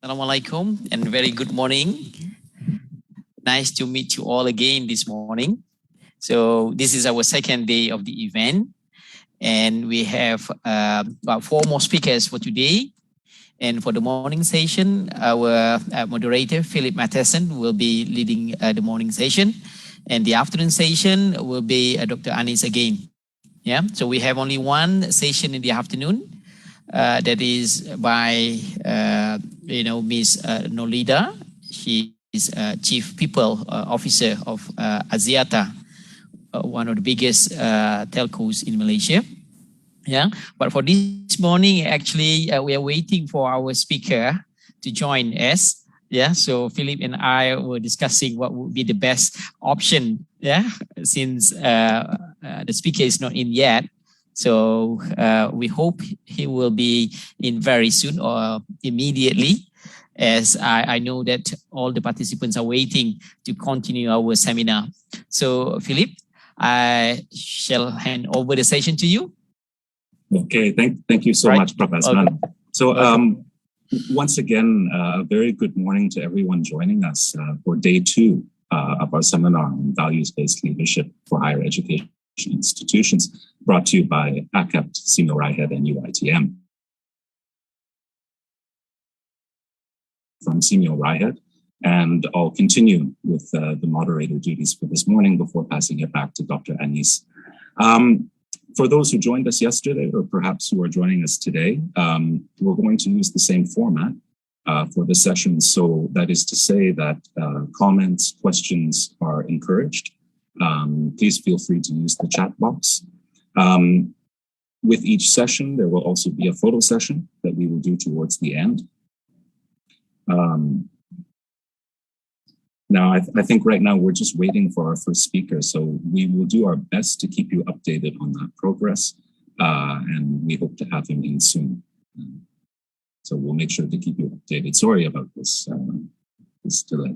Assalamualaikum and very good morning. Nice to meet you all again this morning. So this is our second day of the event and we have about 4 more speakers for today. And for the morning session, our moderator, Philip Matheson, will be leading the morning session. And the afternoon session will be Dr. Anis again. Yeah, so we have only one session in the afternoon. That is by, Ms. Nolida. She is Chief People Officer of Axiata, one of the biggest telcos in Malaysia. Yeah, but for this morning, actually, we are waiting for our speaker to join us. Yeah, so Philip and I were discussing what would be the best option. Yeah, since the speaker is not in yet. So we hope he will be in very soon or immediately, as I know that all the participants are waiting to continue our seminar. So Philip, I shall hand over the session to you. Okay, thank you so much, Professor. Okay. So once again, a very good morning to everyone joining us for day 2 of our seminar on values-based leadership for higher education institutions, brought to you by AKEPT, SEAMEO, RIHED, and UiTM. From SEAMEO, RIHED, and I'll continue with the moderator duties for this morning before passing it back to Dr. Anis. For those who joined us yesterday, or perhaps who are joining us today, we're going to use the same format for the session. So that is to say that comments, questions are encouraged. Please feel free to use the chat box. With each session, there will also be a photo session that we will do towards the end. Now, I think right now we're just waiting for our first speaker, so we will do our best to keep you updated on that progress, and we hope to have him in soon. So we'll make sure to keep you updated. Sorry about this, this delay.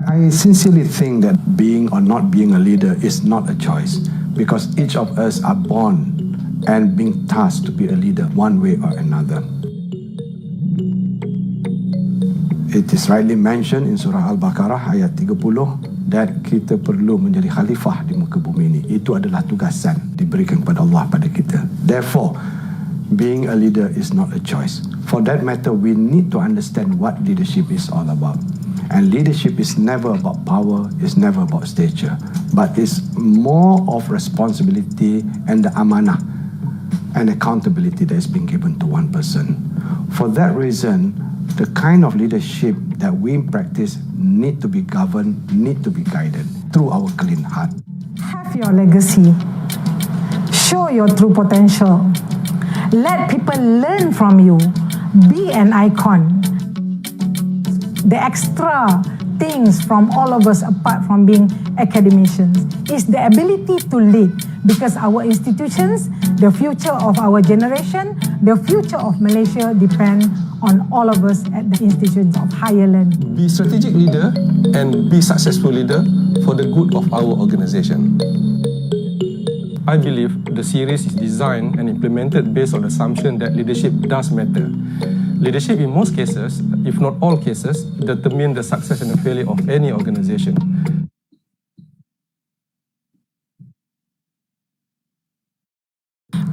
I sincerely think that being or not being a leader is not a choice, because each of us are born and being tasked to be a leader one way or another. It is rightly mentioned in Surah Al-Baqarah ayat 30 that kita perlu menjadi khalifah di muka bumi ini. Itu adalah tugasan diberikan kepada Allah pada kita. Therefore, being a leader is not a choice. For that matter, we need to understand what leadership is all about. And leadership is never about power, it's never about stature. but it's more of responsibility and the amanah and accountability that is being given to one person. For that reason, the kind of leadership that we practice need to be governed, need to be guided through our clean heart. Have your legacy. Show your true potential. Let people learn from you. Be an icon. The extra things from all of us, apart from being academicians, is the ability to lead, because our institutions, the future of our generation, the future of Malaysia depend on all of us at the institutions of higher learning. Be strategic leader and be successful leader for the good of our organization. I believe the series is designed and implemented based on the assumption that leadership does matter. Leadership in most cases, if not all cases, determine the success and the failure of any organization.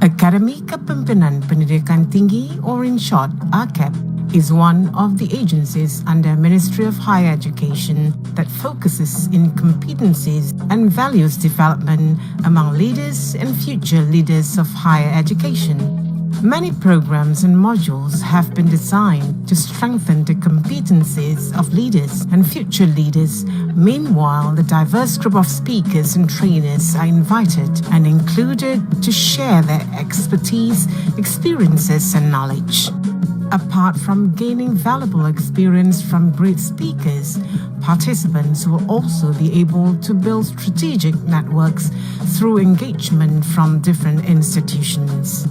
Akademi Kepimpinan Pendidikan Tinggi, or in short, AKEPT, is one of the agencies under Ministry of Higher Education that focuses in competencies and values development among leaders and future leaders of higher education. Many programs and modules have been designed to strengthen the competencies of leaders and future leaders. Meanwhile, the diverse group of speakers and trainers are invited and included to share their expertise, experiences, and knowledge. Apart from gaining valuable experience from great speakers, participants will also be able to build strategic networks through engagement from different institutions.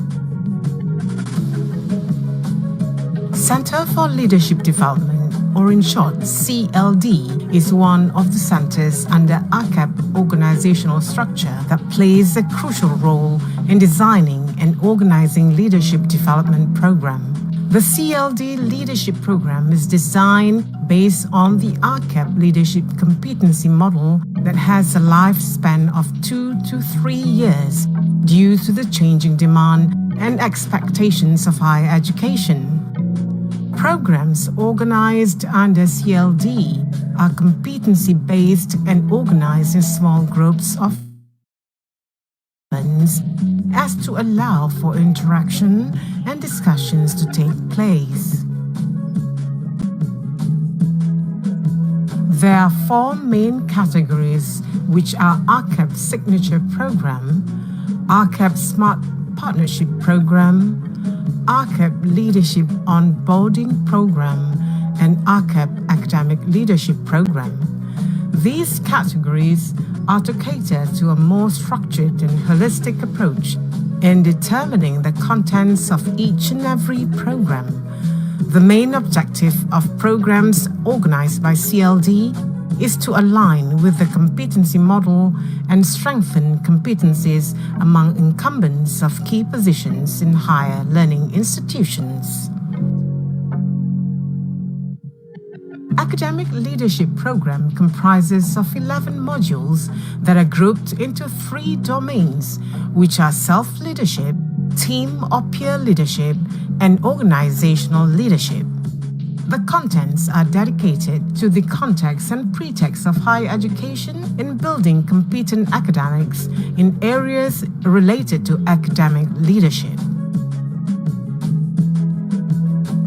Center for Leadership Development, or in short, CLD, is one of the centers under AKEPT organizational structure that plays a crucial role in designing and organizing leadership development program. The CLD Leadership Program is designed based on the AKEPT Leadership Competency Model that has a lifespan of 2 to 3 years due to the changing demand and expectations of higher education. Programs organized under CLD are competency-based and organized in small groups of as to allow for interaction and discussions to take place. There are 4 main categories, which are AKEPT Signature Program, AKEPT Smart Partnership Program, AKEPT Leadership Onboarding Program, and AKEPT Academic Leadership Program. These categories are to cater to a more structured and holistic approach in determining the contents of each and every program. The main objective of programs organized by CLD is to align with the competency model and strengthen competencies among incumbents of key positions in higher learning institutions. Academic Leadership Program comprises of 11 modules that are grouped into 3 domains, which are self-leadership, team or peer leadership, and organizational leadership. The contents are dedicated to the context and pretext of higher education in building competent academics in areas related to academic leadership.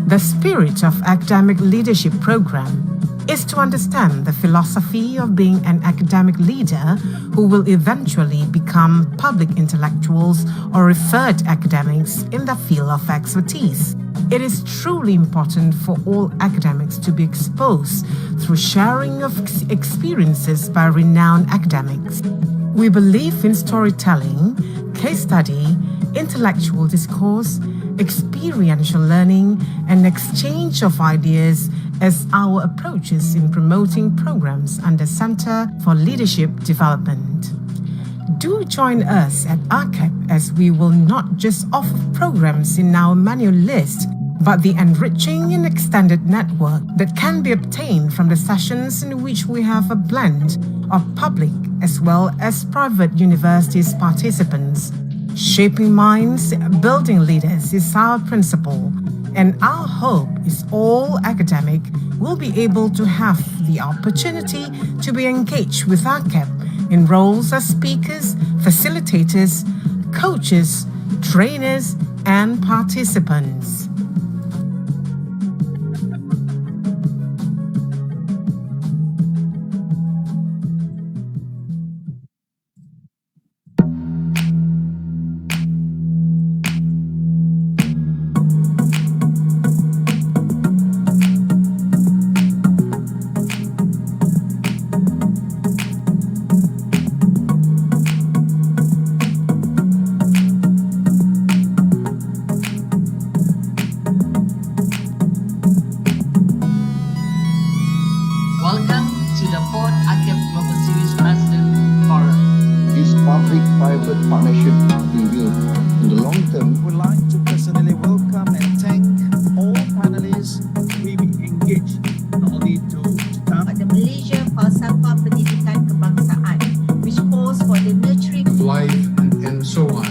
The spirit of Academic Leadership Program is to understand the philosophy of being an academic leader who will eventually become public intellectuals or referred academics in the field of expertise. It is truly important for all academics to be exposed through sharing of experiences by renowned academics. We believe in storytelling, case study, intellectual discourse, experiential learning, and exchange of ideas as our approaches in promoting programs under Center for Leadership Development. Do join us at AKEPT, as we will not just offer programs in our manual list, but the enriching and extended network that can be obtained from the sessions in which we have a blend of public as well as private universities participants. Shaping minds, building leaders is our principle, and our hope is all academic will be able to have the opportunity to be engaged with AKEPT in roles as speakers, facilitators, coaches, trainers, and participants. Welcome to the 4th AKEPT Global Series President Forum. This public-private partnership will in the long term. I would like to personally welcome and thank all panelists who will be engaged not only to come the Malaysia Falsafah Pendidikan Kebangsaan, which calls for the nurturing life and so on.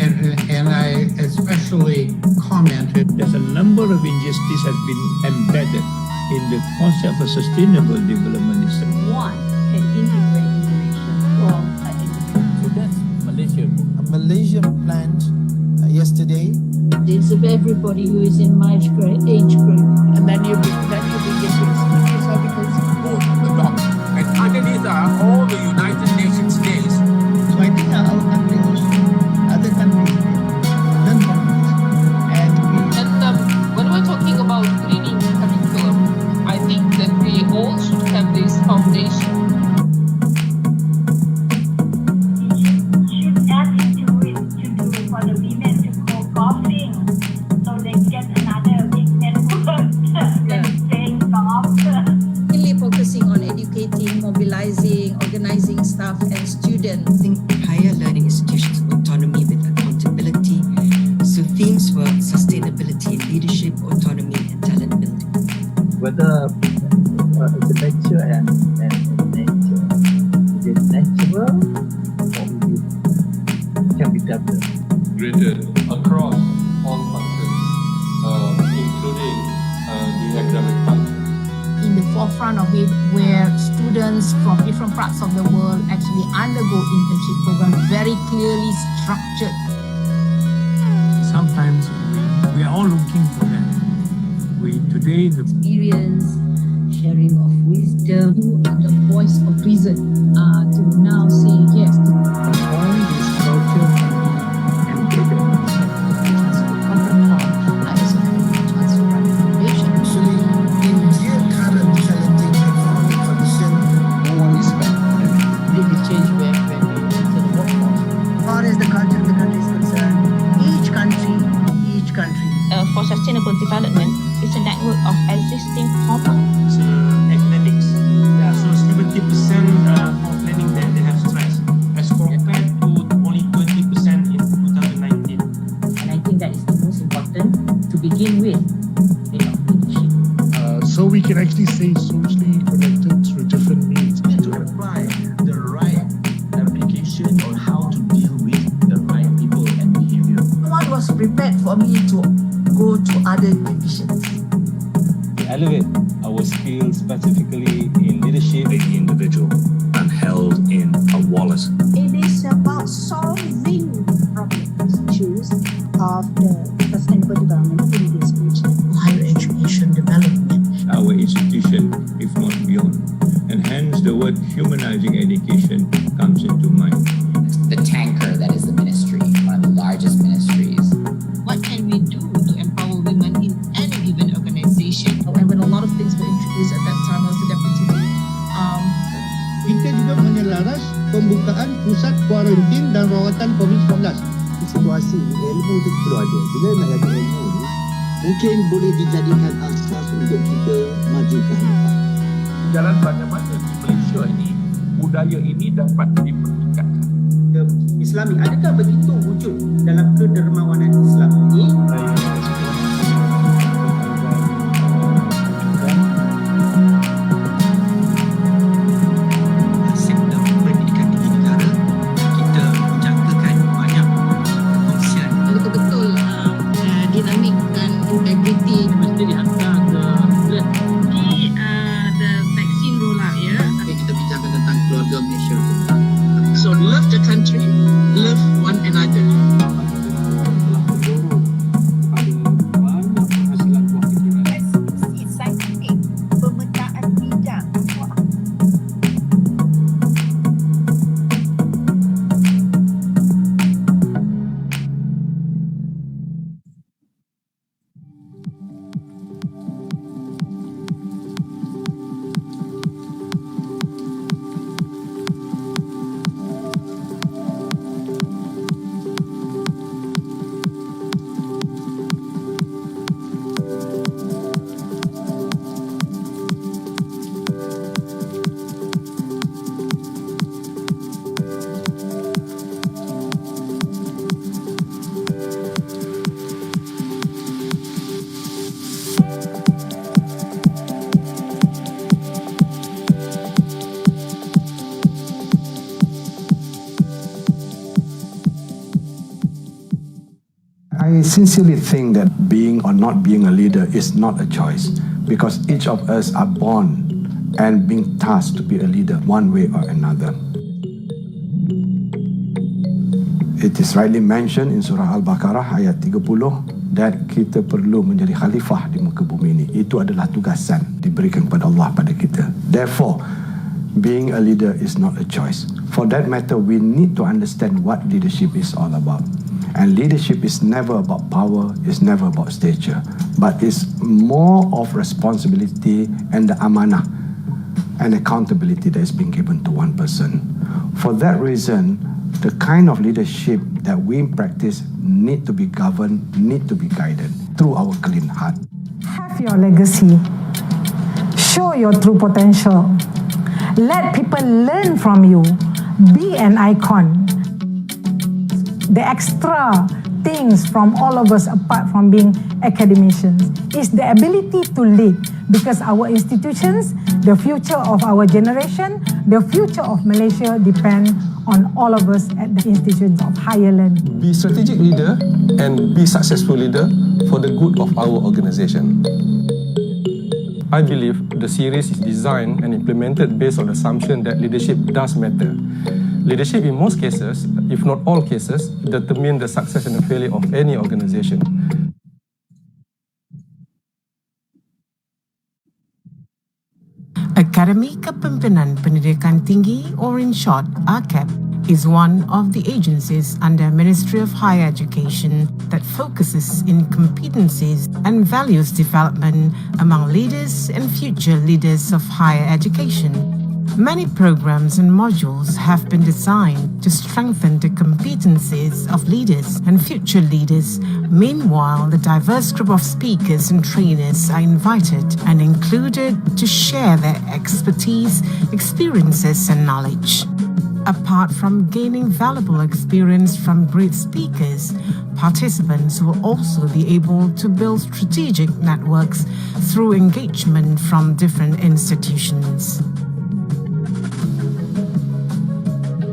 And I especially commented there's a number of injustices has been embedded in the concept of sustainable development system. one can integrate innovation from So that's Malaysia. A Malaysian plant yesterday. It's of everybody who is in my age group. And then you bring this because the doc. And underneath are all the United Nations days. so I think our countries, other countries, learn from this. And we And when we're talking about greening curriculum, I think that we all should have this foundation. Should add into it to do for the women to go golfing, so they get another big network than playing golf. Mainly focusing on educating, mobilizing, organizing staff and students. Higher learning institutions autonomy with accountability. So themes were sustainability and leadership, autonomy and talent building. whether it's a lecture and nature, is it natural or is it can be developed? Graded across all functions, including the academic function. In the forefront of it, where students from different parts of the world actually undergo internship program, very clearly structured. Sometimes we are all looking for that. Today the Experience, sharing of wisdom, the voice of reason to now say yes. all this culture can be embedded. Actually, in their current challenging economic condition, No one is back. Completely change when they enter the workforce. As far as the culture of the country is concerned, each country For sustainable development, it's a network of existing commons. Academics. Yeah, so 70% complaining that they have stress as compared to only 20% in 2019. And I think that is the most important to begin with. Leadership. so we can actually stay socially connected through different means. To apply the right application on how to deal with the right people and behavior. no one was prepared for me to go to other divisions. Elevate our skills specifically in leadership. The individual and held in a wallet. It is about solving problems, issues of the sustainable development in this region. Higher education development. Our institution, if not beyond. And hence the word humanizing education comes into mind. The tanker that is the ministry, one of the largest ministries. What can we do to empower women in any given organization? And when a lot of things were introduced at that time, I was the deputy dean. Kita juga menyelaras pembukaan pusat kuarantin dan rawatan COVID-19. Situasi ilmu itu perlu ada. Bila nak jadi ilmu ni, mungkin boleh dijadikan asas untuk kita majukan. Jalan bagaimana di Malaysia ini, budaya ini dapat dipertingkatkan. Islami, adakah begitu wujud dalam kedermawanan Islam ini? Sektor pendidikan tinggi negara, kita menjangkakan banyak kongsian. Betul-betul dinamik dan integriti mesti dihantar ke the vaccine rollout ya. Kita bincangkan tentang keluarga Malaysia. I sincerely think that being or not being a leader is not a choice, because each of us are born and being tasked to be a leader one way or another. It is rightly mentioned in Surah Al-Baqarah ayat 30 that kita perlu menjadi khalifah di muka bumi ini. Itu adalah tugasan diberikan kepada Allah pada kita. Therefore, being a leader is not a choice. For that matter, we need to understand what leadership is all about. And leadership is never about power, it's never about stature, but it's more of responsibility and the amanah and accountability that is being given to one person. For that reason, the kind of leadership that we practice need to be governed, need to be guided through our clean heart. Have your legacy. Show your true potential. Let people learn from you. Be an icon. The extra things from all of us, apart from being academicians, is the ability to lead, because our institutions, the future of our generation, the future of Malaysia depend on all of us at the institutions of higher learning. Be strategic leader and be successful leader for the good of our organization. I believe the series is designed and implemented based on the assumption that leadership does matter. Leadership in most cases, if not all cases, determine the success and the failure of any organization. Akademi Kepimpinan Pendidikan Tinggi, or in short, AKEPT, is one of the agencies under Ministry of Higher Education that focuses in competencies and values development among leaders and future leaders of higher education. Many programs and modules have been designed to strengthen the competencies of leaders and future leaders. Meanwhile, the diverse group of speakers and trainers are invited and included to share their expertise, experiences, and knowledge. Apart from gaining valuable experience from great speakers, participants will also be able to build strategic networks through engagement from different institutions.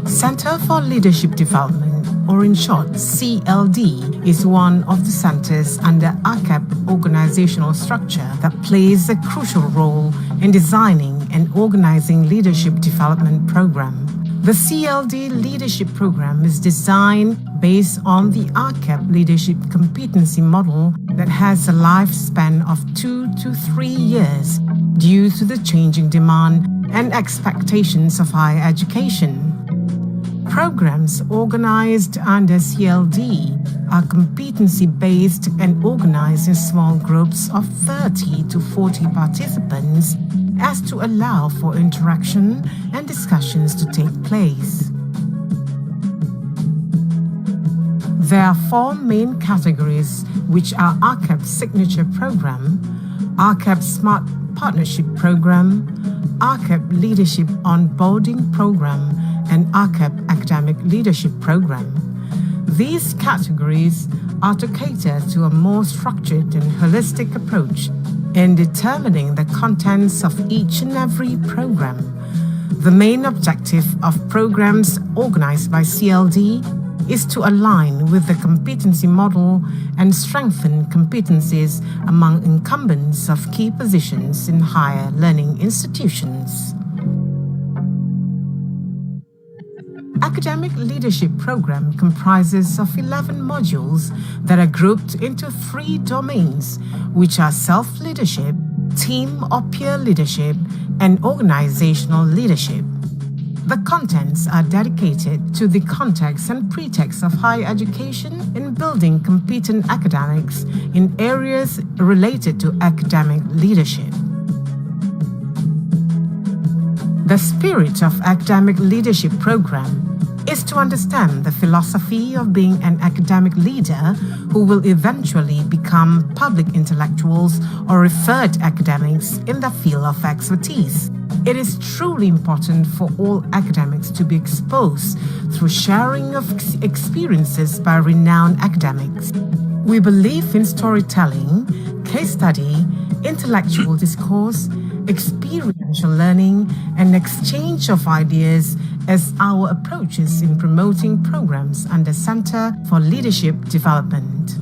Center for Leadership Development, or in short, CLD, is one of the centers under AKEPT organizational structure that plays a crucial role in designing and organizing leadership development program. The CLD leadership program is designed based on the AKEPT leadership competency model that has a lifespan of 2 to 3 years due to the changing demand and expectations of higher education. Programs organized under CLD are competency-based and organized in small groups of 30 to 40 participants as to allow for interaction and discussions to take place. There are 4 main categories, which are AKEPT Signature Program, AKEPT Smart Partnership Program, AKEPT Leadership Onboarding Program, and AKEPT Academic Leadership Program. These categories are to cater to a more structured and holistic approach in determining the contents of each and every program. The main objective of programs organized by CLD is to align with the competency model and strengthen competencies among incumbents of key positions in higher learning institutions. Academic Leadership Program comprises of 11 modules that are grouped into 3 domains, which are self-leadership, team or peer leadership, and organizational leadership. The contents are dedicated to the context and pretext of higher education in building competent academics in areas related to academic leadership. The spirit of Academic Leadership Program is to understand the philosophy of being an academic leader who will eventually become public intellectuals or referred academics in the field of expertise. It is truly important for all academics to be exposed through sharing of experiences by renowned academics. We believe in storytelling, case study, intellectual discourse, experiential learning, and exchange of ideas as our approaches in promoting programs under Center for Leadership Development.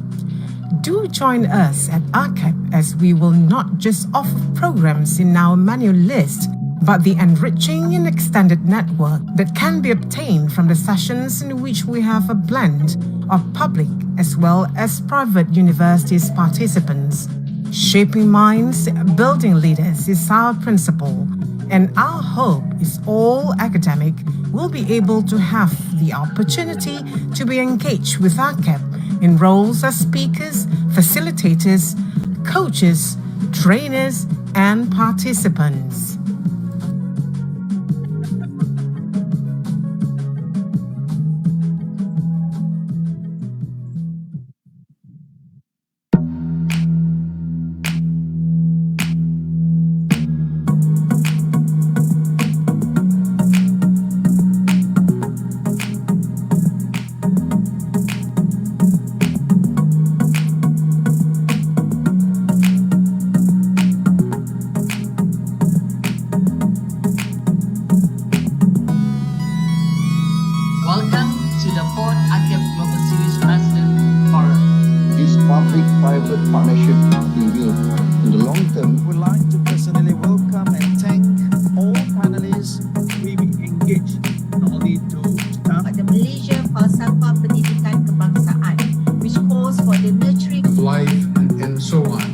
Do join us at AKEPT as we will not just offer programs in our manual list, but the enriching and extended network that can be obtained from the sessions in which we have a blend of public as well as private universities participants. Shaping minds, building leaders is our principle, and our hope is all academic will be able to have the opportunity to be engaged with AKEPT in roles as speakers, facilitators, coaches, trainers, and participants. Welcome to the 4th AKEPT Global Series President Forum. This public-private partnership event in the long term. I would like to personally welcome and thank all panelists who will be engaged not only to staff The Malaysia Falsafah Pendidikan Kebangsaan, which calls for the nurturing life and so on.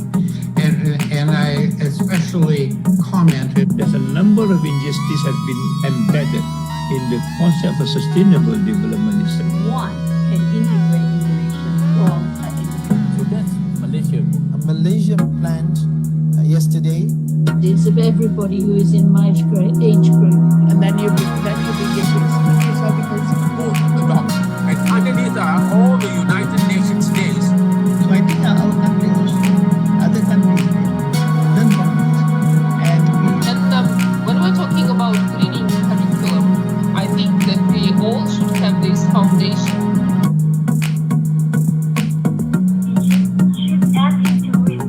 And I especially commented there's a number of injustices have been embedded in the concept of sustainable development system. one can integrate innovation from So that's Malaysia. a Malaysian plant yesterday. It's of everybody who is in my age group. And then you begin to explain how because the dog. And underneath are all the United Nations days. So I think our country also, other countries learn from this. And when we're talking about greening curriculum, I think that we all should have this foundation. Should ask him to do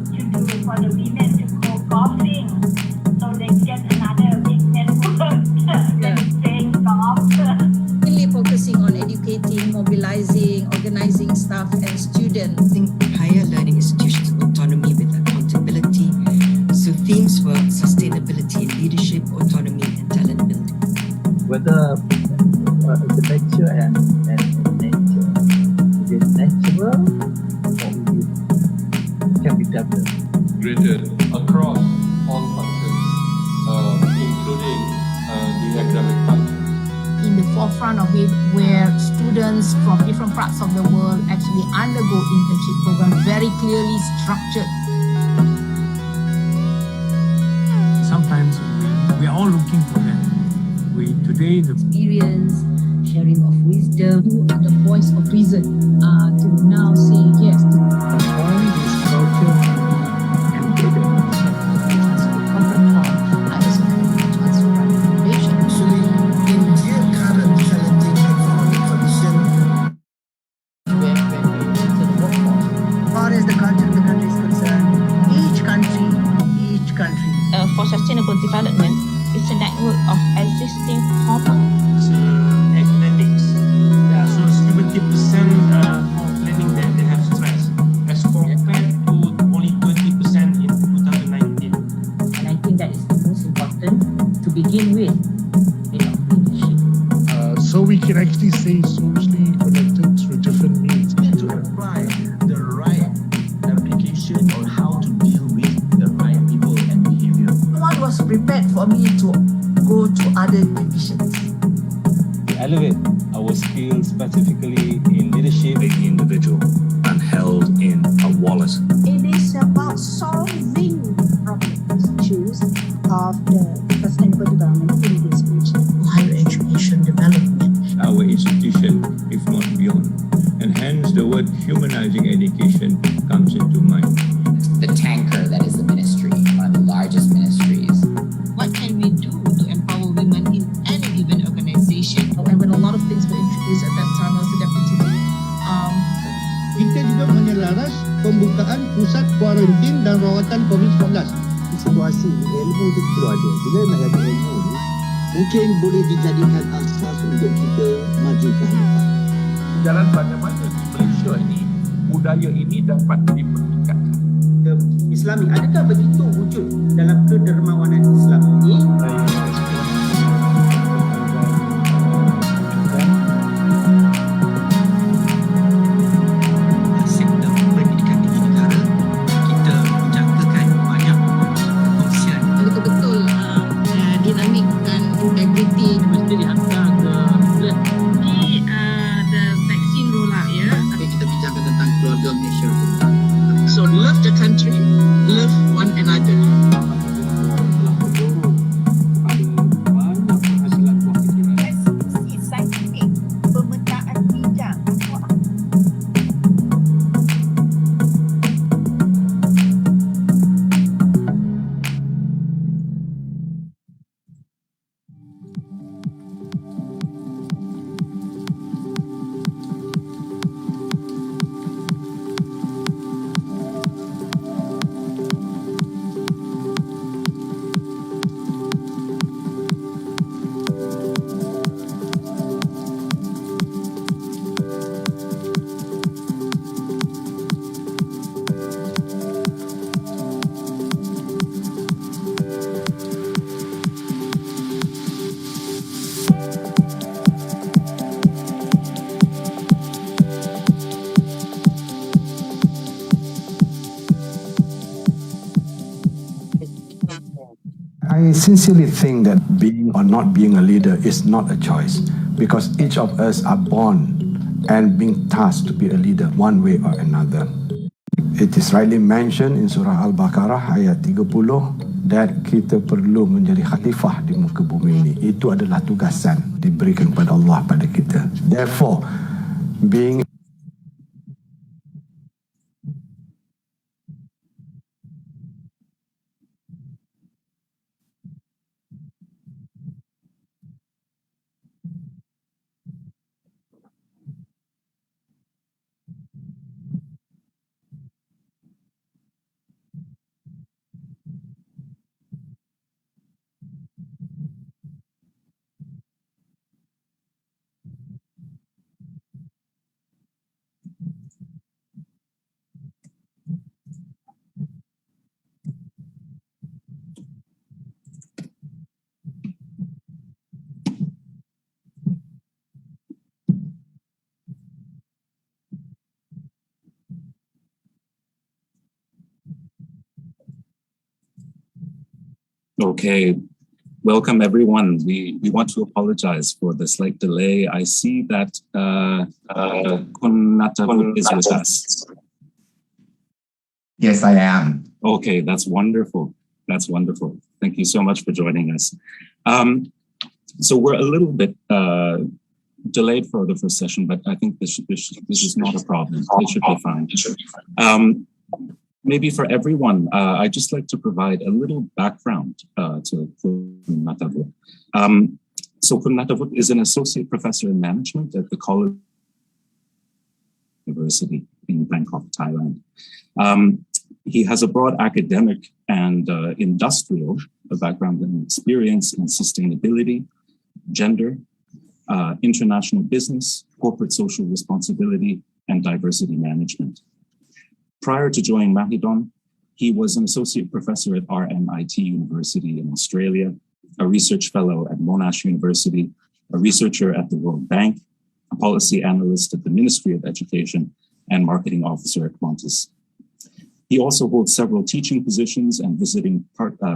for the women to go golfing, so they get another big network than playing golf. Mainly focusing on educating, mobilizing, organizing staff and students. Higher learning institutions autonomy with accountability. So themes were sustainability and leadership, autonomy and talent building. whether the lecture and nature is it natural or is it can be developed. Graded across all functions, including the academic function. In the forefront of it, where students from different parts of the world actually undergo internship programs, very clearly structured. Sometimes we are all looking for that. Today the Experience, sharing of wisdom. You are the voice of reason to now say yes to All this culture can be embedded. For sustainable development, it's a network of existing common. academics. So 70% of learning that they have stress as compared to only 20% in 2019. And I think that is the most important to begin with in our leadership. So we can actually stay socially connected through different means. To apply the right application on how to deal with the right people and behavior. No one was prepared for me to go to other divisions. To elevate our skills specifically in leadership. The individual and held in a wallet. It is about solving problems, issues of the sustainable development in this region. Higher education development. Our institution, if not beyond. And hence the word humanizing education comes into mind. The tanker that is the ministry, one of the largest ministries. What can we do to empower women in any given organization? And when a lot of things were introduced at that time, I was the deputy. Kita juga menyelaras pembukaan pusat kuarantin dan rawatan COVID-19. Situasi ilmu itu perlu ada. Bila nak ada ilmu ni, mungkin boleh dijadikan asas untuk kita maju ke hadapan. Jalan bagaimana di Malaysia ini budaya ini dapat dipertingkatkan. Islami, adakah begitu wujud dalam kedermawanan Islam ini? Sektor pendidikan tinggi negara, kita menjangkakan banyak kongsian. Betul-betul dinamik dan integriti mesti dihantar ke di the vaccine rollout ya. Kita bincangkan tentang keluarga Malaysia. So love the country, love one another. I sincerely think that being or not being a leader is not a choice, because each of us are born and being tasked to be a leader one way or another. It is rightly mentioned in Surah Al-Baqarah ayat 30 that kita perlu menjadi khalifah di muka bumi ini. Itu adalah tugasan diberikan kepada Allah pada kita. Therefore, being Okay, welcome everyone. We want to apologize for the slight delay. I see that Kunnatavut is with us. Yes, I am. Okay, that's wonderful. That's wonderful. Thank you so much for joining us. So we're a little bit delayed for the first session, but I think this is not a problem. It should be fine. Maybe for everyone, I'd just like to provide a little background to Kunnatavut. So Kunnatavut is an associate professor in management at the College University in Bangkok, Thailand. He has a broad academic and industrial background and experience in sustainability, gender, international business, corporate social responsibility, and diversity management. Prior to joining Mahidol, he was an associate professor at RMIT University in Australia, a research fellow at Monash University, a researcher at the World Bank, a policy analyst at the Ministry of Education, and marketing officer at Qantas. He also holds several teaching positions and visiting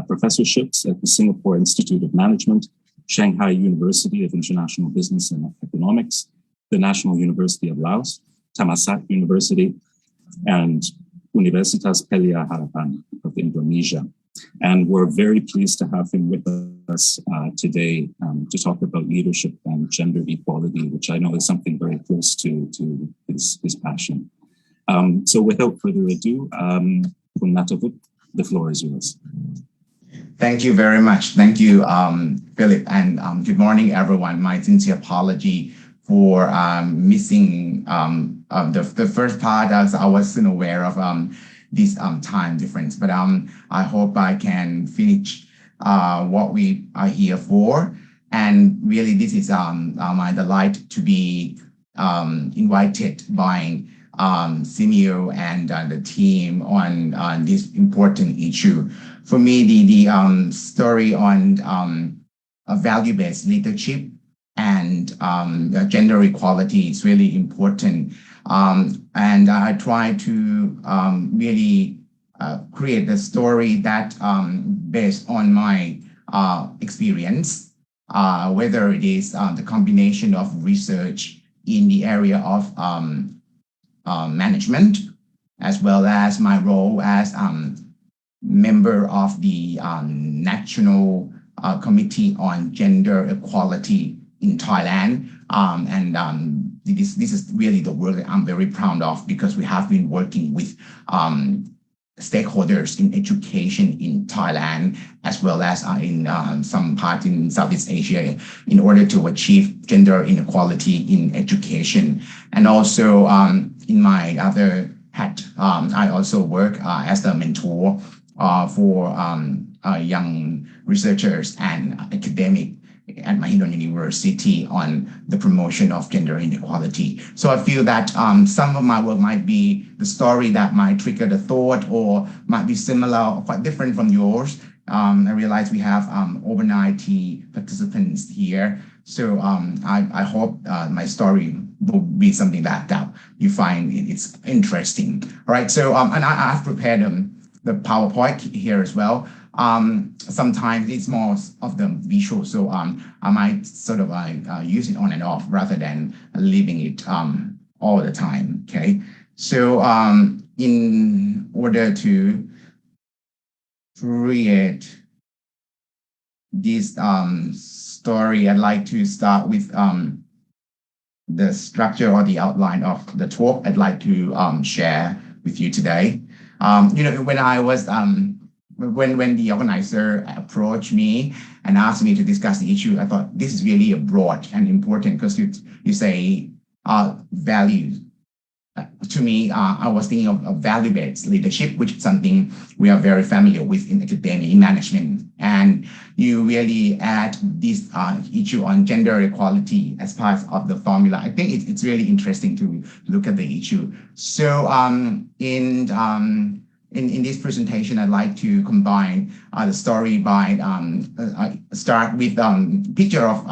professorships at the Singapore Institute of Management, Shanghai University of International Business and Economics, the National University of Laos, Thammasat University, and Universitas Pelita Harapan of Indonesia. And we're very pleased to have him with us today to talk about leadership and gender equality, which I know is something very close to his passion. So without further ado, Kunnatavut, the floor is yours. Thank you very much. Thank you, Philip, and good morning, everyone. My sincere apology for missing the first part, as I wasn't aware of this time difference. But I hope I can finish what we are here for. And really, this is my delight to be invited by SEAMEO and the team on this important issue. For me, the story on value-based leadership and gender equality is really important. And I try to really create a story that based on my experience, whether it is the combination of research in the area of management, as well as my role as member of the National Committee on Gender Equality in Thailand. This is really the work that I'm very proud of, because we have been working with stakeholders in education in Thailand, as well as in some part in Southeast Asia, in order to achieve gender inequality in education. And also in my other hat, I also work as a mentor for young researchers and academics at Mahidol University on the promotion of gender inequality. So I feel that some of my work might be the story that might trigger the thought, or might be similar or quite different from yours. I realize we have over 90 participants here. So I hope my story will be something that you find it's interesting. All right, so and I've prepared the PowerPoint here as well. Sometimes it's more of the visual, so I might sort of use it on and off rather than leaving it all the time. Okay, so in order to create this story, I'd like to start with the structure or the outline of the talk I'd like to share with you today. When I was when the organizer approached me and asked me to discuss the issue, I thought this is really a broad and important, because you say values. To me, I was thinking of value-based leadership, which is something we are very familiar with in academia, in management. And you really add this issue on gender equality as part of the formula. I think it's really interesting to look at the issue. So in this presentation, I'd like to combine the story by start with picture of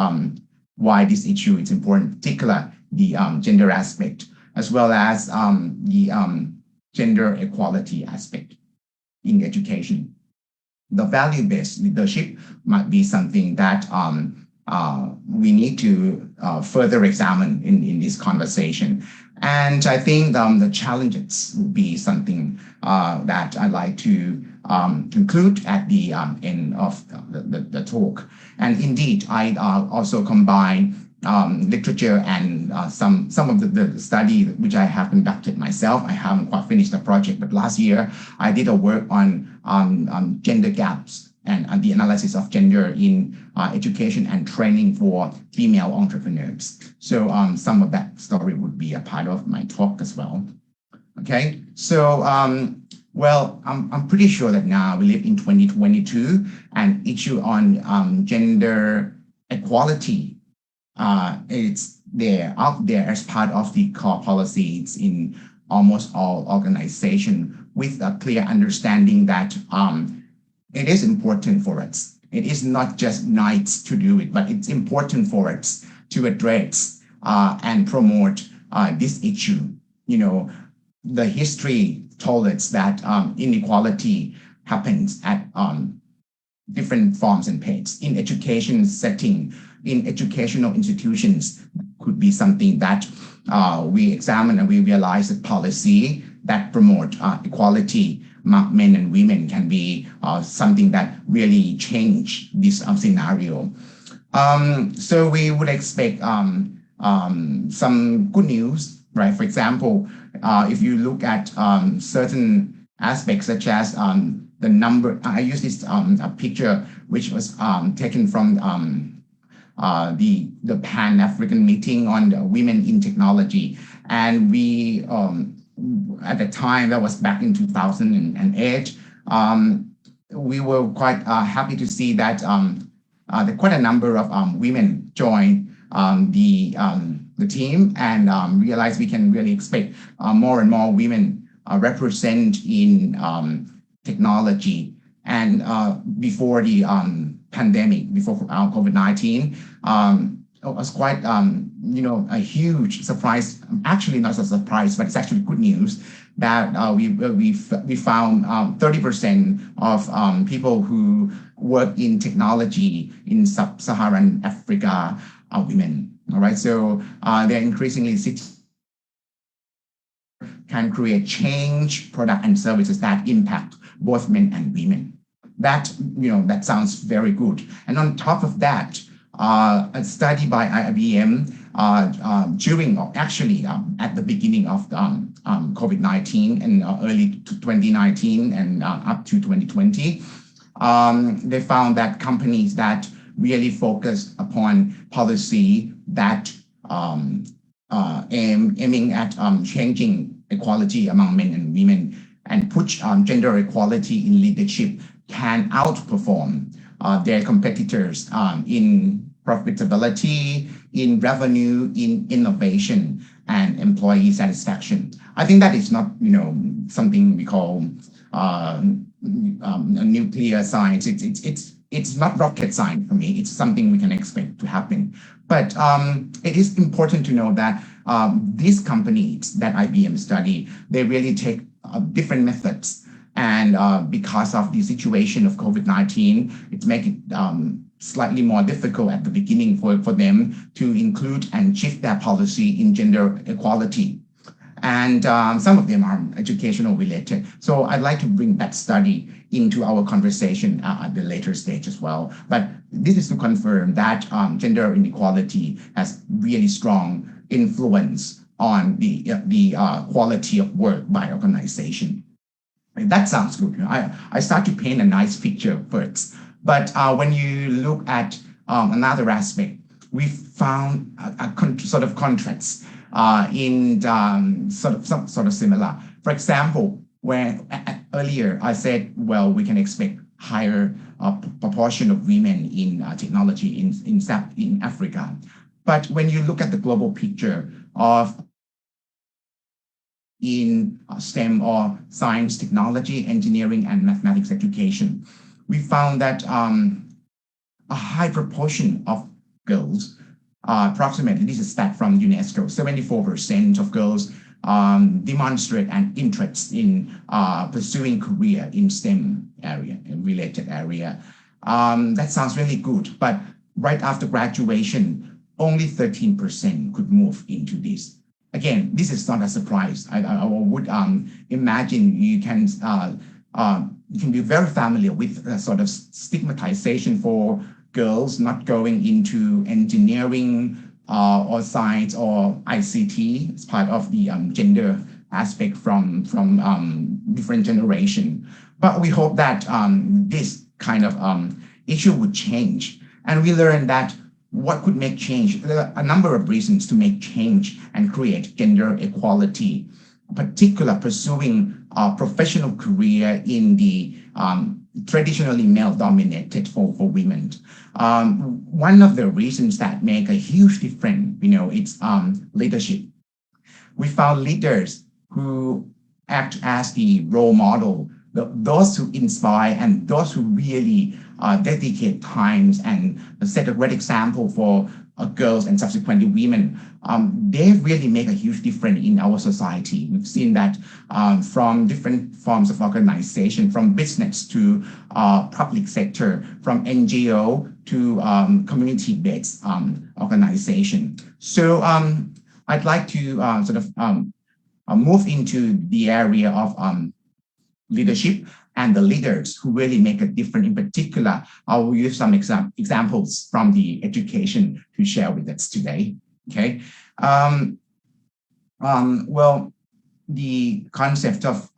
why this issue is important, in particular the gender aspect, as well as the gender equality aspect in education. The value-based leadership might be something that we need to further examine in this conversation. And I think the challenges will be something that I'd like to conclude at the end of the talk. And indeed, I also combine literature and some of the study which I have conducted myself. I haven't quite finished the project, but last year I did a work on gender gaps and the analysis of gender in education and training for female entrepreneurs. So some of that story would be a part of my talk as well. Okay, so well, I'm pretty sure that now we live in 2022, and issue on gender equality it's out there as part of the core policies in almost all organizations, with a clear understanding that it is important for us. It is not just nice to do it, but it's important for us to address and promote this issue. The history told us that inequality happens at different forms and pace. In education setting, in educational institutions, could be something that we examine and we realize that policy that promote equality among men and women can be something that really change this scenario. So we would expect some good news, right? For example, if you look at certain aspects such as the number, I use this a picture which was taken from the Pan-African meeting on the women in technology. And we, at the time, that was back in 2008, we were quite happy to see that quite a number of women joined the the team and realized we can really expect more and more women represent in technology. And before the pandemic, before COVID-19, it was quite, a huge surprise. Actually, not a surprise, but it's actually good news that we found 30% of people who work in technology in sub-Saharan Africa are women. All right, so they're increasingly can create change, product and services that impact both men and women. That sounds very good. And on top of that, a study by IBM at the beginning of COVID-19 and early 2019 and up to 2020, they found that companies that really focused upon policy that aiming at changing equality among men and women and push gender equality in leadership can outperform their competitors in profitability, in revenue, in innovation, and employee satisfaction. I think that is not, something we call nuclear science. It's not rocket science for me. It's something we can expect to happen. But it is important to know that these companies that IBM study, they really take different methods. And because of the situation of COVID-19, it's making it slightly more difficult at the beginning for them to include and shift their policy in gender equality. And some of them are educational related. So I'd like to bring that study into our conversation at the later stage as well. But this is to confirm that gender inequality has really strong influence on the quality of work by organization. That sounds good. I start to paint a nice picture first. But when you look at another aspect, we found a sort of contrast in sort of similar. For example, where earlier I said, well, we can expect higher proportion of women in technology in Africa. But when you look at the global picture of in STEM or science, technology, engineering, and mathematics education, we found that a high proportion of girls, approximately, this is a stat from UNESCO, 74% of girls demonstrate an interest in pursuing career in STEM area, in related area. That sounds really good, but right after graduation, only 13% could move into this. Again, this is not a surprise. I would imagine you can be very familiar with a sort of stigmatization for girls not going into engineering or science or ICT as part of the gender aspect from different generation. But we hope that this kind of issue would change. And we learned that what could make change? There are a number of reasons to make change and create gender equality, particularly pursuing a professional career in the traditionally male-dominated for women. One of the reasons that make a huge difference, it's leadership. We found leaders who act as the role model, those who inspire and those who really dedicate times and set a great example for girls and subsequently women. They really make a huge difference in our society. We've seen that from different forms of organization, from business to public sector, from NGO to community-based organization. So I'd like to move into the area of leadership and the leaders who really make a difference. In particular, I will use some examples from the education to share with us today. Okay. Well, the concept of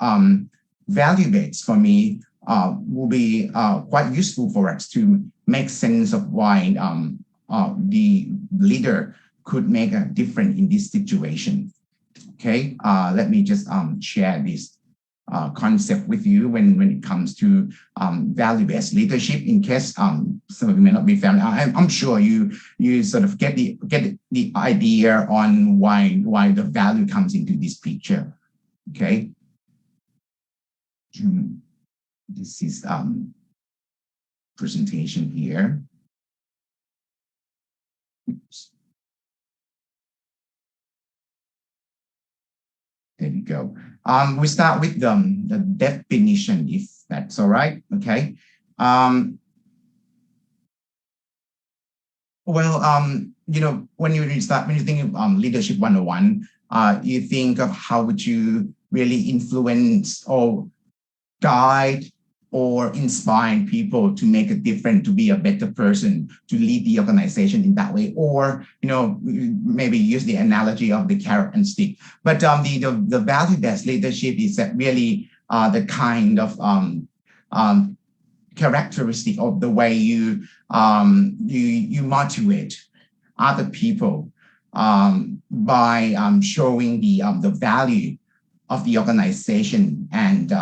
value-based for me will be quite useful for us to make sense of why the leader could make a difference in this situation. Okay, let me just share this concept with you when it comes to value-based leadership. In case some of you may not be familiar, I'm sure you sort of get the idea on why the value comes into this picture. Okay, this is presentation here. Oops. There you go. We start with the definition, if that's all right. Okay. When you think of leadership 101, you think of how would you really influence or guide or inspire people to make a difference, to be a better person, to lead the organization in that way, or maybe use the analogy of the carrot and stick. But the value-based leadership is really the kind of characteristic of the way you motivate other people by showing the value of the organization and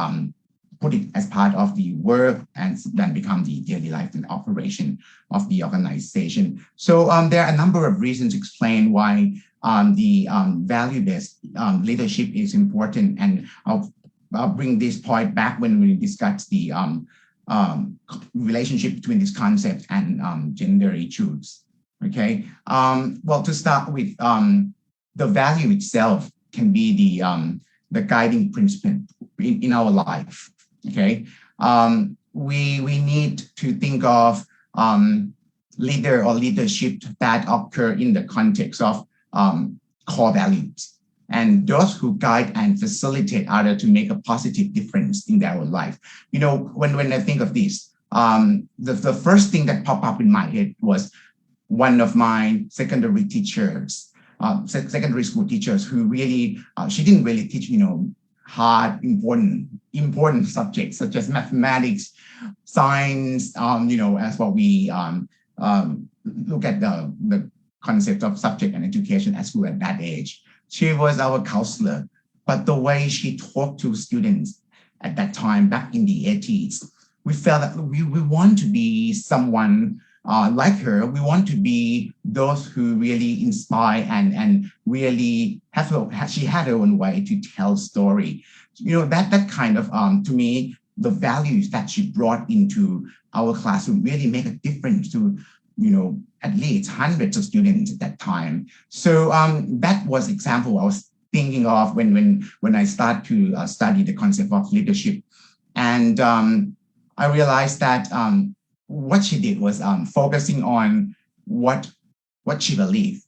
put it as part of the work and then become the daily life and operation of the organization. So there are a number of reasons to explain why the value-based leadership is important, and I'll bring this point back when we discuss the relationship between this concept and gender issues. Okay. Well, to start with, the value itself can be the guiding principle in our life. Okay, we need to think of leader or leadership that occur in the context of core values, and those who guide and facilitate others to make a positive difference in their life. When I think of this, the first thing that popped up in my head was one of my secondary teachers, secondary school teachers, who really she didn't really teach hard, important subjects such as mathematics, science, as what we look at the concept of subject and education at school at that age. She was our counselor, but the way she talked to students at that time, back in the 80s, we felt that we want to be someone like her. We want to be those who really inspire and really she had her own way to tell story. That kind of, to me, the values that she brought into our classroom really make a difference to, at least hundreds of students at that time. So that was example I was thinking of when I start to study the concept of leadership. And I realized that what she did was focusing on what she believed.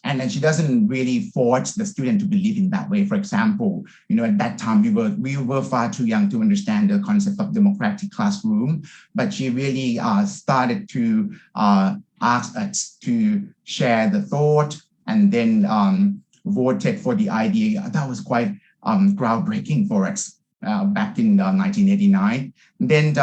And then she doesn't really force the student to believe in that way. For example, at that time we were far too young to understand the concept of democratic classroom, but she really started to ask us to share the thought and then voted for the idea. That was quite groundbreaking for us. Back in 1989, then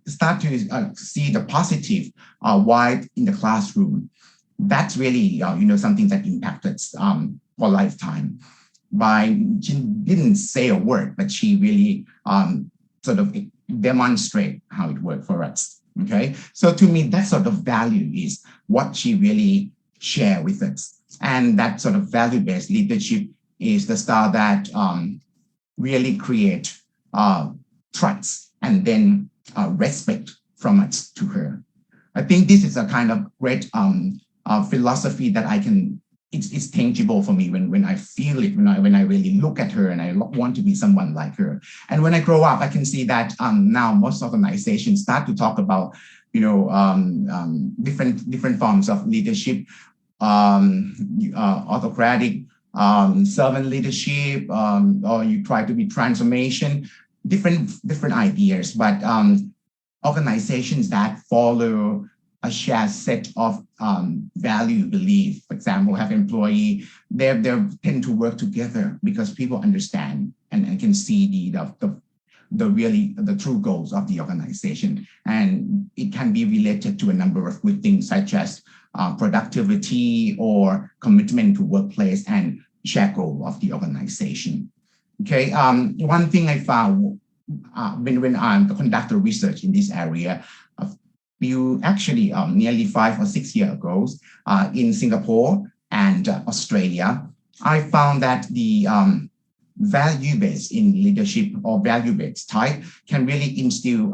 start to see the positive why in the classroom. That's really something that impacted for lifetime. She didn't say a word, but she really sort of demonstrate how it worked for us. Okay, so to me, that sort of value is what she really shared with us, and that sort of value-based leadership is the style that really create trust and then respect from us to her. I think this is a kind of great philosophy that it's tangible for me when I feel it, when I really look at her and I want to be someone like her. And when I grow up, I can see that now most organizations start to talk about, different forms of leadership, autocratic, servant leadership, or you try to be transformation, different ideas, but organizations that follow a shared set of value, belief, for example, have employee, they tend to work together because people understand and can see the true goals of the organization. And it can be related to a number of good things such as productivity or commitment to workplace and shared goal of the organization. Okay, one thing I found when I conducted research in this area, actually nearly 5 or 6 years ago in Singapore and Australia, I found that the value-based in leadership or value-based type can really instill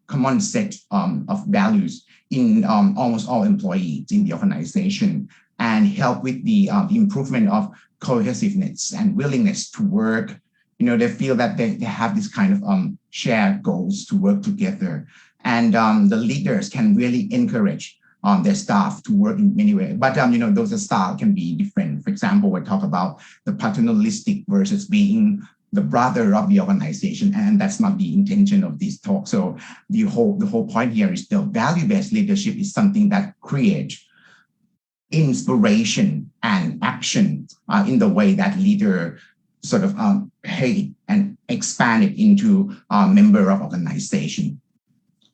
common set of values in almost all employees in the organization and help with the improvement of cohesiveness and willingness to work. You know, they feel that they have this kind of shared goals to work together. And the leaders can really encourage their staff to work in many ways. But, you know, those styles can be different. For example, we talk about the paternalistic versus being the brother of the organization, and that's not the intention of this talk. So the whole point here is the value-based leadership is something that creates inspiration and action in the way that leader sort of hate and expand it into a member of organization.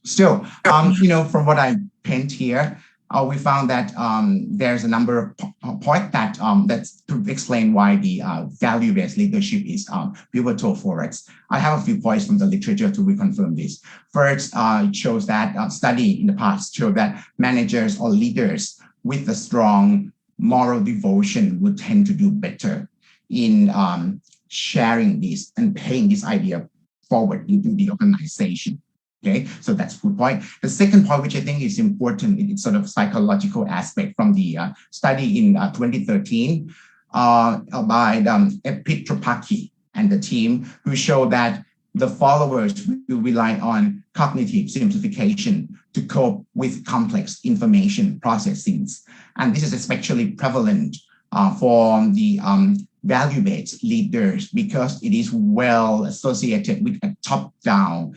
Still, you know, from what I paint here, we found that there's a number of points that that's to explain why the value-based leadership is pivotal for us. I have a few points from the literature to reconfirm this. First, it shows that study in the past showed that managers or leaders with a strong moral devotion would tend to do better in sharing this and paying this idea forward into the organization. Okay, so that's a good point. The second point, which I think is important, it's sort of psychological aspect from the study in 2013 by AKEPT and the team, who showed that the followers will rely on cognitive simplification to cope with complex information processings. And this is especially prevalent for the value-based leaders because it is well associated with a top-down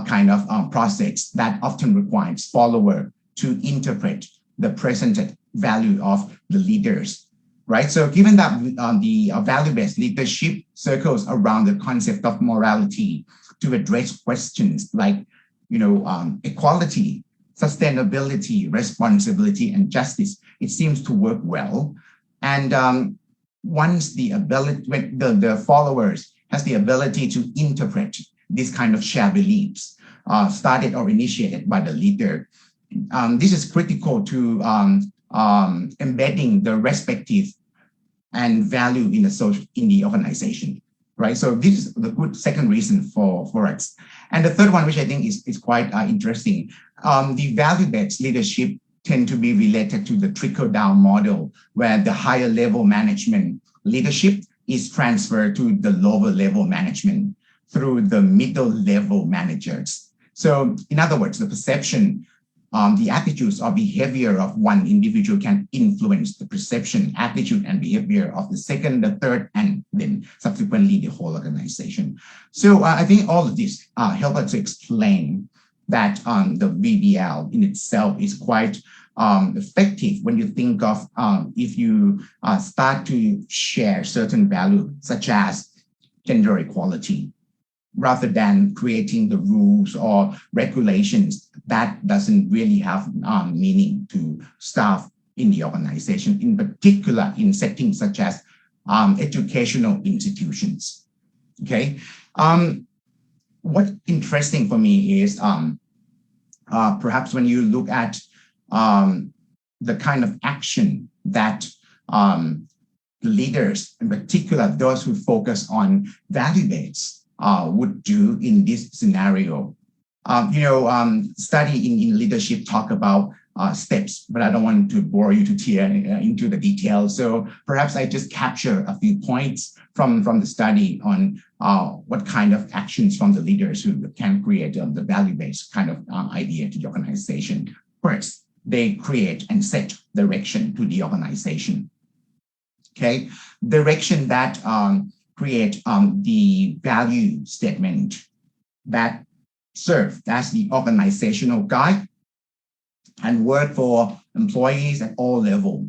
kind of process that often requires follower to interpret the presented value of the leaders, right? So given that the value-based leadership circles around the concept of morality to address questions like, you know, equality, sustainability, responsibility, and justice, it seems to work well. And once the followers has the ability to interpret this kind of shared beliefs started or initiated by the leader, this is critical to embedding the respective and value in the organization, right? So this is the good second reason for us. And the third one, which I think is quite interesting, the value-based leadership tend to be related to the trickle-down model, where the higher level management leadership is transferred to the lower level management through the middle level managers. So in other words, the perception, the attitudes or behavior of one individual can influence the perception, attitude, and behavior of the second, the third, and then subsequently the whole organization. So I think all of this help us to explain that the VBL in itself is quite effective when you think of if you start to share certain value, such as gender equality, rather than creating the rules or regulations that doesn't really have meaning to staff in the organization, in particular in settings such as educational institutions. Okay. What's interesting for me is perhaps when you look at the kind of action that leaders, in particular those who focus on value-based, would do in this scenario. Study in leadership talk about steps, but I don't want to bore you to tear into the details. So perhaps I just capture a few points from the study on what kind of actions from the leaders who can create the value-based kind of idea to the organization. First, they create and set direction to the organization. Okay, direction that create the value statement that serve as the organizational guide and work for employees at all levels.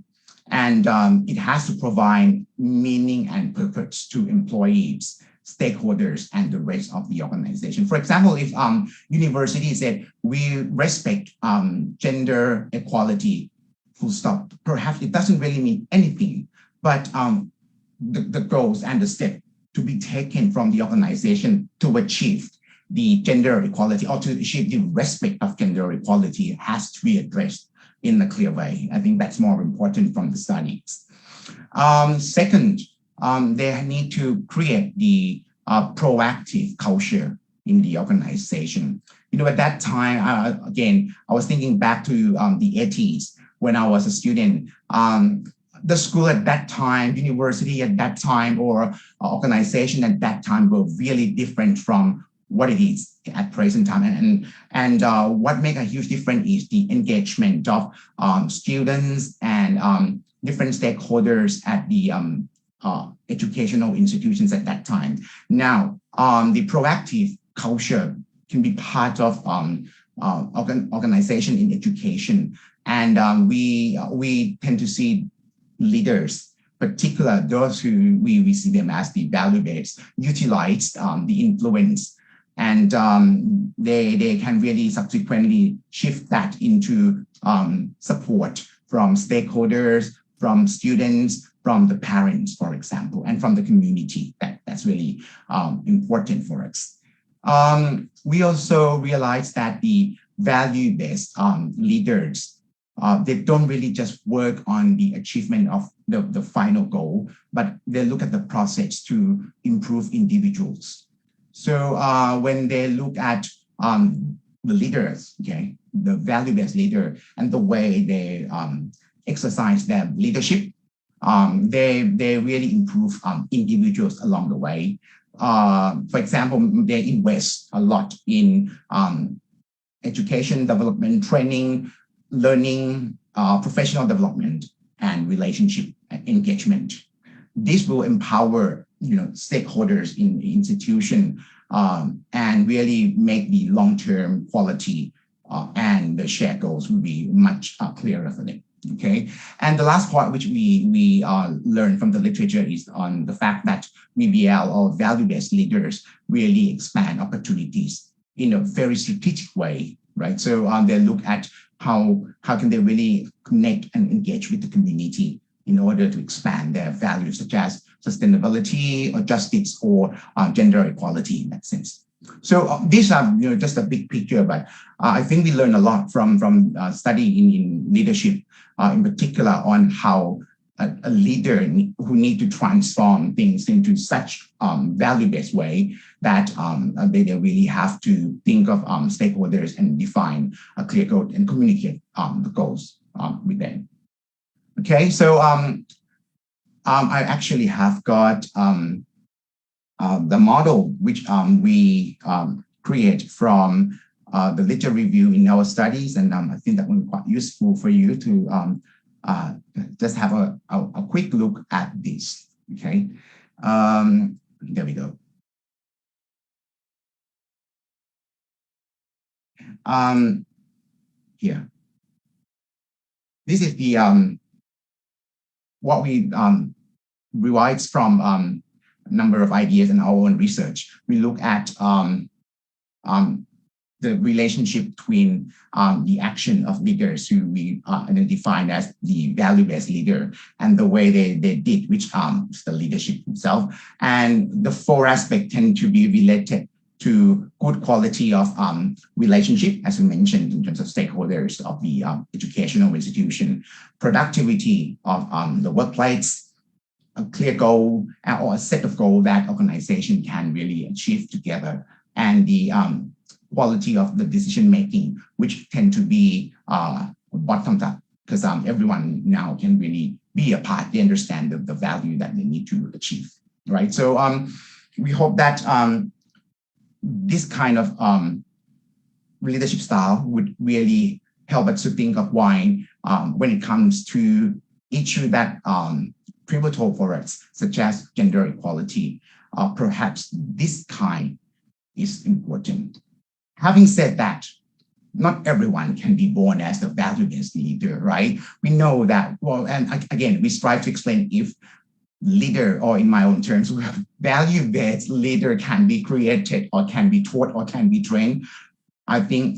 And it has to provide meaning and purpose to employees, stakeholders, and the rest of the organization. For example, if university said, we respect gender equality, full stop, perhaps it doesn't really mean anything, but the goals and the step to be taken from the organization to achieve the gender equality or to achieve the respect of gender equality has to be addressed in a clear way. I think that's more important from the studies. Second, they need to create the proactive culture in the organization. You know, at that time, again, I was thinking back to the 80s when I was a student. The school at that time, university at that time, or organization at that time were really different from what it is at present time. And what makes a huge difference is the engagement of students and different stakeholders at the educational institutions at that time. Now, the proactive culture can be part of organization in education. And we tend to see leaders, particularly those who we see them as the value-based, utilize the influence, and they can really subsequently shift that into support from stakeholders, from students, from the parents, for example, and from the community. That's really important for us. We also realize that the value-based leaders, they don't really just work on the achievement of the final goal, but they look at the process to improve individuals. So when they look at the leaders, okay, the value-based leader and the way they exercise their leadership, they really improve individuals along the way. For example, they invest a lot in education, development, training, learning, professional development, and relationship engagement. This will empower stakeholders in the institution and really make the long-term quality and the shared goals will be much clearer for them. Okay, and the last part which we learned from the literature is on the fact that VBL or value-based leaders really expand opportunities in a very strategic way, right? So they look at how can they really connect and engage with the community in order to expand their values, such as sustainability or justice or gender equality in that sense. So these are just a big picture, but I think we learn a lot from studying in leadership, in particular on how a leader who need to transform things into such value-based way that they really have to think of stakeholders and define a clear goal and communicate the goals with them. Okay, so I actually have got the model which we create from the literature review in our studies, and I think that will be quite useful for you to just have a quick look at this. Okay, there we go. Here, this is the what we revised from a number of ideas in our own research. We look at the relationship between the action of leaders who we identified as the value-based leader and the way they did, which is the leadership itself. And the four aspects tend to be related to good quality of relationship, as we mentioned, in terms of stakeholders of the educational institution, productivity of the workplace, a clear goal or a set of goals that organization can really achieve together, and the quality of the decision making, which tend to be bottom up, because everyone now can really be a part. They understand the value that they need to achieve, right? So we hope that this kind of leadership style would really help us to think of why when it comes to issue that pivotal for us, such as gender equality, perhaps this kind is important. Having said that, not everyone can be born as a value-based leader, right? We know that, well, and again, we strive to explain if leader, or in my own terms, value-based leader can be created or can be taught or can be trained. I think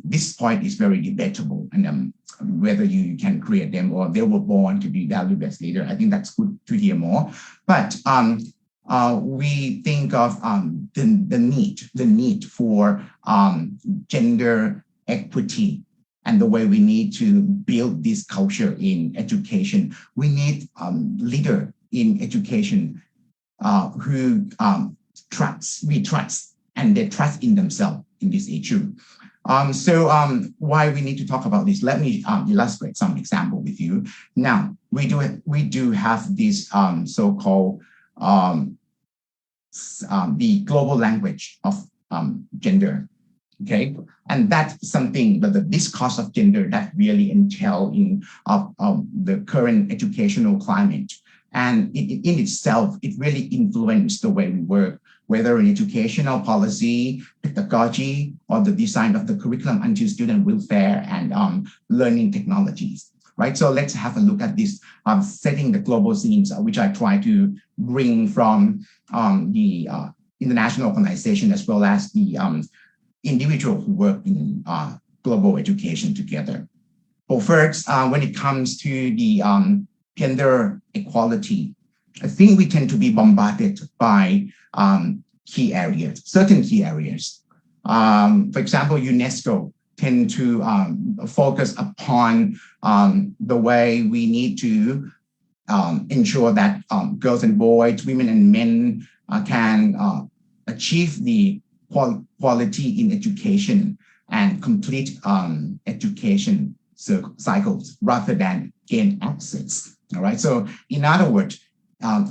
this point is very debatable, and whether you can create them or they were born to be value-based leader. I think that's good to hear more. But we think of the need for gender equity and the way we need to build this culture in education. We need leader in education who we trust, and they trust in themselves in this issue. Why we need to talk about this? Let me illustrate some example with you. Now, we do have this so-called the global language of gender. Okay, and that's something that the discourse of gender that really entail in the current educational climate, and in itself, it really influenced the way we work, whether in educational policy, pedagogy, or the design of the curriculum until student welfare and learning technologies. Right, so let's have a look at this setting the global scenes, which I try to bring from the international organization as well as the individuals who work in global education together. Well, first, when it comes to the gender equality, I think we tend to be bombarded by key areas, certain key areas. For example, UNESCO tend to focus upon the way we need to ensure that girls and boys, women and men can achieve the quality in education and complete education cycles rather than gain access. All right. So in other words,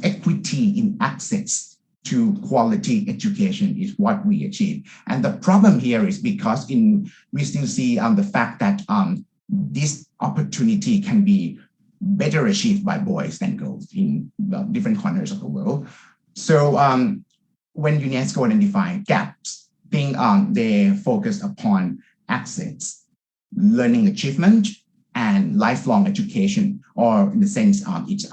equity in access to quality education is what we achieve. And the problem here is because we still see the fact that this opportunity can be better achieved by boys than girls in different corners of the world. So when UNESCO identify gaps, they focus upon access, learning achievement, and lifelong education, or in the sense it's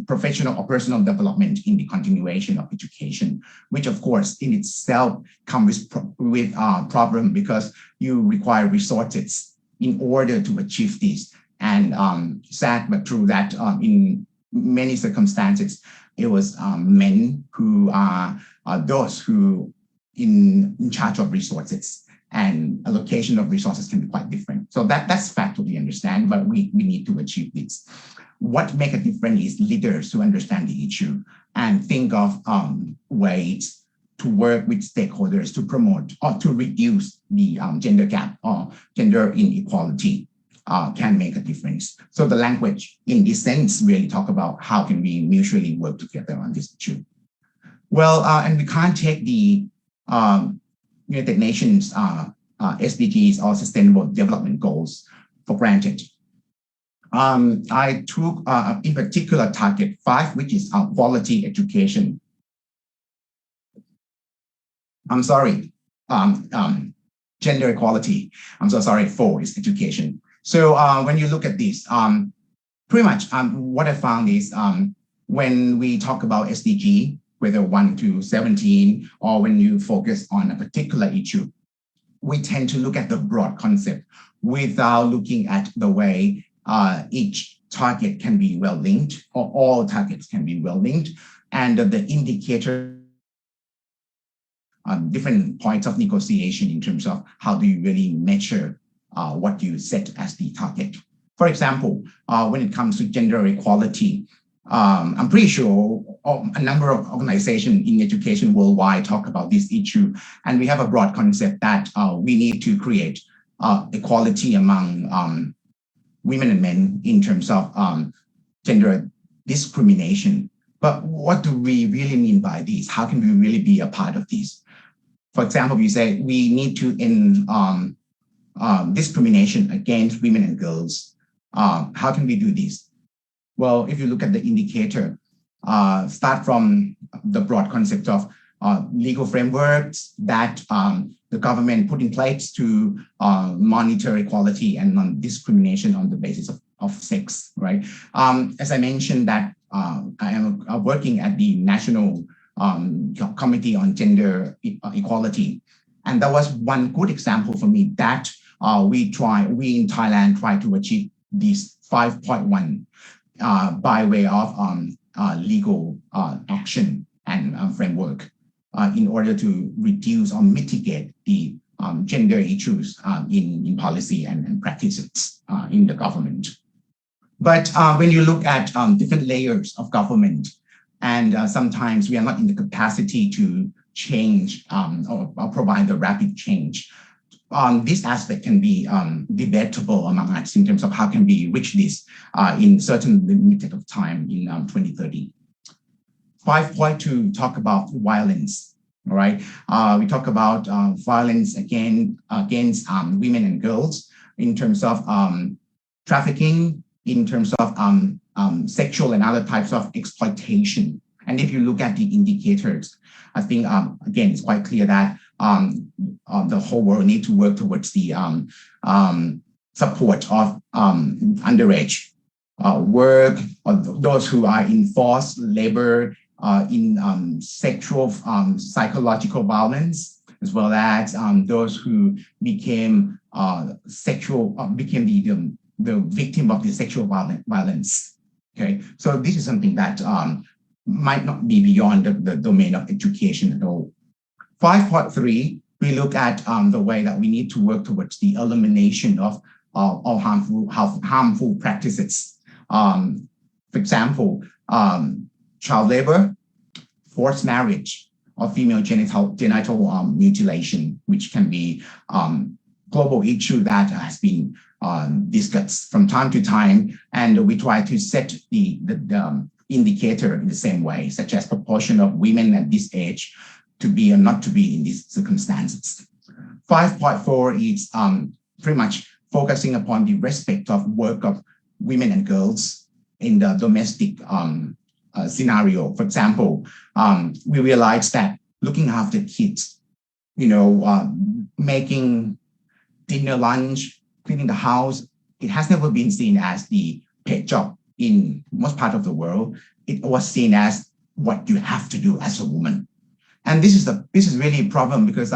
professional or personal development in the continuation of education, which of course in itself comes with a problem because you require resources in order to achieve this. And sad but true that in many circumstances, it was men who are those who in charge of resources, and allocation of resources can be quite different. So that's fact we understand, but we need to achieve this. What make a difference is leaders who understand the issue and think of ways to work with stakeholders to promote or to reduce the gender gap or gender inequality can make a difference. So the language in this sense really talk about how can we mutually work together on this issue. Well, and we can't take the United Nations SDGs or Sustainable Development Goals for granted. I took in particular target 5, which is quality education. I'm sorry, gender equality. I'm so sorry, 4 is education. So when you look at this, pretty much what I found is when we talk about SDG, whether 1 to 17, or when you focus on a particular issue, we tend to look at the broad concept without looking at the way each target can be well linked, or all targets can be well linked, and the indicator different points of negotiation in terms of how do you really measure what you set as the target. For example, when it comes to gender equality, I'm pretty sure a number of organizations in education worldwide talk about this issue, and we have a broad concept that we need to create equality among women and men in terms of gender discrimination. But what do we really mean by this? How can we really be a part of this? For example, we say we need to end discrimination against women and girls. How can we do this? Well, if you look at the indicator, start from the broad concept of legal frameworks that the government put in place to monitor equality and non-discrimination on the basis of sex, right? As I mentioned that I am working at the National Committee on Gender Equality. And that was one good example for me that we in Thailand try to achieve this 5.1 by way of legal action and framework in order to reduce or mitigate the gender issues in policy and practices in the government. But when you look at different layers of government, and sometimes we are not in the capacity to change or provide the rapid change, this aspect can be debatable among us in terms of how can we reach this in certain limited of time in 2030. 5.2 talk about violence. All right, we talk about violence against women and girls in terms of trafficking, in terms of sexual and other types of exploitation. And if you look at the indicators, I think, again, it's quite clear that the whole world needs to work towards the support of underage work, or those who are in forced labor, in sexual, psychological violence, as well as those who became the victim of the sexual violence. Okay, so this is something that might not be beyond the domain of education at all. 5.3, we look at the way that we need to work towards the elimination of all harmful practices. For example, child labor, forced marriage, or female genital mutilation, which can be global issue that has been discussed from time to time, and we try to set the indicator in the same way, such as proportion of women at this age to be or not to be in these circumstances. 5.4 is pretty much focusing upon the respect of work of women and girls in the domestic scenario. For example, we realized that looking after kids, making dinner, lunch, cleaning the house, it has never been seen as the paid job in most part of the world. It was seen as what you have to do as a woman. And this is really a problem because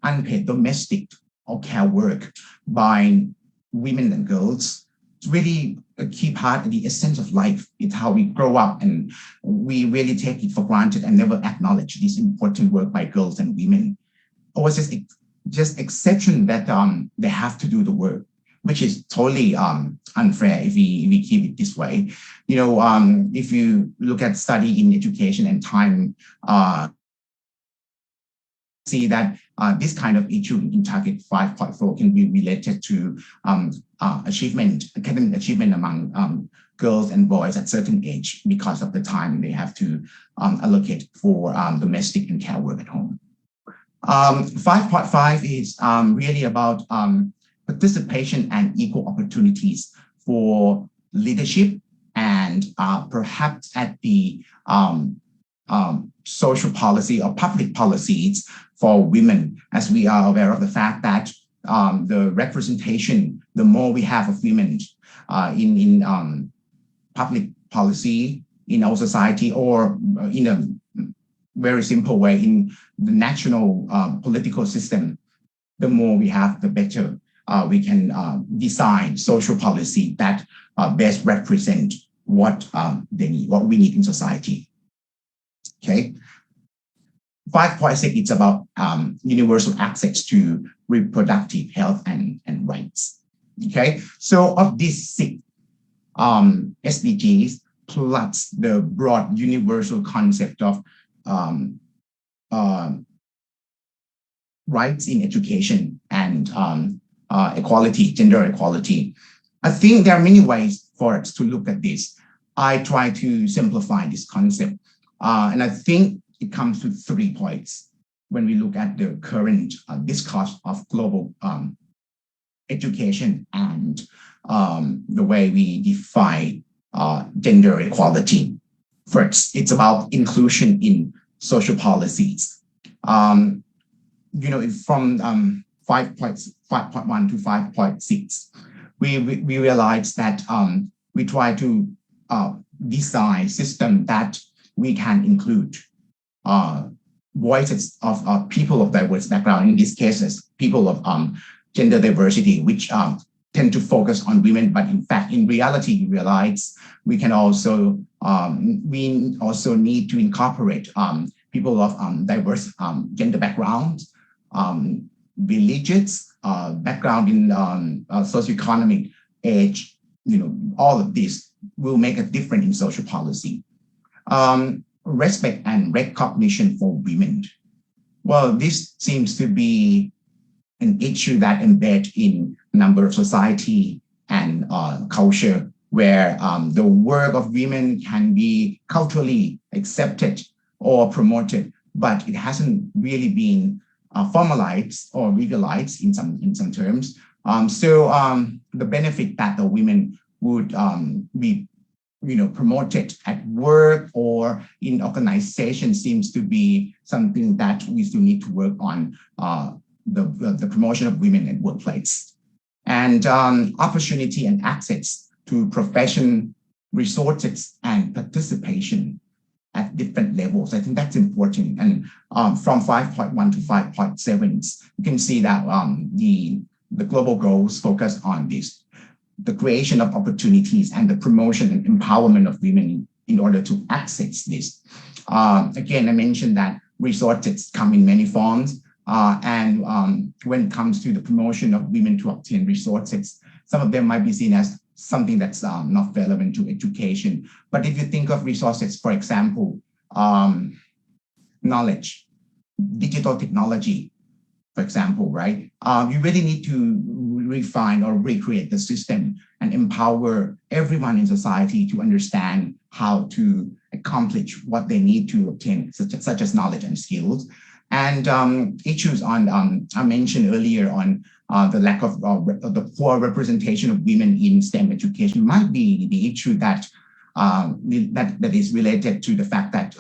unpaid domestic or care work by women and girls, it's really a key part of the essence of life. It's how we grow up, and we really take it for granted and never acknowledge this important work by girls and women. Or was just exception that they have to do the work, which is totally unfair if we keep it this way. If you look at study in education and time, see that this kind of issue in target 5.4 can be related to academic achievement among girls and boys at certain age because of the time they have to allocate for domestic and care work at home. 5.5 is really about participation and equal opportunities for leadership, and perhaps at the social policy or public policies for women, as we are aware of the fact that the representation, the more we have of women in public policy in our society, or in a very simple way in the national political system, the more we have, the better we can design social policy that best represent what they need, what we need in society. Okay. 5.6, it's about universal access to reproductive health and rights. Okay, so of these 6 SDGs plus the broad universal concept of rights in education and equality, gender equality, I think there are many ways for us to look at this. I try to simplify this concept, and I think it comes to 3 points when we look at the current discourse of global education and the way we define gender equality. First, it's about inclusion in social policies. From 5.1 to 5.6, we realized that we try to design system that we can include voices of people of diverse background, in these cases, people of gender diversity, which tend to focus on women, but in fact, in reality, you realize we can also need to incorporate people of diverse gender backgrounds, religious background in socioeconomic age. All of this will make a difference in social policy. Respect and recognition for women. Well, this seems to be an issue that embeds in a number of society and culture, where the work of women can be culturally accepted or promoted, but it hasn't really been formalized or legalized in some terms. So the benefit that the women would be promoted at work or in organization seems to be something that we still need to work on, the promotion of women at workplace. And opportunity and access to profession, resources, and participation at different levels. I think that's important. And from 5.1 to 5.7, you can see that the global goals focus on this, the creation of opportunities and the promotion and empowerment of women in order to access this. Again, I mentioned that resources come in many forms. And when it comes to the promotion of women to obtain resources, some of them might be seen as something that's not relevant to education. But if you think of resources, for example, knowledge, digital technology, for example, right? You really need to refine or recreate the system and empower everyone in society to understand how to accomplish what they need to obtain, such as knowledge and skills. And issues on, I mentioned earlier on the lack of the poor representation of women in STEM education might be the issue that that is related to the fact that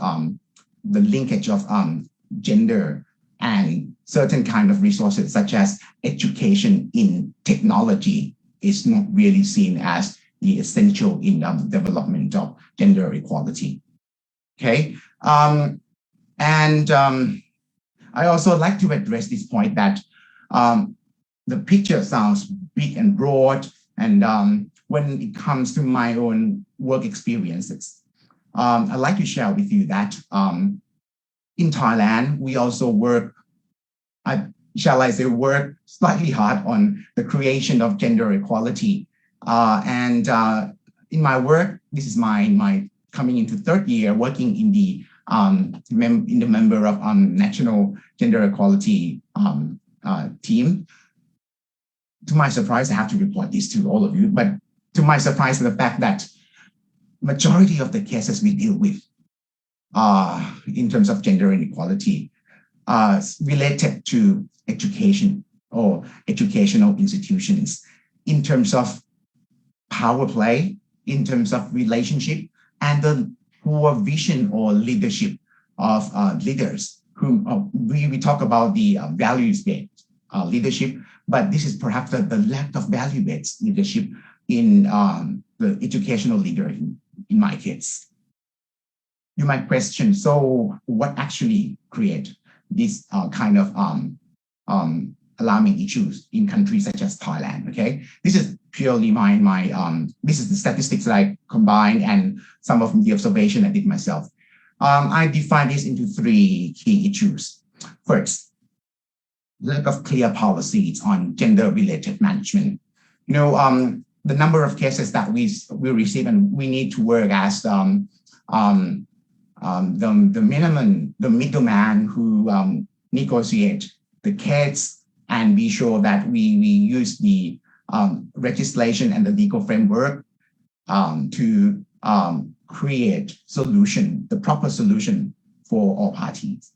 the linkage of gender and certain kind of resources such as education in technology is not really seen as the essential in the development of gender equality. Okay, I also like to address this point that the picture sounds big and broad, and when it comes to my own work experiences, I'd like to share with you that in Thailand, we also work, shall I say, work slightly hard on the creation of gender equality. In my work, this is my coming into third year working in the member of National Gender Equality team. To my surprise, I have to report this to all of you, but to my surprise, the fact that majority of the cases we deal with in terms of gender inequality related to education or educational institutions, in terms of power play, in terms of relationship, and the poor vision or leadership of leaders. Whom we talk about the values-based leadership, but this is perhaps the lack of value-based leadership in the educational leader in my case. You might question, so what actually create this kind of alarming issues in countries such as Thailand? Okay, this is purely this is the statistics that I combined and some of the observation I did myself. I define this into three key issues. First, lack of clear policies on gender-related management. The number of cases that we receive, and we need to work as the middleman who negotiate the case and be sure that we use the legislation and the legal framework to create solution, the proper solution for all parties.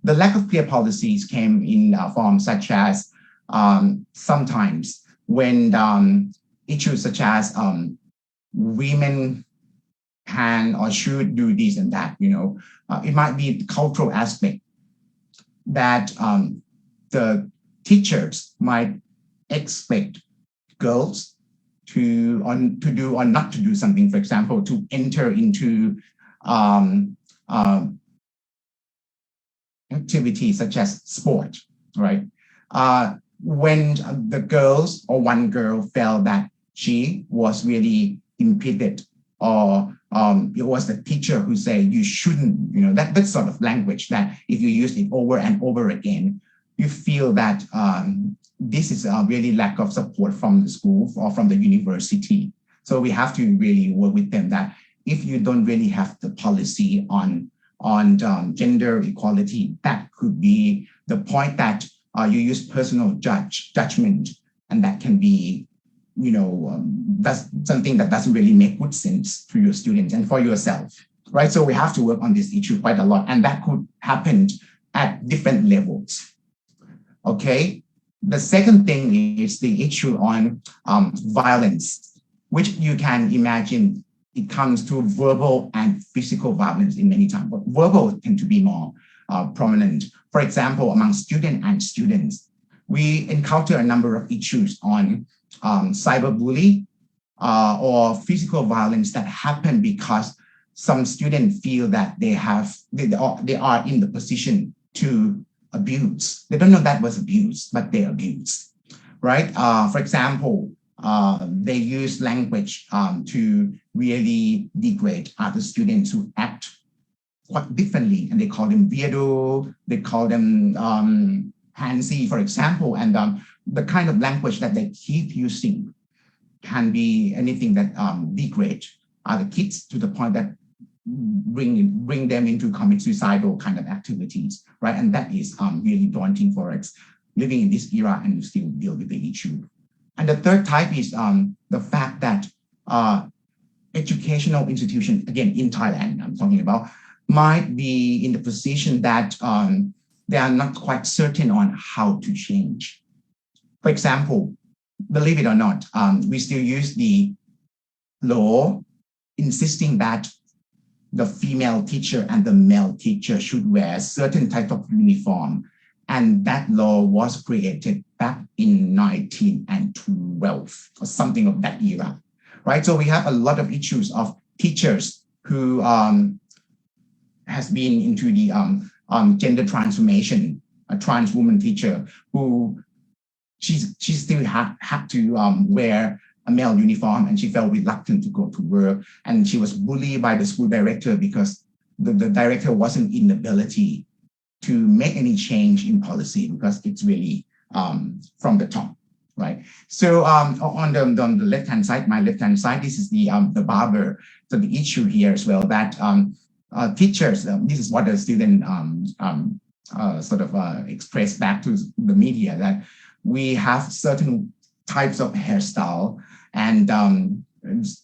The lack of clear policies came in forms such as sometimes when issues such as women can or should do this and that, it might be the cultural aspect that the teachers might expect girls to do or not to do something, for example, to enter into activities such as sport, right? when the girls or one girl felt that she was really impeded, or it was the teacher who said you shouldn't, that sort of language that if you use it over and over again, you feel that this is a really lack of support from the school or from the university. So we have to really work with them that if you don't really have the policy on gender equality, that could be the point that you use personal judgment, and that can be, that's something that doesn't really make good sense to your students and for yourself, right? So we have to work on this issue quite a lot, and that could happen at different levels. Okay, the second thing is the issue on violence, which you can imagine it comes to verbal and physical violence in many times, but verbal tend to be more prominent. For example, among students, we encounter a number of issues on cyberbullying or physical violence that happen because some students feel that they are in the position to abuse. They don't know that was abuse, but they abuse, right? For example, they use language to really degrade other students who act quite differently, and they call them weirdo, they call them handsy, for example, and the kind of language that they keep using can be anything that degrade other kids to the point that bring them into commit suicidal kind of activities, right? And that is really daunting for us living in this era and still deal with the issue. And the third type is the fact that educational institutions, again, in Thailand, I'm talking about, might be in the position that they are not quite certain on how to change. For example, believe it or not, we still use the law insisting that the female teacher and the male teacher should wear a certain type of uniform. And that law was created back in 1912 or something of that era, right? So we have a lot of issues of teachers who has been into the gender transformation, a trans woman teacher who she still had to wear a male uniform, and she felt reluctant to go to work, and she was bullied by the school director because the director wasn't in the ability to make any change in policy because it's really from the top, right? So on the left-hand side, my left-hand side, this is the barber. So the issue here as well that teachers, this is what the student expressed back to the media, that we have certain types of hairstyle, and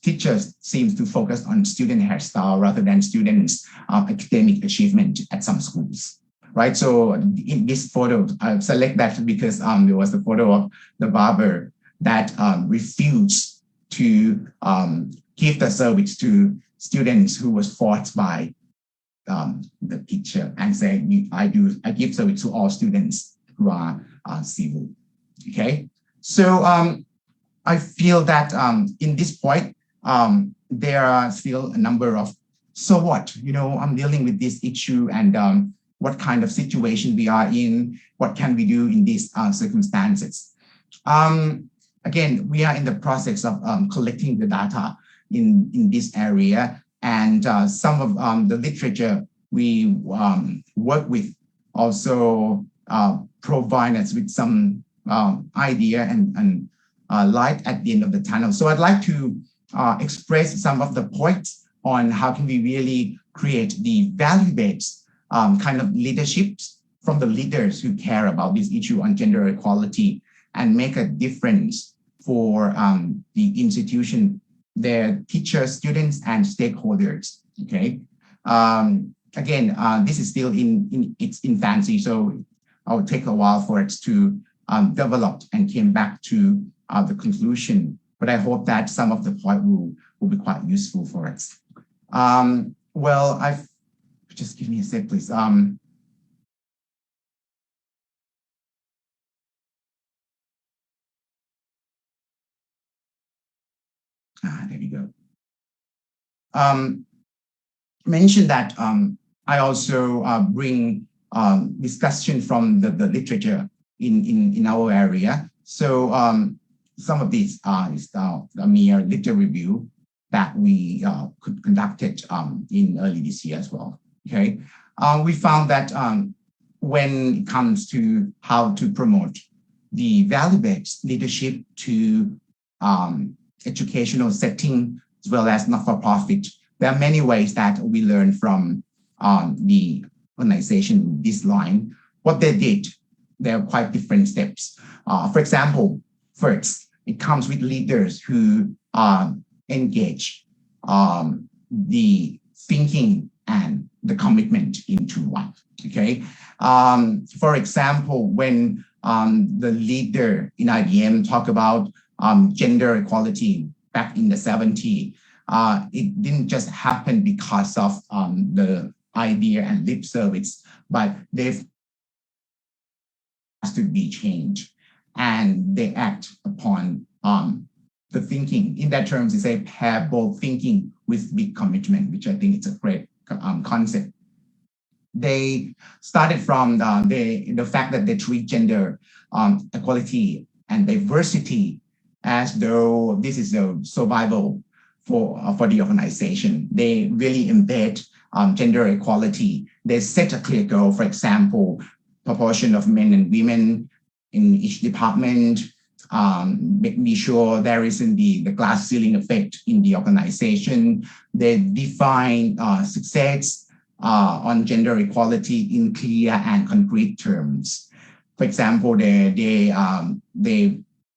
teachers seems to focus on student hairstyle rather than students' academic achievement at some schools, right? So in this photo, I select that because there was a photo of the barber that refused to give the service to students who was forced by the teacher, and say, I give service to all students who are civil. Okay, so I feel that in this point, there are still a number of, so what, I'm dealing with this issue, and what kind of situation we are in, what can we do in these circumstances. Again, we are in the process of collecting the data in this area, and some of the literature we work with also provide us with some idea and light at the end of the tunnel. So I'd like to express some of the points on how can we really create the value-based kind of leaderships from the leaders who care about this issue on gender equality and make a difference for the institution, their teachers, students, and stakeholders, okay? Again, this is still in its infancy, so it'll take a while for it to develop and came back to the conclusion, but I hope that some of the point will be quite useful for us. Well, just give me a sec, please. There we go. Mention that I also bring discussion from the literature in our area. So some of these is a mere little review that we conducted in early this year as well. Okay, we found that when it comes to how to promote the value-based leadership to educational setting as well as not-for-profit, there are many ways that we learn from the organization this line. What they did, there are quite different steps. For example, first, it comes with leaders who engage the thinking and the commitment into one, okay? For example, when the leader in IBM talk about gender equality back in the 70s, it didn't just happen because of the idea and lip service, but they've has to be changed, and they act upon the thinking. In that terms, it's a pair bold thinking with big commitment, which I think is a great concept. They started from the fact that they treat gender equality and diversity as though this is a survival for the organization. They really embed gender equality. They set a clear goal, for example, proportion of men and women in each department, making sure there isn't the glass ceiling effect in the organization. They define success on gender equality in clear and concrete terms. For example,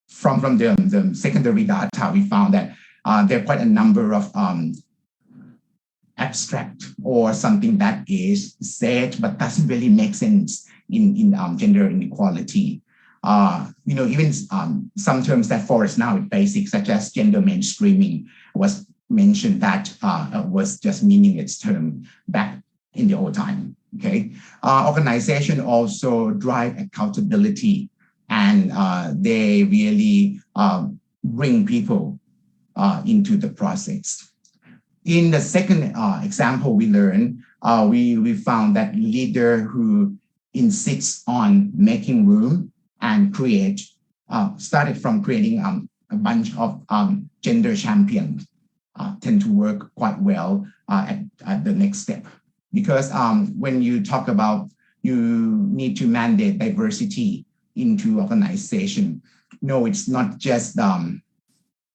from the secondary data, we found that there are quite a number of abstract or something that is said but doesn't really make sense in gender inequality. Even some terms that for us now is basic, such as gender mainstreaming, was mentioned that was just meaningless term back in the old time. Okay, organization also drive accountability, and they really bring people into the process. In the second example we learned, we found that leader who insists on making room and create, started from creating a bunch of gender champions, tend to work quite well at the next step. Because when you talk about you need to mandate diversity into organization, no, it's not just an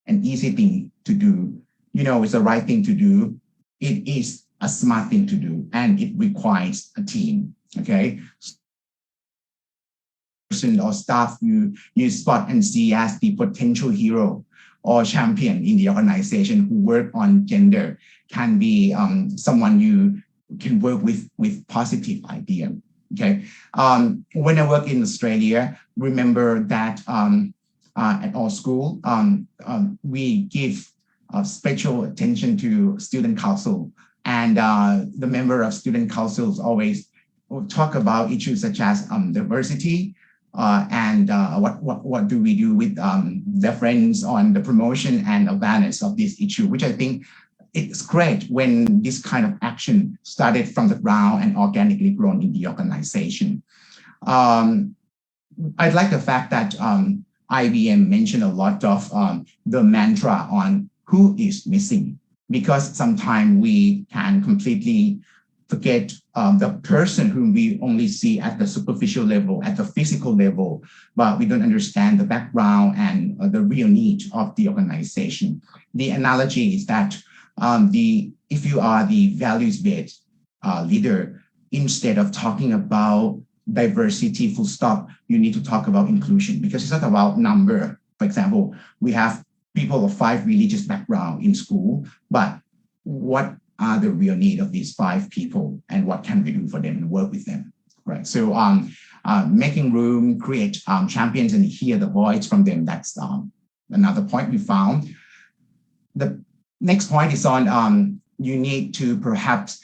easy thing to do. It's the right thing to do. It is a smart thing to do, and it requires a team. Okay, person or staff you spot and see as the potential hero or champion in the organization who work on gender can be someone you can work with positive idea. Okay, when I work in Australia, remember that at our school we give special attention to student council, and the member of student councils always talk about issues such as diversity and what do we do with their friends on the promotion and awareness of this issue, which I think it's great when this kind of action started from the ground and organically grown in the organization. I like the fact that IBM mentioned a lot of the mantra on who is missing, because sometimes we can completely forget the person whom we only see at the superficial level, at the physical level, but we don't understand the background and the real need of the organization. The analogy is that if you are the values-based leader, instead of talking about diversity full stop, you need to talk about inclusion, because it's not about number. For example, we have people of 5 religious backgrounds in school, but what are the real need of these 5 people and what can we do for them and work with them, right? So making room, create champions and hear the voice from them, that's another point we found. The next point is on you need to perhaps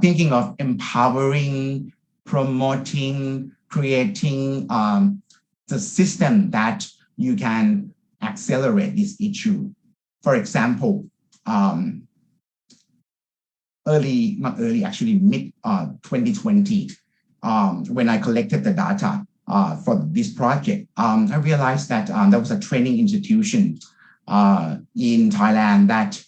thinking of empowering, promoting, creating the system that you can accelerate this issue. For example, mid 2020, when I collected the data, for this project, I realized that there was a training institution in Thailand that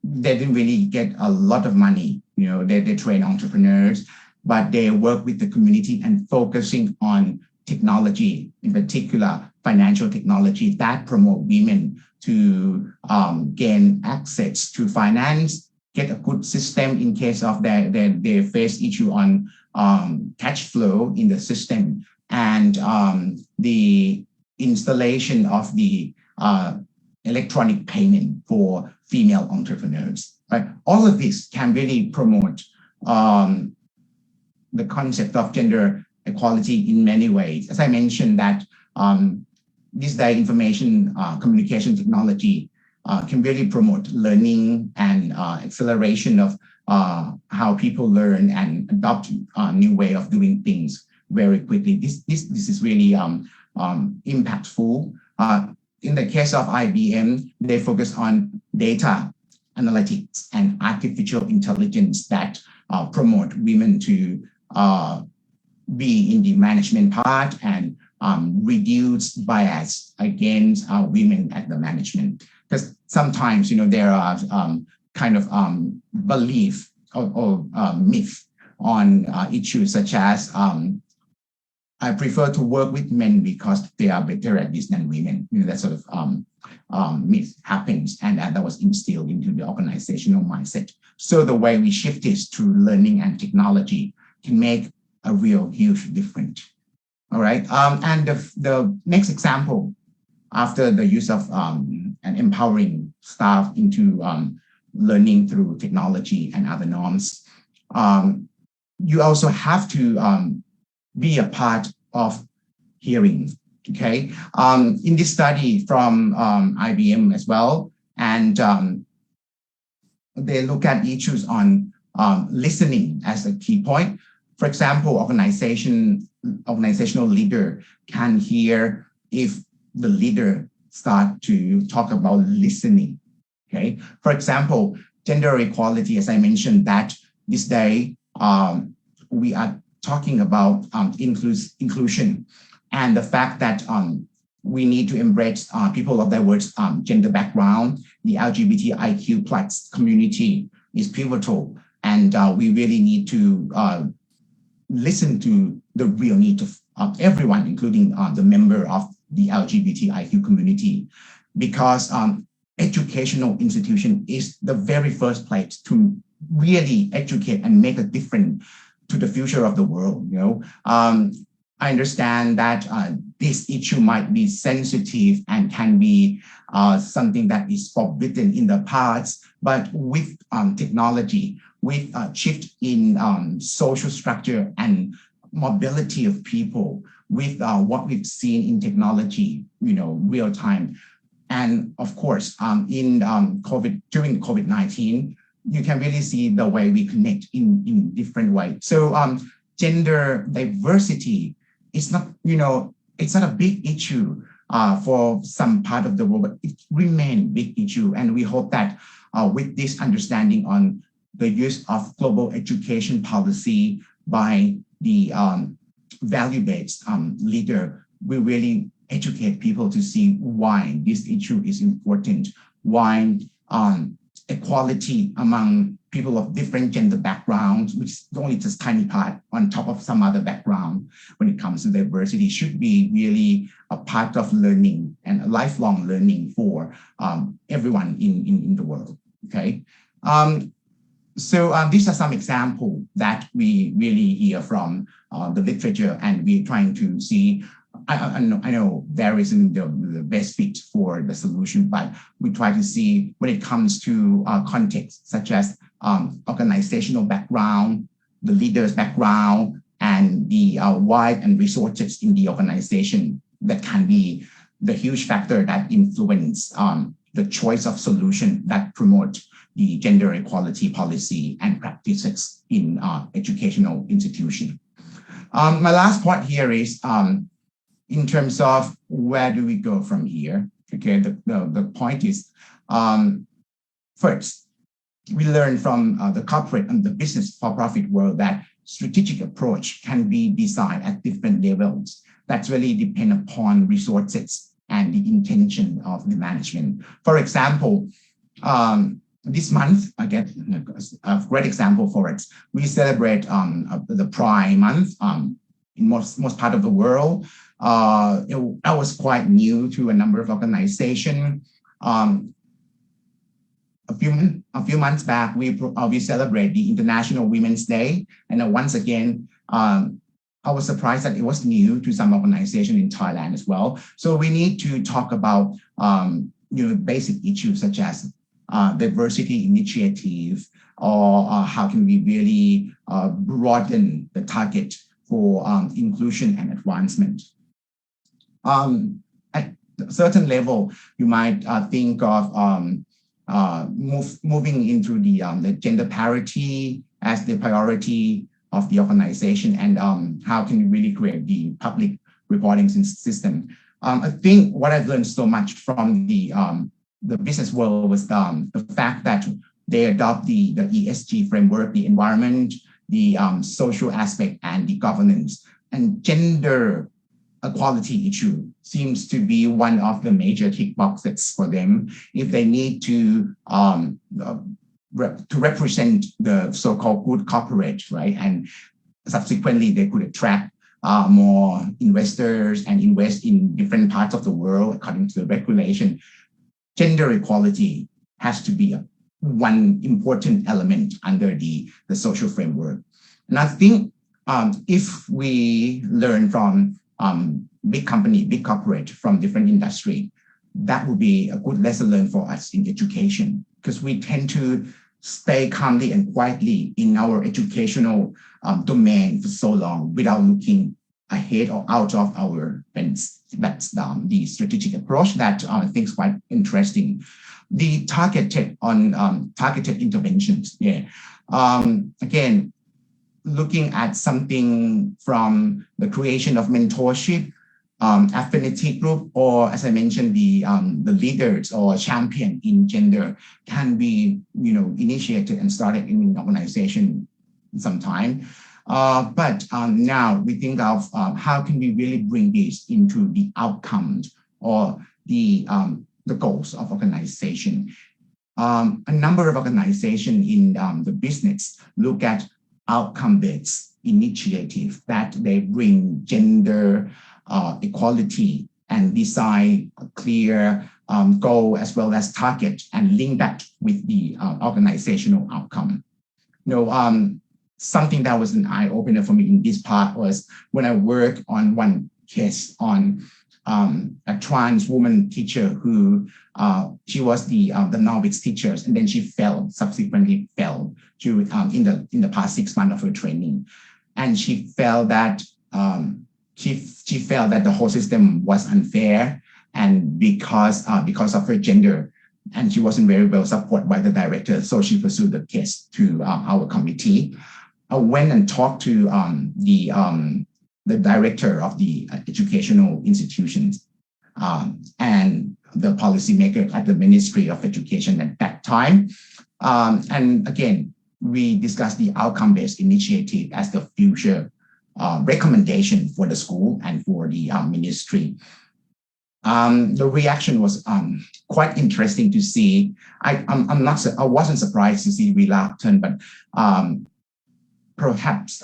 they didn't really get a lot of money. They train entrepreneurs, but they work with the community and focusing on technology, in particular financial technology that promote women to gain access to finance, get a good system in case of they face issue on cash flow in the system, and the installation of the electronic payment for female entrepreneurs. Right? All of this can really promote the concept of gender equality in many ways. As I mentioned that this day information communication technology can really promote learning and acceleration of how people learn and adopt a new way of doing things very quickly. This is really impactful. In the case of IBM, they focus on data analytics and artificial intelligence that promote women to be in the management part and reduce bias against women at the management. Because sometimes, there are kind of belief or myth on issues such as I prefer to work with men because they are better at this than women. That sort of myth happens, and that was instilled into the organizational mindset. So the way we shift this to learning and technology can make a real huge difference. All right, and the next example, after the use of and empowering staff into learning through technology and other norms, you also have to be a part of hearing, okay? In this study from IBM as well, and they look at issues on listening as a key point. For example, organizational leader can hear if the leader start to talk about listening, okay? For example, gender equality, as I mentioned, that this day we are talking about inclusion and the fact that we need to embrace people of diverse gender background. The LGBTIQ plus community is pivotal, and we really need to listen to the real need of everyone, including the member of the LGBTIQ community, because educational institution is the very first place to really educate and make a difference to the future of the world. I understand that this issue might be sensitive and can be something that is forbidden in the past, but with technology, with a shift in social structure and mobility of people, with what we've seen in technology, real time, and of course, during COVID-19, you can really see the way we connect in different ways. So gender diversity is not, it's not a big issue for some part of the world, but it remains a big issue. And we hope that with this understanding on the use of global education policy by the value-based leader, we really educate people to see why this issue is important, why equality among people of different gender backgrounds, which is only just tiny part on top of some other background when it comes to diversity, should be really a part of learning and a lifelong learning for everyone in the world, okay? So these are some examples that we really hear from the literature, and we're trying to see. I know there isn't the best fit for the solution, but we try to see when it comes to context, such as organizational background, the leader's background, and the wide and resources in the organization that can be the huge factor that influence the choice of solution that promote the gender equality policy and practices in educational institution. My last point here is in terms of where do we go from here? Okay, the point is, first, we learn from the corporate and the business for-profit world that strategic approach can be designed at different levels. that's really depend upon resources and the intention of the management. For example, this month, again, a great example for it, we celebrate the Pride Month in most part of the world. I was quite new to a number of organizations. A few months back, we celebrate the International Women's Day, and once again, I was surprised that it was new to some organization in Thailand as well. So we need to talk about basic issues such as diversity initiative, or how can we really broaden the target for inclusion and advancement. At a certain level, you might think of moving into the gender parity as the priority of the organization, and how can we really create the public reporting system. I think what I've learned so much from the business world was the fact that they adopt the ESG framework, the environment, the social aspect, and the governance. And gender equality issue seems to be one of the major tick boxes for them if they need to represent the so-called good corporate, right? And subsequently, they could attract more investors and invest in different parts of the world according to the regulation. Gender equality has to be one important element under the social framework. And I think if we learn from big company, big corporate from different industry, that would be a good lesson learned for us in education, because we tend to stay calmly and quietly in our educational domain for so long without looking ahead or out of our fence. That's the strategic approach that I think is quite interesting. The targeted interventions. Yeah. Again, looking at something from the creation of mentorship, affinity group, or as I mentioned, the leaders or champion in gender can be initiated and started in an organization sometime. But now we think of how can we really bring this into the outcomes or the goals of organization. A number of organizations in the business look at outcome-based initiative that they bring gender equality and design a clear goal as well as target and link that with the organizational outcome. Something that was an eye-opener for me in this part was when I worked on one case on a trans woman teacher who she was the novice teacher, and then she subsequently fell in the past 6 months of her training, and she felt that she felt that the whole system was unfair, and because of her gender, and she wasn't very well supported by the director, so she pursued the case to our committee. I went and talked to the director of the educational institutions and the policymaker at the Ministry of Education at that time. And again, we discussed the outcome-based initiative as the future recommendation for the school and for the ministry. The reaction was quite interesting to see. I wasn't surprised to see reluctant, but perhaps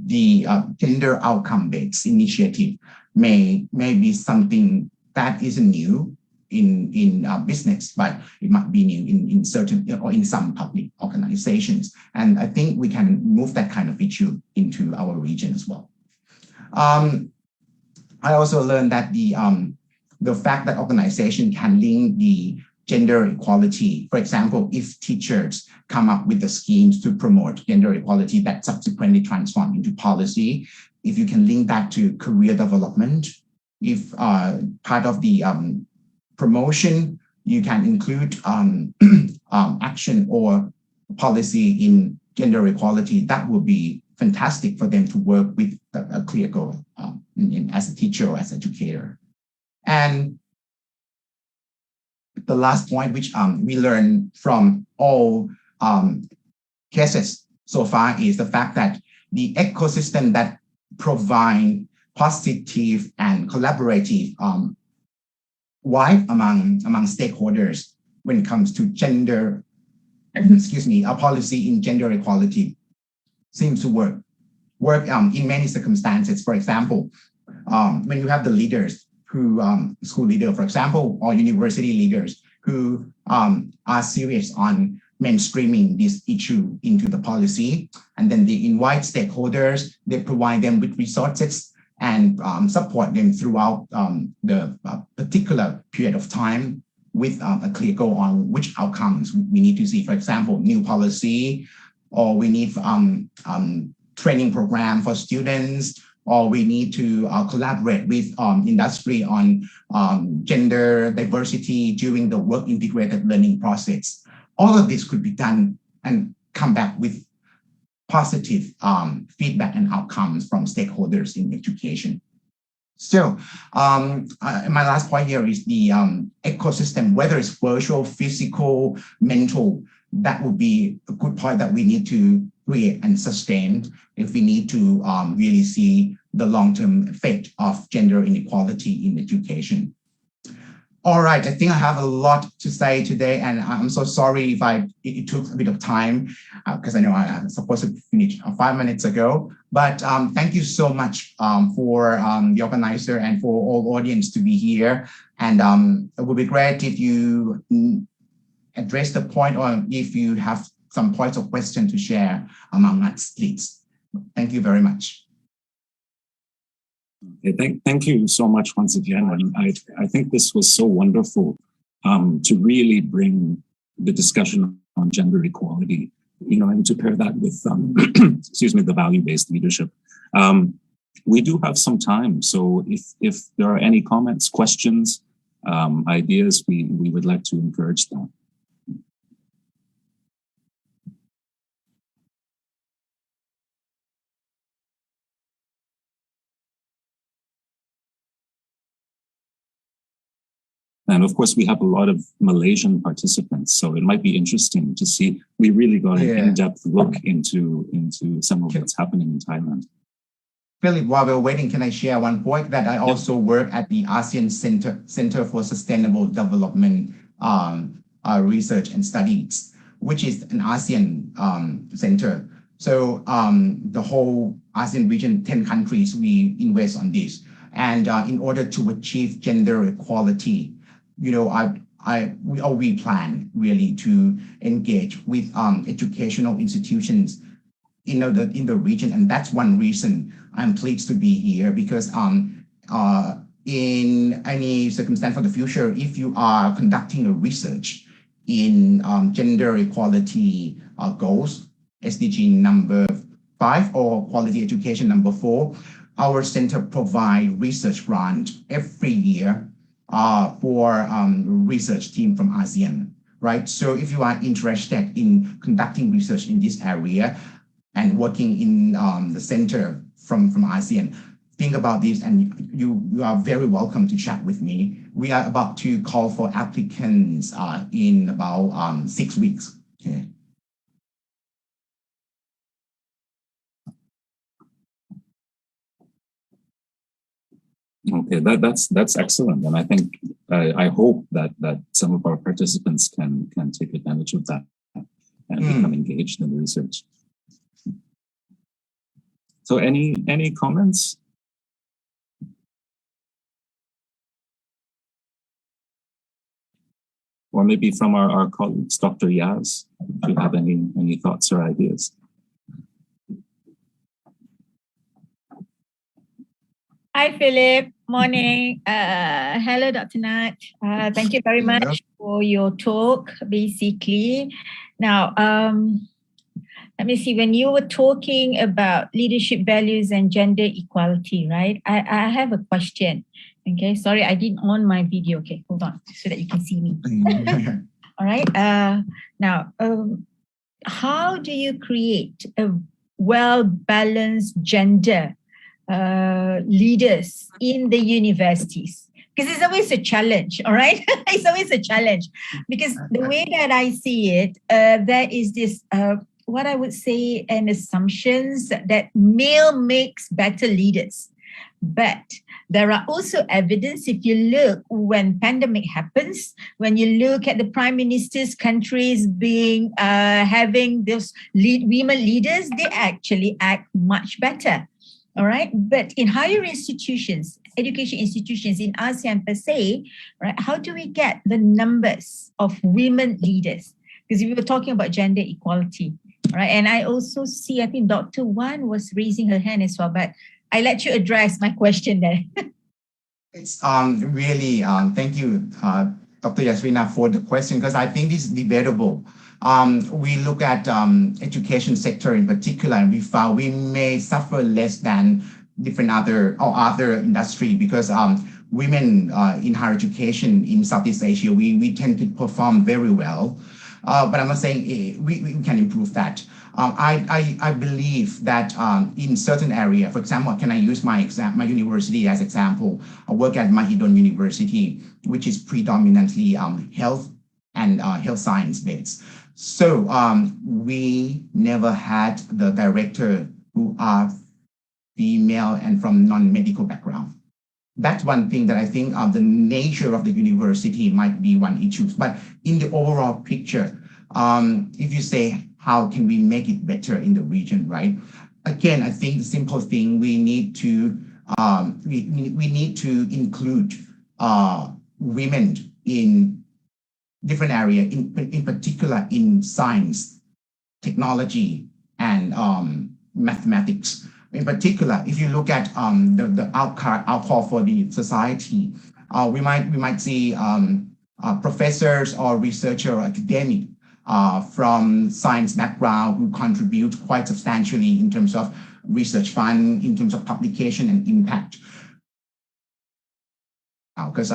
the gender outcome-based initiative may be something that isn't new in business, but it might be new in certain or in some public organizations. And I think we can move that kind of issue into our region as well. I also learned that the fact that organization can link the gender equality, for example, if teachers come up with the schemes to promote gender equality that subsequently transform into policy, if you can link that to career development, if part of the promotion, you can include action or policy in gender equality, that would be fantastic for them to work with a clear goal as a teacher or as an educator. And the last point, which we learned from all cases so far, is the fact that the ecosystem that provide positive and collaborative vibe among stakeholders when it comes to gender, a policy in gender equality seems to work in many circumstances. For example, when you have the leaders who, school leader, for example, or university leaders who are serious on mainstreaming this issue into the policy, and then they invite stakeholders, they provide them with resources and support them throughout the particular period of time with a clear goal on which outcomes we need to see. For example, new policy, or we need training program for students, or we need to collaborate with industry on gender diversity during the work integrated learning process. All of this could be done and come back with positive feedback and outcomes from stakeholders in education. So my last point here is the ecosystem, whether it's virtual, physical, mental, that would be a good point that we need to create and sustain if we need to really see the long-term effect of gender inequality in education. All right, I think I have a lot to say today, and I'm so sorry if it took a bit of time, because I know I was supposed to finish 5 minutes ago. But thank you so much for the organizer and for all audience to be here. And it would be great if you address the point, or if you have some points of question to share among us, please. Thank you very much. Okay, thank you so much once again. And I think this was so wonderful to really bring the discussion on gender equality, and to pair that with, excuse me, the value-based leadership. We do have some time, so if there are any comments, questions, ideas, we would like to encourage that. And of course, we have a lot of Malaysian participants, so it might be interesting to see. We really got an in-depth look into some of what's happening in Thailand. Philip, while we're waiting, can I share one point that I also work at the ASEAN Center for Sustainable Development Research and Studies, which is an ASEAN center. So the whole ASEAN region, 10 countries, we invest on this. And in order to achieve gender equality, we plan really to engage with educational institutions in the region, and that's one reason I'm pleased to be here, because in any circumstance for the future, if you are conducting a research in gender equality goals, SDG number 5 or quality education number 4, our center provide research grant every year for research team from ASEAN, right? So if you are interested in conducting research in this area and working in the center from ASEAN, think about this, and you are very welcome to chat with me. We are about to call for applicants in about 6 weeks. Okay. Okay, that's excellent, and I think I hope that some of our participants can take advantage of that and become engaged in the research. So, any comments? Or maybe from our colleagues, Dr. Yaz, if you have any thoughts or ideas. Hi, Philip. Morning. Hello, Dr. Nat. Thank you very much for your talk, basically. Now, let me see. When you were talking about leadership values and gender equality, right? I have a question. Okay, sorry, I didn't on my video. Okay, hold on, so that you can see me. All right. Now, how do you create a well-balanced gender leaders in the universities? Because it's always a challenge, all right? It's always a challenge, because the way that I see it, there is this, what I would say, an assumptions that male makes better leaders. But there are also evidence, if you look when pandemic happens, when you look at the prime minister's countries being having those women leaders, they actually act much better. All right. But in higher institutions, education institutions in ASEAN per se, right, how do we get the numbers of women leaders? Because we were talking about gender equality, right? And I also see, I think Dr. Wan was raising her hand as well, but I let you address my question there. It's really, thank you, Dr. Yasrina, for the question, because I think this is debatable. We look at education sector in particular, and we found we may suffer less than different other industry because women in higher education in Southeast Asia, we tend to perform very well. But I'm not saying we can improve that. I believe that in certain area, for example, can I use my university as example? I work at Mahidol University, which is predominantly health and health science based. So we never had the director who are female and from non-medical background. That's one thing that I think the nature of the university might be one issue. But in the overall picture, if you say, how can we make it better in the region, right? Again, I think the simple thing we need to include women in different area, in particular in science, technology, and mathematics. In particular, if you look at the outcall for the society, we might see professors or researcher or academic from science background who contribute quite substantially in terms of research fund, in terms of publication and impact. Because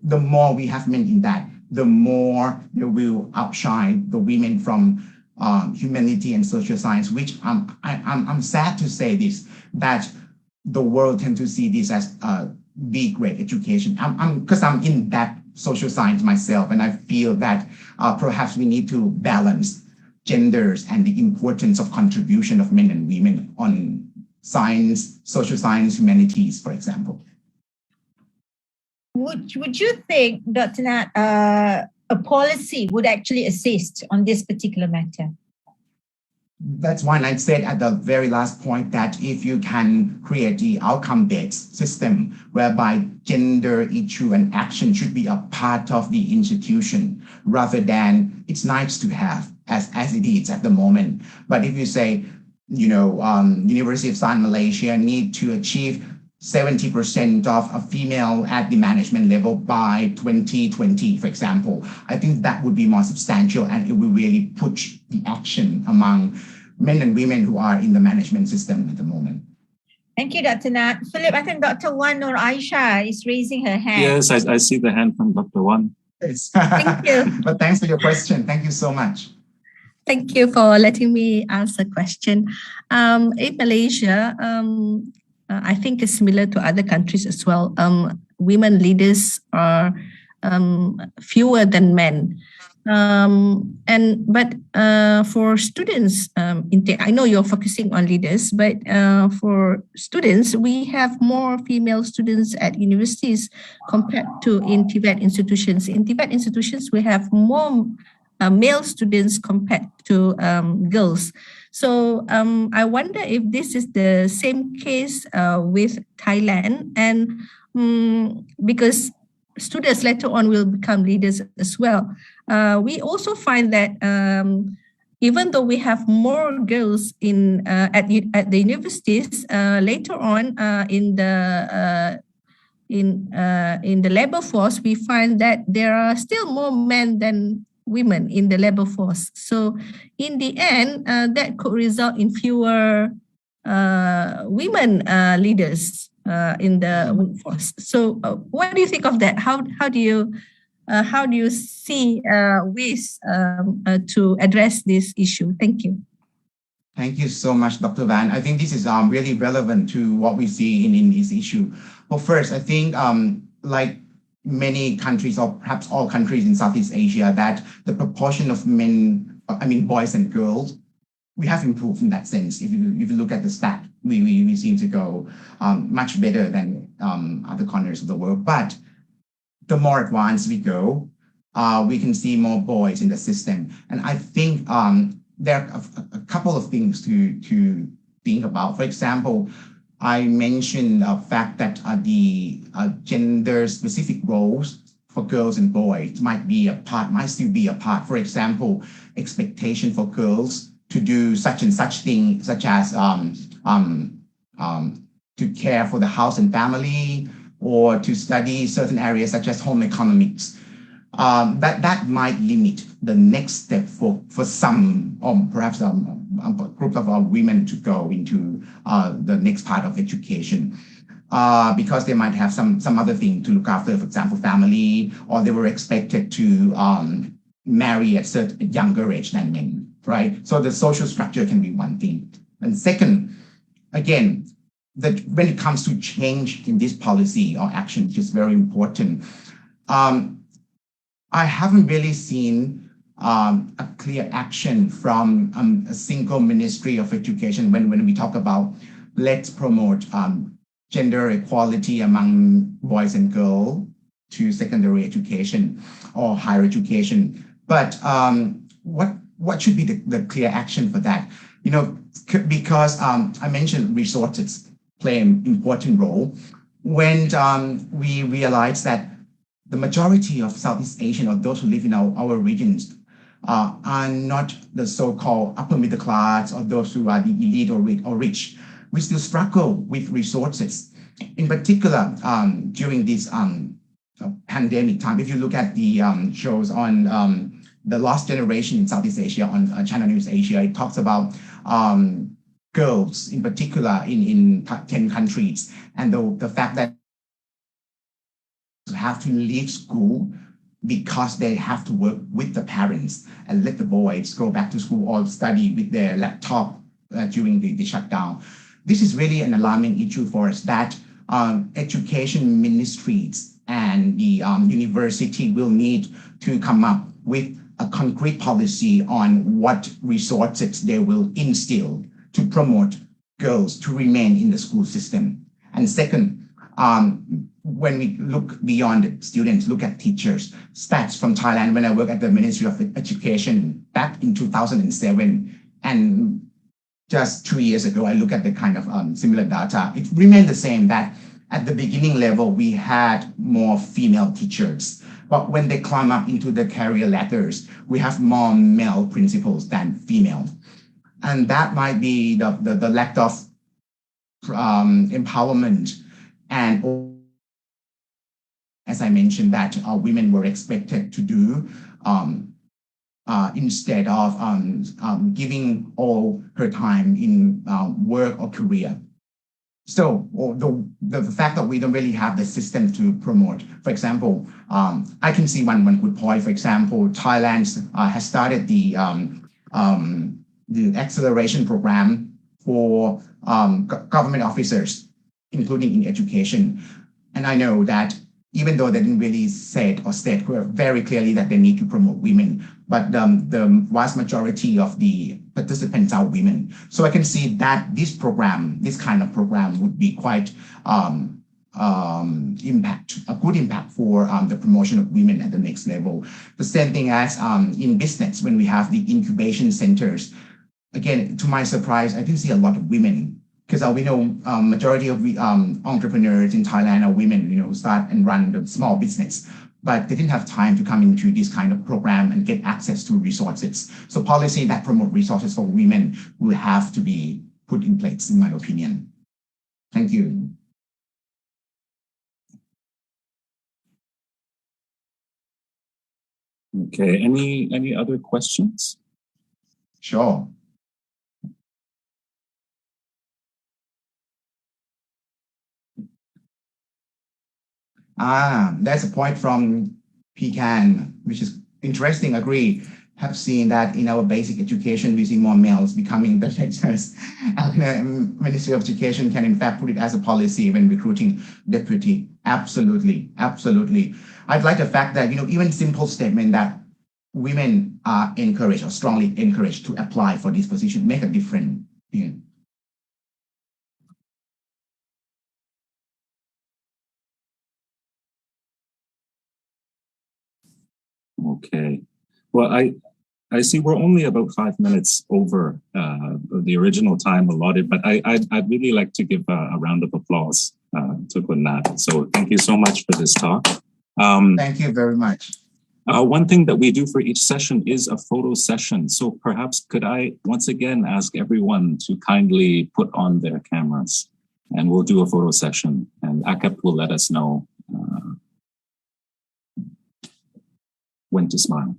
the more we have men in that, the more they will outshine the women from humanity and social science, which I'm sad to say this, that the world tend to see this as B grade education. Because I'm in that social science myself, and I feel that perhaps we need to balance genders and the importance of contribution of men and women on science, social science, humanities, for example. Would you think, Dr. Nat, a policy would actually assist on this particular matter? That's why I said at the very last point that if you can create the outcome-based system whereby gender issue and action should be a part of the institution rather than it's nice to have as it is at the moment. But if you say, University of Southern Malaysia need to achieve 70% of a female at the management level by 2020, for example, I think that would be more substantial and it will really push the action among men and women who are in the management system at the moment. Thank you, Dr. Nat. Philip, I think Dr. Wan Nur Aisha is raising her hand. Yes, I see the hand from Dr. Wan. Yes. Thank you. But thanks for your question. Thank you so much. Thank you for letting me ask a question. In Malaysia, I think it's similar to other countries as well. Women leaders are fewer than men. But for students, I know you're focusing on leaders, but for students, we have more female students at universities compared to in TVET institutions. In TVET institutions, we have more male students compared to girls. So I wonder if this is the same case with Thailand, and because students later on will become leaders as well. We also find that even though we have more girls at the universities, later on in the labor force, we find that there are still more men than women in the labor force. So in the end, that could result in fewer women leaders in the workforce. So what do you think of that? How do you see ways to address this issue? Thank you. Thank you so much, Dr. Van. I think this is really relevant to what we see in this issue. Well, first, I think like many countries, or perhaps all countries in Southeast Asia, that the proportion of boys and girls we have improved in that sense. If you look at the stat, we seem to go much better than other corners of the world. But the more advanced we go, we can see more boys in the system. And I think there are a couple of things to think about. For example, I mentioned the fact that the gender-specific roles for girls and boys might still be a part. For example, expectation for girls to do such and such thing, such as to care for the house and family, or to study certain areas such as home economics. That might limit the next step for some, or perhaps a group of women to go into the next part of education. Because they might have some other thing to look after, for example, family, or they were expected to marry at a younger age than men, right? So the social structure can be one thing. And second, again, that when it comes to change in this policy or action, which is very important, I haven't really seen a clear action from a single Ministry of Education when we talk about let's promote gender equality among boys and girls to secondary education or higher education. But what should be the clear action for that? You know, because I mentioned resources play an important role. When we realize that the majority of Southeast Asian, or those who live in our regions, are not the so-called upper middle class or those who are the elite or rich, we still struggle with resources. In particular, during this pandemic time, if you look at the shows on the lost generation in Southeast Asia on Channel News Asia, it talks about girls in particular in 10 countries, and the fact that have to leave school because they have to work with the parents and let the boys go back to school or study with their laptop during the shutdown. This is really an alarming issue for us that education ministries and the university will need to come up with a concrete policy on what resources they will instill to promote girls to remain in the school system. And second, when we look beyond students, look at teachers. Stats from Thailand, when I worked at the Ministry of Education back in 2007, and just 2 years ago, I looked at the kind of similar data. It remained the same, that at the beginning level, we had more female teachers. But when they climb up into the career ladders, we have more male principals than female. And that might be the lack of empowerment. And as I mentioned, that women were expected to do instead of giving all her time in work or career. So the fact that we don't really have the system to promote, for example, I can see one good point. For example, Thailand has started the acceleration program for government officers, including in education. And I know that even though they didn't really say or state very clearly that they need to promote women, but the vast majority of the participants are women. So I can see that this kind of program would be quite a good impact for the promotion of women at the next level. The same thing as in business, when we have the incubation centers. Again, to my surprise, I didn't see a lot of women, because we know majority of entrepreneurs in Thailand are women, who start and run the small business, but they didn't have time to come into this kind of program and get access to resources. So policy that promote resources for women will have to be put in place, in my opinion. Thank you. Okay, any other questions? Sure. That's a point from Pecan, which is interesting. Agree. Have seen that in our basic education, we see more males becoming the lecturers. And Ministry of Education can in fact put it as a policy when recruiting deputy. Absolutely, absolutely. I'd like the fact that, even simple statement that women are encouraged or strongly encouraged to apply for this position, make a difference. Okay. Well, I see we're only about 5 minutes over the original time allotted, but I'd really like to give a round of applause to Kunat. So thank you so much for this talk. Thank you very much. One thing that we do for each session is a photo session. So perhaps could I once again ask everyone to kindly put on their cameras, and we'll do a photo session, and AKEPT will let us know when to smile.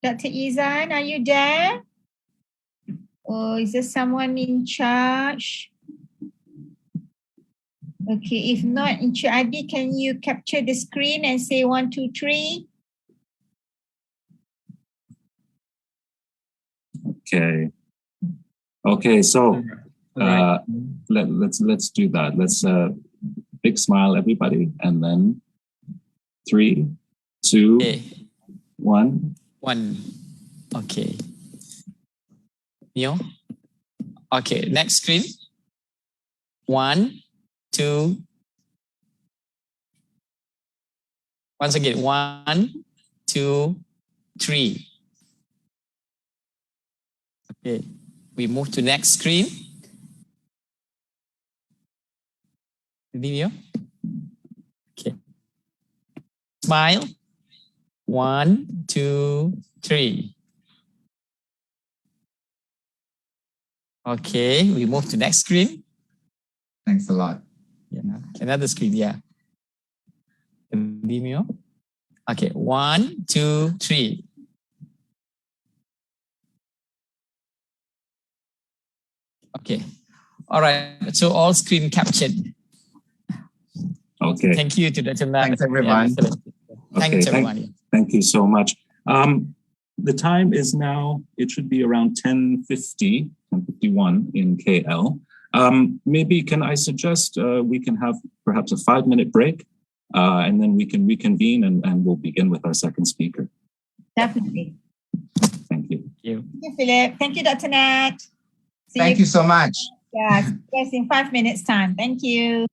Dr. Izan, are you there? Or is there someone in charge? Okay, if not, Encik Adi, can you capture the screen and say 1, 2, 3? Okay. Okay, so let's do that. Let's big smile, everybody, and then 3, 2, 1. Okay. Neo. Okay, next screen. 1, 2. Once again, 1, 2, 3. Okay, we move to next screen. Video. Okay. Smile. 1, 2, 3. Okay, we move to next screen. Thanks a lot. Yeah, another screen, yeah. Vimeo. Okay, 1, 2, 3. Okay, all right, so all screen captured. Okay. Thank you to Dr. Nat. Thanks, everyone. Thanks, everyone. Thank you so much. The time is now, it should be around 10:50, 10:51 in KL. Maybe can I suggest we can have perhaps a 5-minute break and then we can reconvene and we'll begin with our second speaker. Definitely. Thank you. Thank you. Thank you, Philip. Thank you, Dr. Nat. Thank you so much. Yes, in 5 minutes time. Thank you.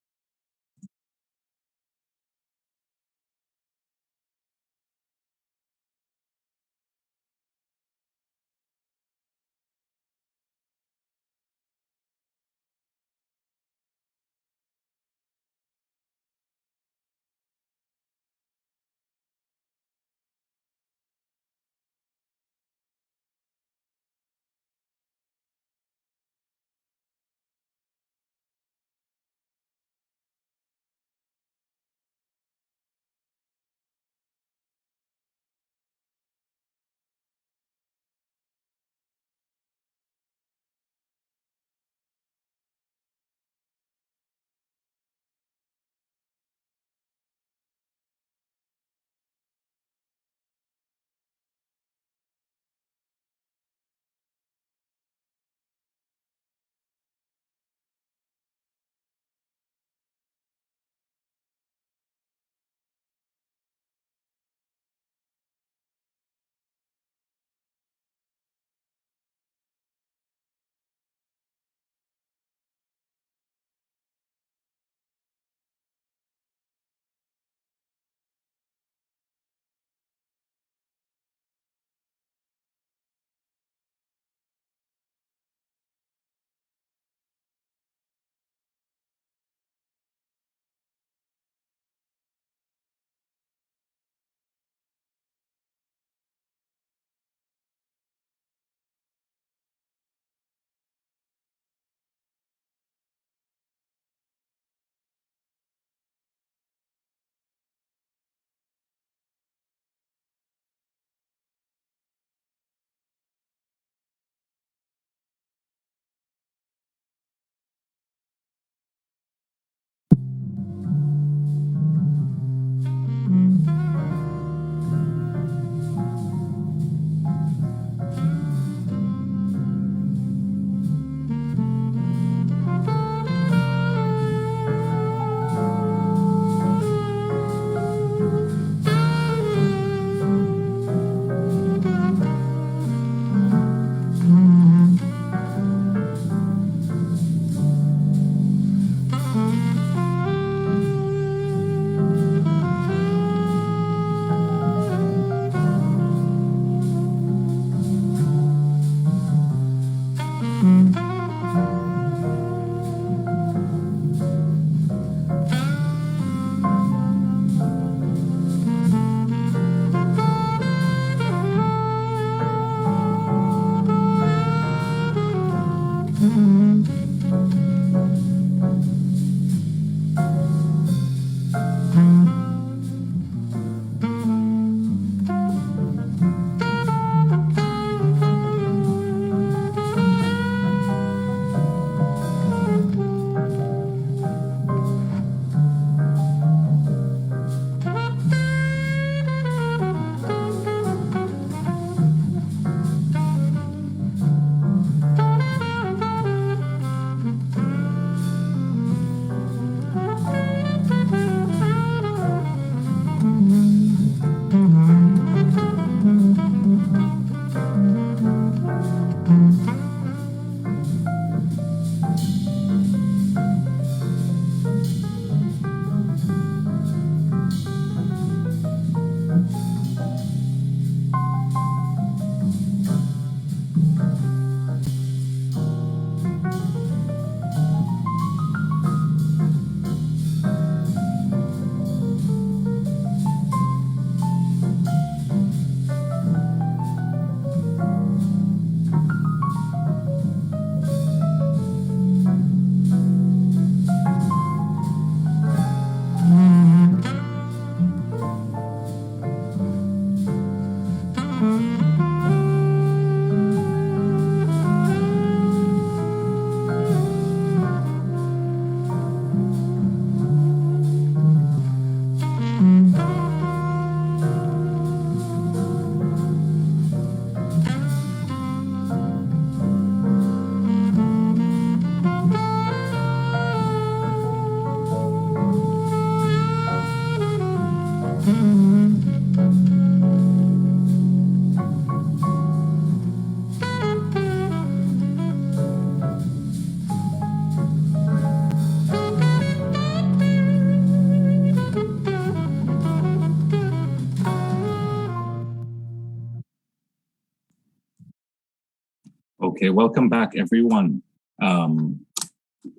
Okay, welcome back, everyone.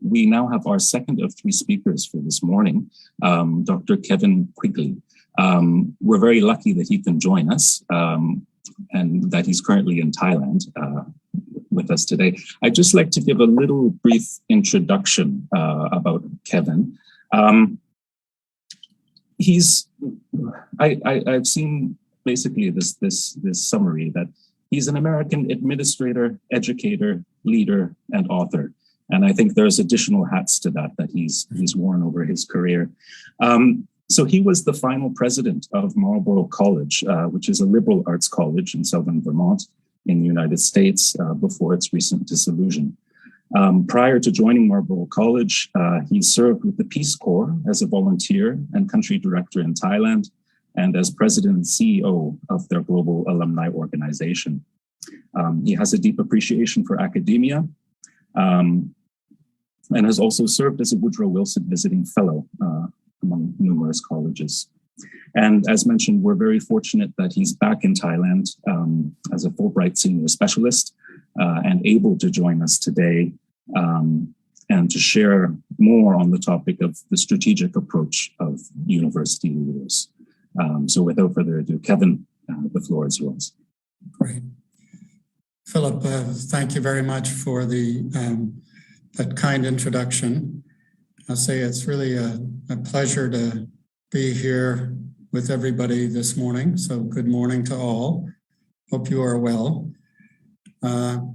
We now have our second of three speakers for this morning, Dr. Kevin Quigley. We're very lucky that he can join us and that he's currently in Thailand with us today. I'd just like to give a little brief introduction about Kevin. I've seen basically this summary that he's an American administrator, educator, leader, and author. And I think there's additional hats to that he's worn over his career. So he was the final president of Marlborough College, which is a liberal arts college in southern Vermont in the United States before its recent dissolution. Prior to joining Marlborough College, he served with the Peace Corps as a volunteer and country director in Thailand, and as president and CEO of their global alumni organization. He has a deep appreciation for academia and has also served as a Woodrow Wilson visiting fellow among numerous colleges. And as mentioned, we're very fortunate that he's back in Thailand as a Fulbright senior specialist and able to join us today and to share more on the topic of the strategic approach of university leaders. So without further ado, Kevin, the floor is yours. Great. Philip, thank you very much for that kind introduction. I'll say it's really a pleasure to be here with everybody this morning. So good morning to all. Hope you are well.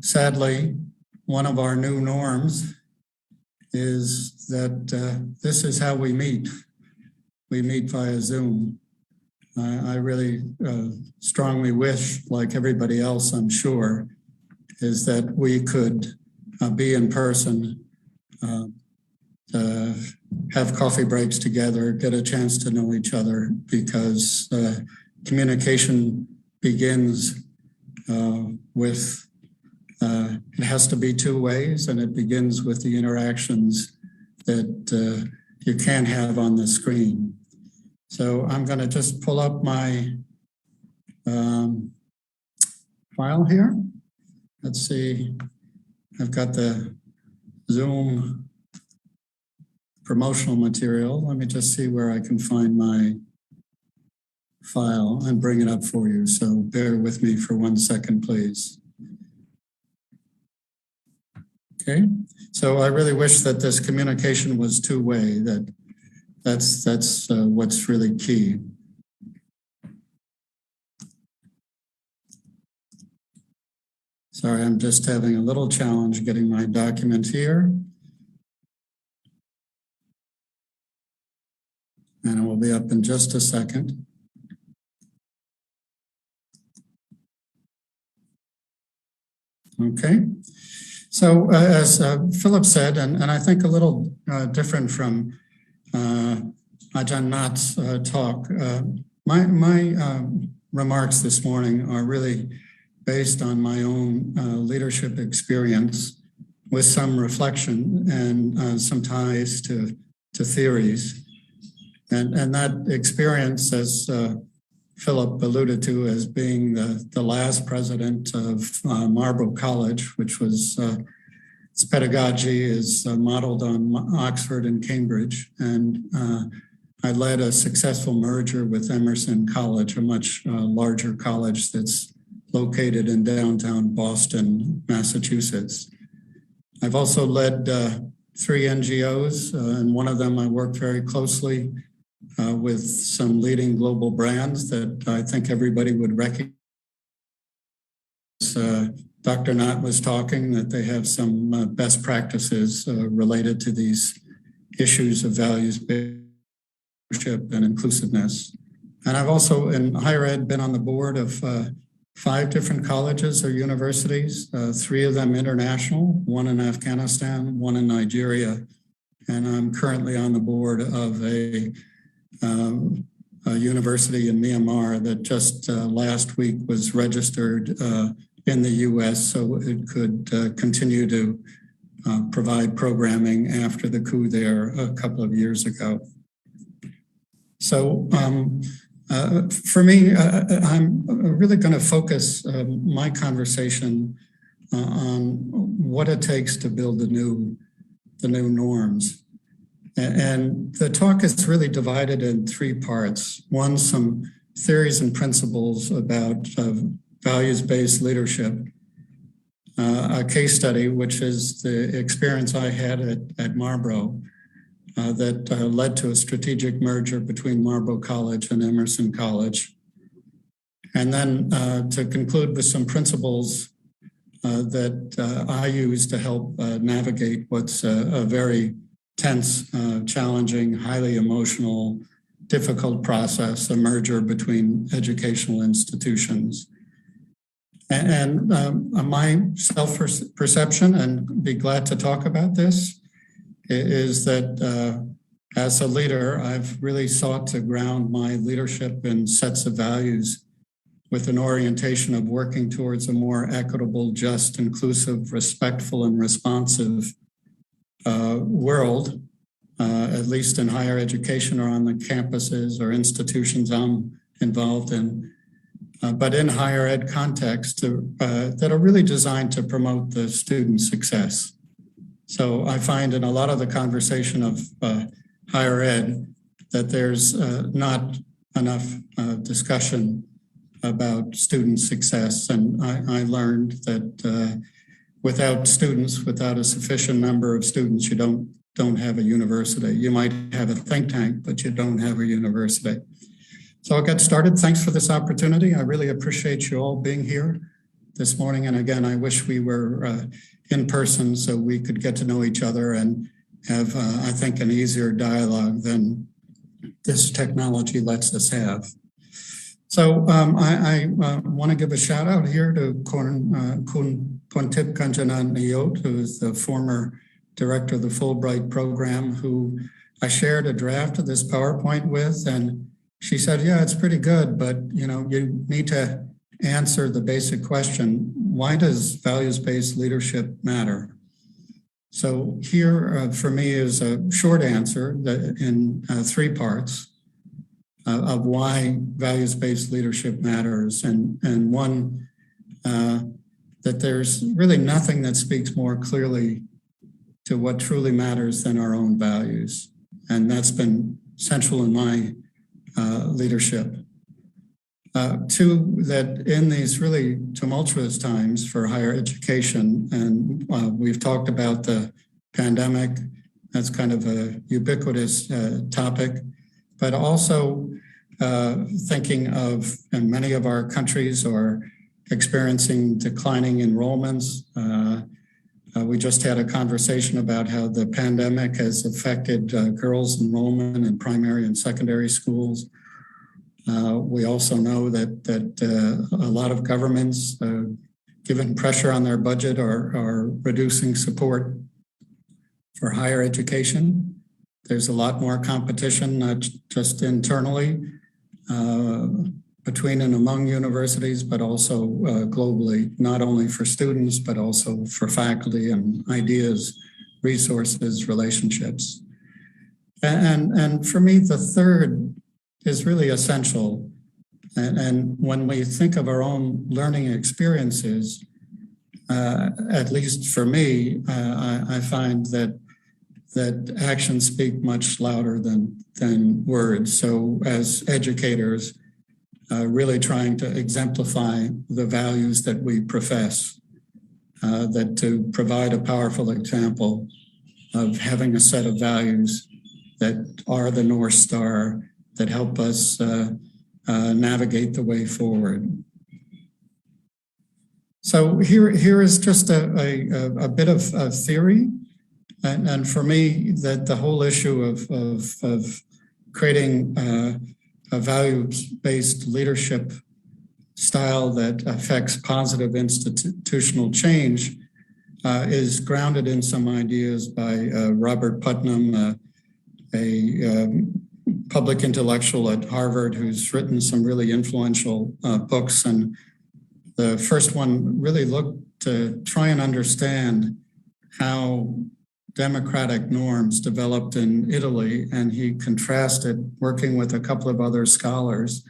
Sadly, one of our new norms is that this is how we meet. We meet via Zoom. I really strongly wish, like everybody else, I'm sure, is that we could be in person, have coffee breaks together, get a chance to know each other, because communication begins with, it has to be two ways, and it begins with the interactions that you can't have on the screen. So I'm going to just pull up my file here. Let's see, I've got the Zoom promotional material. Let me just see where I can find my file and bring it up for you. So bear with me for 1 second, please. Okay, so I really wish that this communication was two-way, that's what's really key. Sorry, I'm just having a little challenge getting my document here. And it will be up in just a second. Okay, so as Philip said, and I think a little different from Ajahn Nath's talk, my remarks this morning are really based on my own leadership experience with some reflection and some ties to theories. And that experience, as Philip alluded to, as being the last president of Marlborough College, which was its pedagogy is modeled on Oxford and Cambridge. And I led a successful merger with Emerson College, a much larger college that's located in downtown Boston, Massachusetts. I've also led 3 NGOs, and one of them I worked very closely with some leading global brands that I think everybody would recognize. Dr. Knott was talking, that they have some best practices related to these issues of values-based leadership and inclusiveness. And I've also, in higher ed, been on the board of 5 different colleges or universities, 3 of them international, 1 in Afghanistan, 1 in Nigeria. And I'm currently on the board of a university in Myanmar that just last week was registered in the US, so it could continue to provide programming after the coup there a couple of years ago. So for me, I'm really going to focus my conversation on what it takes to build the new norms. And the talk is really divided in 3 parts. One, some theories and principles about values-based leadership, a case study, which is the experience I had at Marlborough that led to a strategic merger between Marlborough College and Emerson College. And then to conclude with some principles that I use to help navigate what's a very tense, challenging, highly emotional, difficult process, a merger between educational institutions. And my self-perception, and be glad to talk about this, is that as a leader, I've really sought to ground my leadership in sets of values with an orientation of working towards a more equitable, just, inclusive, respectful, and responsive world, at least in higher education or on the campuses or institutions I'm involved in, but in higher ed context that are really designed to promote the student success. So I find in a lot of the conversation of higher ed that there's not enough discussion about student success. And I learned that without students, without a sufficient number of students, you don't have a university. You might have a think tank, but you don't have a university. So I'll get started. Thanks for this opportunity. I really appreciate you all being here this morning. And again, I wish we were in person so we could get to know each other and have, I think, an easier dialogue than this technology lets us have. So I want to give a shout out here to Kun Pontip Kanjanan Niyot, who is the former director of the Fulbright program, who I shared a draft of this PowerPoint with, and she said, yeah, it's pretty good, but you need to answer the basic question, why does values-based leadership matter? So here for me is a short answer that in 3 parts of why values-based leadership matters. And one, that there's really nothing that speaks more clearly to what truly matters than our own values. And that's been central in my leadership. 2, that in these really tumultuous times for higher education, and we've talked about the pandemic, that's kind of a ubiquitous topic, but also thinking of, and many of our countries are experiencing declining enrollments. We just had a conversation about how the pandemic has affected girls' enrollment in primary and secondary schools. We also know that a lot of governments, given pressure on their budget, are reducing support for higher education. There's a lot more competition, not just internally, between and among universities, but also globally, not only for students, but also for faculty and ideas, resources, relationships. And for me, the third is really essential. And when we think of our own learning experiences, at least for me, I find that actions speak much louder than words. So as educators, really trying to exemplify the values that we profess, that to provide a powerful example of having a set of values that are the North Star that help us navigate the way forward. So So here is just a bit of theory. And for me, that the whole issue of creating a values-based leadership style that affects positive institutional change is grounded in some ideas by Robert Putnam, a public intellectual at Harvard who's written some really influential books. And the first one really looked to try and understand how democratic norms developed in Italy, and he contrasted, working with a couple of other scholars,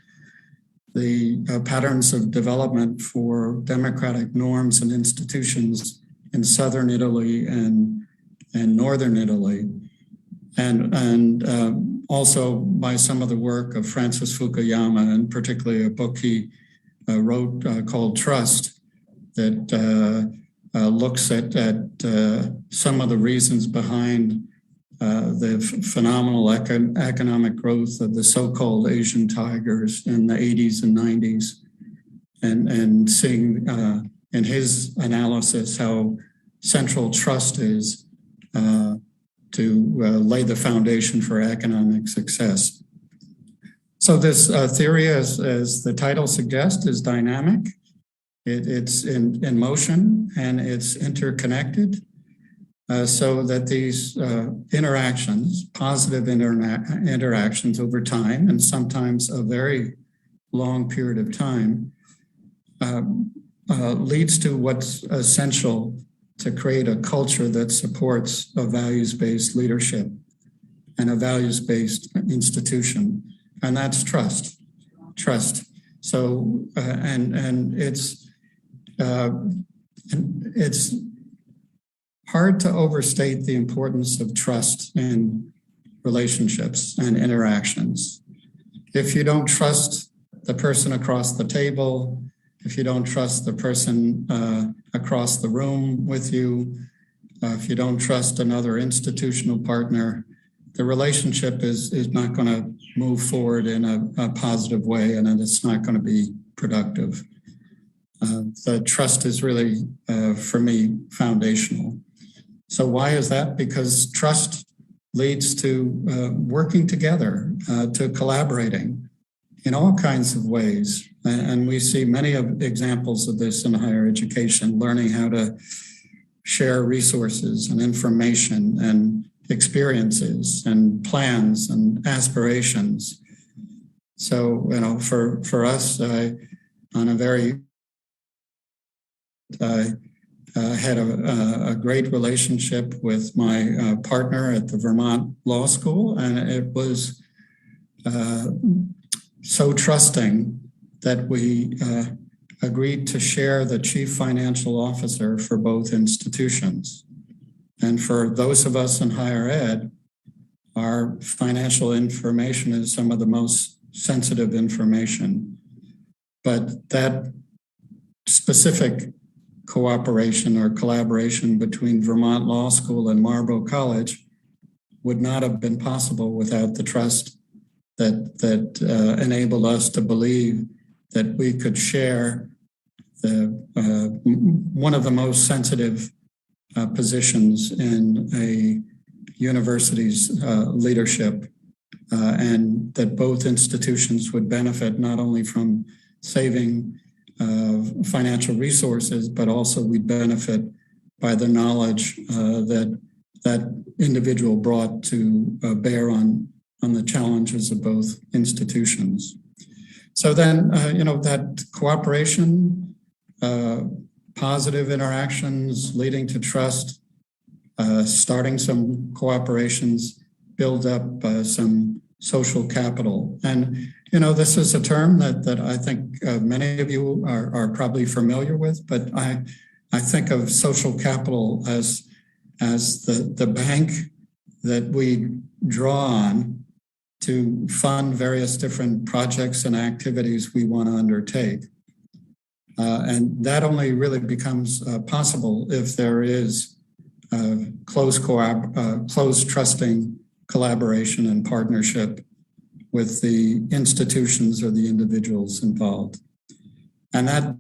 the patterns of development for democratic norms and institutions in southern Italy and northern Italy, and also by some of the work of Francis Fukuyama, and particularly a book he wrote called Trust, that looks at some of the reasons behind the phenomenal economic growth of the so-called Asian tigers in the 80s and 90s, and seeing in his analysis how central trust is to lay the foundation for economic success. So this theory, as the title suggests, is dynamic. It's in motion and it's interconnected, so that these interactions, positive interactions over time, and sometimes a very long period of time, leads to what's essential to create a culture that supports a values-based leadership and a values-based institution, and that's trust. So, and it's hard to overstate the importance of trust in relationships and interactions. If you don't trust the person across the table, if you don't trust the person across the room with you, if you don't trust another institutional partner, the relationship is not going to move forward in a positive way, and it's not going to be productive. The trust is really, for me, foundational. So why is that? Because trust leads to working together, to collaborating in all kinds of ways. And we see many of examples of this in higher education, learning how to share resources and information and experiences and plans and aspirations. So, for us, on a very had a great relationship with my partner at the Vermont Law School, and it was so trusting that we agreed to share the chief financial officer for both institutions. And for those of us in higher ed, our financial information is some of the most sensitive information. But that specific cooperation or collaboration between Vermont Law School and Marlborough College would not have been possible without the trust that enabled us to believe that we could share one of the most sensitive positions in a university's leadership, and that both institutions would benefit not only from saving financial resources, but also we'd benefit by the knowledge that individual brought to bear on the challenges of both institutions. So then, that cooperation, positive interactions leading to trust, starting some cooperations, build up some social capital. And, this is a term that I think many of you are probably familiar with, but I think of social capital as the bank that we draw on to fund various different projects and activities we want to undertake. And that only really becomes possible if there is close trusting collaboration and partnership with the institutions or the individuals involved. And that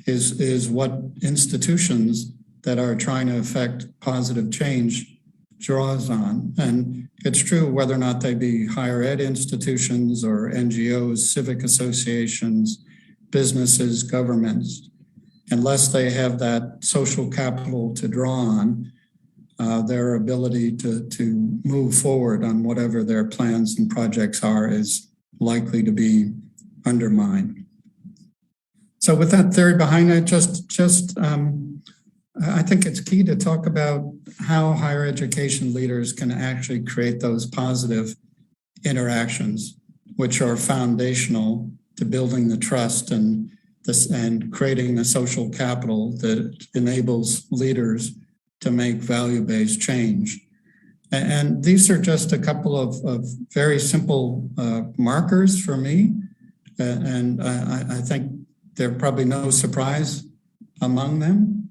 is what institutions that are trying to affect positive change draws on. And it's true whether or not they be higher ed institutions or NGOs, civic associations, businesses, governments, unless they have that social capital to draw on, their ability to move forward on whatever their plans and projects are is likely to be undermined. So with that theory behind it, I think it's key to talk about how higher education leaders can actually create those positive interactions, which are foundational to building the trust and creating the social capital that enables leaders to make value-based change. And these are just a couple of very simple markers for me. And I think they're probably no surprise among them.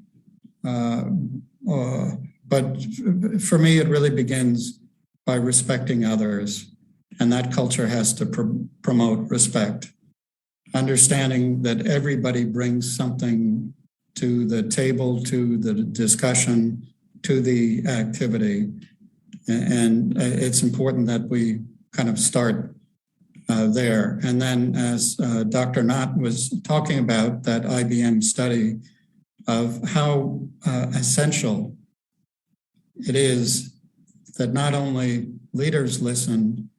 But for me, it really begins by respecting others. And that culture has to promote respect. Understanding that everybody brings something to the table, to the discussion, to the activity. And it's important that we kind of start there. And then as Dr. Knott was talking about that IBM study of how essential it is that not only leaders listen,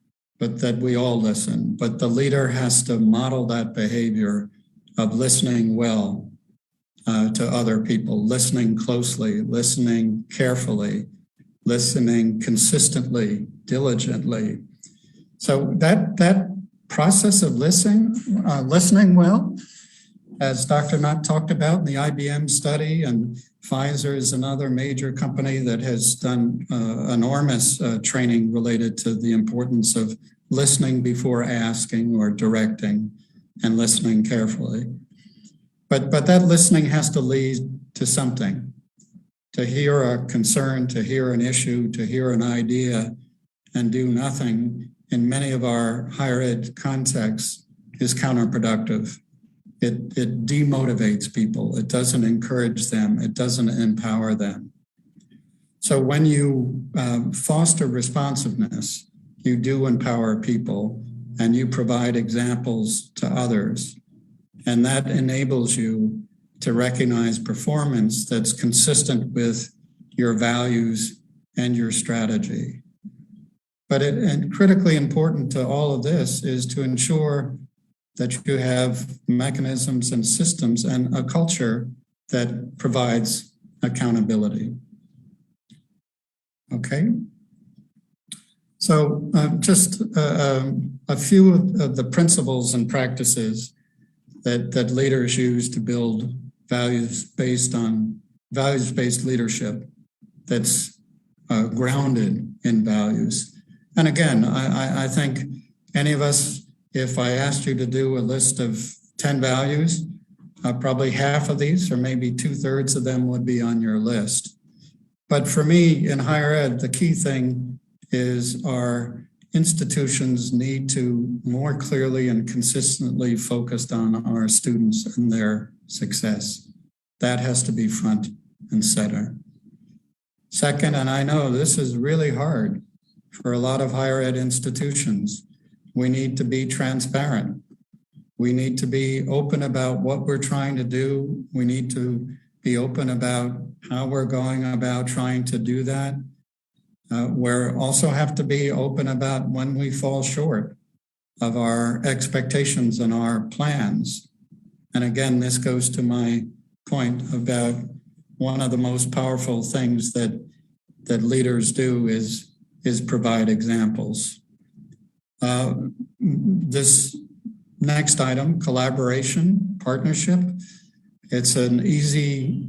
but that we all listen. But the leader has to model that behavior of listening well to other people, listening closely, listening carefully, listening consistently, diligently. So that process of listening well, as Dr. Knott talked about in the IBM study, and Pfizer is another major company that has done enormous training related to the importance of listening before asking or directing and listening carefully. But that listening has to lead to something, to hear a concern, to hear an issue, to hear an idea and do nothing in many of our higher ed contexts is counterproductive. It demotivates people. It doesn't encourage them. It doesn't empower them. So when you foster responsiveness, you do empower people and you provide examples to others. And that enables you to recognize performance that's consistent with your values and your strategy. But and critically important to all of this is to ensure that you have mechanisms and systems and a culture that provides accountability. Okay. So just a few of the principles and practices that leaders use to build values-based leadership that's grounded in values. And again, I think any of us, if I asked you to do a list of 10 values, probably half of these or maybe 2/3 of them would be on your list. But for me in higher ed, the key thing is our institutions need to more clearly and consistently focus on our students and their success. That has to be front and center. Second, and I know this is really hard for a lot of higher ed institutions, we need to be transparent. We need to be open about what we're trying to do. We need to be open about how we're going about trying to do that. We also have to be open about when we fall short of our expectations and our plans. And again, this goes to my point about one of the most powerful things that leaders do is provide examples. This next item, collaboration, partnership, it's an easy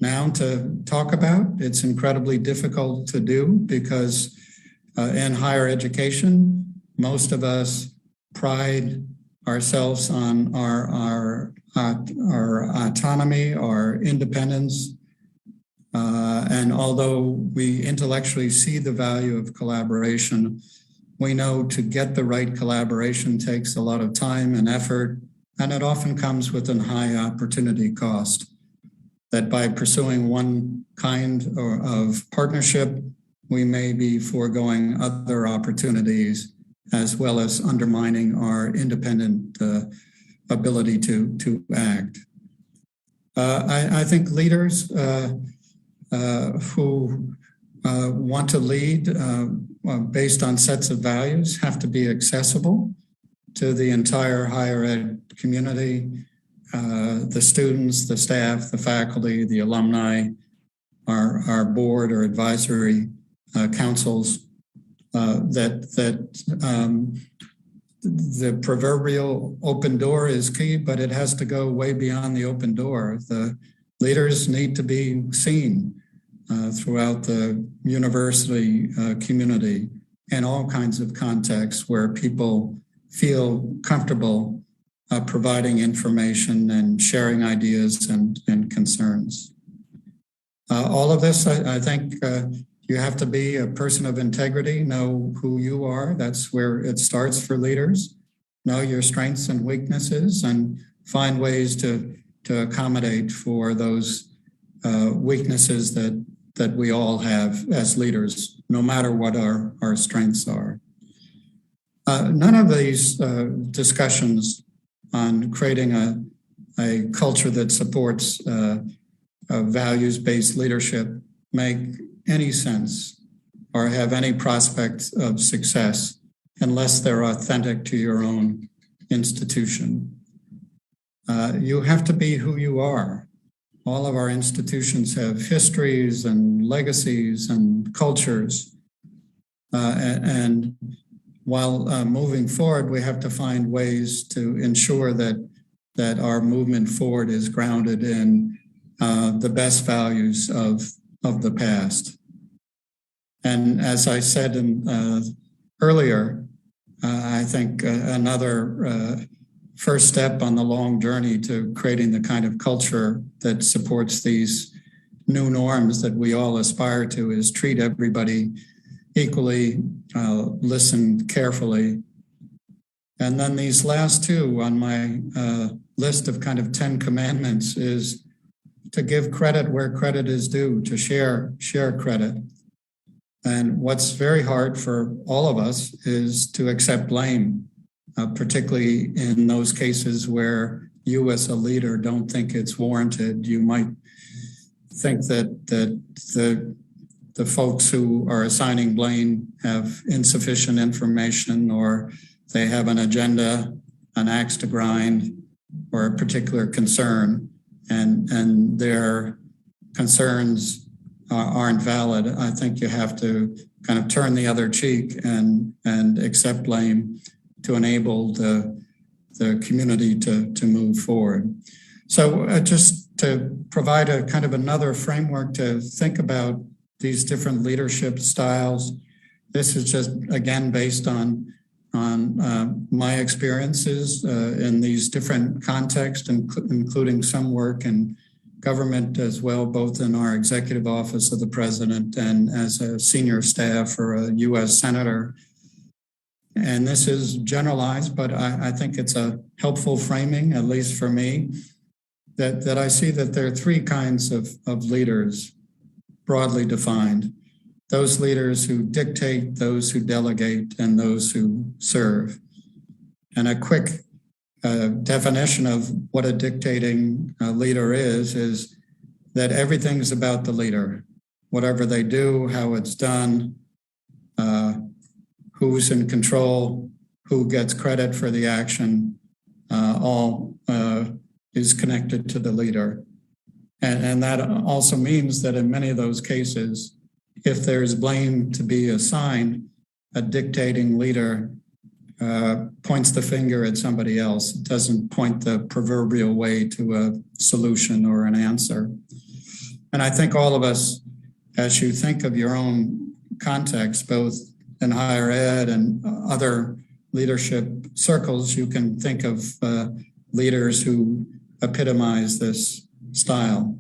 noun to talk about. It's incredibly difficult to do because in higher education, most of us pride ourselves on our autonomy, our independence. And although we intellectually see the value of collaboration, we know to get the right collaboration takes a lot of time and effort And it often comes with a high opportunity cost, that by pursuing one kind of partnership, we may be foregoing other opportunities, as well as undermining our independent ability to act. I think leaders who want to lead based on sets of values have to be accessible to the entire higher ed community, the students, the staff, the faculty, the alumni, our board or advisory councils, the proverbial open door is key, but it has to go way beyond the open door. The leaders need to be seen throughout the university community in all kinds of contexts where people feel comfortable providing information and sharing ideas and concerns. All of this, I think you have to be a person of integrity, know who you are. That's where it starts for leaders. Know your strengths and weaknesses and find ways to accommodate for those weaknesses that we all have as leaders, no matter what our strengths are. None of these discussions on creating a culture that supports values-based leadership make any sense or have any prospect of success unless they're authentic to your own institution. You have to be who you are. All of our institutions have histories and legacies and cultures. And while moving forward, we have to find ways to ensure that our movement forward is grounded in the best values of the past. And as I said earlier, I think another first step on the long journey to creating the kind of culture that supports these new norms that we all aspire to is treat everybody equally, listen carefully. And then these last two on my list of kind of 10 commandments is to give credit where credit is due, to share credit. And what's very hard for all of us is to accept blame, particularly in those cases where you as a leader don't think it's warranted. You might think that the folks who are assigning blame have insufficient information, or they have an agenda, an axe to grind, or a particular concern, and their concerns aren't valid. I think you have to kind of turn the other cheek and accept blame to enable the community to move forward. So just to provide a kind of another framework to think about these different leadership styles, this is just, again, based on my experiences in these different contexts, including some work in government as well, both in our executive office of the president and as a senior staff or a U.S. senator. And this is generalized, but I think it's a helpful framing, at least for me, that I see that there are three kinds of leaders broadly defined. Those leaders who dictate, those who delegate, and those who serve. And a quick definition of what a dictating leader is that everything's about the leader. Whatever they do, how it's done, who's in control, who gets credit for the action, all is connected to the leader. And that also means that in many of those cases, if there's blame to be assigned, a dictating leader points the finger at somebody else. It doesn't point the proverbial way to a solution or an answer. And I think all of us, as you think of your own context, both in higher ed and other leadership circles, you can think of leaders who epitomize this style.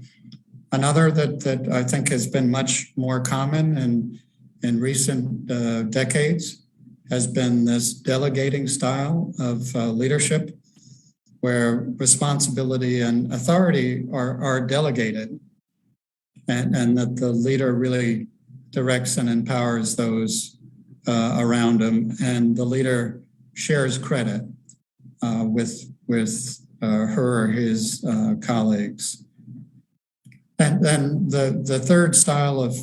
Another that I think has been much more common in recent decades has been this delegating style of leadership. where responsibility and authority are delegated, and that the leader really directs and empowers those around him, and the leader shares credit with her or his colleagues. And then the third style of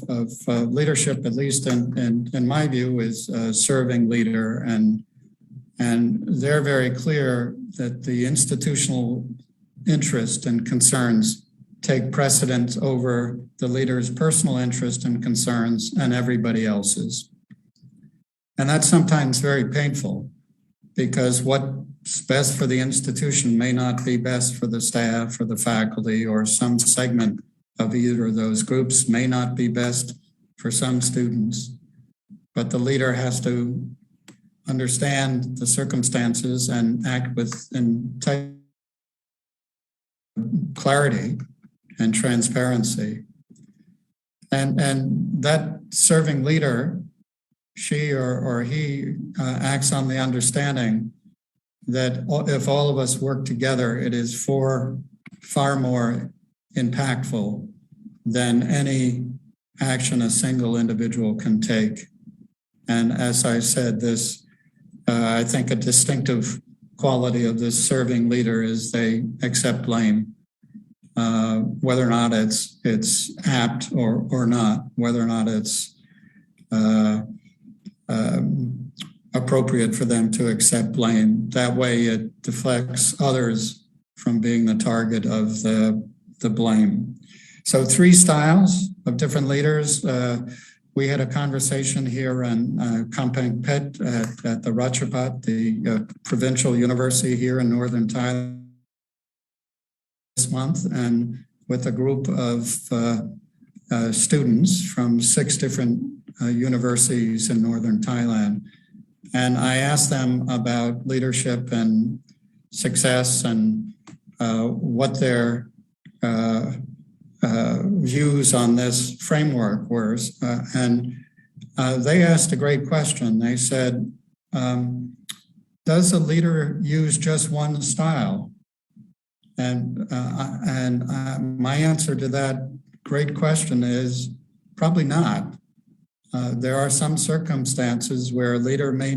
leadership, at least in my view, is serving leader, and they're very clear that the institutional interest and concerns take precedence over the leader's personal interest and concerns and everybody else's. And that's sometimes very painful, because what's best for the institution may not be best for the staff or the faculty, or some segment of either of those groups may not be best for some students. But the leader has to understand the circumstances and act with clarity and transparency. And that serving leader, she or he acts on the understanding that if all of us work together, it is far more impactful than any action a single individual can take. And as I said, this, I think a distinctive quality of this serving leader is they accept blame, whether or not it's apt or not, whether or not it's appropriate for them to accept blame. That way it deflects others from being the target of the blame. So 3 styles of different leaders. We had a conversation here on Kampang Pet at the Ratchapat, the provincial university here in northern Thailand this month, and with a group of students from 6 different universities in northern Thailand. And I asked them about leadership and success and what their views on this framework were. And they asked a great question. They said, does a leader use just one style? And my answer to that great question is probably not. There are some circumstances where a leader may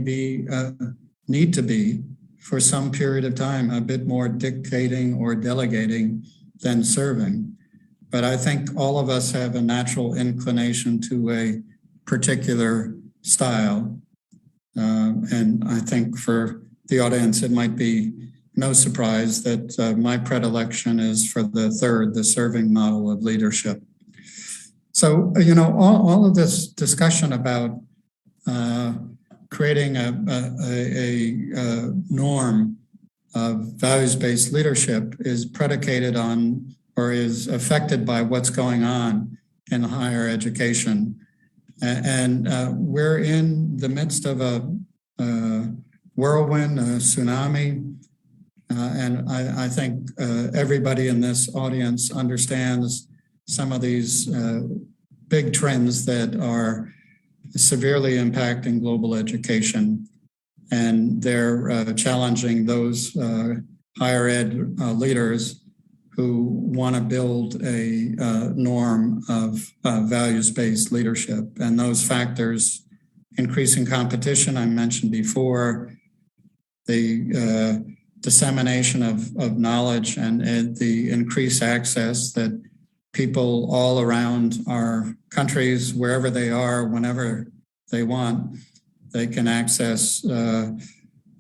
need to be, for some period of time, a bit more dictating or delegating than serving. But I think all of us have a natural inclination to a particular style. And I think for the audience, it might be no surprise that my predilection is for the third, the serving model of leadership. So, you know, all of this discussion about creating a norm of values-based leadership is predicated on, or is affected by, what's going on in higher education. And we're in the midst of a whirlwind, a tsunami. And I think everybody in this audience understands some of these big trends that are severely impacting global education. And they're challenging those higher ed leaders who want to build a norm of values-based leadership. And those factors, increasing competition, I mentioned before, the dissemination of knowledge and the increased access that people all around our countries, wherever they are, whenever they want, they can access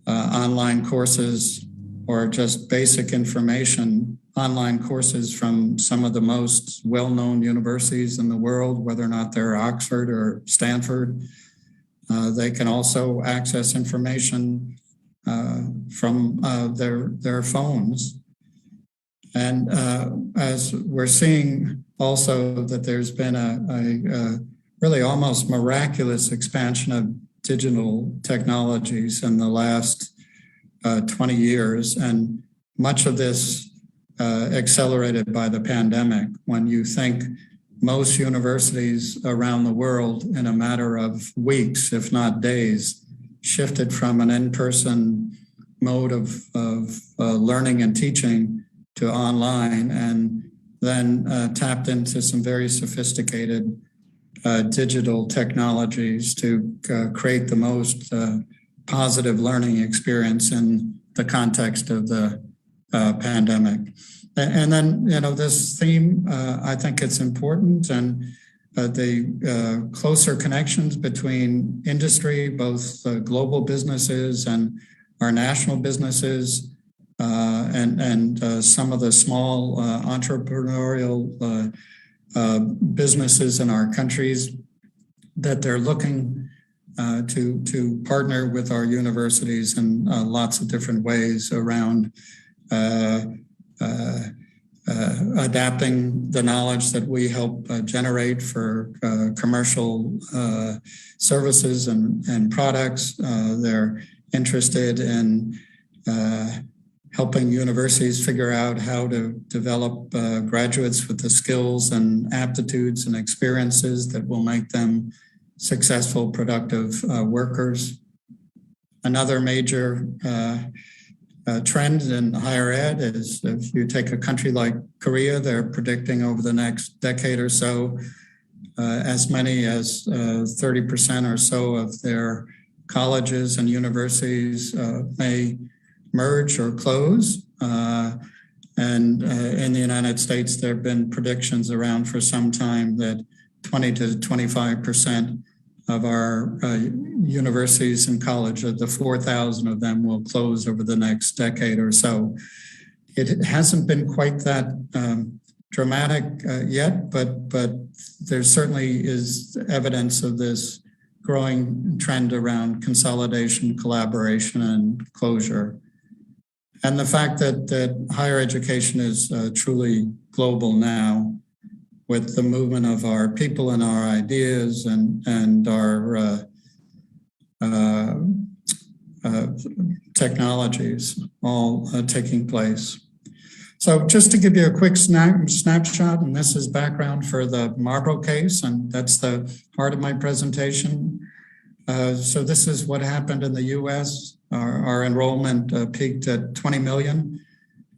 online courses or just basic information, online courses from some of the most well-known universities in the world, whether or not they're Oxford or Stanford. They can also access information from their phones. And as we're seeing also that there's been a really almost miraculous expansion of digital technologies in the last 20 years. And much of this accelerated by the pandemic, when you think most universities around the world in a matter of weeks, if not days, shifted from an in-person mode of learning and teaching to online, and then tapped into some very sophisticated digital technologies to create the most positive learning experience in the context of the pandemic. And then, this theme, I think it's important, and the closer connections between industry, both global businesses and our national businesses, and some of the small entrepreneurial businesses in our countries, that they're looking to partner with our universities in lots of different ways around adapting the knowledge that we help generate for commercial services and products. They're interested in helping universities figure out how to develop graduates with the skills and aptitudes and experiences that will make them successful, productive workers. Another major trend in higher ed is, if you take a country like Korea, they're predicting over the next decade or so, as many as 30% or so of their colleges and universities may merge or close. And in the United States, there have been predictions around for some time that 20 to 25% of our universities and college, the 4,000 of them, will close over the next decade or so. It hasn't been quite that dramatic yet, but there certainly is evidence of this growing trend around consolidation, collaboration, and closure. And the fact that higher education is truly global now, with the movement of our people and our ideas and our technologies all taking place. So just to give you a quick snapshot, and this is background for the Marlboro case, and that's the heart of my presentation. So this is what happened in the US. Our enrollment peaked at 20 million.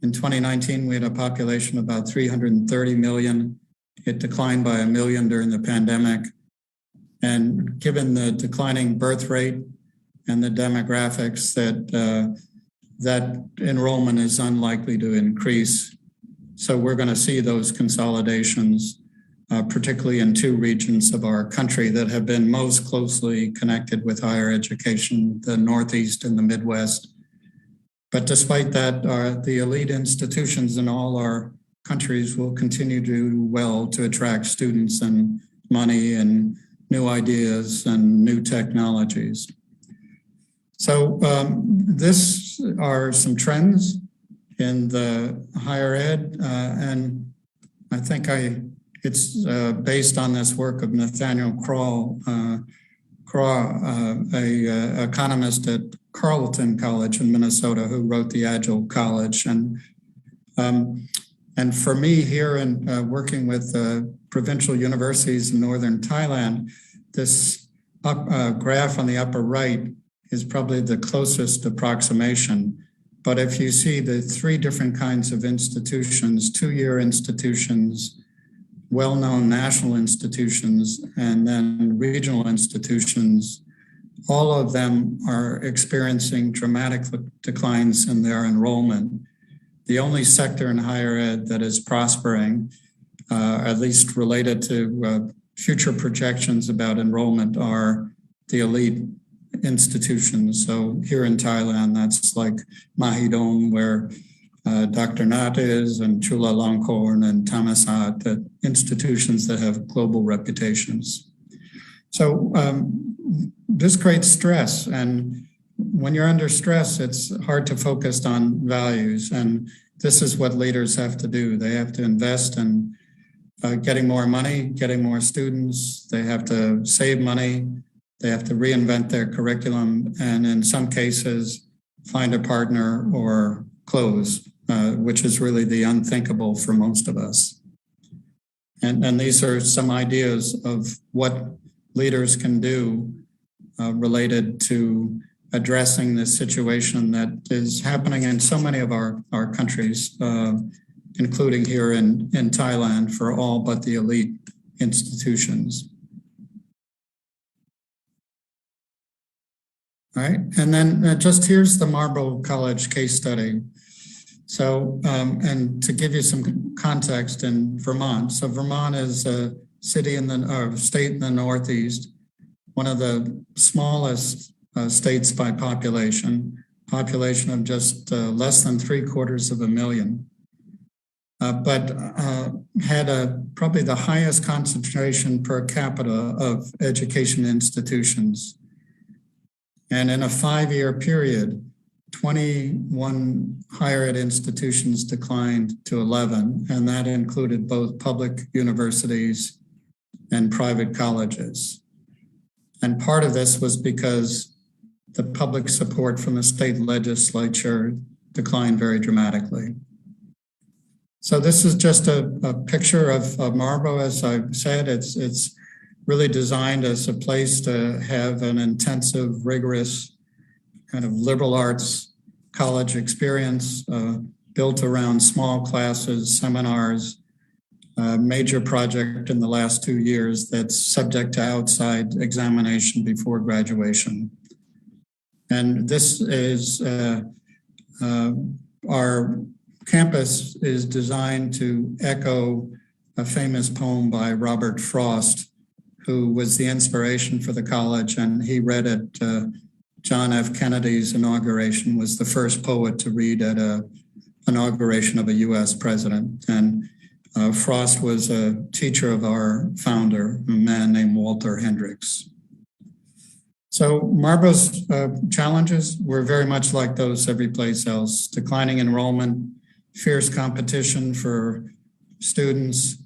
In 2019, we had a population of about 330 million. It declined by 1 million during the pandemic. And given the declining birth rate and the demographics, that enrollment is unlikely to increase. So we're going to see those consolidations, particularly in two regions of our country that have been most closely connected with higher education, the Northeast and the Midwest. But despite that, the elite institutions in all our countries will continue to do well to attract students and money and new ideas and new technologies. So this are some trends in the higher ed, and I think it's based on this work of Nathaniel Kroll, a economist at Carleton College in Minnesota, who wrote The Agile College. And for me here in working with provincial universities in northern Thailand, this graph on the upper right is probably the closest approximation. But if you see the three different kinds of institutions, two-year institutions, well-known national institutions, and then regional institutions, all of them are experiencing dramatic declines in their enrollment. The only sector in higher ed that is prospering, at least related to future projections about enrollment, are the elite institutions. So here in Thailand, that's like Mahidol, where Dr. Nath is, and Chulalongkorn and Thammasat, the institutions that have global reputations. So this creates stress, and when you're under stress, it's hard to focus on values, and this is what leaders have to do. They have to invest in getting more money, getting more students. They have to save money. They have to reinvent their curriculum, and in some cases, find a partner or close, which is really the unthinkable for most of us. And these are some ideas of what leaders can do related to addressing this situation that is happening in so many of our countries, including here in Thailand for all but the elite institutions. All right, and then just here's the Marlborough College case study. So, and to give you some context in Vermont. So Vermont is a city or state in the Northeast, one of the smallest states by population of just less than 750,000, but had probably the highest concentration per capita of education institutions. And in a 5-year period, 21 higher ed institutions declined to 11, and that included both public universities and private colleges. And part of this was because the public support from the state legislature declined very dramatically. So this is just a picture of Marlborough. As I said, it's really designed as a place to have an intensive, rigorous kind of liberal arts college experience built around small classes, seminars, major project in the last 2 years that's subject to outside examination before graduation. And this is, our campus is designed to echo a famous poem by Robert Frost, who was the inspiration for the college, and he read at John F. Kennedy's inauguration, was the first poet to read at an inauguration of a US president. And Frost was a teacher of our founder, a man named Walter Hendricks. So Marlborough's challenges were very much like those every place else: declining enrollment, fierce competition for students,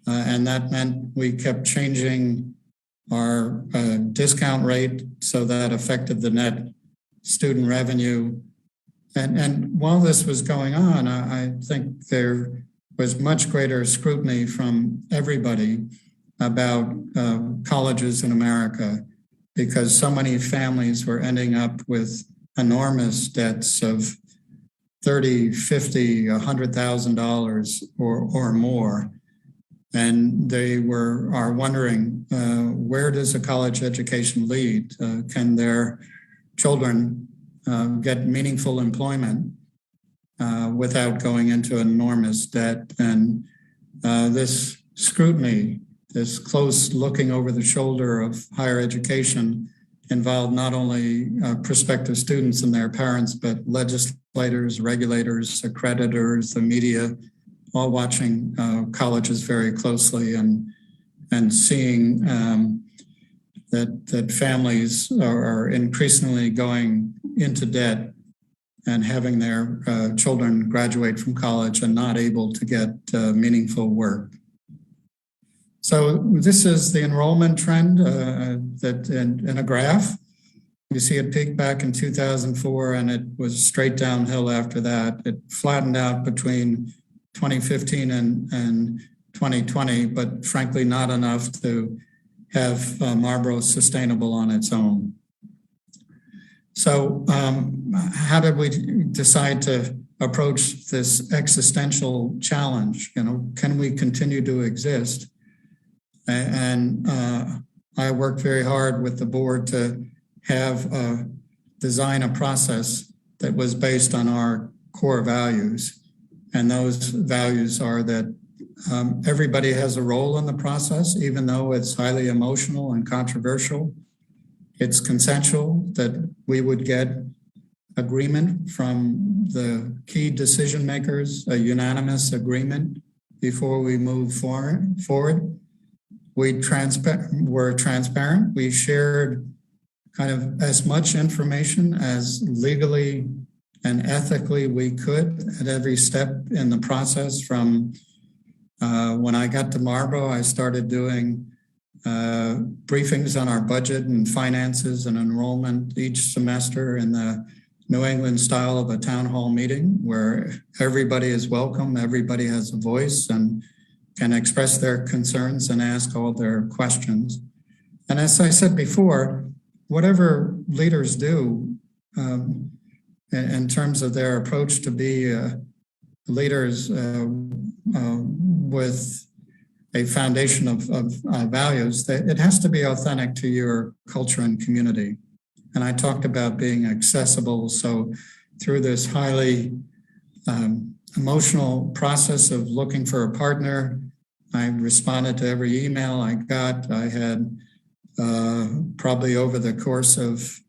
and that meant we kept changing our discount rate, so that affected the net student revenue. And while this was going on, I think there was much greater scrutiny from everybody about colleges in America, because so many families were ending up with enormous debts of $30,000, $50,000, $100,000 or more. And they are wondering, where does a college education lead? Can their children get meaningful employment without going into enormous debt? And this scrutiny, this close looking over the shoulder of higher education, involved not only prospective students and their parents, but legislators, regulators, accreditors, the media, all watching colleges very closely and seeing that families are increasingly going into debt and having their children graduate from college and not able to get meaningful work. So this is the enrollment trend that in a graph. You see it peaked back in 2004, and it was straight downhill after that. It flattened out between 2015 and 2020, but frankly not enough to have Marlborough sustainable on its own. So how did we decide to approach this existential challenge? You know, can we continue to exist? And I worked very hard with the board to design a process that was based on our core values. And those values are that everybody has a role in the process, even though it's highly emotional and controversial. It's consensual, that we would get agreement from the key decision makers, a unanimous agreement before we move forward. We're transparent. We shared kind of as much information as legally and ethically we could at every step in the process. From when I got to Marlborough, I started doing briefings on our budget and finances and enrollment each semester in the New England style of a town hall meeting, where everybody is welcome, everybody has a voice and can express their concerns and ask all their questions. And as I said before, whatever leaders do, in terms of their approach to be leaders with a foundation of values, that it has to be authentic to your culture and community. And I talked about being accessible. So through this highly emotional process of looking for a partner, I responded to every email I got. I had probably over the course of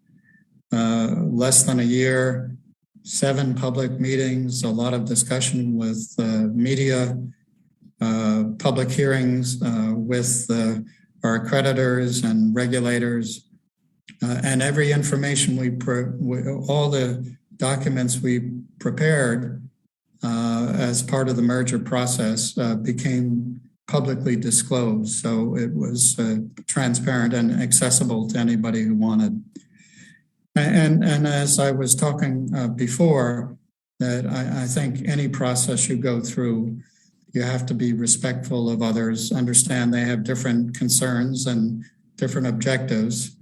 less than a year, 7 public meetings, a lot of discussion with media, public hearings with our accreditors and regulators, and every information all the documents we prepared as part of the merger process became publicly disclosed. So it was transparent and accessible to anybody who wanted. And as I was talking before, that I think any process you go through, you have to be respectful of others, understand they have different concerns and different objectives.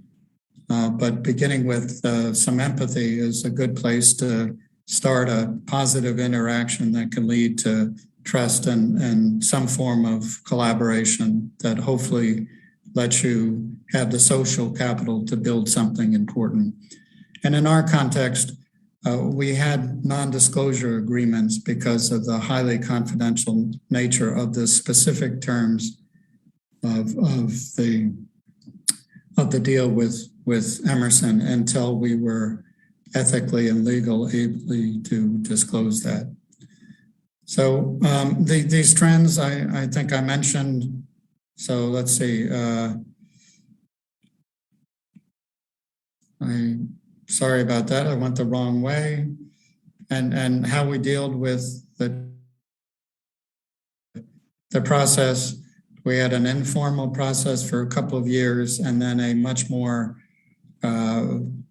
But beginning with some empathy is a good place to start a positive interaction that can lead to trust and some form of collaboration that hopefully lets you have the social capital to build something important. And in our context, we had non-disclosure agreements because of the highly confidential nature of the specific terms of the deal with Emerson until we were ethically and legally to disclose that. So these trends, I think I mentioned. So let's see. Sorry about that. I went the wrong way. And how we dealt with the process. We had an informal process for a couple of years, and then a much more kind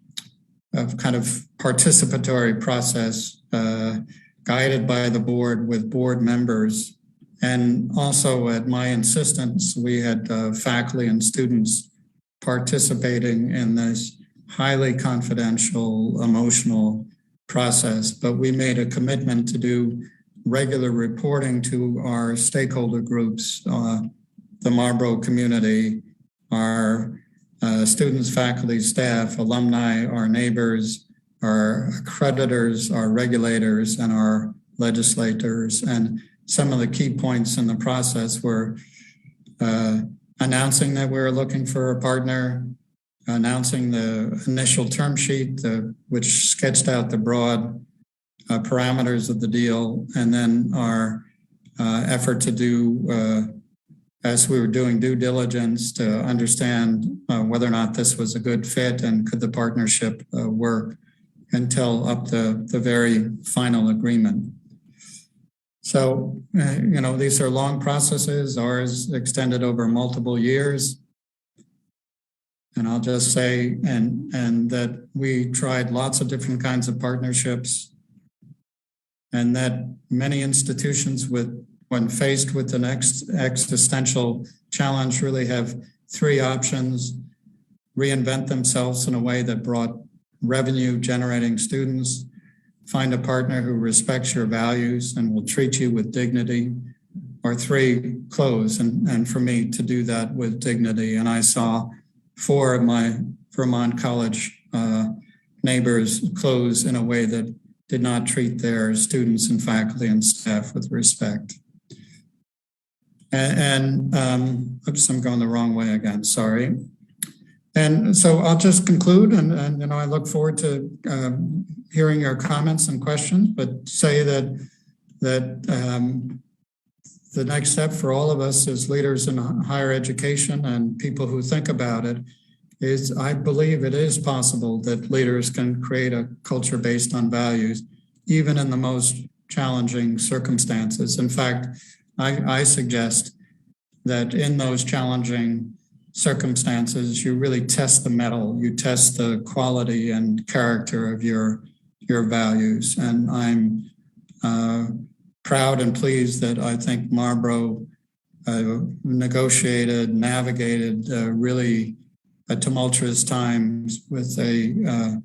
of participatory process guided by the board with board members. And also at my insistence, we had faculty and students participating in this highly confidential, emotional process. But we made a commitment to do regular reporting to our stakeholder groups, the Marlborough community, our students, faculty, staff, alumni, our neighbors, our accreditors, our regulators, and our legislators. And some of the key points in the process were announcing that we were looking for a partner, announcing the initial term sheet, which sketched out the broad parameters of the deal, and then our effort to do, as we were doing due diligence, to understand whether or not this was a good fit and could the partnership work until up the very final agreement. So, these are long processes. Ours extended over multiple years. And I'll just say, and that we tried lots of different kinds of partnerships, and that many institutions when faced with the next existential challenge really have 3 options: reinvent themselves in a way that brought revenue generating students, find a partner who respects your values and will treat you with dignity, or 3, close. And for me to do that with dignity. And I saw 4 of my Vermont College neighbors close in a way that did not treat their students and faculty and staff with respect. And oops, I'm going the wrong way again, sorry. And so I'll just conclude, and I look forward to hearing your comments and questions, but say that the next step for all of us as leaders in higher education and people who think about it is, I believe it is possible that leaders can create a culture based on values, even in the most challenging circumstances. In fact, I suggest that in those challenging circumstances, you really test the mettle, you test the quality and character of your values. And I'm proud and pleased that I think Marlborough navigated really tumultuous times with a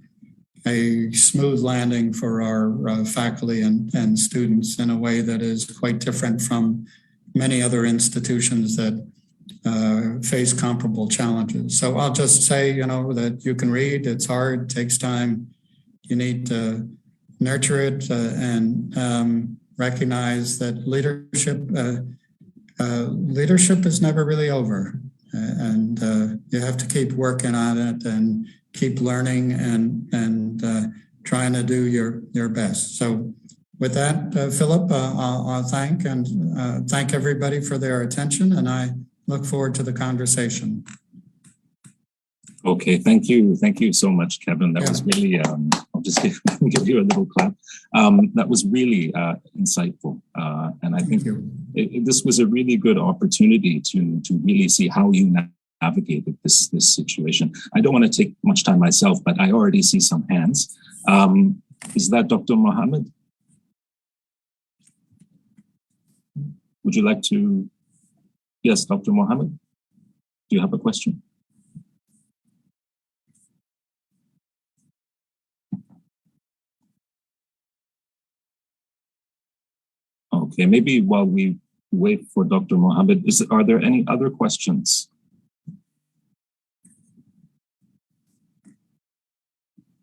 a smooth landing for our faculty and students in a way that is quite different from many other institutions that face comparable challenges. So I'll just say, that you can read, it's hard, takes time. You need to nurture it and recognize that leadership is never really over. And you have to keep working on it and keep learning and trying to do your best. So with that, Philip, I'll thank everybody for their attention, and I look forward to the conversation. Okay, thank you. Thank you so much, Kevin. That was really, I'll just give you a little clap. That was really insightful. And I think this was a really good opportunity to really see how you navigated this situation. I don't want to take much time myself, but I already see some hands. Is that Dr. Mohammed? Would you like to? Yes, Dr. Mohammed, do you have a question? Okay, maybe while we wait for Dr. Mohammed, are there any other questions?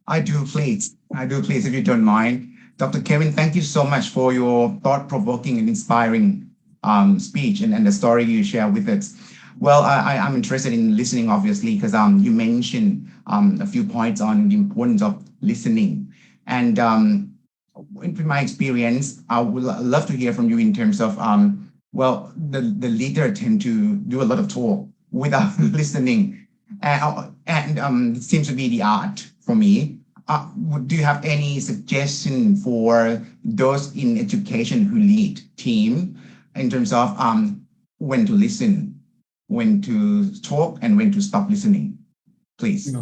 I do, please, if you don't mind. Dr. Kevin, thank you so much for your thought-provoking and inspiring speech and the story you share with us. Well, I'm interested in listening, obviously, because you mentioned a few points on the importance of listening. And in my experience, I would love to hear from you in terms of, the leader tend to do a lot of talk without listening. And it seems to be the art for me. Do you have any suggestion for those in education who lead team in terms of when to listen, when to talk, and when to stop listening, please?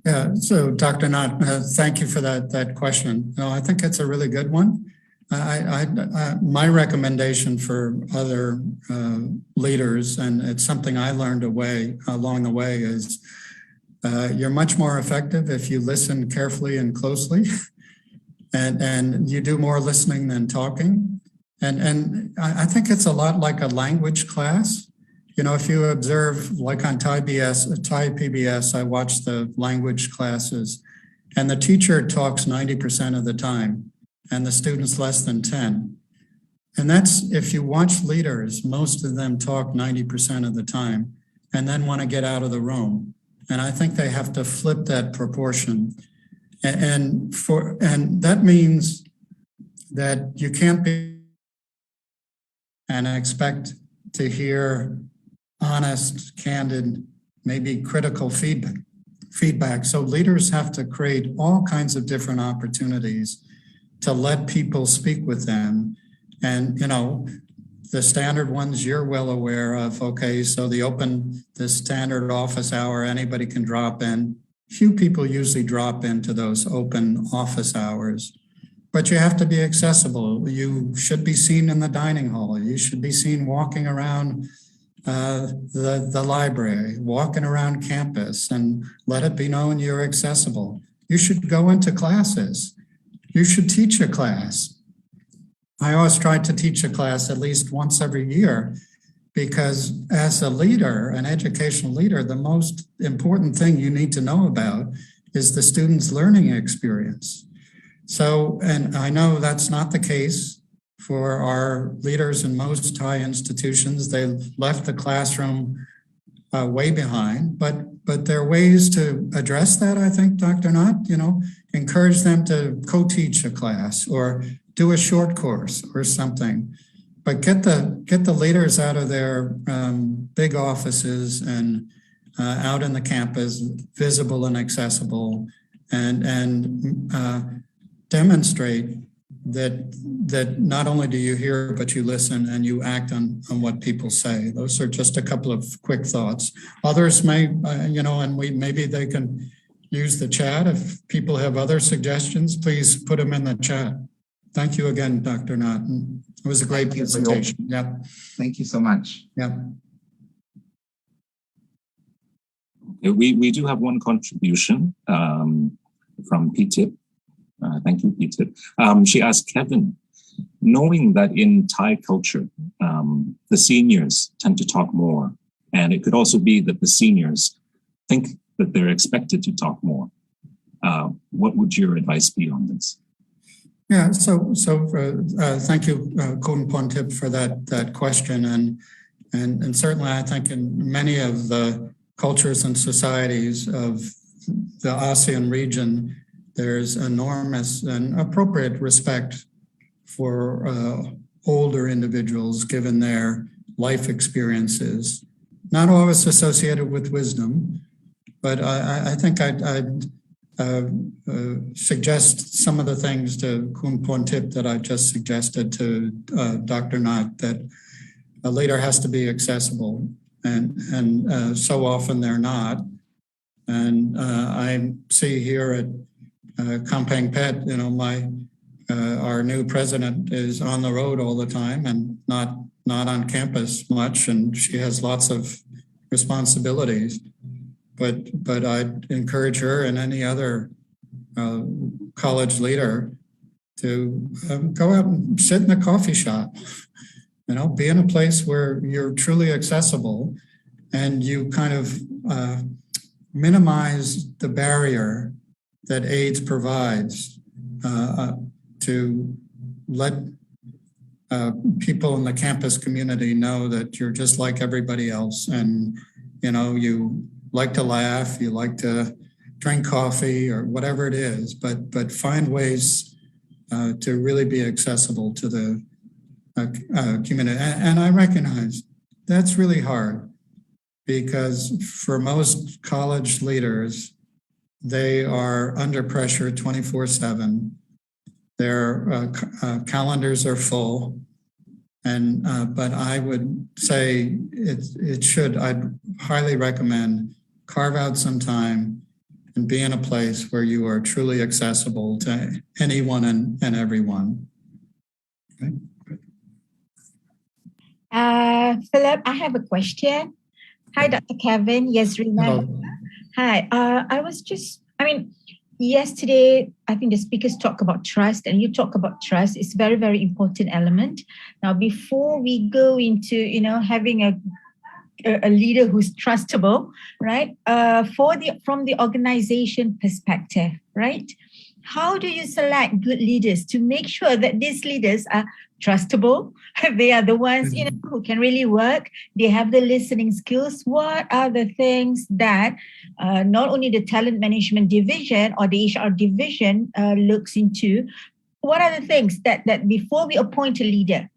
Yeah, so Dr. Nath, thank you for that question. I think it's a really good one. My recommendation for other leaders, and it's something I learned along the way, is you're much more effective if you listen carefully and closely, and you do more listening than talking. And I think it's a lot like a language class. If you observe, like on Thai PBS, I watch the language classes, and the teacher talks 90% of the time, and the students less than 10. And that's, if you watch leaders, most of them talk 90% of the time, and then want to get out of the room. And I think they have to flip that proportion. And that means that you can't be and expect to hear honest, candid, maybe critical feedback. So leaders have to create all kinds of different opportunities to let people speak with them. And, the standard ones you're well aware of. Okay, so the standard office hour, anybody can drop in. Few people usually drop into those open office hours, but you have to be accessible. You should be seen in the dining hall. You should be seen walking around the library, walking around campus, and let it be known you're accessible. You should go into classes. You should teach a class. I always try to teach a class at least once every year, because as a leader, an educational leader, the most important thing you need to know about is the student's learning experience. So, and I know that's not the case for our leaders in most Thai institutions. They left the classroom way behind, but there are ways to address that, I think, Dr. Nath, encourage them to co-teach a class or do a short course or something, but get the leaders out of their big offices and out in the campus, visible and accessible, and demonstrate that not only do you hear, but you listen and you act on what people say. Those are just a couple of quick thoughts. Others may, and maybe they can use the chat. If people have other suggestions, please put them in the chat. Thank you again, Dr. Nath. It was a great presentation. Yeah. Thank you so much. Yeah. We do have one contribution. from PTIP. Thank you, PTIP. She asked Kevin, knowing that in Thai culture, the seniors tend to talk more, and it could also be that the seniors think that they're expected to talk more. What would your advice be on this? Yeah, so thank you, Kun Pontip, for that question. And certainly I think in many of the cultures and societies of the ASEAN region, there's enormous and appropriate respect for older individuals given their life experiences, not always associated with wisdom, but I think I'd suggest some of the things to Kun Pontip that I just suggested to Dr. Nath, that a leader has to be accessible, and so often they're not. And I see here at Kampeng Pet, you know, our new president is on the road all the time and not on campus much, and she has lots of responsibilities. But I'd encourage her and any other college leader to go out and sit in a coffee shop, you know, be in a place where you're truly accessible and you kind of minimize the barrier that AIDS provides to let people in the campus community know that you're just like everybody else, and, you know, you like to laugh, you like to drink coffee or whatever it is, but find ways to really be accessible to the community. And I recognize that's really hard because for most college leaders, they are under pressure 24/7. Their calendars are full. And but I would say I'd highly recommend carve out some time and be in a place where you are truly accessible to anyone and everyone. Okay. Philip, I have a question. Hi, Dr. Kevin. Yes, remember. Hi. Yesterday, I think the speakers talk about trust, and you talk about trust. It's very, very important element. Now, before we go into, you know, having a leader who's trustable, right? From the organization perspective, right? How do you select good leaders to make sure that these leaders are trustable? They are the ones, you know, who can really work. They have the listening skills. What are the things that not only the talent management division or the HR division looks into? What are the things that before we appoint a leader,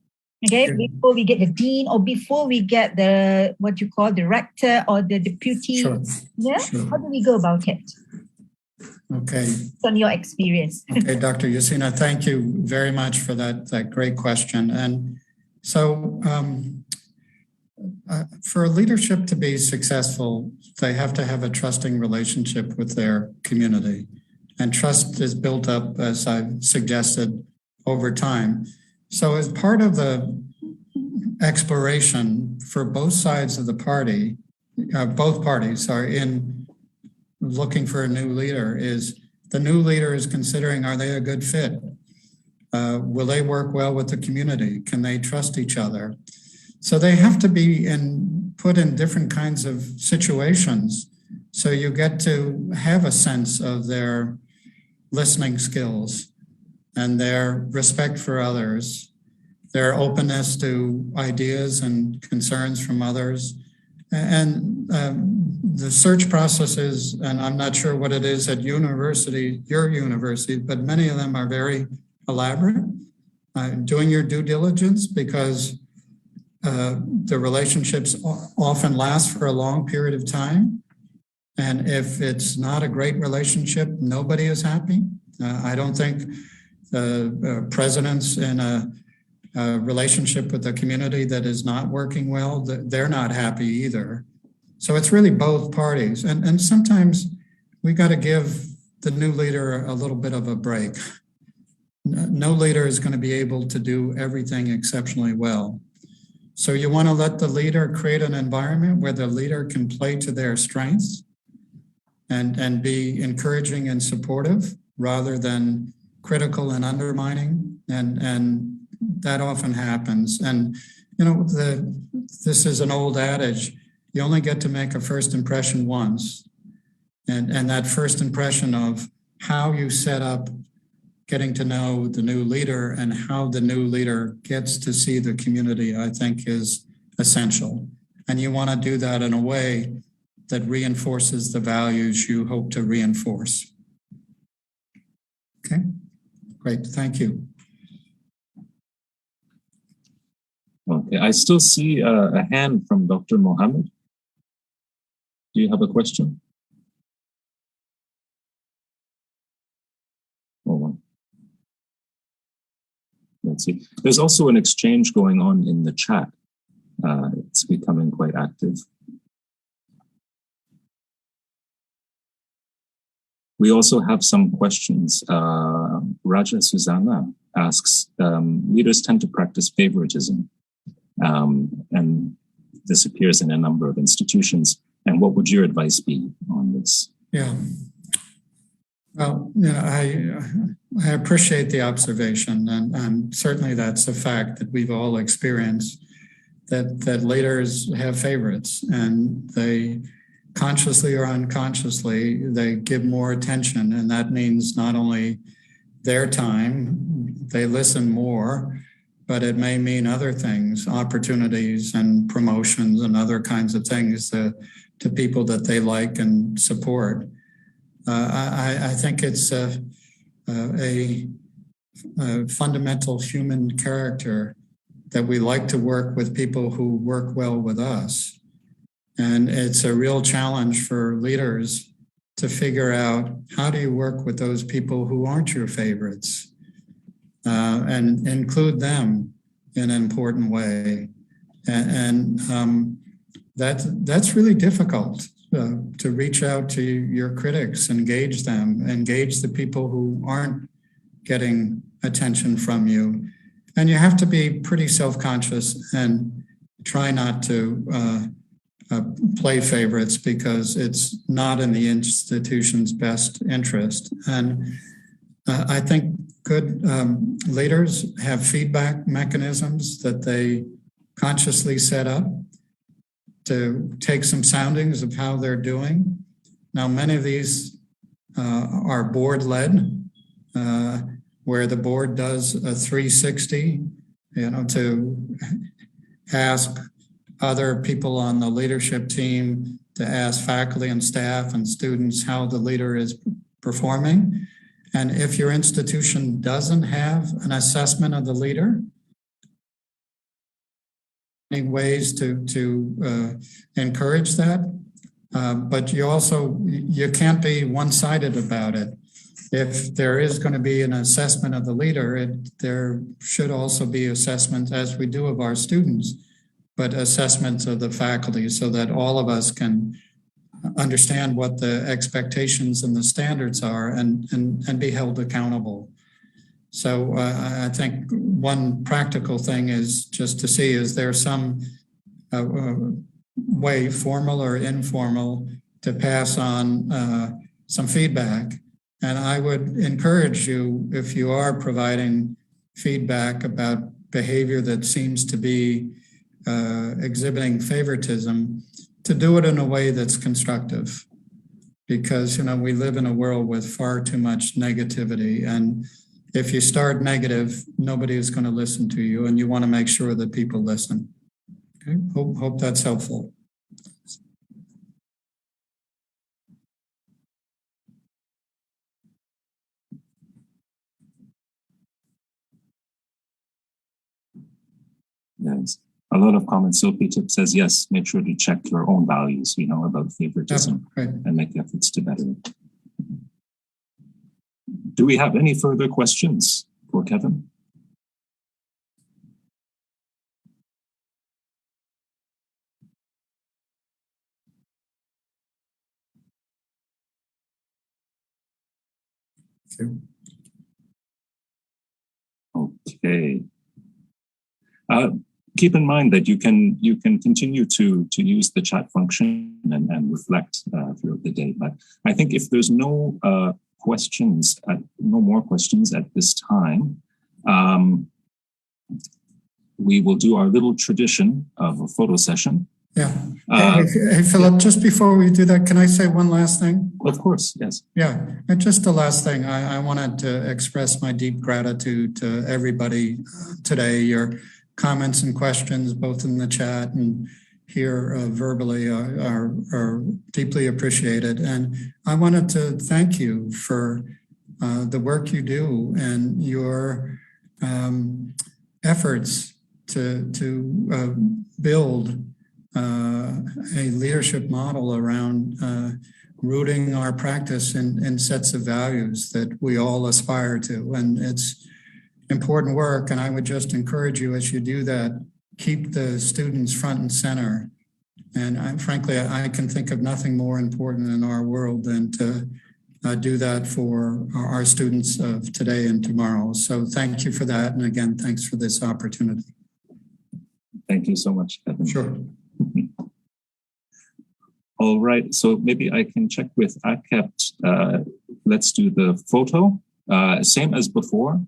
okay, before we get the dean or before we get the what you call director or the deputy, how do we go about it? Okay. On your experience. Okay, Dr. Yasina, thank you very much for that great question. And so for leadership to be successful, they have to have a trusting relationship with their community. And trust is built up, as I've suggested, over time. So as part of the exploration for both sides of the party, both parties are in looking for a new leader, is the new leader is considering, are they a good fit? Will they work well with the community? Can they trust each other? So they have to be put in different kinds of situations. So you get to have a sense of their listening skills and their respect for others, their openness to ideas and concerns from others. And the search processes, and I'm not sure what it is at your university, but many of them are very elaborate. Doing your due diligence, because the relationships often last for a long period of time. And if it's not a great relationship, nobody is happy. I don't think the presidents in a relationship with the community that is not working well, they're not happy either. So it's really both parties. And sometimes we got to give the new leader a little bit of a break. No leader is going to be able to do everything exceptionally well. So you want to let the leader create an environment where the leader can play to their strengths and be encouraging and supportive rather than critical and undermining. And that often happens. And, you know, this is an old adage, you only get to make a first impression once. And that first impression of how you set up getting to know the new leader and how the new leader gets to see the community, I think is essential. And you want to do that in a way that reinforces the values you hope to reinforce. Okay, great, thank you. Okay, I still see a hand from Dr. Mohammed. Do you have a question? Hold on. Let's see. There's also an exchange going on in the chat. It's becoming quite active. We also have some questions. Raja Susanna asks, leaders tend to practice favoritism, and this appears in a number of institutions. And what would your advice be on this? Yeah. Well, you know, I appreciate the observation, and certainly that's a fact that we've all experienced, that leaders have favorites, and they consciously or unconsciously, they give more attention, and that means not only their time, they listen more, but it may mean other things, opportunities and promotions and other kinds of things to people that they like and support. I think it's a fundamental human character that we like to work with people who work well with us. And it's a real challenge for leaders to figure out how do you work with those people who aren't your favorites and include them in an important way. And that's really difficult. To reach out to your critics, engage them, engage the people who aren't getting attention from you. And you have to be pretty self-conscious and try not to play favorites because it's not in the institution's best interest. And I think good leaders have feedback mechanisms that they consciously set up to take some soundings of how they're doing. Now, many of these are board-led, where the board does a 360, you know, to ask other people on the leadership team, to ask faculty and staff and students how the leader is performing. And if your institution doesn't have an assessment of the leader, ways to encourage that, but you can't be one-sided about it. If there is going to be an assessment of the leader, there should also be assessments, as we do of our students, but assessments of the faculty so that all of us can understand what the expectations and the standards are and be held accountable. So I think one practical thing is just to see, is there some way, formal or informal, to pass on some feedback. And I would encourage you, if you are providing feedback about behavior that seems to be exhibiting favoritism, to do it in a way that's constructive. Because, you know, we live in a world with far too much negativity, and if you start negative, nobody is going to listen to you, and you want to make sure that people listen. Okay, hope that's helpful. Yes, a lot of comments. Sophie Tip says, yes, make sure to check your own values, you know, about favoritism, and make efforts to better it. Do we have any further questions for Kevin? Okay. keep in mind that you can continue to use the chat function and reflect throughout the day. But I think if there's no more questions at this time, we will do our little tradition of a photo session. Yeah. Hey, Philip, just before we do that, can I say one last thing? Of course, yes. Yeah, and just the last thing, I wanted to express my deep gratitude to everybody today. Your comments and questions, both in the chat and here verbally, are deeply appreciated. And I wanted to thank you for the work you do and your efforts to build a leadership model around rooting our practice in sets of values that we all aspire to. And it's important work. And I would just encourage you as you do that, keep the students front and center. And frankly, I can think of nothing more important in our world than to do that for our students of today and tomorrow. So thank you for that. And again, thanks for this opportunity. Thank you so much, Kevin. Sure. All right, so maybe I can check with AKEPT. Let's do the photo, same as before,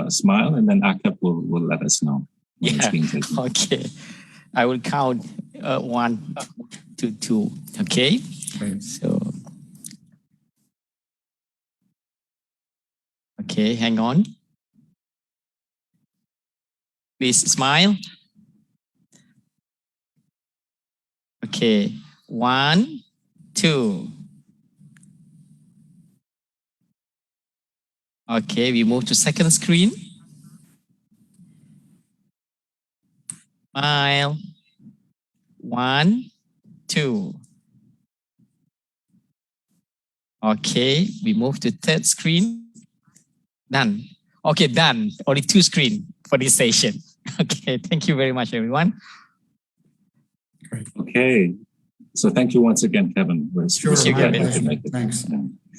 smile, and then AKEPT will let us know when it's being taken. Okay, I will count 1 to 2, okay? Great. So, okay, hang on. Please smile. Okay, 1, 2. Okay, we move to second screen. Smile. 1, 2. Okay, we move to third screen. Done. Okay, done. Only 2 screens for this session. Okay, thank you very much, everyone. Okay, so thank you once again, Kevin. Sure, thanks.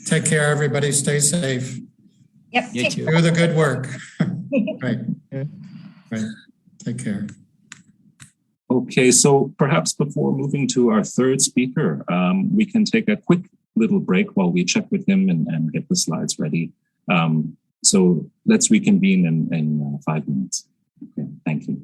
Take care, everybody. Stay safe. Yep. You too. Do the good work. Right. Right. Take care. Okay, so perhaps before moving to our third speaker, we can take a quick little break while we check with him and get the slides ready. So let's reconvene in 5 minutes. Okay, thank you.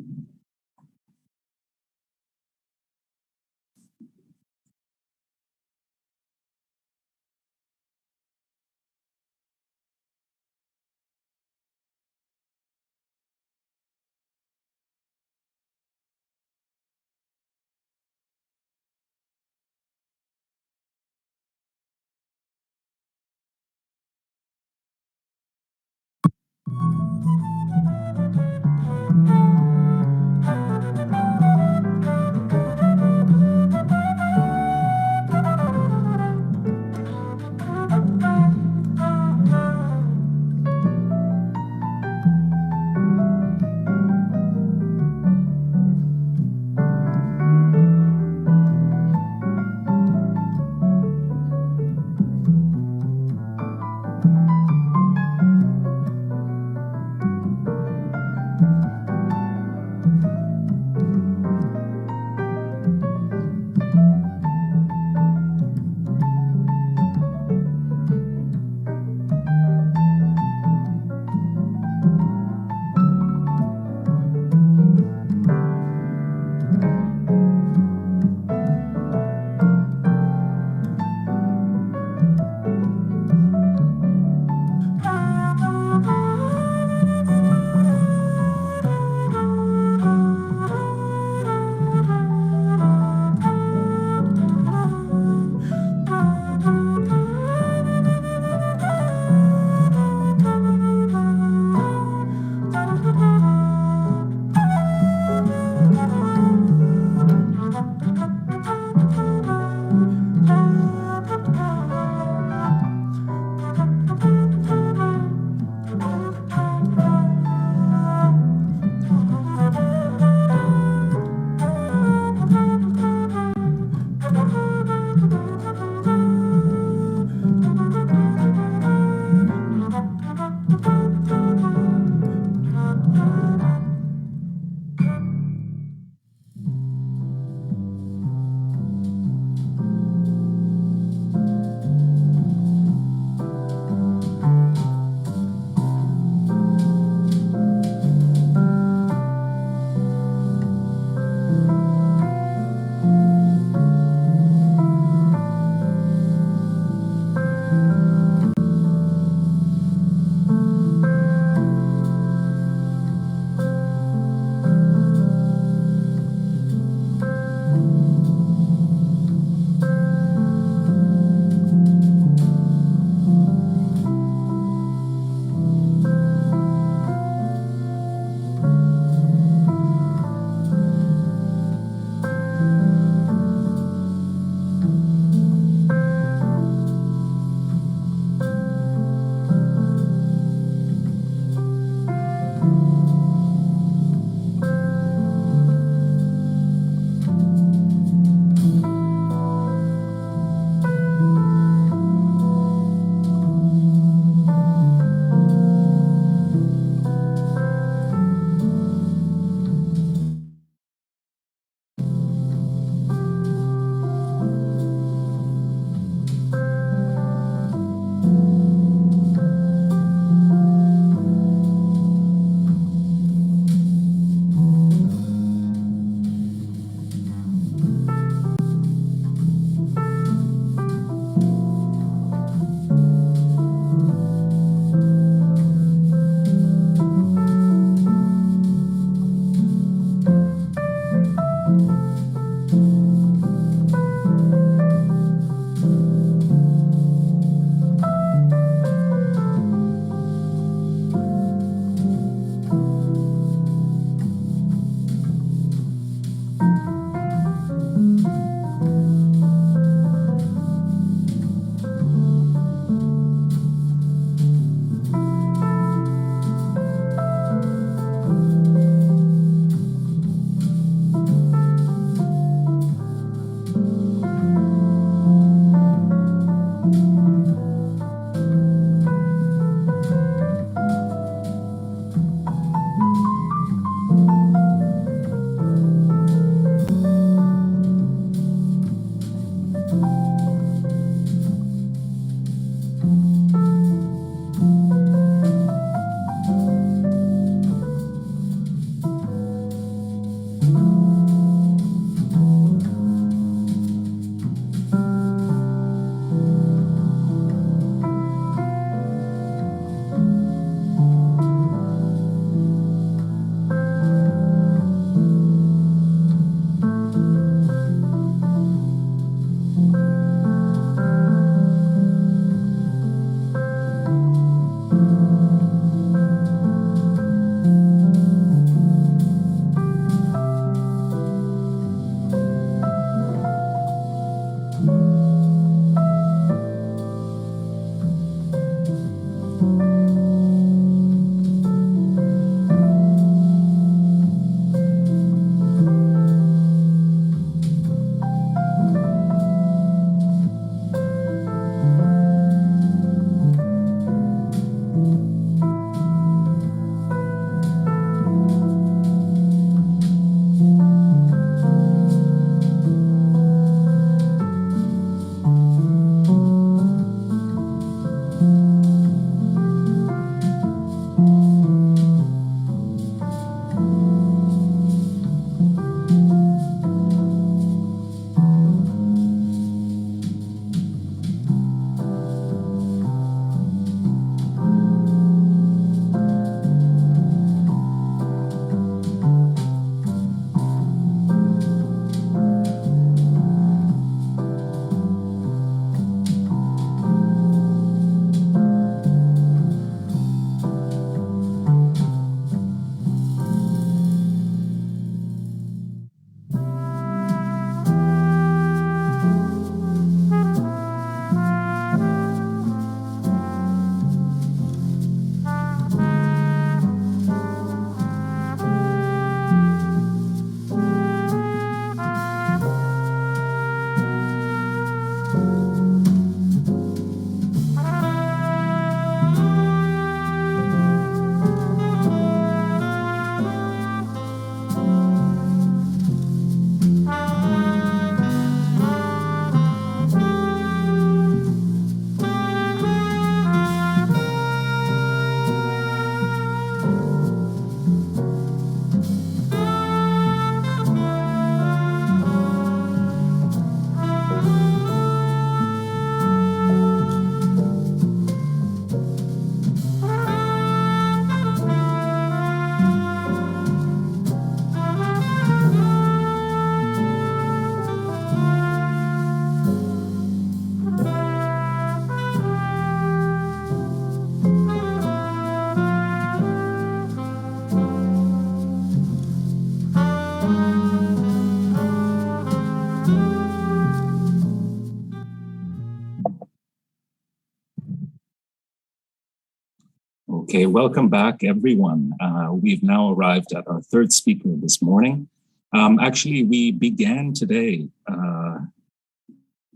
Okay, welcome back, everyone. We've now arrived at our third speaker this morning. Actually, we began today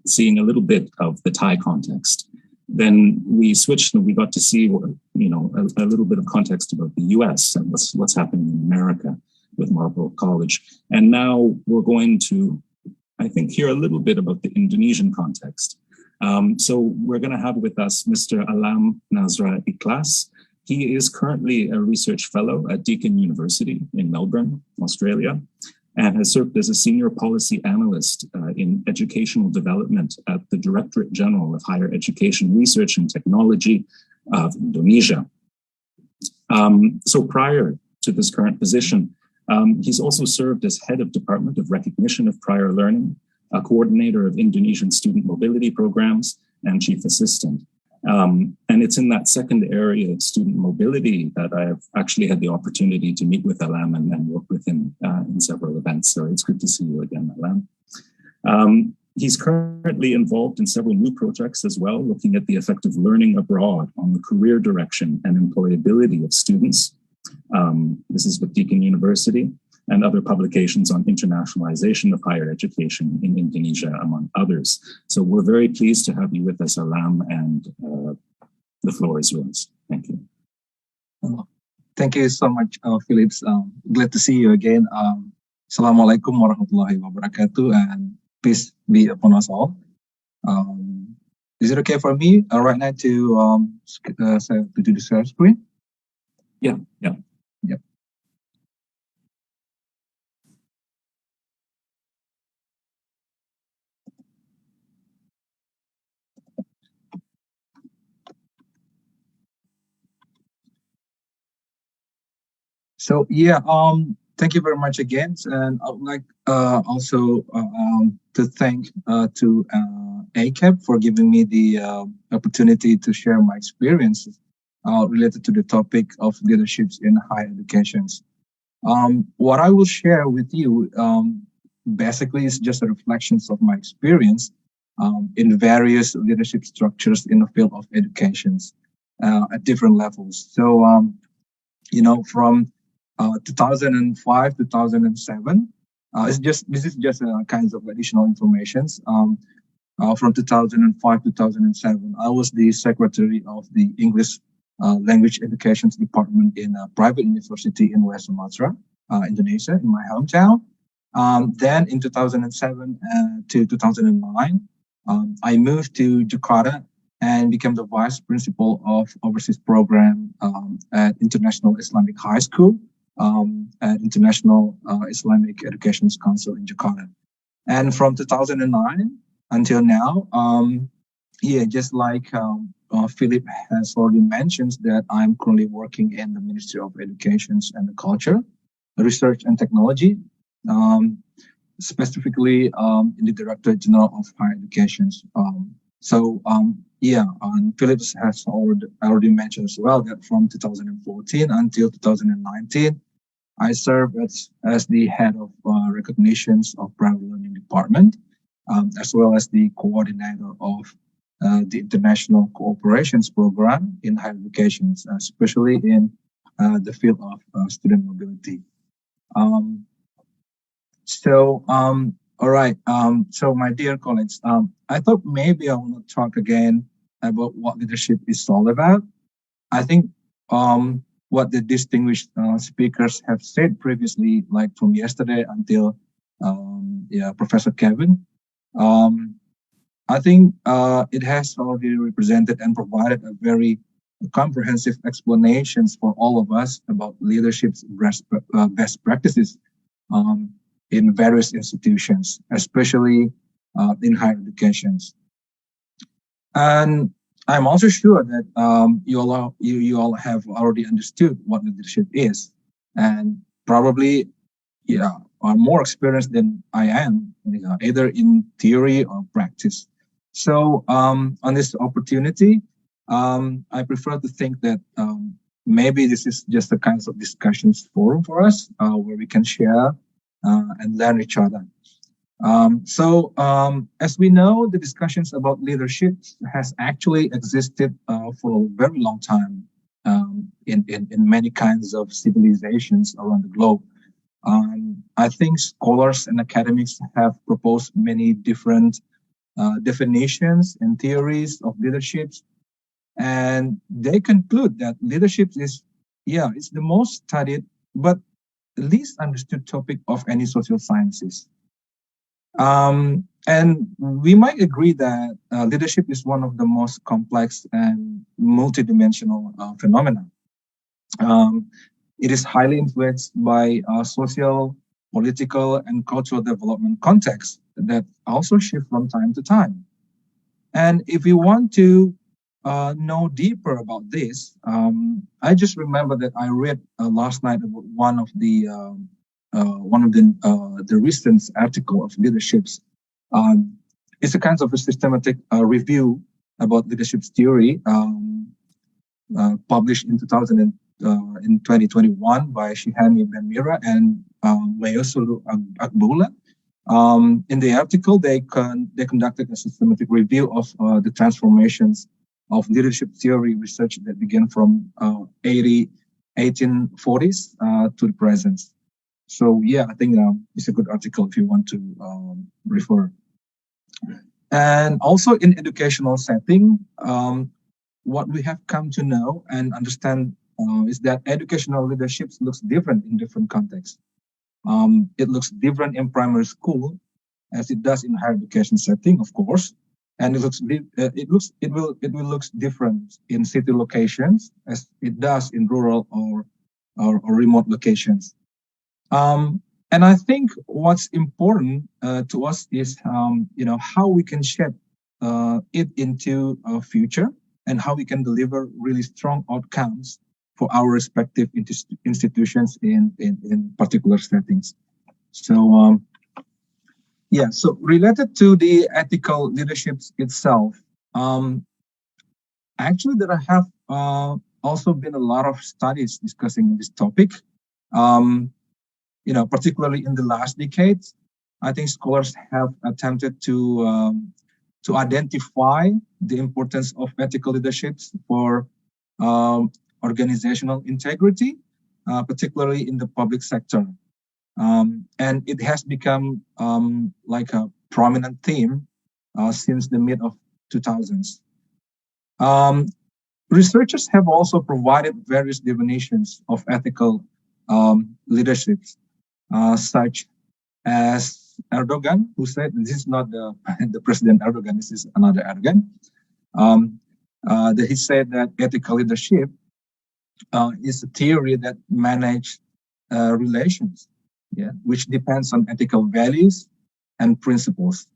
seeing a little bit of the Thai context. Then we switched and we got to see, a little bit of context about the US and what's happening in America with Marlborough College. And now we're going to, I think, hear a little bit about the Indonesian context. So we're going to have with us Mr. Alam Nazra Ikhlas. He is currently a research fellow at Deakin University in Melbourne, Australia, and has served as a senior policy analyst in educational development at the Directorate General of Higher Education Research and Technology of Indonesia. So prior to this current position, he's also served as head of Department of Recognition of Prior Learning, a coordinator of Indonesian student mobility programs, and chief assistant. And it's in that second area of student mobility that I have actually had the opportunity to meet with Alam and work with him in several events. So it's good to see you again, Alam. He's currently involved in several new projects as well, looking at the effect of learning abroad on the career direction and employability of students. This is with Deakin University, and other publications on internationalization of higher education in Indonesia, among others. So we're very pleased to have you with us, Alam, and the floor is yours. Thank you. Thank you so much, Phillips. Glad to see you again. Assalamualaikum warahmatullahi wabarakatuh, and peace be upon us all. Is it okay for me right now to do the share screen? Yeah. So yeah, thank you very much again, and I would like also to thank to AKEPT for giving me the opportunity to share my experiences related to the topic of leaderships in higher educations. What I will share with you basically is just a reflections of my experience in various leadership structures in the field of educations at different levels. So from 2005, 2007. This is just kinds of additional information. From 2005 to 2007, I was the secretary of the English Language Education Department in a private university in West Sumatra, Indonesia, in my hometown. Then in 2007 to 2009, I moved to Jakarta and became the vice principal of overseas program at International Islamic High School at International Islamic Education Council in Jakarta. And from 2009 until now, just like Philip has already mentioned, that I'm currently working in the Ministry of Education and Culture, Research and Technology, specifically in the Directorate General of Higher Education. And Philip has already mentioned as well that from 2014 until 2019, I served as the head of recognitions of private learning department, as well as the coordinator of the international cooperations program in higher education, especially in the field of student mobility. All right. So my dear colleagues, I thought maybe I want to talk again about what leadership is all about. I think what the distinguished speakers have said previously, like from yesterday until Professor Kevin, I think it has already represented and provided a very comprehensive explanations for all of us about leadership's best practices in various institutions, especially in higher education. And I'm also sure that you all have already understood what leadership is, and probably are more experienced than I am, either in theory or practice. So on this opportunity, I prefer to think that maybe this is just a kind of discussions forum for us where we can share and learn each other. As we know, the discussions about leadership has actually existed for a very long time in many kinds of civilizations around the globe. I think scholars and academics have proposed many different definitions and theories of leaderships, and they conclude that leadership is, it's the most studied but least understood topic of any social sciences. And we might agree that leadership is one of the most complex and multidimensional phenomena. It is highly influenced by social, political, and cultural development contexts that also shift from time to time. And if you want to know deeper about this, I just remember that I read last night about one of the recent article of leaderships. It's a kind of a systematic review about leadership theory published in 2021 by Shihani Ben Mira and Mayosulu Akbula. In the article, they conducted a systematic review of the transformations of leadership theory research that began from 1840s to the present. So yeah, I think it's a good article if you want to refer. And also in educational setting, what we have come to know and understand is that educational leadership looks different in different contexts. It looks different in primary school as it does in higher education setting, of course, and it will look different in city locations as it does in rural or remote locations. And I think what's important to us is how we can shape it into a future and how we can deliver really strong outcomes for our respective institutions in particular settings. So so related to the ethical leadership itself, actually there have also been a lot of studies discussing this topic. Particularly in the last decades, I think scholars have attempted to identify the importance of ethical leadership for organizational integrity, particularly in the public sector. And it has become like a prominent theme since the mid of 2000s. Researchers have also provided various definitions of ethical leadership, such as Erdogan, who said, this is not the President Erdogan, this is another Erdogan, that he said that ethical leadership is a theory that manages relations, which depends on ethical values and principles.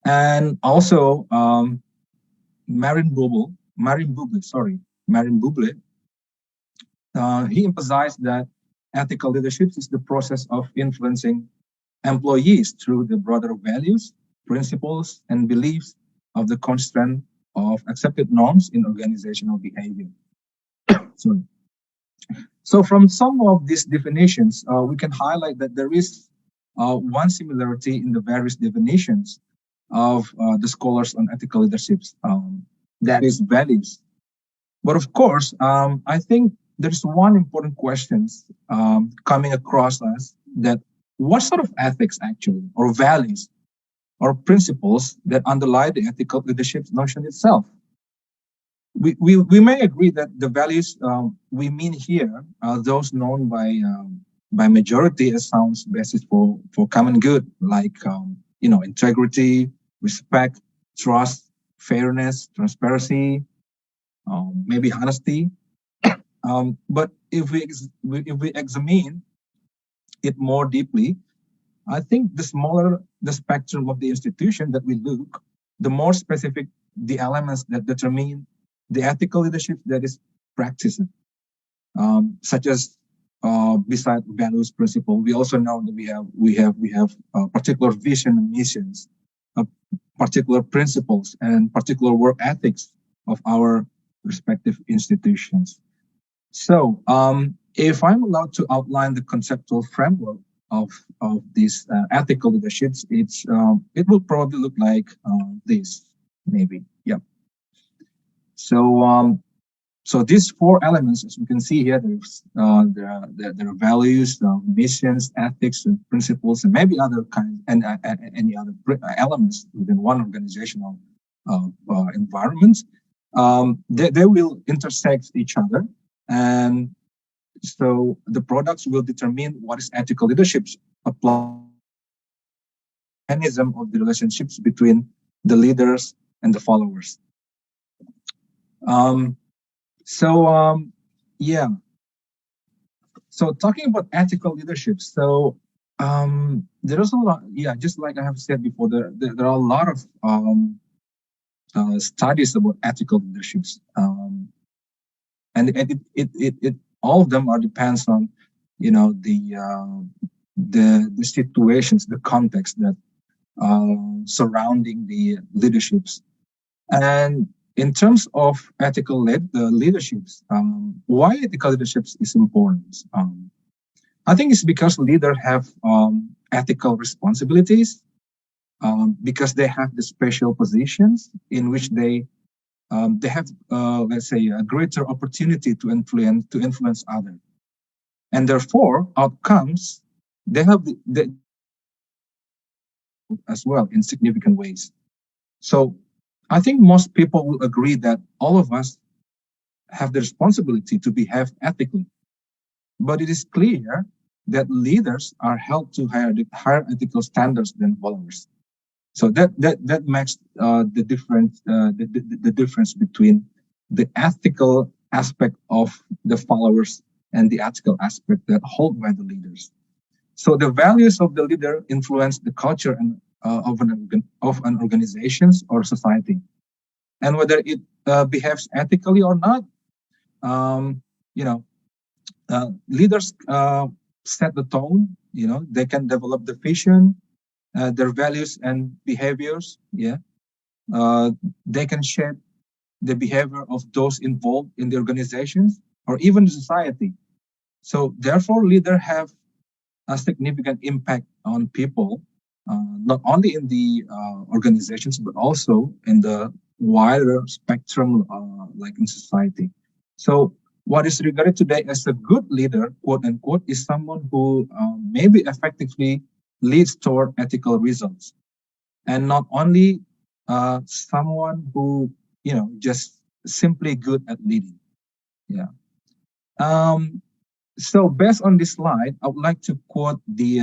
And also, Marin Buble, he emphasized that ethical leadership is the process of influencing employees through the broader values, principles, and beliefs of the constraint of accepted norms in organizational behavior. Sorry. So from some of these definitions, we can highlight that there is one similarity in the various definitions of the scholars on ethical leadership, that is values. But of course, I think there's one important question coming across us, that what sort of ethics actually, or values, or principles that underlie the ethical leadership notion itself? We may agree that the values we mean here are those known by majority as sound basis for common good, like integrity, respect, trust, fairness, transparency, maybe honesty. But if we examine it more deeply, I think the smaller the spectrum of the institution that we look, the more specific the elements that determine the ethical leadership that is practiced, such as beside values principle, we also know that we have particular vision and missions, particular principles and particular work ethics of our respective institutions. So, if I'm allowed to outline the conceptual framework of these ethical leaderships, it will probably look like this, maybe. Yeah. So, So these four elements, as you can see here, there's their values, missions, ethics, and principles, and maybe other kinds, and any other elements within one organizational environment. They will intersect each other, and so the products will determine what is ethical leadership's mechanism of the relationships between the leaders and the followers. Yeah. So talking about ethical leadership, so there is a lot. Yeah, just like I have said before, there are a lot of studies about ethical leaderships, and it all of them are depends on, you know, the situations, the context that surrounding the leaderships. And in terms of ethical leaderships, why ethical leaderships is important? I think it's because leaders have ethical responsibilities, because they have the special positions in which they have, let's say, a greater opportunity to influence others, and therefore outcomes they have as well in significant ways. So I think most people will agree that all of us have the responsibility to behave ethically, but it is clear that leaders are held to higher ethical standards than followers. So that makes the difference between the ethical aspect of the followers and the ethical aspect that hold by the leaders. So the values of the leader influence the culture and of an organizations or society, and whether it behaves ethically or not. You know, leaders set the tone. You know, they can develop the vision, their values and behaviors. Yeah, they can shape the behavior of those involved in the organizations or even the society. So therefore, leaders have a significant impact on people, not only in the organizations, but also in the wider spectrum, like in society. So what is regarded today as a good leader, quote unquote, is someone who maybe effectively leads toward ethical results, and not only someone who, you know, just simply good at leading. Yeah. So based on this slide, I would like to quote the,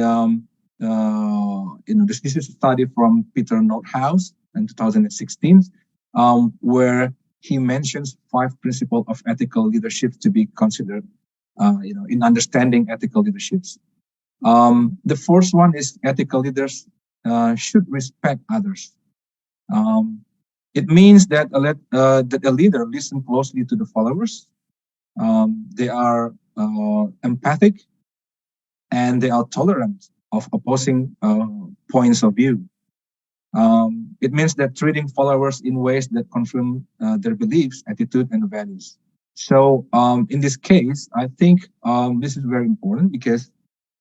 this is a study from Peter Nordhaus in 2016, where he mentions 5 principles of ethical leadership to be considered, in understanding ethical leaderships. The first one is ethical leaders should respect others. It means that a leader listens closely to the followers. They are empathic, and they are tolerant of opposing points of view. It means that treating followers in ways that confirm their beliefs, attitude, and values. So in this case, I think this is very important, because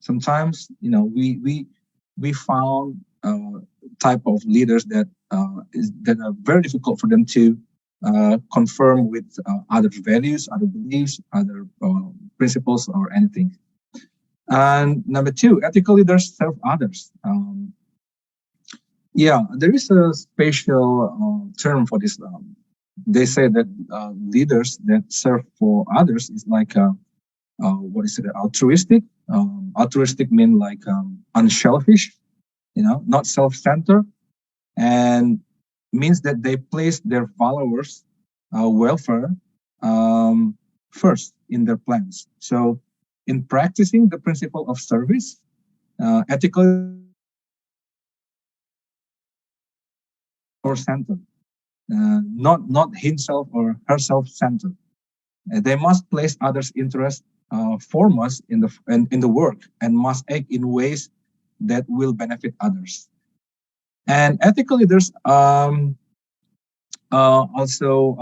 sometimes, you know, we found type of leaders that are very difficult for them to confirm with other values, other beliefs, other principles, or anything. And number 2, ethical leaders serve others. There is a special term for this. They say that leaders that serve for others is like altruistic. Altruistic means like unselfish, not self-centered, and means that they place their followers' welfare first in their plans. So in practicing the principle of service, ethical or centered, not himself or herself centered. They must place others' interests foremost in the work, and must act in ways that will benefit others. And ethical leaders also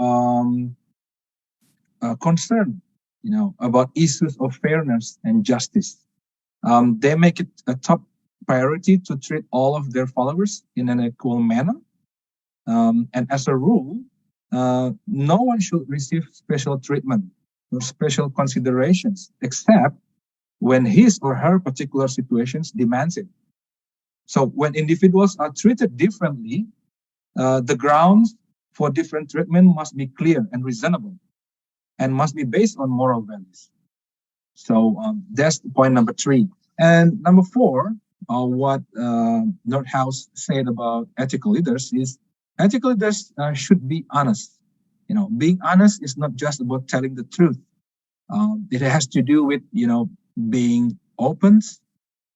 concerned, about issues of fairness and justice. They make it a top priority to treat all of their followers in an equal manner. And as a rule, no one should receive special treatment or special considerations except when his or her particular situations demands it. So when individuals are treated differently, the grounds for different treatment must be clear and reasonable and must be based on moral values. So that's point number 3. And number 4, what Nordhaus said about ethical leaders is ethical leaders should be honest. You know, being honest is not just about telling the truth. It has to do with, being open,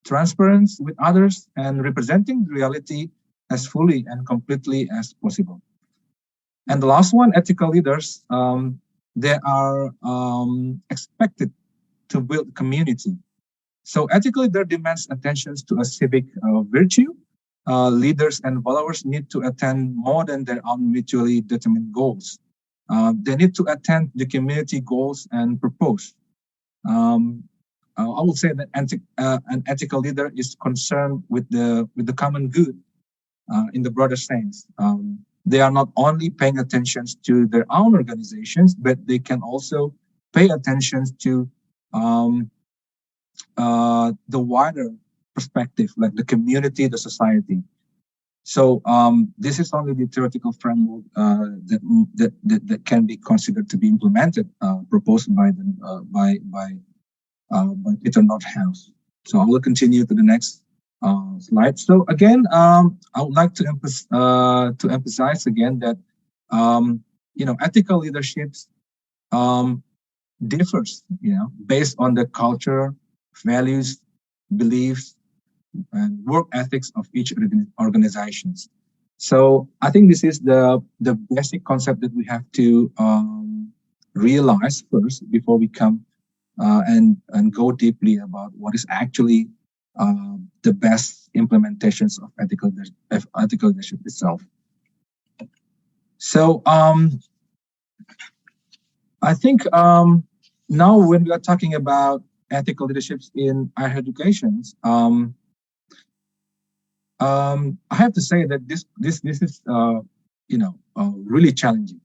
transparent with others, and representing reality as fully and completely as possible. And the last one, ethical leaders, they are expected to build community. So ethical leader demands attention to a civic virtue. Leaders and followers need to attend more than their own mutually determined goals. They need to attend the community goals and purpose. I would say that an ethical leader is concerned with the common good in the broader sense. They are not only paying attention to their own organizations, but they can also pay attention to the wider perspective, like the community, the society. So this is only the theoretical framework that can be considered to be implemented, proposed by Peter Nordhaus. So I will continue to the next slide. So again, I would like to emphasize again that ethical leaderships differs, based on the culture, values, beliefs, and work ethics of each organizations. So I think this is the basic concept that we have to realize first before we come and go deeply about what is actually the best implementations of ethical leadership itself. So I think now when we are talking about ethical leaderships in higher educations, I have to say that this is really challenging,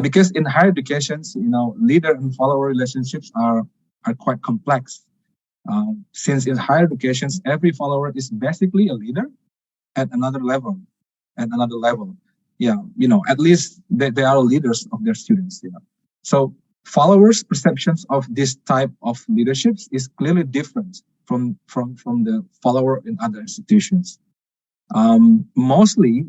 because in higher educations, leader and follower relationships are quite complex. Since in higher educations, every follower is basically a leader at another level, at least they are leaders of their students. So followers' perceptions of this type of leaderships is clearly different from the follower in other institutions. Mostly,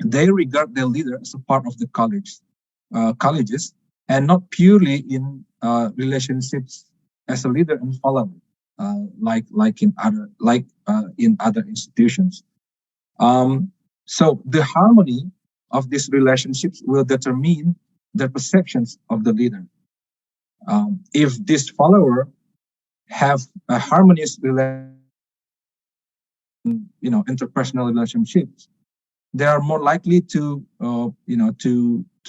they regard their leader as a part of the colleges, and not purely in relationships as a leader and follower, like in other institutions. So the harmony of these relationships will determine the perceptions of the leader. If this follower have a harmonious interpersonal relationships, they are more likely to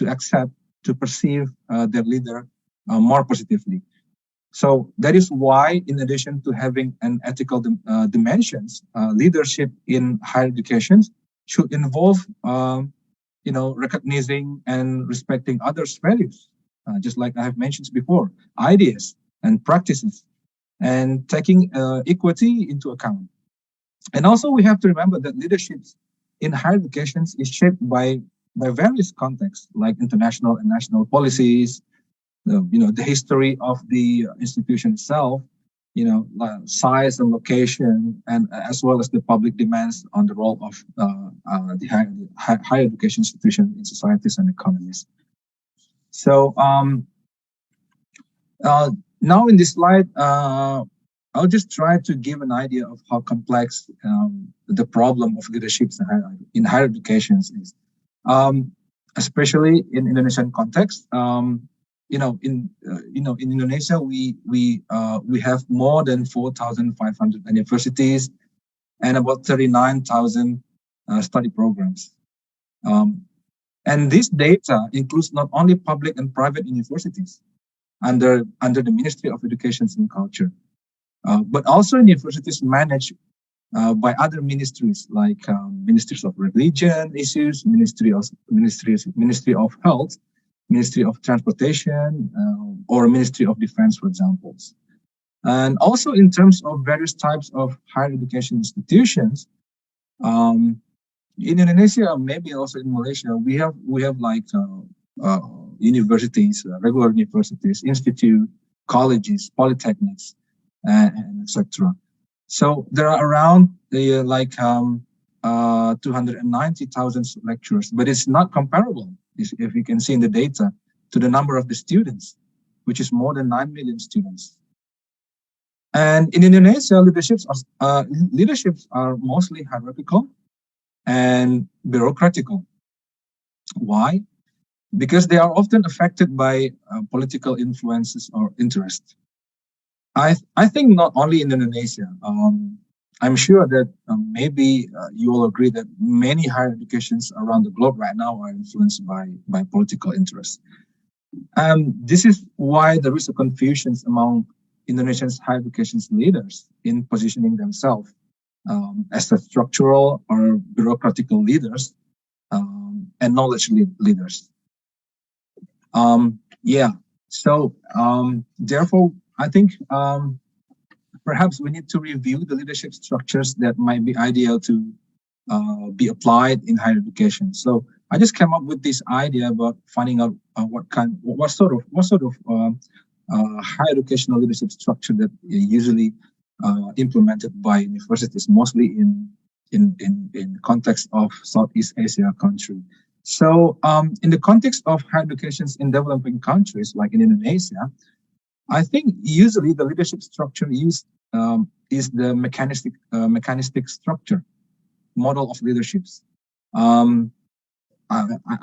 accept, to perceive their leader more positively. So that is why, in addition to having an ethical dimensions, leadership in higher education should involve recognizing and respecting others' values, just like I have mentioned before, ideas and practices, and taking equity into account. And also we have to remember that leadership in higher education is shaped by various contexts, like international and national policies, the history of the institution itself, size and location, and as well as the public demands on the role of the higher education institution in societies and economies. So now in this slide, I'll just try to give an idea of how complex the problem of leadership in higher education is, especially in Indonesian context. In Indonesia, we have more than 4,500 universities and about 39,000 study programs. And this data includes not only public and private universities under the Ministry of Education and Culture, but also universities managed by other ministries like ministries of religion issues, Ministry of Health, Ministry of Transportation, or Ministry of Defense, for example. And also in terms of various types of higher education institutions, in Indonesia, maybe also in Malaysia, we have like universities, regular universities, institute, colleges, polytechnics, and etc. So there are around 290,000 lecturers, but it's not comparable, if you can see in the data, to the number of the students, which is more than 9 million students. And in Indonesia, leaderships are mostly hierarchical and bureaucratical. Why? Because they are often affected by political influences or interest. I think not only in Indonesia. I'm sure that maybe you all agree that many higher educations around the globe right now are influenced by political interests. This is why there is a confusion among Indonesia's higher education leaders in positioning themselves as the structural or bureaucratical leaders and knowledge leaders. Therefore, I think perhaps we need to review the leadership structures that might be ideal to be applied in higher education. So I just came up with this idea about finding out what sort of higher educational leadership structure that usually implemented by universities, mostly in context of Southeast Asia country. So in the context of higher education in developing countries like in Indonesia, I think usually the leadership structure used is the mechanistic structure model of leaderships. I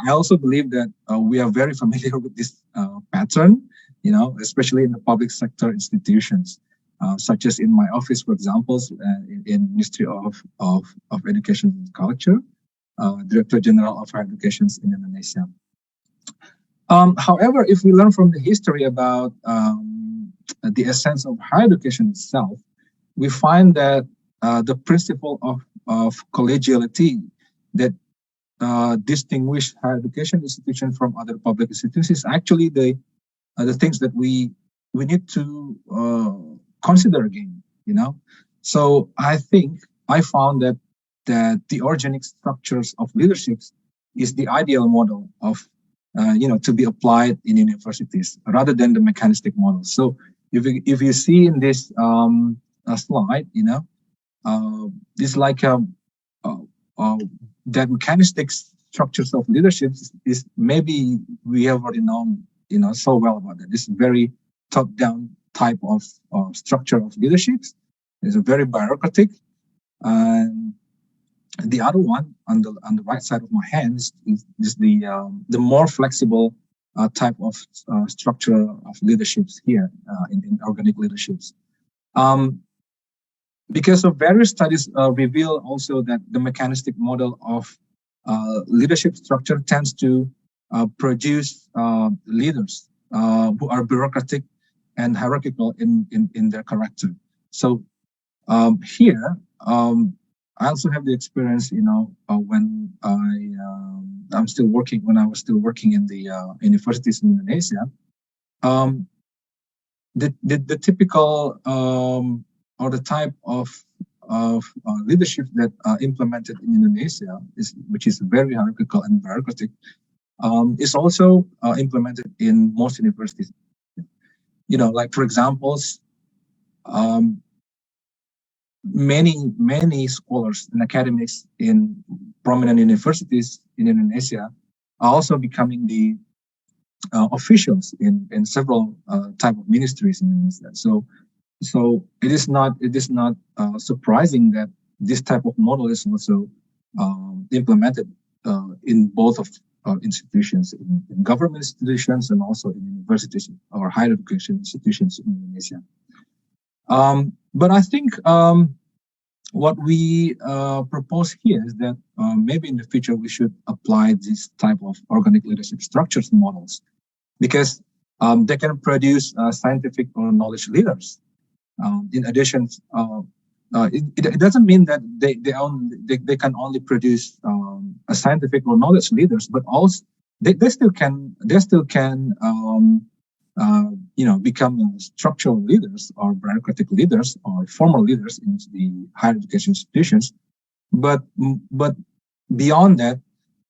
also believe that we are very familiar with this pattern, especially in the public sector institutions, such as in my office, for example, in Ministry of Education and Culture, Director General of Higher Education in Indonesia. However, if we learn from the history about the essence of higher education itself, we find that the principle of collegiality that distinguish higher education institutions from other public institutions is actually the things that we need to consider again. So I found that the organic structures of leaderships is the ideal model of to be applied in universities rather than the mechanistic model. So if you see in this slide, it's like that mechanistic structures of leadership is maybe we have already known so well about that. This very top-down type of structure of leaderships is a very bureaucratic, and the other one on the right side of my hand is the more flexible type of structure of leaderships here in organic leaderships. Because of various studies reveal also that the mechanistic model of leadership structure tends to produce leaders who are bureaucratic and hierarchical in their character. So here, I also have the experience, when I was still working in the universities in Indonesia. The typical or the type of leadership that implemented in Indonesia which is very hierarchical and bureaucratic, is also implemented in most universities. Like for example, many scholars and academics in prominent universities in Indonesia are also becoming the officials in several type of ministries in Indonesia. So it is not surprising that this type of model is also implemented in both of institutions, in government institutions and also in universities or higher education institutions in Indonesia. But I think what we propose here is that maybe in the future we should apply this type of organic leadership structures models, because they can produce scientific or knowledge leaders. In addition, it doesn't mean that they can only produce a scientific or knowledge leaders, but also they still can become structural leaders or bureaucratic leaders or formal leaders in the higher education institutions. But beyond that,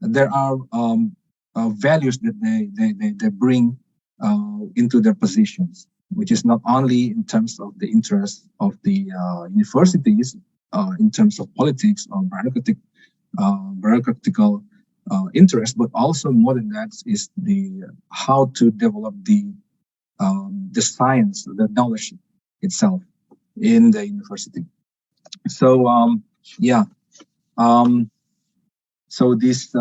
there are values that they bring into their positions, which is not only in terms of the interests of the universities, in terms of politics or bureaucratical interest, but also more than that is the how to develop the science, the knowledge itself in the university. So so this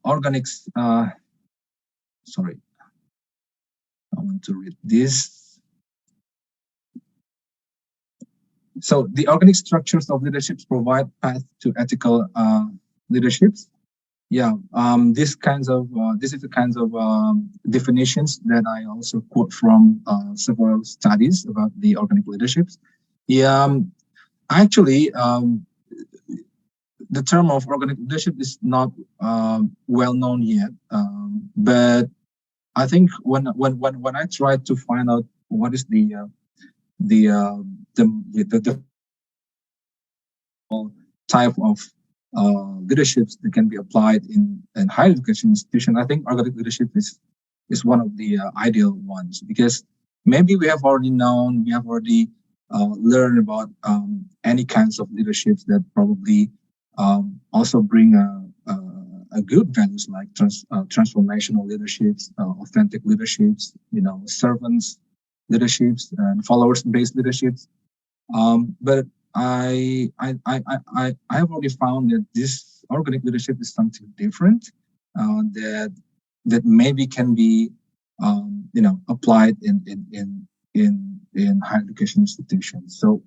organics. Sorry, I want to read this. So the organic structures of leaderships provide path to ethical leaderships. This is the kinds of definitions that I also quote from several studies about the organic leaderships. Actually, the term of organic leadership is not well known yet, but I think when I try to find out what is the type of leaderships that can be applied in higher education institution, I think organic leadership is one of the ideal ones, because maybe we have already learned about any kinds of leaderships that probably also bring a good values like transformational leaderships, authentic leaderships, servants leaderships, and followers-based leaderships. But I have already found that this organic leadership is something different that maybe can be applied in higher education institutions. So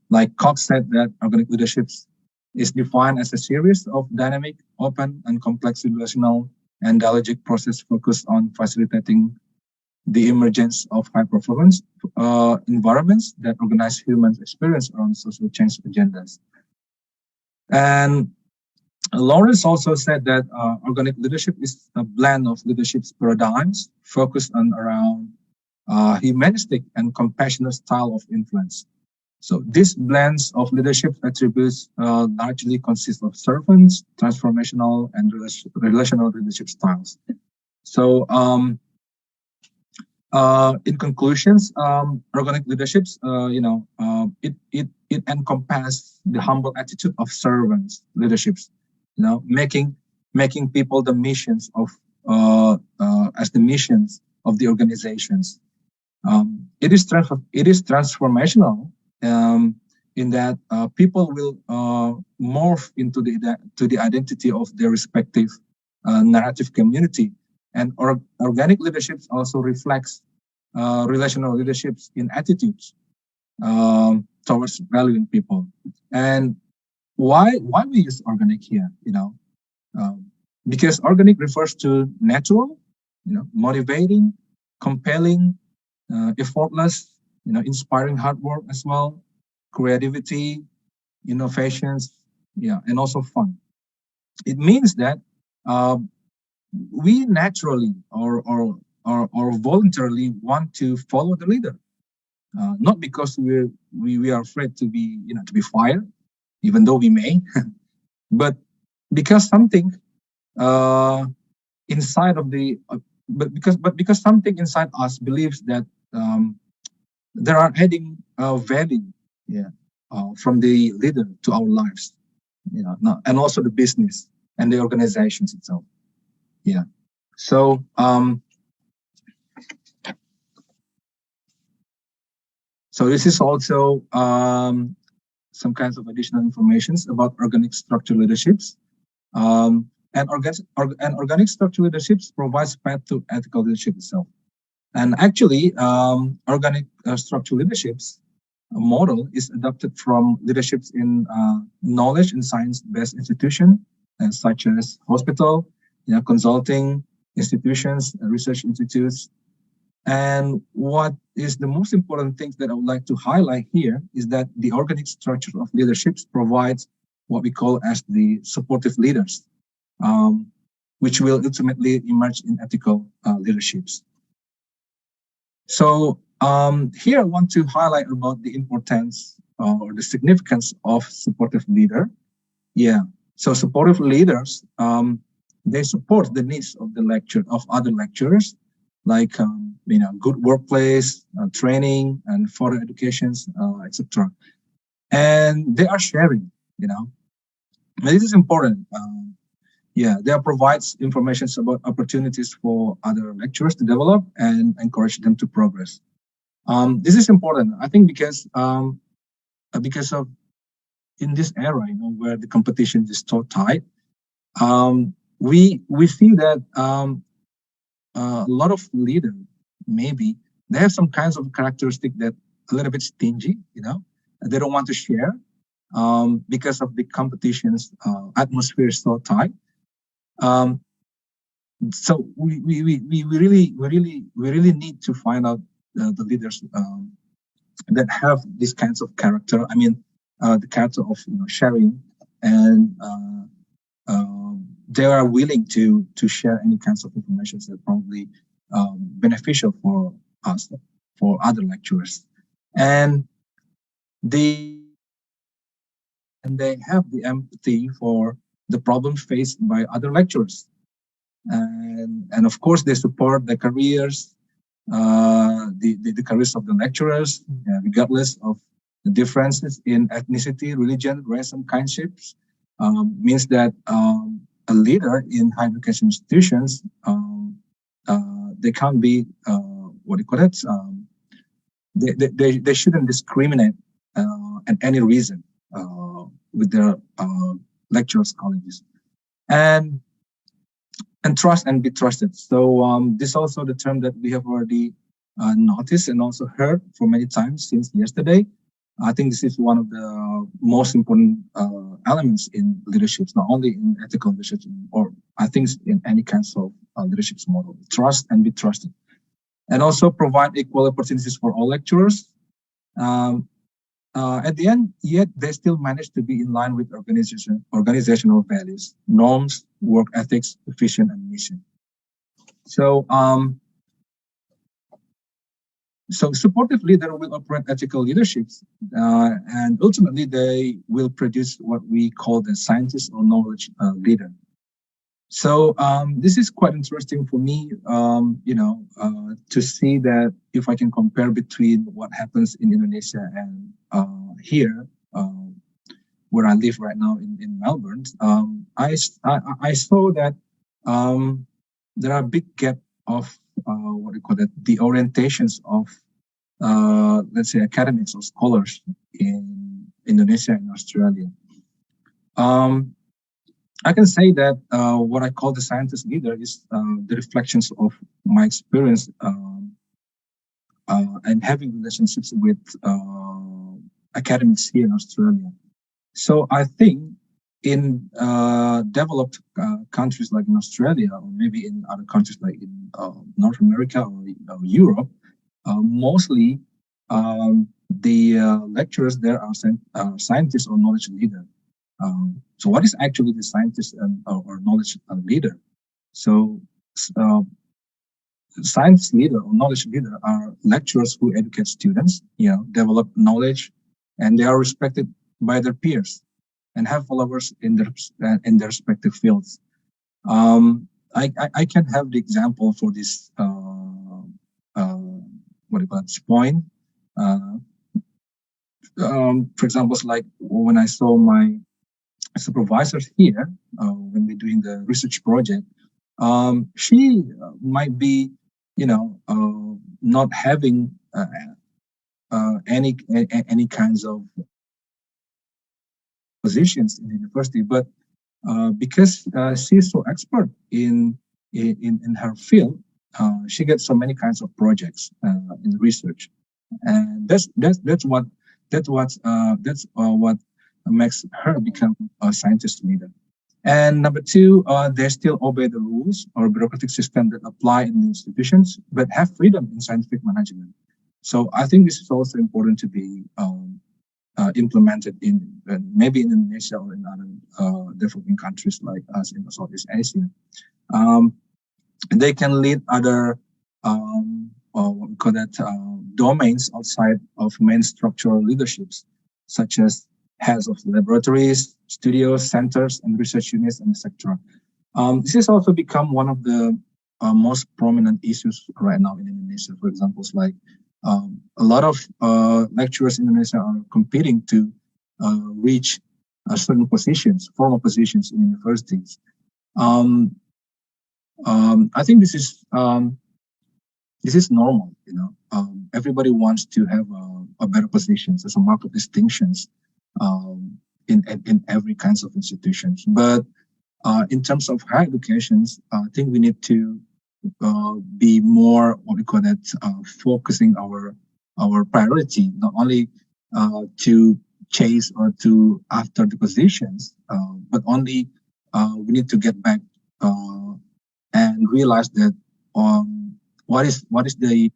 like Cox said, that organic leaderships is defined as a series of dynamic, open, and complex relational and dialogic process focused on facilitating the emergence of high-performance environments that organize humans' experience around social change agendas. And Lawrence also said that organic leadership is a blend of leadership paradigms focused around humanistic and compassionate style of influence. So this blends of leadership attributes largely consist of servants, transformational, and relational leadership styles. So in conclusions, organic leaderships, it encompasses the humble attitude of servants leaderships, making people the missions of as the missions of the organizations. It is transformational in that people will morph into the identity of their respective narrative community, and organic leaderships also reflects relational leaderships in attitudes towards valuing people. And why we use organic here? Because organic refers to natural, motivating, compelling, effortless, inspiring hard work as well, creativity, innovations, and also fun. It means that we naturally or voluntarily want to follow the leader, not because we are afraid to be fired, even though we may, but because something inside of the because something inside us believes that there are adding value from the leader to our lives, and also the business and the organizations itself. So so this is also some kinds of additional information about organic structural leaderships. And organic structural leaderships provides path to ethical leadership itself. And actually, organic structural leaderships model is adopted from leaderships in knowledge and science-based institutions, such as hospital, consulting institutions, research institutes. And what is the most important thing that I would like to highlight here is that the organic structure of leaderships provides what we call as the supportive leaders, which will ultimately emerge in ethical leaderships. So here I want to highlight about the importance or the significance of supportive leader. Yeah, so supportive leaders, they support the needs of other lecturers, like good workplace, training, and further educations, etc. And they are sharing, and this is important. They provides information about opportunities for other lecturers to develop and encourage them to progress. This is important, I think, because of in this era, where the competition is so tight, we see that a lot of leaders, maybe they have some kinds of characteristic that a little bit stingy, they don't want to share because of the competition's atmosphere is so tight. So we really need to find out the leaders that have these kinds of character. I mean, the character of sharing, and they are willing to share any kinds of information that are probably beneficial for us, for other lecturers, and they have the empathy for the problems faced by other lecturers, and of course they support the careers, the careers of the lecturers, regardless of the differences in ethnicity, religion, race, and kindships. Means that a leader in higher education institutions, they can't be what do you call it? They shouldn't discriminate at any reason with their lecturers, colleagues, and trust and be trusted. So this is also the term that we have already noticed and also heard for many times since yesterday. I think this is one of the most important elements in leaderships, not only in ethical leadership, or I think in any kinds of leadership model. Trust and be trusted, and also provide equal opportunities for all lecturers. At the end, yet they still manage to be in line with organizational values, norms, work ethics, vision, and mission. So, so supportive leader will operate ethical leaderships, and ultimately they will produce what we call the scientist or knowledge leader. So this is quite interesting for me, to see that if I can compare between what happens in Indonesia and here, where I live right now in Melbourne, I saw that there are a big gap of what do you call it, the orientations of let's say academics or scholars in Indonesia and Australia. I can say that what I call the scientist leader is the reflections of my experience and having relationships with academics here in Australia. So I think in developed countries like in Australia, or maybe in other countries like in North America or Europe, mostly the lecturers there are scientists or knowledge leader. So what is actually the scientist or knowledge leader? So science leader or knowledge leader are lecturers who educate students, develop knowledge, and they are respected by their peers and have followers in their respective fields. I can have the example for this what do you call it, point. For example, like when I saw my supervisors here when we're doing the research project, she might be, not having any kinds of positions in the university, but because she's so expert in her field, she gets so many kinds of projects in research, and that's what makes her become a scientist leader. And number two, they still obey the rules or bureaucratic system that apply in the institutions, but have freedom in scientific management. So I think this is also important to be implemented in maybe in Indonesia or in other developing countries like us in Southeast Asia. They can lead other what we call that domains outside of main structural leaderships, such as heads of laboratories, studios, centers, and research units, and etc. This has also become one of the most prominent issues right now in Indonesia. For example, like a lot of lecturers in Indonesia are competing to reach certain positions, formal positions in universities. I think this is normal. Everybody wants to have a better positions as a mark of distinctions in every kinds of institutions. But in terms of higher educations, I think we need to be more, what we call that, focusing our priority, not only to chase or to after the positions, but only we need to get back and realize that what is the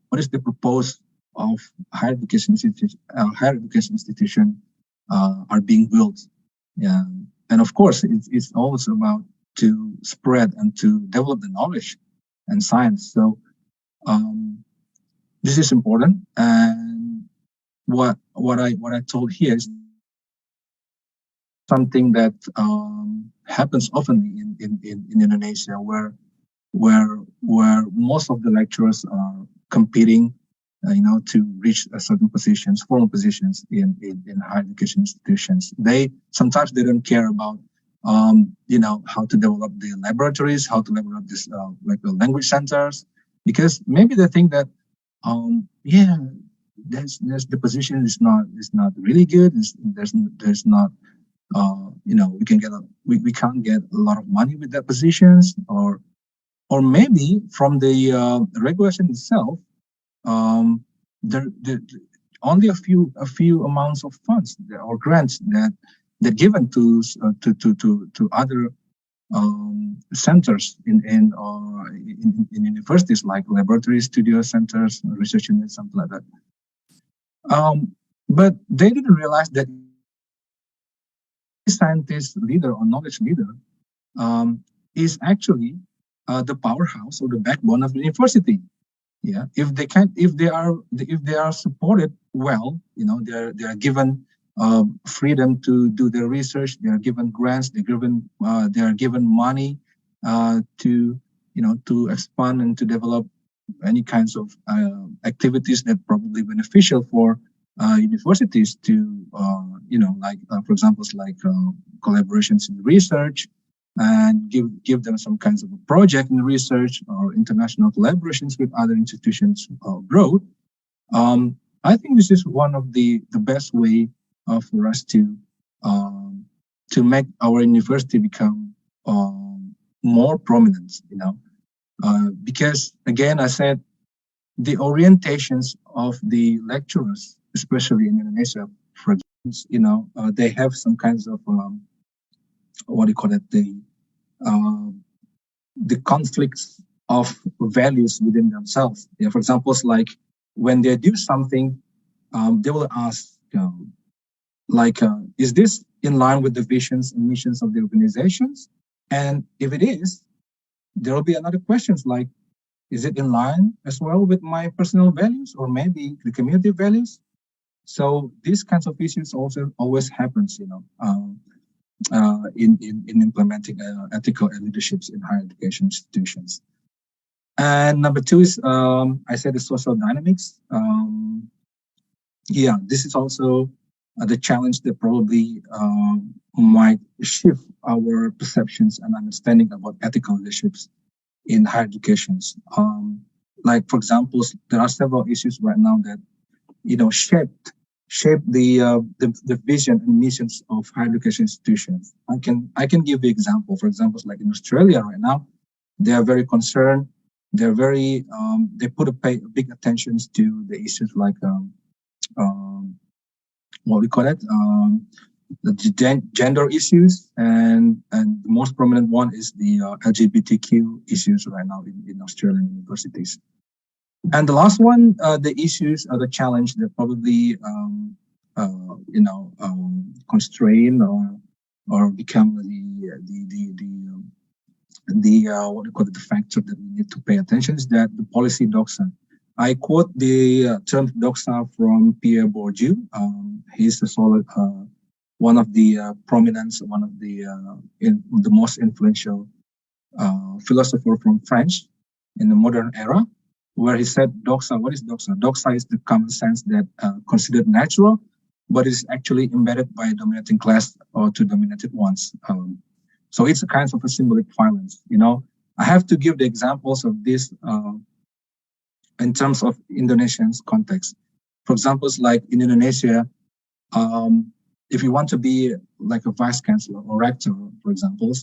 purpose of higher education institution are being built. Yeah, and of course it's always about to spread and to develop the knowledge and science. So this is important, and what I told here is something that happens often in Indonesia, where most of the lecturers are competing, to reach certain positions, formal positions in higher education institutions. Sometimes they don't care about how to develop the laboratories, how to develop this like the language centers, because maybe they think that the position is not really good. There's not we can't get a lot of money with that positions, or maybe from the regulation itself, there only a few amounts of funds or grants that given to other centers in universities, like laboratories, studio centers, research units, something like that. But they didn't realize that scientist leader or knowledge leader is actually the powerhouse or the backbone of the university. Yeah, if they are supported well, they are given freedom to do their research. They are given grants. They are given money to expand and to develop any kinds of activities that probably beneficial for universities to for example, like collaborations in research, and give them some kinds of a project in research or international collaborations with other institutions abroad. I think this is one of the best way for us to make our university become more prominent. Because again, I said the orientations of the lecturers, especially in Indonesia, for example, they have some kinds of what do you call it, the conflicts of values within themselves. Yeah, for example, like when they do something, they will ask, is this in line with the visions and missions of the organizations? And if it is, there will be another questions like, is it in line as well with my personal values or maybe the community values? So these kinds of issues also always happens, in implementing ethical leaderships in higher education institutions. And number two is, I said the social dynamics. This is also the challenge that probably might shift our perceptions and understanding about ethical leaderships in higher educations. Like, for example, there are several issues right now that, shape the vision and missions of higher education institutions. I can give you example. For example, like in Australia right now, they are very concerned. They're very they put big attention to the issues like what we call it, the gender issues, and the most prominent one is the LGBTQ issues right now in Australian universities. And the last one, the issues or the challenge that probably constrain or become what we call it, the factor that we need to pay attention is that the policy doxa. I quote the term doxa from Pierre Bourdieu. He's a solid one of the prominent, one of the most influential philosopher from French in the modern era, where he said doxa. What is doxa? Doxa is the common sense that considered natural, but is actually embedded by a dominating class or two dominated ones. So it's a kind of a symbolic violence. I have to give the examples of this in terms of Indonesian's context. For example, like in Indonesia, if you want to be like a vice chancellor or rector, for example,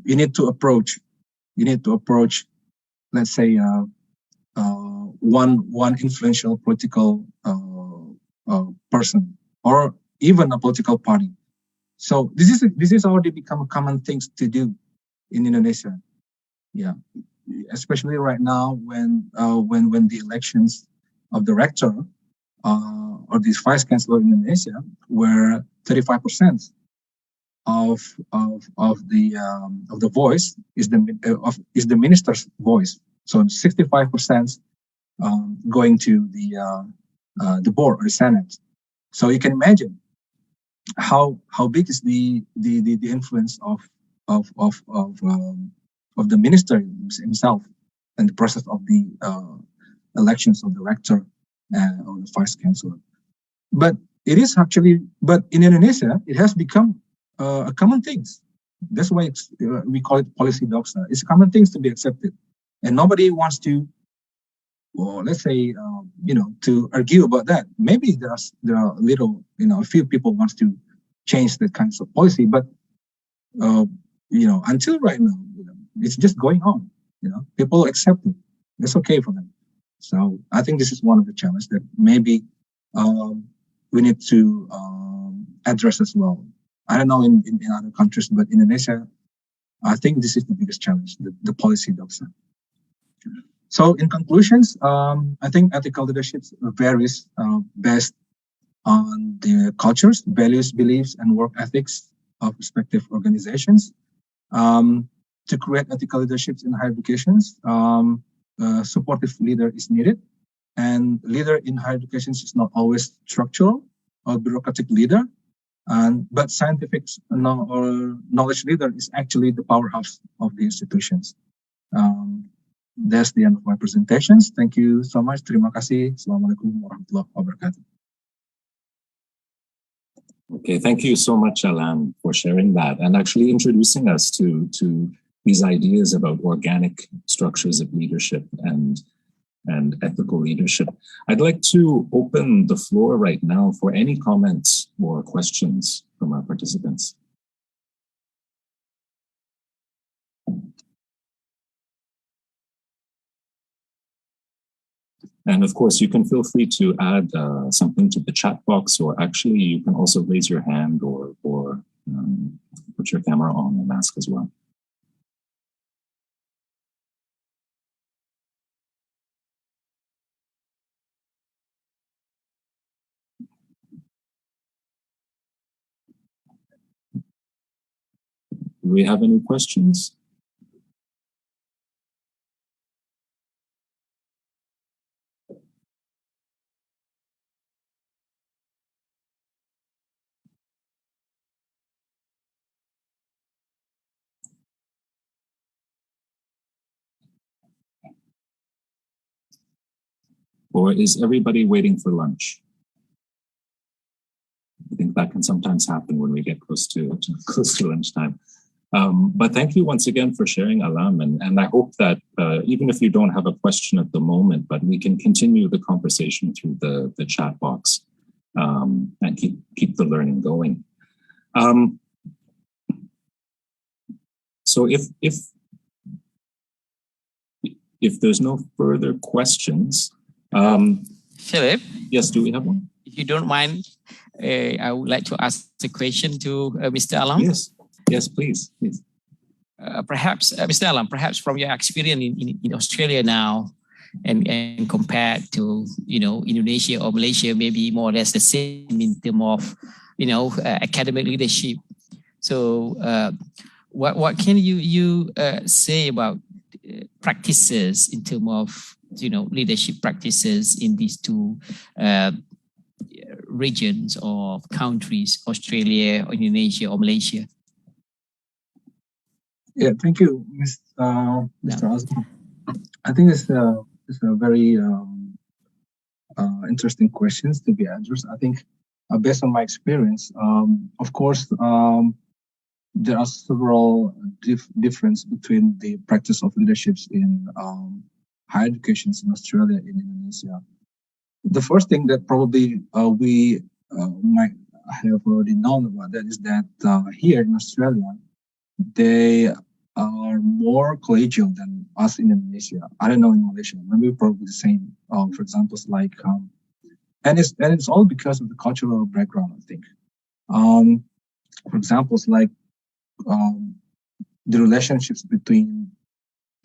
you need to approach, let's say, one influential political person or even a political party. So this is already become a common thing to do in Indonesia. Yeah, especially right now when the elections of the rector or the vice chancellor in Indonesia, where 35% of the voice is the minister's voice. So 65% going to the board or the senate. So you can imagine how big is the influence of the minister himself and the process of the elections of the rector or the vice chancellor. But it is actually, but in Indonesia, it has become a common thing. That's why we call it policy doxa. It's common things to be accepted, and nobody wants to, or let's say, to argue about that. Maybe there are little, a few people wants to change that kinds of policy, but until right now, it's just going on. People accept it. It's okay for them. So I think this is one of the challenges that maybe we need to address as well. I don't know in other countries, but in Indonesia, I think this is the biggest challenge, the policy doxa. So in conclusions, I think ethical leadership varies based on the cultures, values, beliefs, and work ethics of respective organizations. To create ethical leaderships in higher educations, a supportive leader is needed. And leader in higher educations is not always structural or bureaucratic leader, but scientific or knowledge leader is actually the powerhouse of the institutions. That's the end of my presentations. Thank you so much. Terima kasih. Assalamualaikum warahmatullahi wabarakatuh. Okay, thank you so much, Alan, for sharing that and actually introducing us to these ideas about organic structures of leadership and ethical leadership. I'd like to open the floor right now for any comments or questions from our participants. And of course, you can feel free to add something to the chat box, or actually you can also raise your hand or put your camera on and ask as well. Do we have any questions? Or is everybody waiting for lunch? I think that can sometimes happen when we get close to lunchtime. But thank you once again for sharing, Alam, and I hope that even if you don't have a question at the moment, but we can continue the conversation through the chat box and keep the learning going. So if there's no further questions, Philip? Yes, do we have one? If you don't mind, I would like to ask the question to Mr. Alam. Yes, please. Perhaps, Mr. Alam, perhaps from your experience in Australia now, and compared to, Indonesia or Malaysia, maybe more or less the same in terms of, academic leadership. So what can you say about practices in terms of, leadership practices in these two regions or countries, Australia or Indonesia or Malaysia? Yeah, thank you, Mr. Azman. I think it's a very interesting questions to be addressed. I think based on my experience, of course, there are several differences between the practice of leaderships in higher education in Australia and Indonesia. The first thing that probably we might have already known about that is that here in Australia, they are more collegial than us in Indonesia. I don't know in Malaysia, maybe probably the same. For example, like, and it's all because of the cultural background, I think. For example, like the relationships between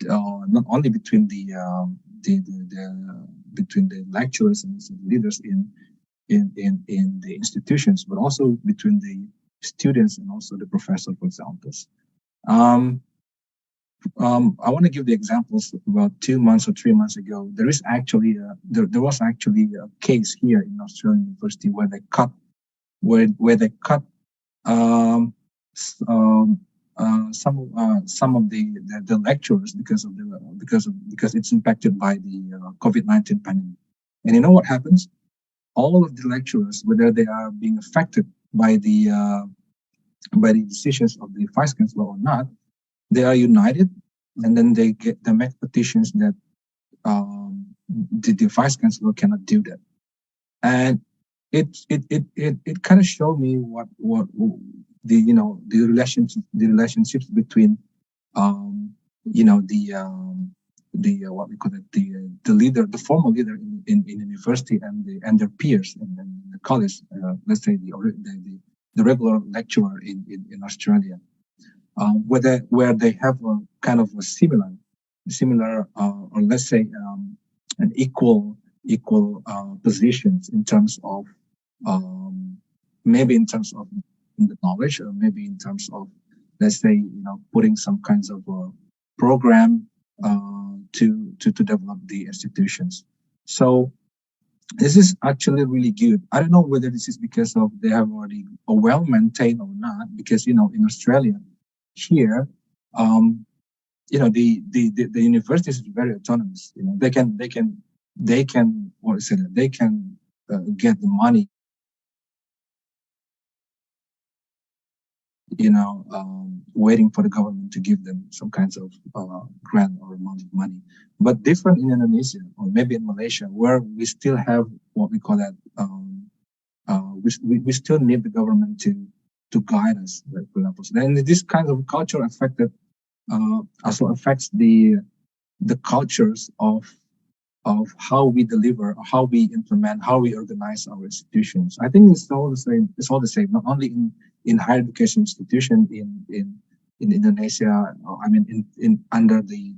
not only between the lecturers and the leaders in the institutions, but also between the students and also the professor, for example. I want to give the examples. About 2 months or 3 months ago, there was actually a case here in Australian University where they cut some of the lecturers because it's impacted by the COVID-19 pandemic. And you know what happens? All of the lecturers, whether they are being affected by the decisions of the vice chancellor or not, they are united, and then they make petitions that the vice chancellor cannot do that. And it kind of showed me what the relationships between what we call it, the leader, the formal leader in university and their peers in the college, let's say the regular lecturer in Australia, where they have a kind of a similar or let's say an equal positions in terms of maybe in terms of the knowledge, or maybe in terms of, let's say, putting some kinds of program to develop the institutions. So this is actually really good. I don't know whether this is because of they have already a well maintained or not, because in Australia here, the universities is very autonomous. They can what is it? They can get the money. Waiting for the government to give them some kinds of grant or amount of money. But different in Indonesia or maybe in Malaysia, where we still have what we call that, we still need the government to guide us, for example. Then this kind of culture also affects the cultures of how we deliver, how we implement, how we organize our institutions. I think it's all the same. It's all the same, not only in higher education institution in Indonesia. I mean, under the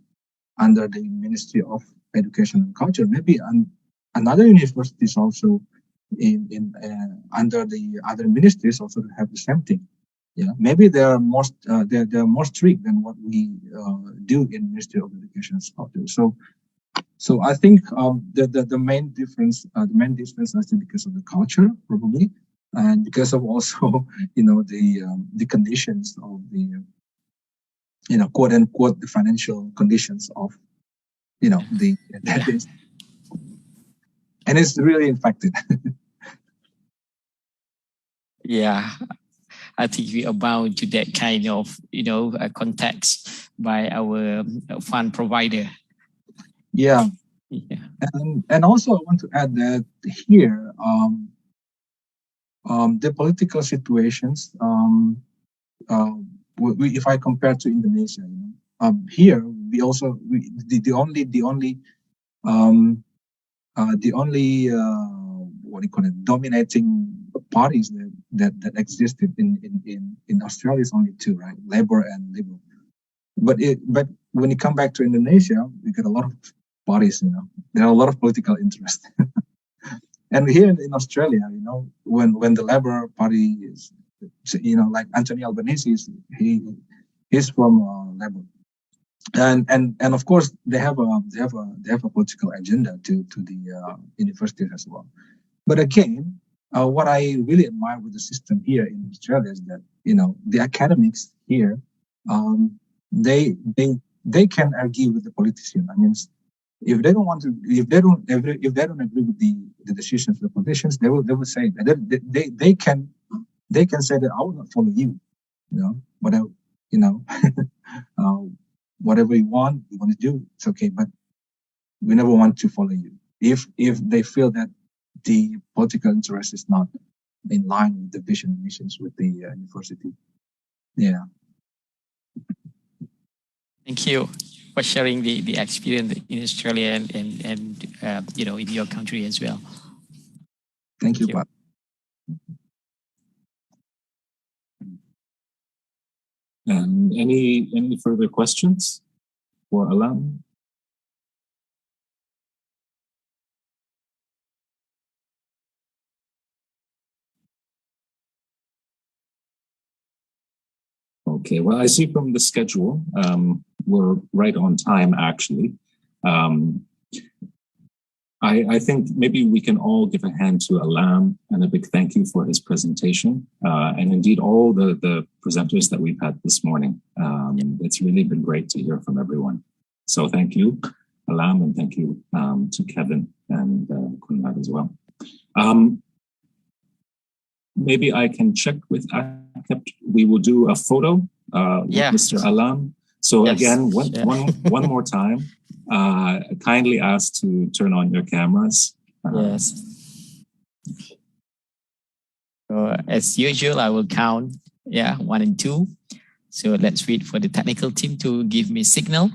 Ministry of Education and Culture. Maybe another universities also under the other ministries also have the same thing. Yeah, maybe they are more strict than what we do in Ministry of Education and Culture. So I think the main difference is because of the culture probably, and because of also the conditions of the quote unquote the financial conditions of the and it's really impacted. Yeah, I think we are bound to that kind of context by our fund provider. Yeah. And also I want to add that here the political situations if I compare to Indonesia, here we also the only what do you call it, dominating parties that existed in Australia is only two, right? Labour and Liberal. But when you come back to Indonesia, we got a lot of parties. There are a lot of political interest. And here in Australia, when the Labour Party is, like Anthony Albanese, he's from Labour, and of course they have a political agenda to the universities as well. But again, what I really admire with the system here in Australia is that the academics here, they can argue with the politician. I mean, if they don't want to, if they don't agree with the decisions of the politicians, they will say that they can say that I will not follow you, whatever whatever you want to do, it's okay, but we never want to follow you if they feel that the political interest is not in line with the vision and missions with the university. Yeah. Thank you for sharing the experience in Australia and in your country as well. Thank you, Pat. And any further questions for Alam? Okay, well, I see from the schedule, we're right on time, actually. I think maybe we can all give a hand to Alam and a big thank you for his presentation, and indeed all the presenters that we've had this morning. It's really been great to hear from everyone. So thank you, Alam, and thank you to Kevin and Kunrad as well. Maybe I can check with AKEPT. We will do a photo with Mr. Alam. So again, one more time, kindly ask to turn on your cameras. Yes. So as usual, I will count, 1 and 2. So let's wait for the technical team to give me signal.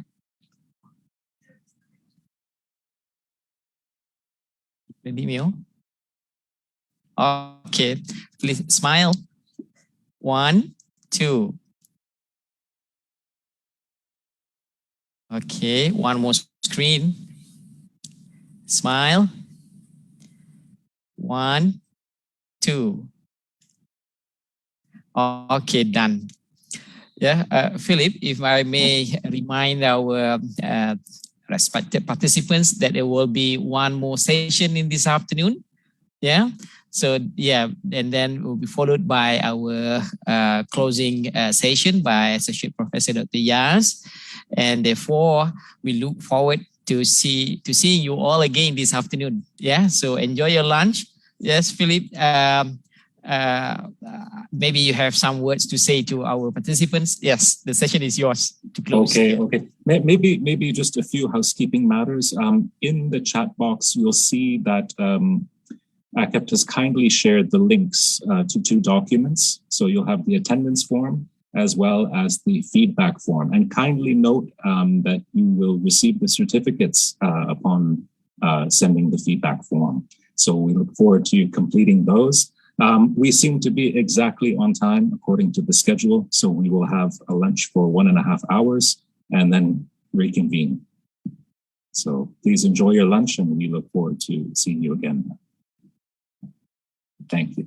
Ready, Mio? Okay, please smile. 1, 2. Okay, one more screen. Smile. 1, 2. Okay, done. Philip, if I may remind our respected participants that there will be one more session in this afternoon. So and then will be followed by our closing session by Associate Professor Dr. Yas. And therefore, we look forward to seeing you all again this afternoon. So enjoy your lunch. Yes, Philip. Maybe you have some words to say to our participants. Yes, the session is yours to close. Okay. Maybe just a few housekeeping matters. In the chat box, you'll see that AKEPT has kindly shared the links to 2 documents. So you'll have the attendance form as well as the feedback form. And kindly note that you will receive the certificates upon sending the feedback form. So we look forward to you completing those. We seem to be exactly on time according to the schedule. So we will have a lunch for 1.5 hours and then reconvene. So please enjoy your lunch and we look forward to seeing you again. Thank you.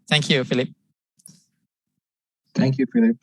Thank you, Philip. Thank you, Philip.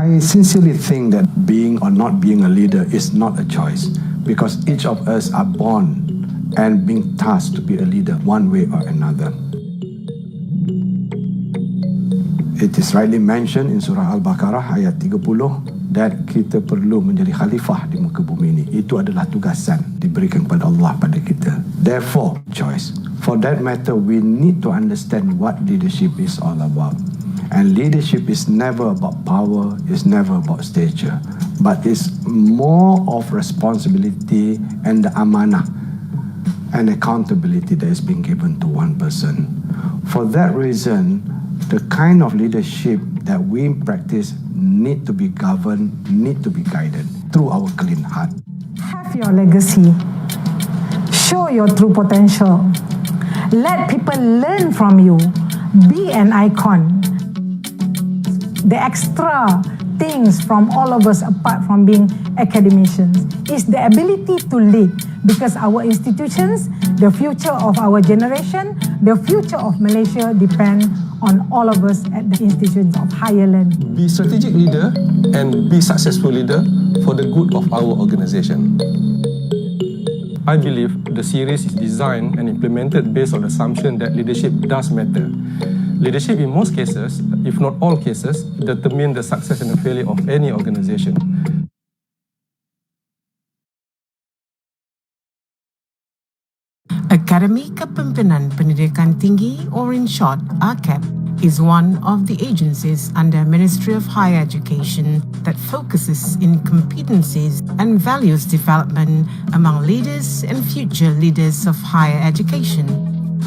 I sincerely think that being or not being a leader is not a choice, because each of us are born and being tasked to be a leader one way or another. It is rightly mentioned in Surah Al-Baqarah ayat 30 that kita perlu menjadi khalifah di muka bumi ini. Itu adalah tugasan diberikan kepada Allah pada kita. Therefore, choice. For that matter, we need to understand what leadership is all about. And leadership is never about power, it's never about stature, but it's more of responsibility and the amanah and accountability that is being given to one person. For that reason, the kind of leadership that we practice need to be governed, need to be guided through our clean heart. Have your legacy. Show your true potential. Let people learn from you. Be an icon. The extra things from all of us, apart from being academicians, is the ability to lead, because our institutions, the future of our generation, the future of Malaysia depend on all of us at the institutions of higher learning. Be strategic leader and be successful leader for the good of our organization. I believe the series is designed and implemented based on the assumption that leadership does matter. Leadership in most cases, if not all cases, determine the success and the failure of any organization. Akademi Kepimpinan Pendidikan Tinggi, or in short, AKEPT, is one of the agencies under Ministry of Higher Education that focuses in competencies and values development among leaders and future leaders of higher education.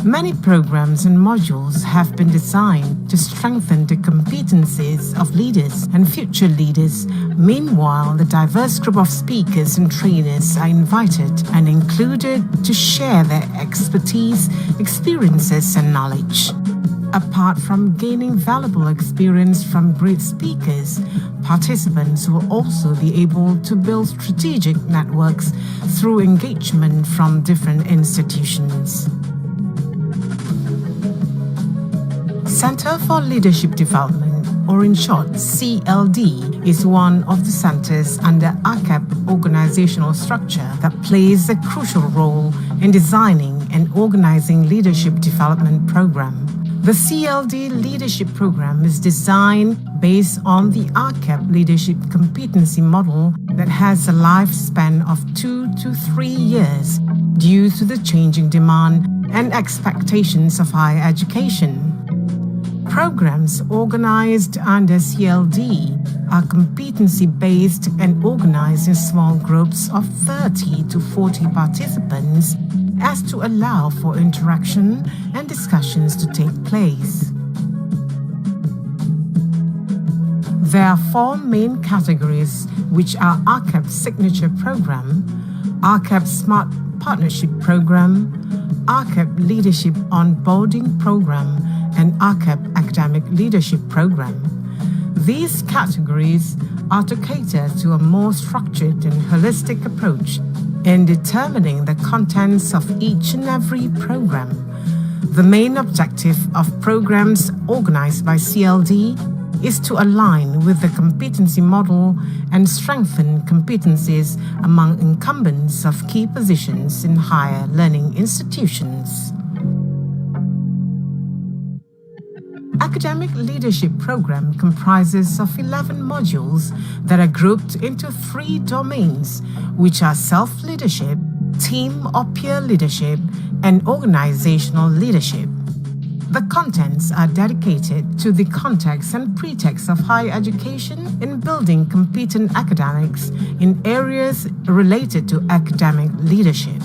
Many programs and modules have been designed to strengthen the competencies of leaders and future leaders. Meanwhile, the diverse group of speakers and trainers are invited and included to share their expertise, experiences, and knowledge. Apart from gaining valuable experience from great speakers, participants will also be able to build strategic networks through engagement from different institutions. Center for Leadership Development, or in short, CLD, is one of the centers under AKEPT organizational structure that plays a crucial role in designing and organizing leadership development program. The CLD leadership program is designed based on the AKEPT leadership competency model that has a lifespan of 2 to 3 years due to the changing demand and expectations of higher education. Programs organized under CLD are competency-based and organized in small groups of 30 to 40 participants as to allow for interaction and discussions to take place. There are 4 main categories, which are AKEPT Signature Program, AKEPT Smart Partnership Program, AKEPT Leadership Onboarding Program, and AKEPT Academic Leadership Program. These categories are to cater to a more structured and holistic approach in determining the contents of each and every program. The main objective of programs organized by CLD is to align with the competency model and strengthen competencies among incumbents of key positions in higher learning institutions. Academic Leadership Program comprises of 11 modules that are grouped into 3 domains, which are self-leadership, team or peer leadership, and organizational leadership. The contents are dedicated to the context and pretext of higher education in building competent academics in areas related to academic leadership.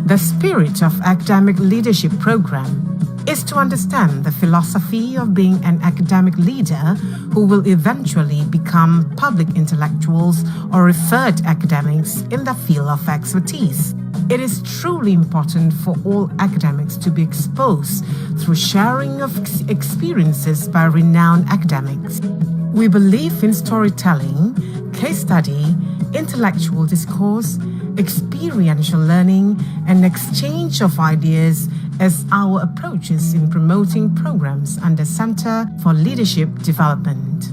The spirit of Academic Leadership Program is to understand the philosophy of being an academic leader who will eventually become public intellectuals or referred academics in the field of expertise. It is truly important for all academics to be exposed through sharing of experiences by renowned academics. We believe in storytelling, case study, intellectual discourse, experiential learning, and exchange of ideas as our approaches in promoting programs under Center for Leadership Development.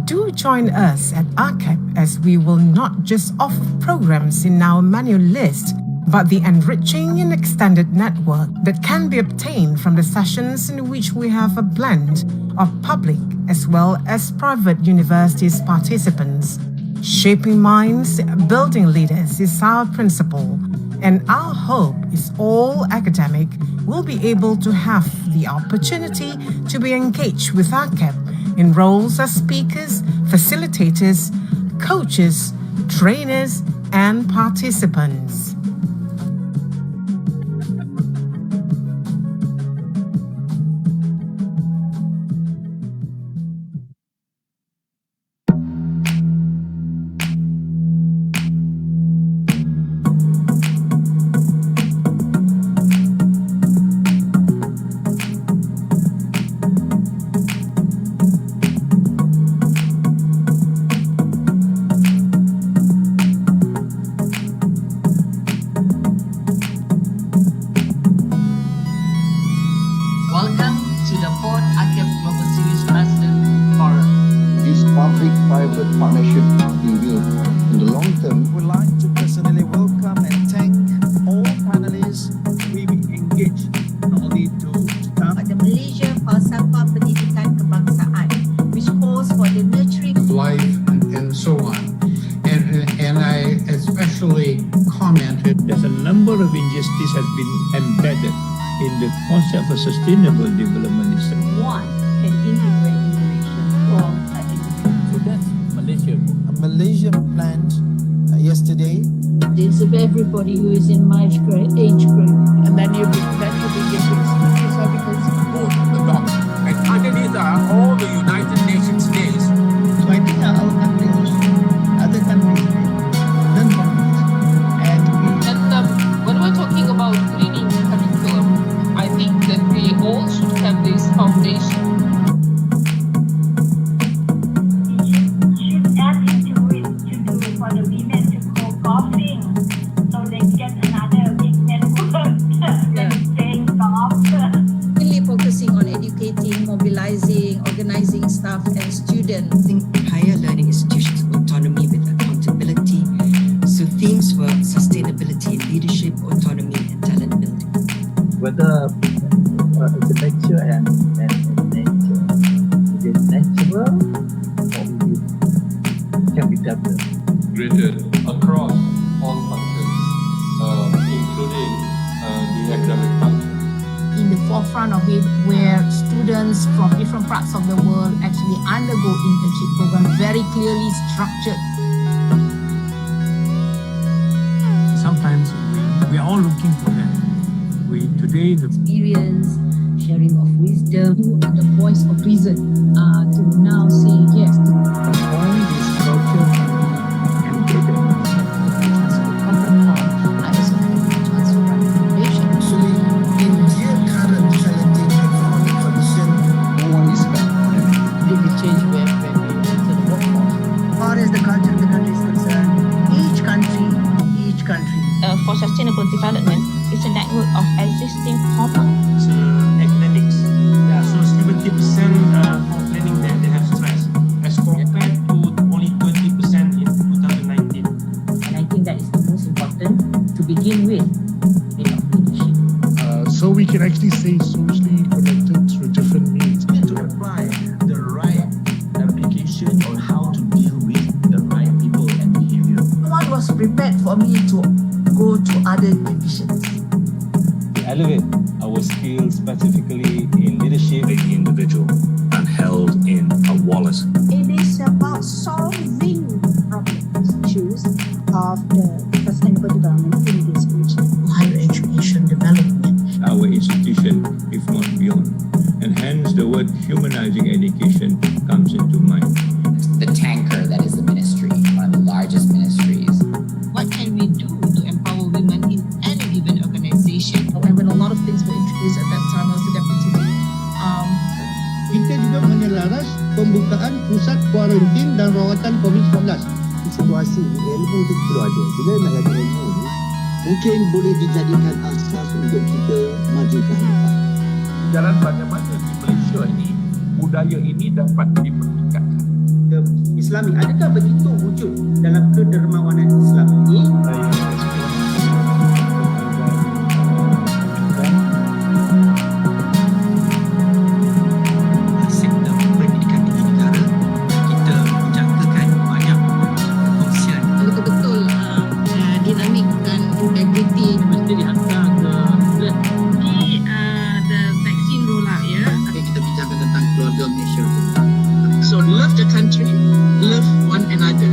Do join us at AKEPT as we will not just offer programs in our manual list, but the enriching and extended network that can be obtained from the sessions in which we have a blend of public as well as private universities participants. Shaping minds, building leaders is our principle, and our hope is all academic will be able to have the opportunity to be engaged with AKEPT in roles as speakers, facilitators, coaches, trainers, and participants. Welcome to the 4th AKEPT Global Series President Forum. This public-private partnership in the long term. Would like to personally welcome and thank all panelists we engaged not only to come The Malaysia Falsafah Pendidikan Kebangsaan, which calls for the nurturing life and so on. And I especially commented there's a number of injustices has been embedded in the concept of sustainable development itself. One can integrate innovation from education. So that's Malaysia. a Malaysian plan yesterday. This of everybody who is in my age group. And then you begin to experience how because both the dog. And underneath are all the United Nations days. So I think our countries, other countries, learn from this. And when we're talking about greening curriculum, I think that we all should have this foundation. Should add into it to do for the women to go golfing, so they get another big network than playing golf. Mainly focusing on educating, mobilizing, organizing staff and students. Higher learning institutions autonomy with accountability. So themes were sustainability and leadership, autonomy and talent building. whether architecture and nature, is it natural or is it can be developed? Graded across all functions, including the academic function. in the forefront of it, where students from different parts of the world actually undergo internship program, very clearly structured. Sometimes we are all looking for that. Today the Experience, sharing of wisdom, you are the voice of reason to now say yes. All this culture can be embedded. Actually, in their current challenging economic condition, no one is back. Completely change when we enter the workforce. As far as the culture of the country is concerned, each country For sustainable development, it's a network of existing commons. academics. Yeah, so 70% complaining that they have stress as compared to only 20% in 2019. And I think that is the most important to begin with. So we can actually stay socially connected through different means. to apply the right application on how to deal with the right people and behavior. No one was prepared for me to go to other divisions. To elevate our skills specifically in leadership. The individual and held in a wallet. It is about solving problems, issues of the sustainable development in this region. Higher education development. Our institution, if not beyond. And hence the word humanizing education comes into mind. The tanker that is the ministry, one of the largest ministries. What can we do to empower women in any given organization? And when a lot of things were introduced at that time, I was the deputy. Kita juga menyelaras pembukaan pusat kuarantin dan rawatan COVID-19. Situasi ilmu itu perlu ada. Bila nak jadi ilmu ni, mungkin boleh dijadikan asas untuk kita maju ke depan. Jalan bagaimana di Malaysia ini budaya ini dapat dipertingkatkan. Islami, adakah begitu wujud dalam kedermawanan Islam ini? Sektor pendidikan tinggi negara, kita menjangkakan banyak kongsian. Betul-betul dinamik dan integriti mesti dihantar ke di the vaccine rollout ya. Kita bincangkan tentang keluarga Malaysia. So love the country, love one another.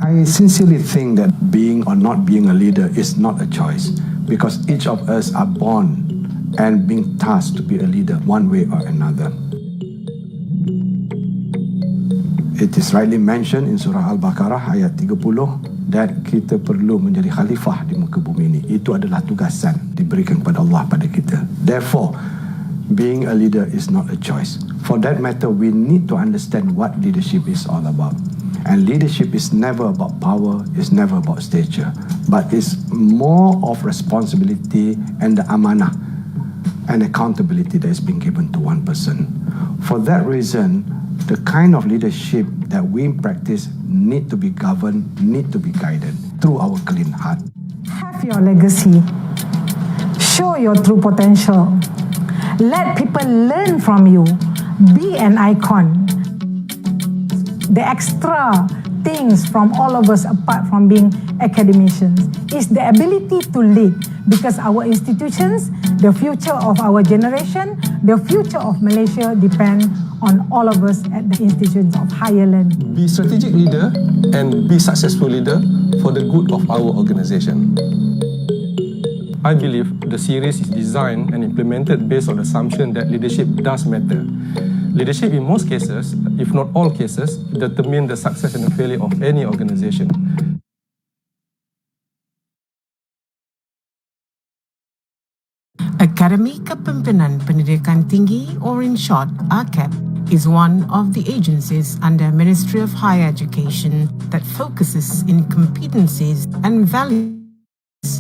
I sincerely think that being or not being a leader is not a choice, because each of us are born and being tasked to be a leader one way or another. It is rightly mentioned in Surah Al-Baqarah ayat 30 that kita perlu menjadi khalifah di muka bumi ini. Itu adalah tugasan diberikan kepada Allah pada kita. Therefore, being a leader is not a choice. For that matter, we need to understand what leadership is all about. And leadership is never about power, it's never about stature, but it's more of responsibility and the amanah and accountability that is being given to one person. For that reason, the kind of leadership that we practice need to be governed, need to be guided through our clean heart. Have your legacy. Show your true potential. Let people learn from you. Be an icon. The extra things from all of us, apart from being academicians, is the ability to lead, because our institutions, the future of our generation, the future of Malaysia depend on all of us at the institutions of higher learning. Be strategic leader and be successful leader for the good of our organisation. I believe the series is designed and implemented based on the assumption that leadership does matter. Leadership in most cases, if not all cases, determine the success and the failure of any organisation. Akademi Kepimpinan Pendidikan Tinggi, or in short, AKEPT, is one of the agencies under Ministry of Higher Education that focuses in competencies and values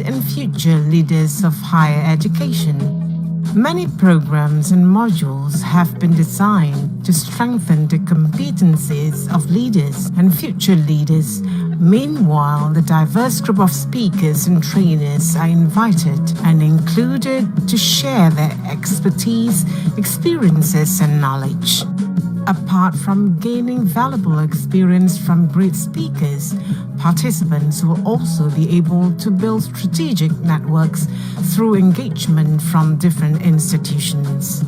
in future leaders of higher education. Many programs and modules have been designed to strengthen the competencies of leaders and future leaders. Meanwhile, the diverse group of speakers and trainers are invited and included to share their expertise, experiences, and knowledge. Apart from gaining valuable experience from great speakers, participants will also be able to build strategic networks through engagement from different institutions.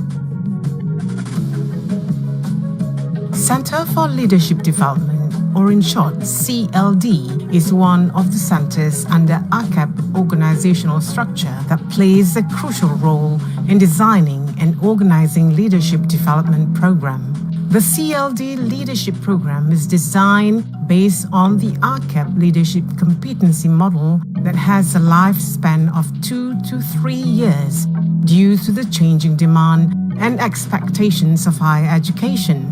Center for Leadership Development, or in short CLD, is one of the centers under AKEPT organizational structure that plays a crucial role in designing and organizing leadership development program. The CLD leadership program is designed based on the AKEPT leadership competency model that has a lifespan of 2 to 3 years due to the changing demand and expectations of higher education.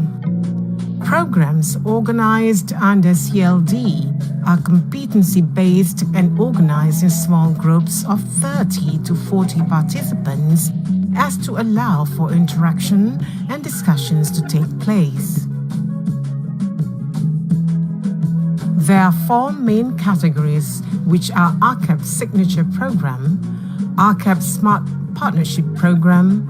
Programs organized under CLD are competency-based and organized in small groups of 30 to 40 participants as to allow for interaction and discussions to take place. There are 4 main categories which are AKEPT Signature Program, AKEPT Smart Partnership Program,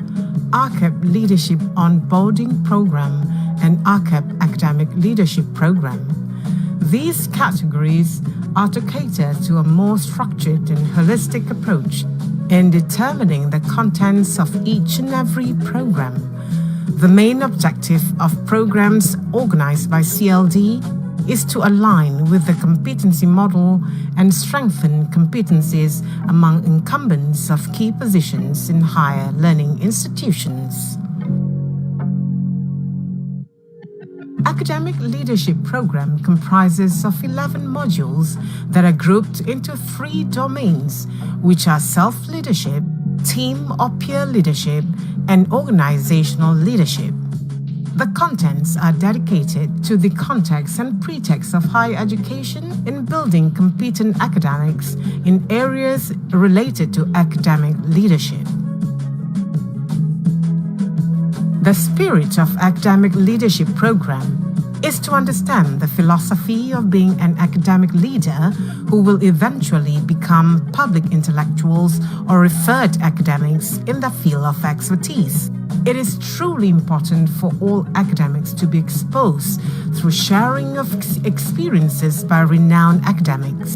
AKEPT Leadership Onboarding Program, and AKEPT Academic Leadership Program. These categories are to cater to a more structured and holistic approach in determining the contents of each and every program. The main objective of programs organized by CLD is to align with the competency model and strengthen competencies among incumbents of key positions in higher learning institutions. Academic Leadership Program comprises of 11 modules that are grouped into 3 domains, which are self-leadership, team or peer leadership, and organizational leadership. The contents are dedicated to the context and pretext of higher education in building competent academics in areas related to academic leadership. The spirit of Academic Leadership Program is to understand the philosophy of being an academic leader who will eventually become public intellectuals or referred academics in the field of expertise. It is truly important for all academics to be exposed through sharing of experiences by renowned academics.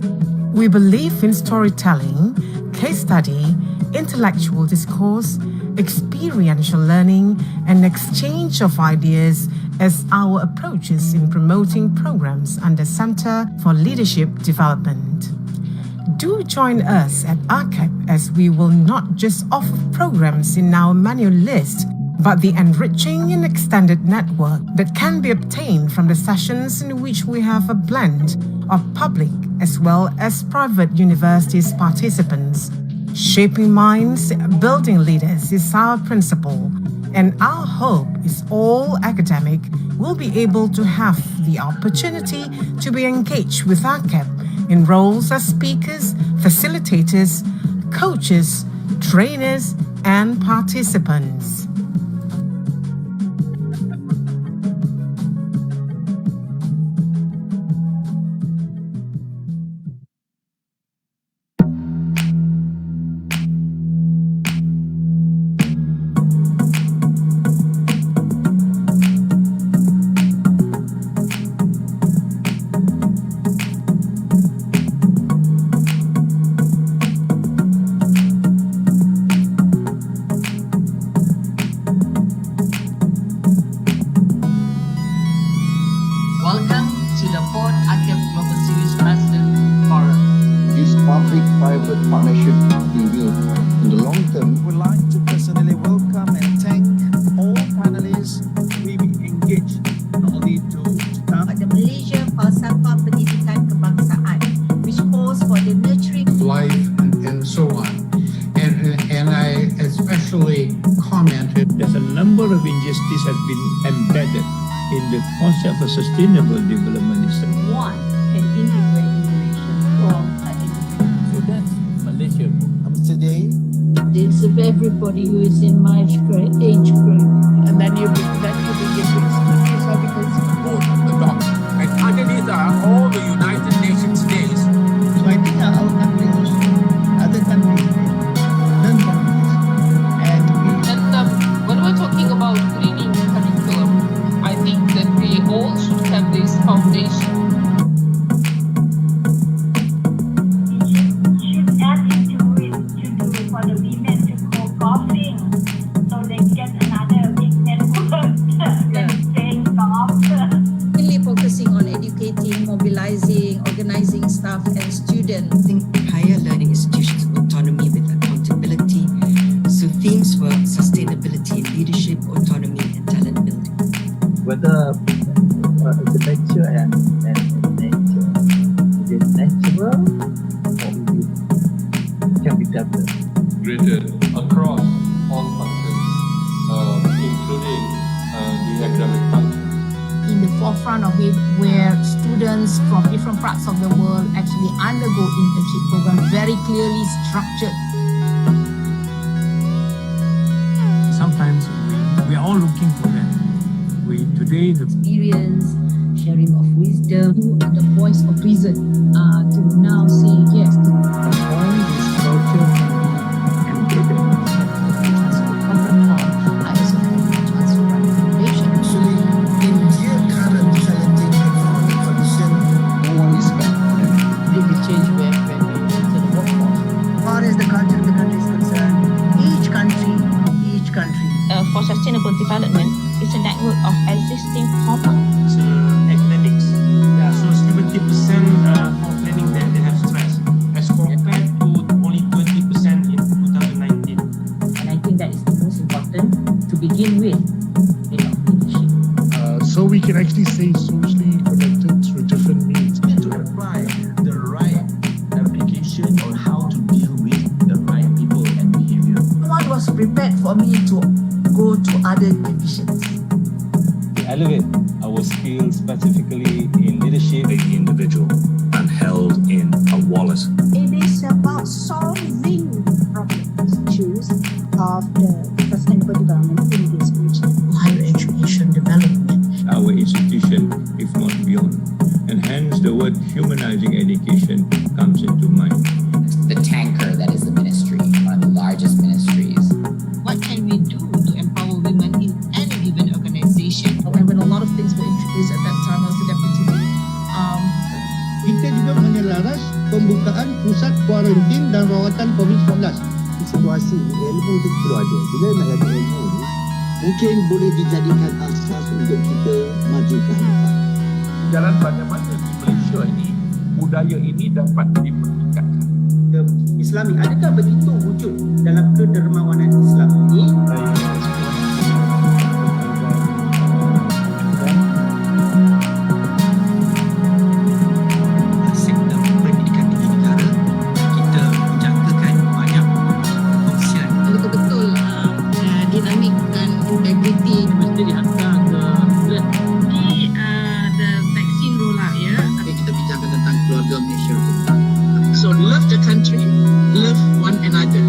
We believe in storytelling, case study, intellectual discourse, experiential learning, and exchange of ideas as our approaches in promoting programs under Center for Leadership Development. Do join us at AKEPT as we will not just offer programs in our manual list, but the enriching and extended network that can be obtained from the sessions in which we have a blend of public as well as private universities participants. Shaping minds, building leaders is our principle, and our hope is all academic will be able to have the opportunity to be engaged with AKEPT in roles as speakers, facilitators, coaches, trainers, and participants. Public-private partnership ini in the long term. We would like to personally welcome and thank all panelists we engaged not only to the Malaysia Falsafah Pendidikan Kebangsaan, which calls for the nurturing life and so on. And I especially commented there's a number of injustices have been embedded in the concept of sustainable development. One can integrate innovation from Malaysia. Today, this of everybody who is in my age group. And then you begin to explain how we can support the doc. And underneath are all the United Nations days. so I think our country also, other countries learn from this. And when we're talking about greening curriculum, I think that we all should have this foundation. for the women to go golfing, so they get another big network than playing golf. Mainly focusing on educating, mobilizing, organizing staff and students. I think higher learning institutions autonomy with accountability. So themes were sustainability and leadership, autonomy and talent building. Whether architecture and nature, is it natural or is it can be developed? Graded across all functions, including the academic function. In the forefront of it, where students from different parts of the world actually undergo internship programs, very clearly structured. Sometimes we are all looking for that. Today the Experience, sharing of wisdom, you are the voice of reason to now say yes. sustainable development is a network of existing commons. Academics. Yeah, so 70% complaining that they have stress as compared to only 20% in 2019. And I think that is the most important to begin with in our leadership. So we can actually stay socially connected through different means. To apply the right application on how to deal with the right people and behavior. No one was prepared for me to go to other divisions. To elevate our skills specifically in leadership. The individual and held in a wallet. It is about solving problems, issues of the sustainable development in this region. Higher education development. Our institution, if not beyond. And hence the word humanizing education comes into mind. The tanker that is the ministry, one of the largest ministries. What can we do to empower women in any given organization? And when a lot of things were introduced at that time, I was the deputy. Kita juga menyelaras pembukaan pusat kuarantin dan rawatan COVID-19. Situasi ilmu itu perlu ada. Bila nak ada ilmu ni, mungkin boleh dijadikan asas untuk kita maju ke hadapan. Jalan bagaimana di Malaysia ini budaya ini dapat dipertingkatkan. Islami, adakah begitu wujud dalam kedermawanan Islam ini? Sektor pendidikan tinggi negara, kita menjangkakan banyak kongsian. Betul-betul dinamik dan integriti mesti dihantar ke di the vaccine rollout ya. Kita bincangkan tentang keluarga Malaysia. So love the country, love one another.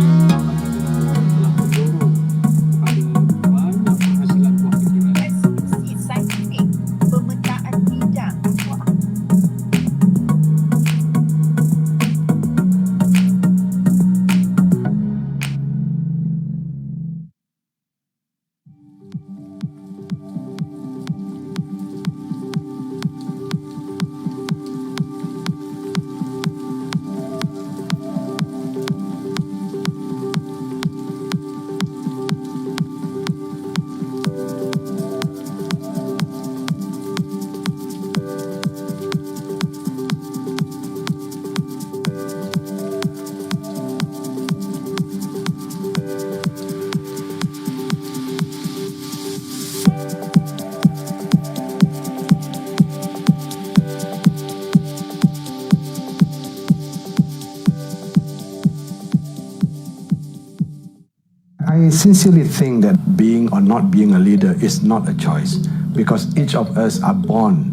I sincerely think that being or not being a leader is not a choice, because each of us are born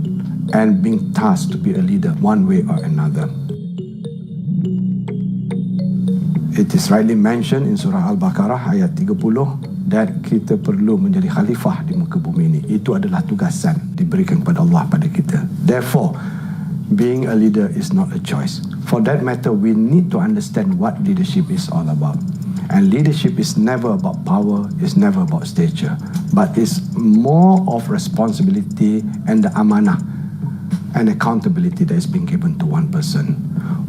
and being tasked to be a leader one way or another. It is rightly mentioned in Surah Al-Baqarah ayat 30 that kita perlu menjadi khalifah di muka bumi ini. Itu adalah tugasan diberikan kepada Allah pada kita. Therefore, being a leader is not a choice. For that matter, we need to understand what leadership is all about. And leadership is never about power, it's never about stature, but it's more of responsibility and the amanah and accountability that is being given to one person.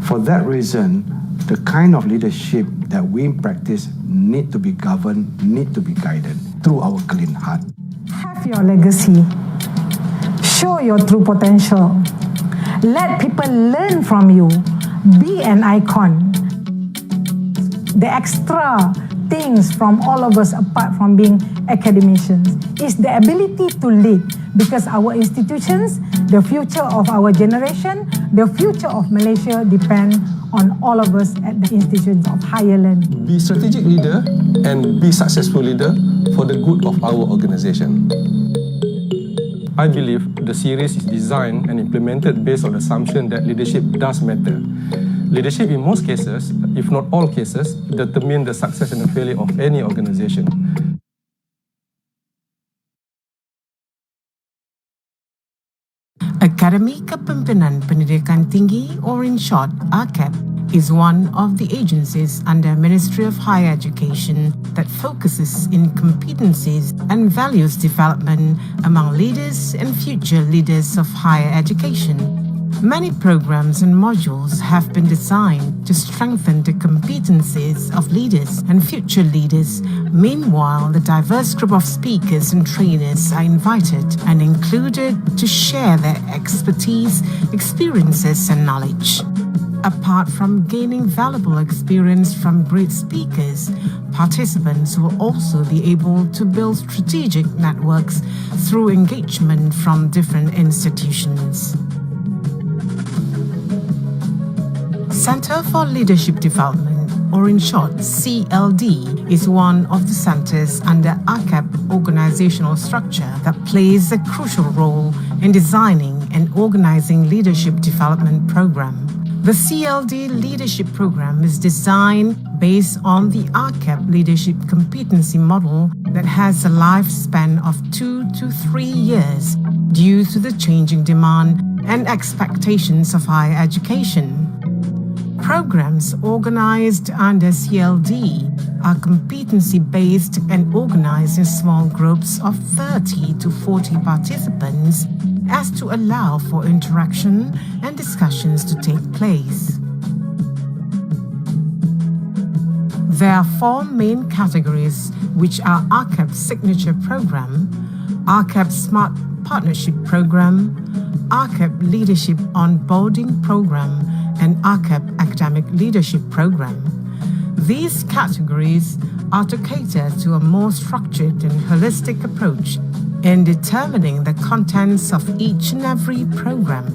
For that reason, the kind of leadership that we practice need to be governed, need to be guided through our clean heart. Have your legacy. Show your true potential. Let people learn from you. Be an icon. The extra things from all of us apart from being academicians is the ability to lead, because our institutions, the future of our generation, the future of Malaysia depend on all of us at the institutions of higher learning. Be strategic leader and be successful leader for the good of our organisation. I believe the series is designed and implemented based on the assumption that leadership does matter. Leadership in most cases, if not all cases, determine the success and the failure of any organisation. Akademi Kepimpinan Pendidikan Tinggi, or in short, AKEPT, is one of the agencies under Ministry of Higher Education that focuses in competencies and values development among leaders and future leaders of higher education. Many programs and modules have been designed to strengthen the competencies of leaders and future leaders. Meanwhile, the diverse group of speakers and trainers are invited and included to share their expertise, experiences, and knowledge. Apart from gaining valuable experience from great speakers, participants will also be able to build strategic networks through engagement from different institutions. Center for Leadership Development, or in short CLD, is one of the centers under AKEPT organizational structure that plays a crucial role in designing and organizing leadership development program. The CLD leadership program is designed based on the AKEPT leadership competency model that has a lifespan of 2 to 3 years due to the changing demand and expectations of higher education. Programs organized under CLD are competency-based and organized in small groups of 30 to 40 participants as to allow for interaction and discussions to take place. There are 4 main categories, which are AKEPT Signature Program, AKEPT Smart Partnership Program, AKEPT Leadership Onboarding Program, and AKEPT Academic Leadership Program. These categories are to cater to a more structured and holistic approach in determining the contents of each and every program.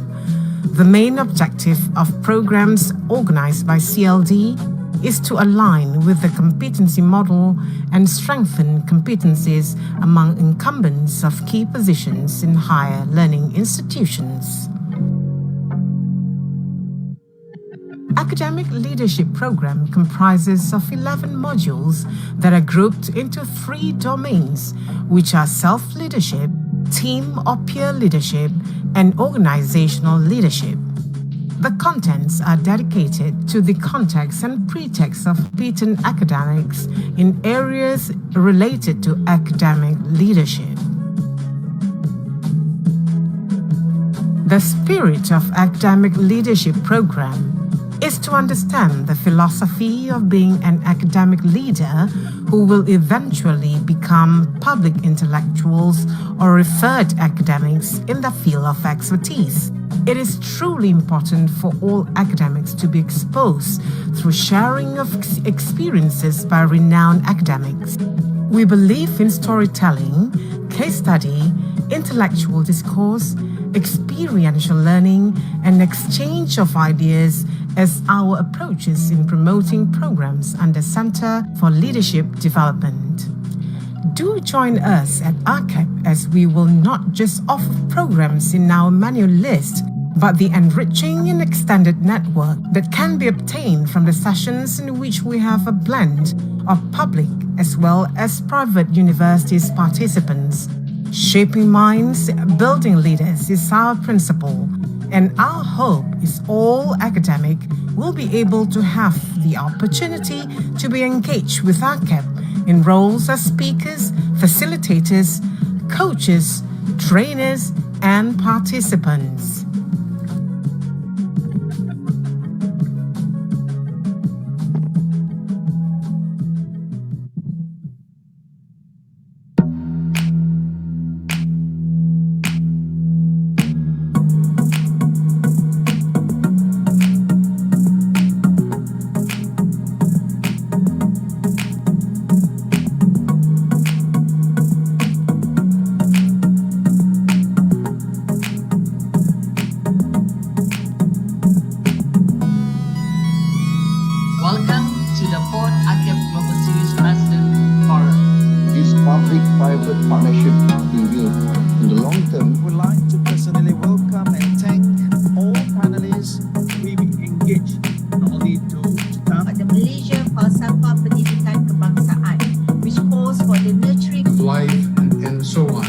The main objective of programs organized by CLD is to align with the competency model and strengthen competencies among incumbents of key positions in higher learning institutions. Academic Leadership Program comprises of 11 modules that are grouped into 3 domains, which are self-leadership, team or peer leadership, and organizational leadership. The contents are dedicated to the context and pretext of competent academics in areas related to academic leadership. The spirit of Academic Leadership Program is to understand the philosophy of being an academic leader who will eventually become public intellectuals or referred academics in the field of expertise. It is truly important for all academics to be exposed through sharing of experiences by renowned academics. We believe in storytelling, case study, intellectual discourse, experiential learning, and exchange of ideas as our approaches in promoting programs under Center for Leadership Development. Do join us at AKEPT as we will not just offer programs in our manual list, but the enriching and extended network that can be obtained from the sessions in which we have a blend of public as well as private universities participants. Shaping minds, building leaders is our principle, and our hope is all academic will be able to have the opportunity to be engaged with AKEPT in roles as speakers, facilitators, coaches, trainers, and participants. Public-private partnership review. In the long term, we would like to personally welcome and thank all panelists we engaged not only to come the Malaysia Falsafah Pendidikan Kebangsaan, which calls for the nurturing life and so on.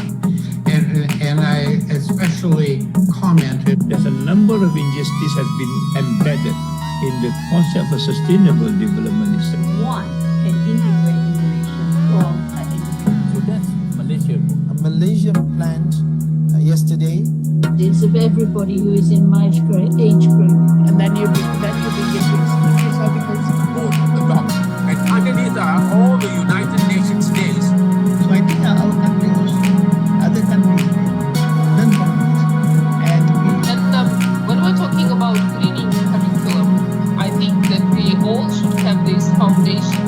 And I especially commented that a number of injustices have been embedded in the concept of sustainable development itself. One can integrate innovation for Malaysia. A Malaysian plant yesterday. It's a very everybody who is in my age group. And then you begin to experience how because and underneath are all the United Nations days. So I think our countries, other countries, learn from this. And when we're talking about greening curriculum, I think that we all should have this foundation.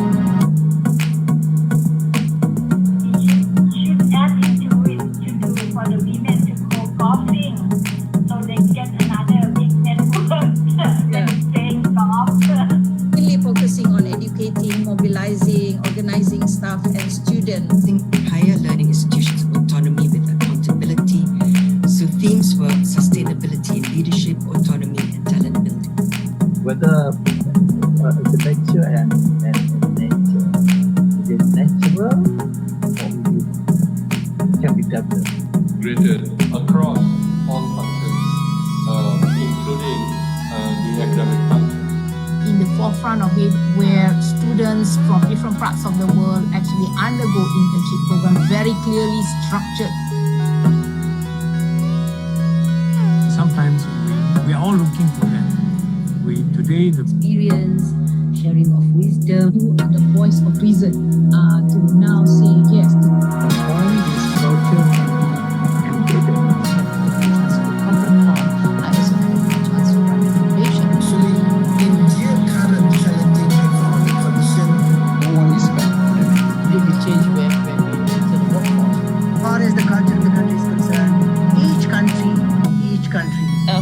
Should add into it to do for the women to go golfing, so they get another big network than playing golf. Mainly focusing on educating, mobilizing, organizing staff and students. I think higher learning institutions autonomy with accountability. So themes were sustainability and leadership, autonomy and talent building. Whether architecture and nature, is it natural or can be developed? Graded across all functions, including the academic function. In the forefront of it, where students from different parts of the world actually undergo internship programs, very clearly structured. Sometimes we are all looking for that. Today the Experience, sharing of wisdom, you are the voice of reason to now say yes. All this culture can be embedded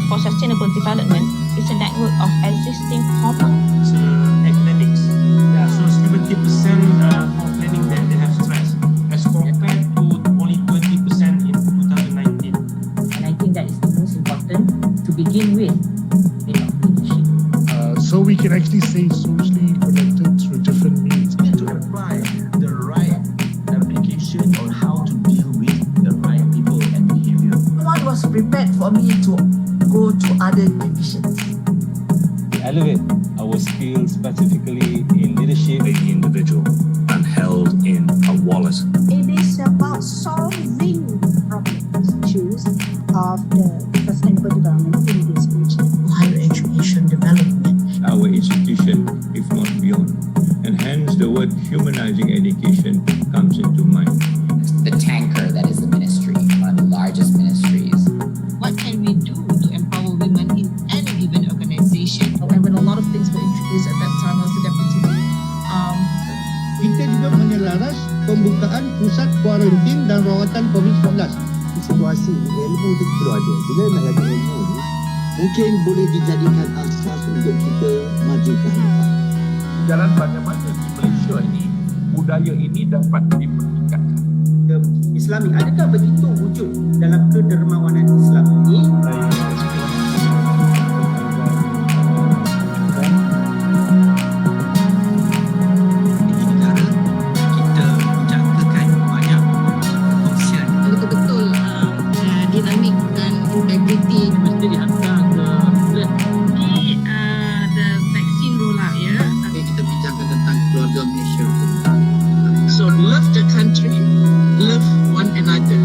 for sustainable development is a network of existing problems. Academics. Yeah, so 70% for planning that they have stress as compared to only 20% in 2019. And I think that is the most important to begin with. So we can actually stay socially connected through different means. To apply the right application on how to deal with the right people and behavior. No one was prepared for me to go to other divisions. We elevate our skills specifically in leadership. The individual and held in a wallet. It is about solving problems, issues of the sustainable development in this region. Higher education development. Our institution, if not beyond. And hence the word humanizing education comes into mind. The tanker that is the ministry, one of the largest ministries. What can we do to empower women in any given organization? And when a lot of things were introduced at that time, I was the deputy. Kita juga menyelaras pembukaan pusat kuarantin dan rawatan COVID-19. Situasi ilmu itu perlu ada. Bila nak jadi ilmu ni, mungkin boleh dijadikan asas untuk kita maju ke depan. jalan bagaimana di Malaysia ini budaya ini dapat dipertingkatkan. Islami, adakah begitu wujud dalam kedermawanan Islam ini? Betul-betul dinamik dan integriti mesti dihantar ke the vaccine rollout ya. Kita bincangkan tentang keluarga Malaysia. So love the country, love one another.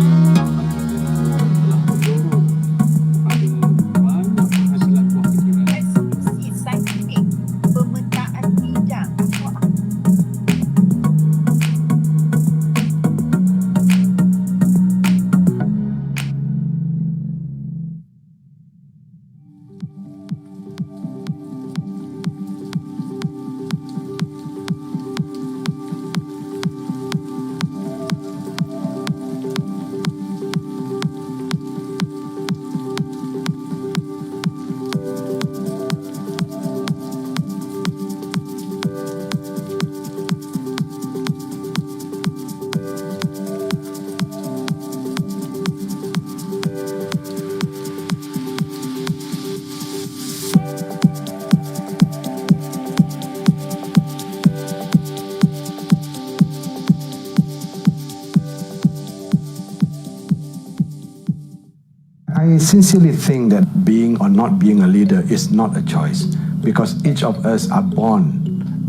I sincerely think that being or not being a leader is not a choice, because each of us are born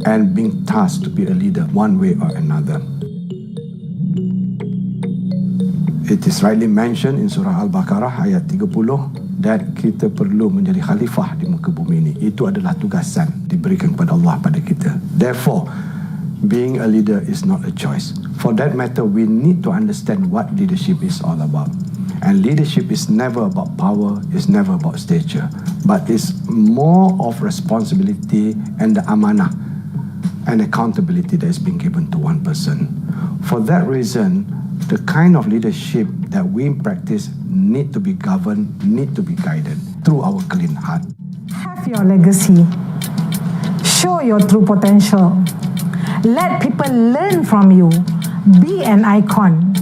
and being tasked to be a leader one way or another. It is rightly mentioned in Surah Al-Baqarah ayat 30 that kita perlu menjadi khalifah di muka bumi ini. Itu adalah tugasan diberikan kepada Allah pada kita. Therefore, being a leader is not a choice. For that matter, we need to understand what leadership is all about. And leadership is never about power, it's never about stature, but it's more of responsibility and the amanah and accountability that is being given to one person. For that reason, the kind of leadership that we practice need to be governed, need to be guided through our clean heart. Have your legacy. Show your true potential. Let people learn from you. Be an icon.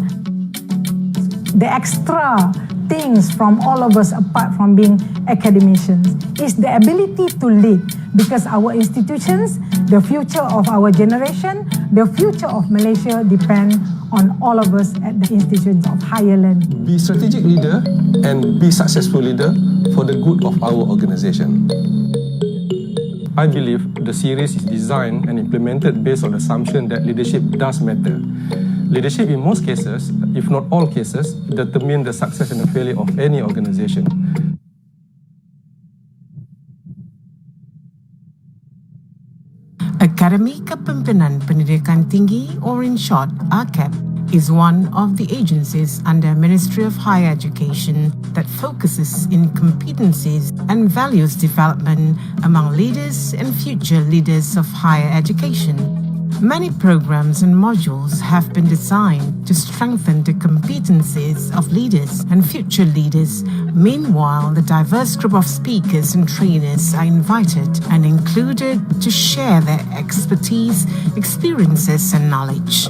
The extra things from all of us, apart from being academicians, is the ability to lead, because our institutions, the future of our generation, the future of Malaysia depend on all of us at the institutions of higher learning. Be strategic leader and be successful leader for the good of our organisation. I believe the series is designed and implemented based on the assumption that leadership does matter. Leadership in most cases, if not all cases, determine the success and the failure of any organisation. Akademi Kepimpinan Pendidikan Tinggi, or in short, AKEPT, is one of the agencies under Ministry of Higher Education that focuses in competencies and values development among leaders and future leaders of higher education. Many programs and modules have been designed to strengthen the competencies of leaders and future leaders. Meanwhile, the diverse group of speakers and trainers are invited and included to share their expertise, experiences, and knowledge.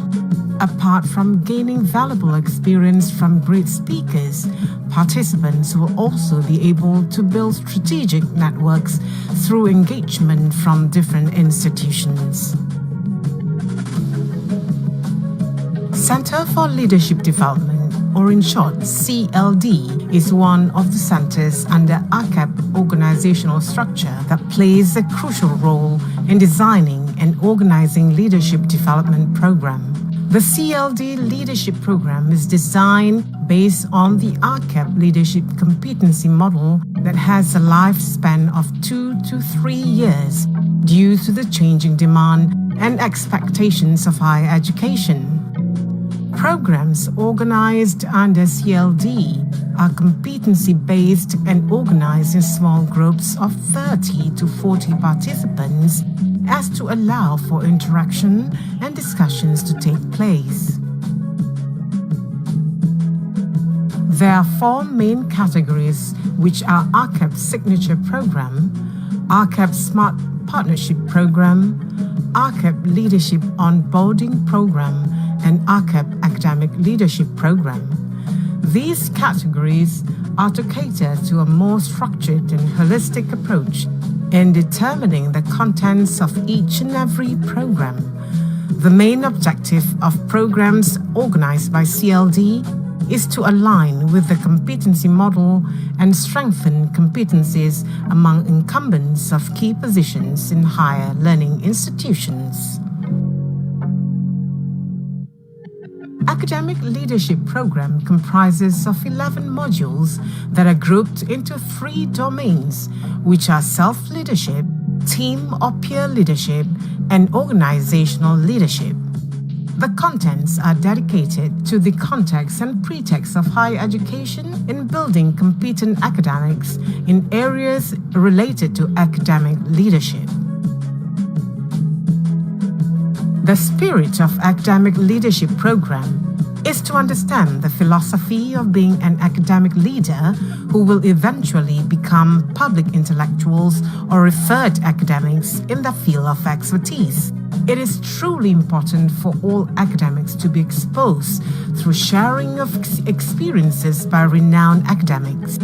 Apart from gaining valuable experience from great speakers, participants will also be able to build strategic networks through engagement from different institutions. Center for Leadership Development, or in short, CLD, is one of the centers under AKEPT organizational structure that plays a crucial role in designing and organizing leadership development program. The CLD Leadership Program is designed based on the AKEPT Leadership Competency Model that has a lifespan of 2 to 3 years due to the changing demand and expectations of higher education. Programs organized under CLD are competency-based and organized in small groups of 30 to 40 participants as to allow for interaction and discussions to take place. There are 4 main categories, which are AKEPT Signature Program, AKEPT Smart Partnership Program, AKEPT Leadership Onboarding Program, and AKEPT Academic Leadership Program. These categories are to cater to a more structured and holistic approach in determining the contents of each and every program. The main objective of programs organized by CLD is to align with the competency model and strengthen competencies among incumbents of key positions in higher learning institutions. Academic Leadership Program comprises of 11 modules that are grouped into 3 domains, which are self-leadership, team or peer leadership, and organizational leadership. The contents are dedicated to the context and pretext of higher education in building competent academics in areas related to academic leadership. The spirit of Academic Leadership Program is to understand the philosophy of being an academic leader who will eventually become public intellectuals or referred academics in the field of expertise. It is truly important for all academics to be exposed through sharing of experiences by renowned academics.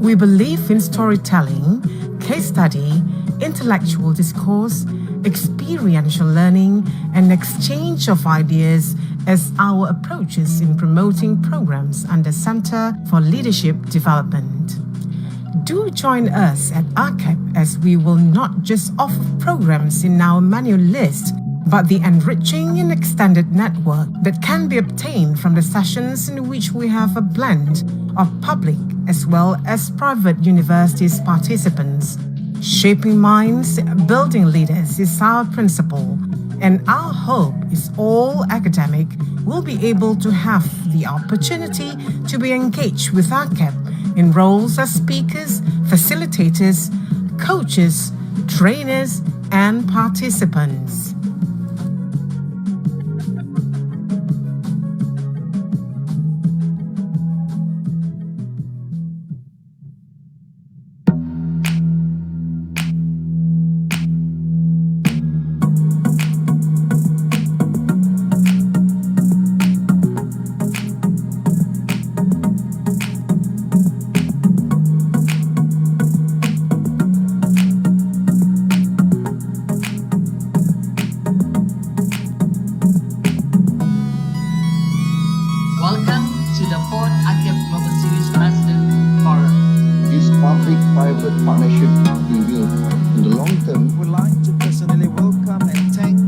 We believe in storytelling, case study, intellectual discourse, experiential learning, and exchange of ideas as our approaches in promoting programs under Center for Leadership Development. Do join us at AKEPT, as we will not just offer programs in our manual list, but the enriching and extended network that can be obtained from the sessions in which we have a blend of public as well as private universities participants. Shaping minds, building leaders is our principle, and our hope is all academic will be able to have the opportunity to be engaged with AKEPT in roles as speakers, facilitators, coaches, trainers, and participants. Welcome to the 4th AKEPT Global Series President Forum. This public-private partnership will, in the long term, Would like to personally welcome and thank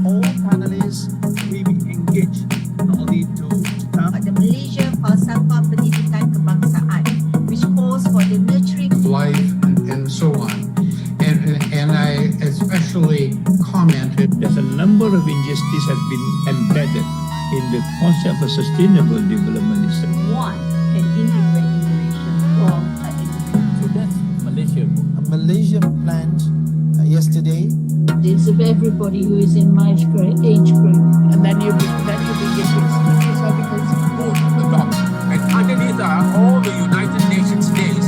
all panelists we engaged, not only to staff. The Malaysia Falsafah Pendidikan Kebangsaan, which calls for the nurturing life and so on. And I especially commented that a number of injustices have been embedded in the concept of sustainable development itself. One can integrate innovation from education. So that's Malaysia. A Malaysian planned yesterday. It's of everybody who is in my age group. And then you begin to speak because Both adopt. And underneath are all the United Nations days.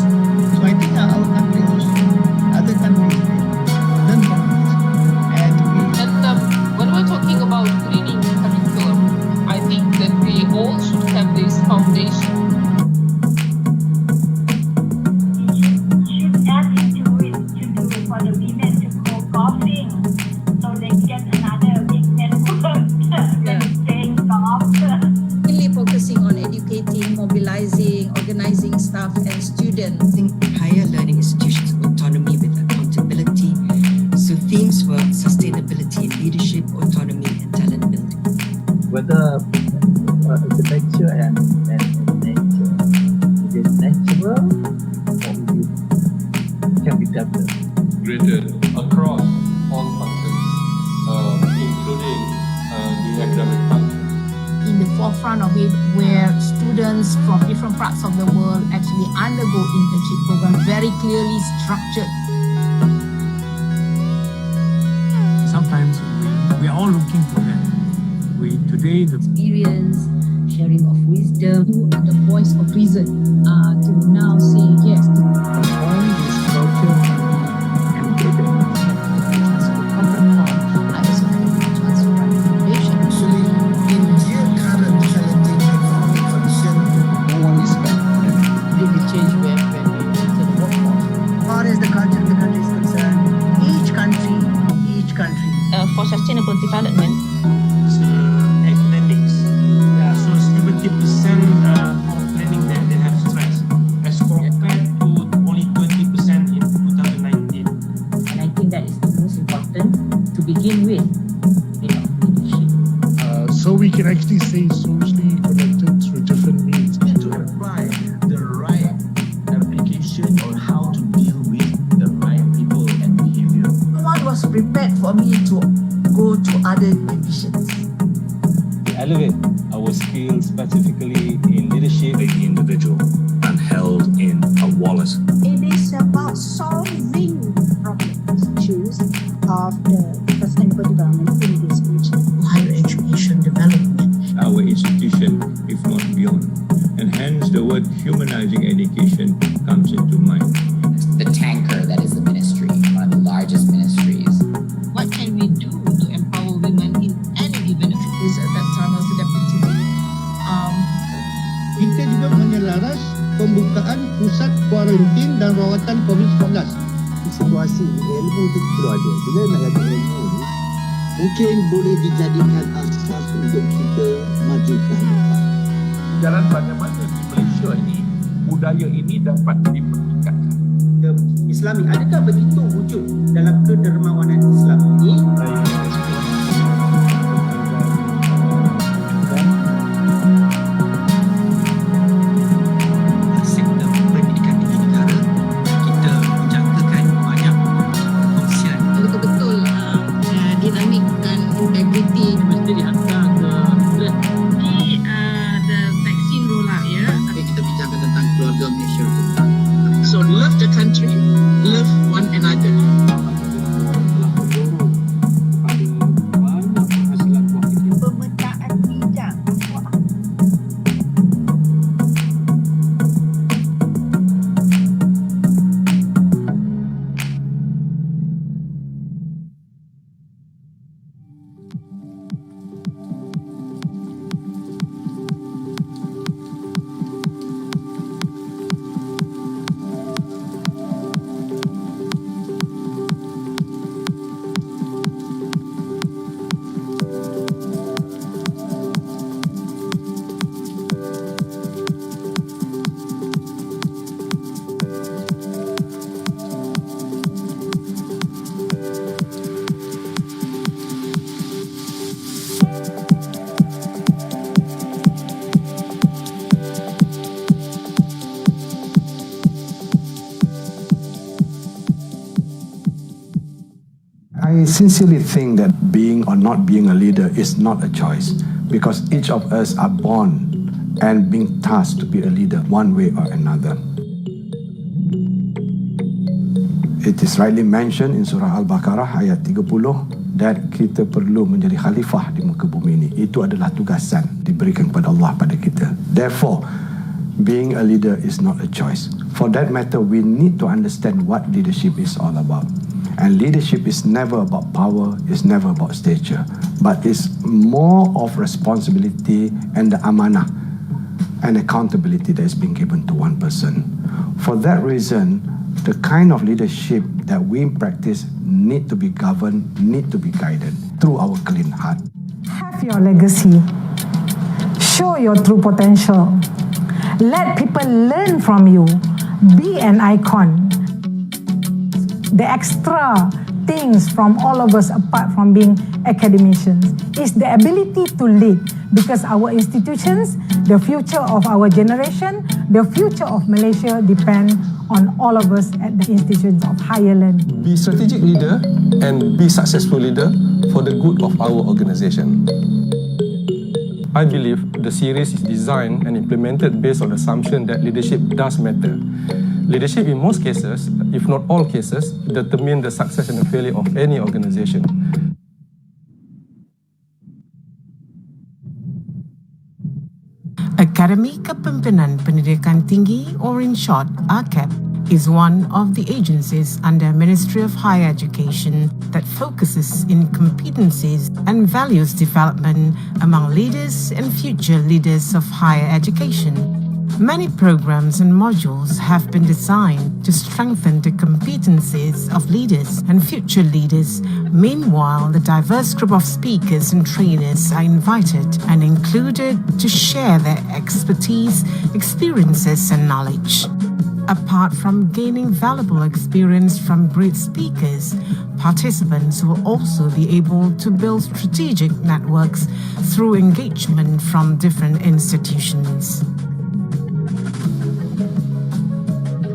so I think our countries, other countries, learn from this. And we And when we're talking about greening curriculum, I think that we all should have this foundation. Should add into it to do for the women to go golfing, so they get another big network than playing golf. mainly focusing on educating, mobilizing, organizing staff and students. Higher learning institutions' autonomy with accountability. So themes were sustainability in leadership, autonomy, and talent building. Whether the lecture and nature, it is natural or it can be developed. Graded across all functions, including the academic function. In the forefront of it, where students from different parts of the world actually undergo internship program, very clearly structured. Sometimes we are all looking for that. Today the Experience, sharing of wisdom, who are the voice of reason to now say yes. All this culture can be embedded. actually, in their current challenging economic condition, no one is back. It will change when we enter the workforce. As far as the culture of the country is concerned, each country, For sustainable development, Academics. So 70% of planning that they have stress as compared to only 20% in 2019. And I think that is the most important to begin with. Leadership. So we can actually stay socially connected through different means. To apply the right application on how to deal with the right people and behavior. No one was prepared for me to go to other divisions. We elevate our skills specifically in leadership. The individual and held in a wallet. It is about solving problems, issues of the sustainable development in this region. Higher education development. Our institution, if not beyond. And hence the word humanizing education comes into mind. The tanker that is the ministry, one of the largest ministries. what can we do to empower women in any given Is at that time was the deputy. Kita juga menyelaras pembukaan pusat kuarantin dan rawatan COVID-19. Situasi ilmu itu perlu ada. Bila nak ada ilmu ni, mungkin boleh dijadikan asas untuk kita maju ke hadapan. Jalan bagaimana di Malaysia ini budaya ini dapat dipertingkatkan. Islami, adakah begitu wujud dalam kedermawanan Islam ini? Sektor pendidikan I sincerely think that being or not being a leader is not a choice, because each of us are born and being tasked to be a leader one way or another. It is rightly mentioned in Surah Al-Baqarah ayat 30 that kita perlu menjadi khalifah di muka bumi ini. Itu adalah tugasan diberikan kepada Allah pada kita. Therefore, being a leader is not a choice. For that matter, we need to understand what leadership is all about. And leadership is never about power, it's never about stature, but it's more of responsibility and the amanah and accountability that is being given to one person. For that reason, the kind of leadership that we practice need to be governed, need to be guided through our clean heart. Have your legacy. Show your true potential. Let people learn from you. Be an icon. The extra things from all of us, apart from being academicians, is the ability to lead, because our institutions, the future of our generation, the future of Malaysia depend on all of us at the institutions of higher learning. Be strategic leader and be successful leader for the good of our organisation. I believe the series is designed and implemented based on the assumption that leadership does matter. Leadership in most cases, if not all cases, determine the success and the failure of any organisation. Akademi Kepimpinan Pendidikan Tinggi, or in short, AKEPT, is one of the agencies under Ministry of Higher Education that focuses in competencies and values development among leaders and future leaders of higher education. Many programs and modules have been designed to strengthen the competencies of leaders and future leaders. Meanwhile, the diverse group of speakers and trainers are invited and included to share their expertise, experiences, and knowledge. Apart from gaining valuable experience from great speakers, participants will also be able to build strategic networks through engagement from different institutions.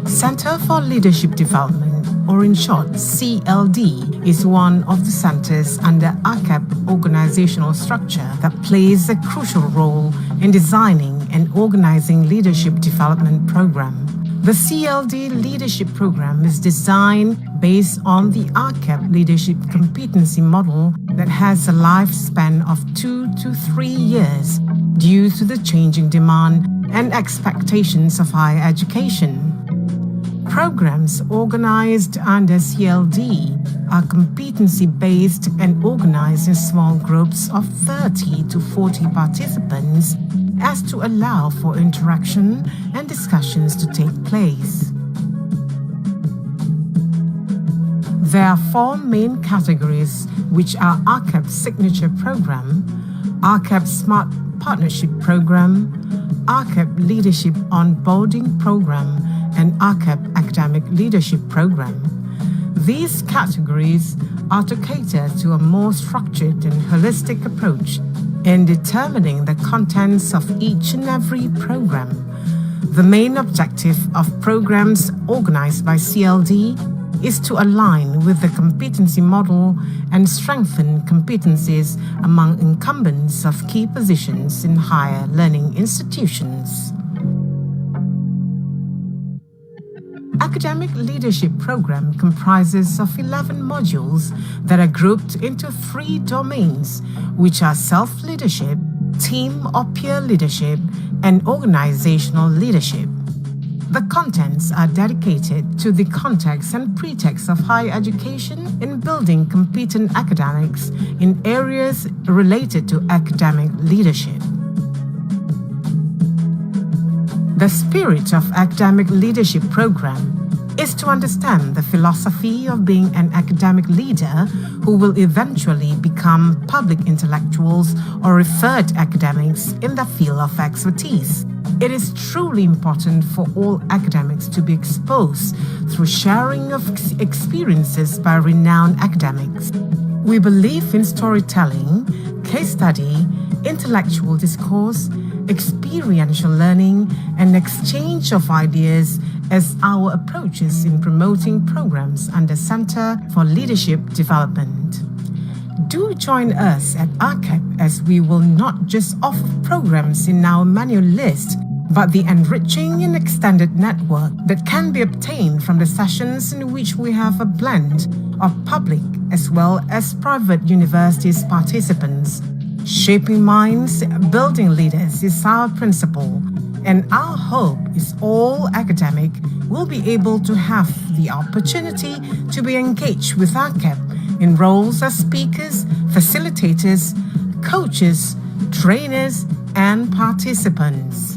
Center for Leadership Development, or in short, CLD, is one of the centers under AKEPT organizational structure that plays a crucial role in designing and organizing leadership development program. The CLD Leadership Program is designed based on the AKEPT Leadership Competency Model that has a lifespan of 2 to 3 years due to the changing demand and expectations of higher education. Programs organized under CLD are competency-based and organized in small groups of 30 to 40 participants as to allow for interaction and discussions to take place. There are 4 main categories, which are AKEPT Signature Program, AKEPT Smart Partnership Program, AKEPT Leadership Onboarding Program, and AKEPT Academic Leadership Program. These categories are to cater to a more structured and holistic approach in determining the contents of each and every program. The main objective of programs organized by CLD is to align with the competency model and strengthen competencies among incumbents of key positions in higher learning institutions. Academic Leadership Program comprises of 11 modules that are grouped into 3 domains, which are self-leadership, team or peer leadership, and organizational leadership. The contents are dedicated to the context and pretext of higher education in building competent academics in areas related to academic leadership. The spirit of Academic Leadership Program is to understand the philosophy of being an academic leader who will eventually become public intellectuals or referred academics in the field of expertise. It is truly important for all academics to be exposed through sharing of experiences by renowned academics. We believe in storytelling, case study, intellectual discourse, experiential learning, and exchange of ideas as our approaches in promoting programs under Center for Leadership Development. Do join us at AKEPT as we will not just offer programs in our manual list, but the enriching and extended network that can be obtained from the sessions in which we have a blend of public as well as private universities participants. Shaping minds, building leaders is our principle, and our hope is all academic will be able to have the opportunity to be engaged with AKEPT in roles as speakers, facilitators, coaches, trainers, and participants.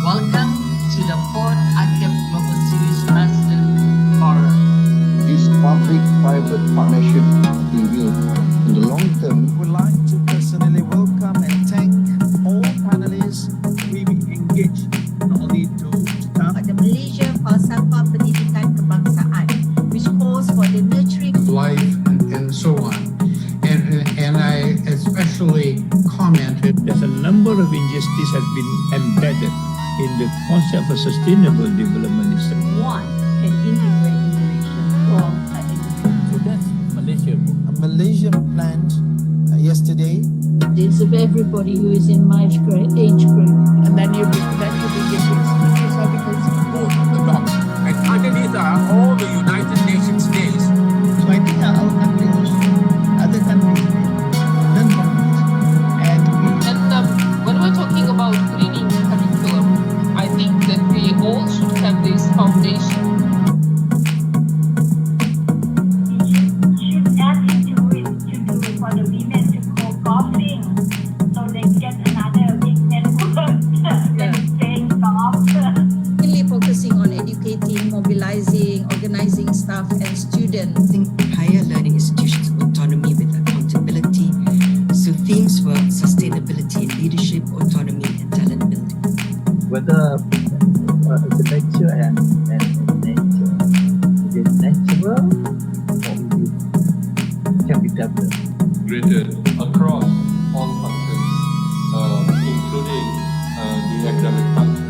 Welcome to the 4th AKEPT Global Series President Forum. This public-private partnership will, in the long term, would like to personally welcome and thank all panelists we engaged, not only to staff the Malaysia Falsafah Pendidikan Kebangsaan, which calls for the nurturing life and so on. And I especially commented that a number of injustices have been embedded in the concept of sustainable development. One can integrate innovation from So that's Malaysia. a Malaysian plant yesterday. It's of everybody who is in my age group. And then you begin to explain how because both of the dots. And underneath are all the United Nations days. so I think our countries, other countries, learn from this. And When we're talking about greening curriculum, I think that we all should have this foundation. Should add into it to do for the women to go golfing, so they get another big network than playing golf. Mainly focusing on educating, mobilizing, organizing staff and students. Higher learning institutions autonomy with accountability. So themes were sustainability and leadership, autonomy and talent building. Whether architecture and nature, is it natural or can be developed? Graded across all functions, including the academic function.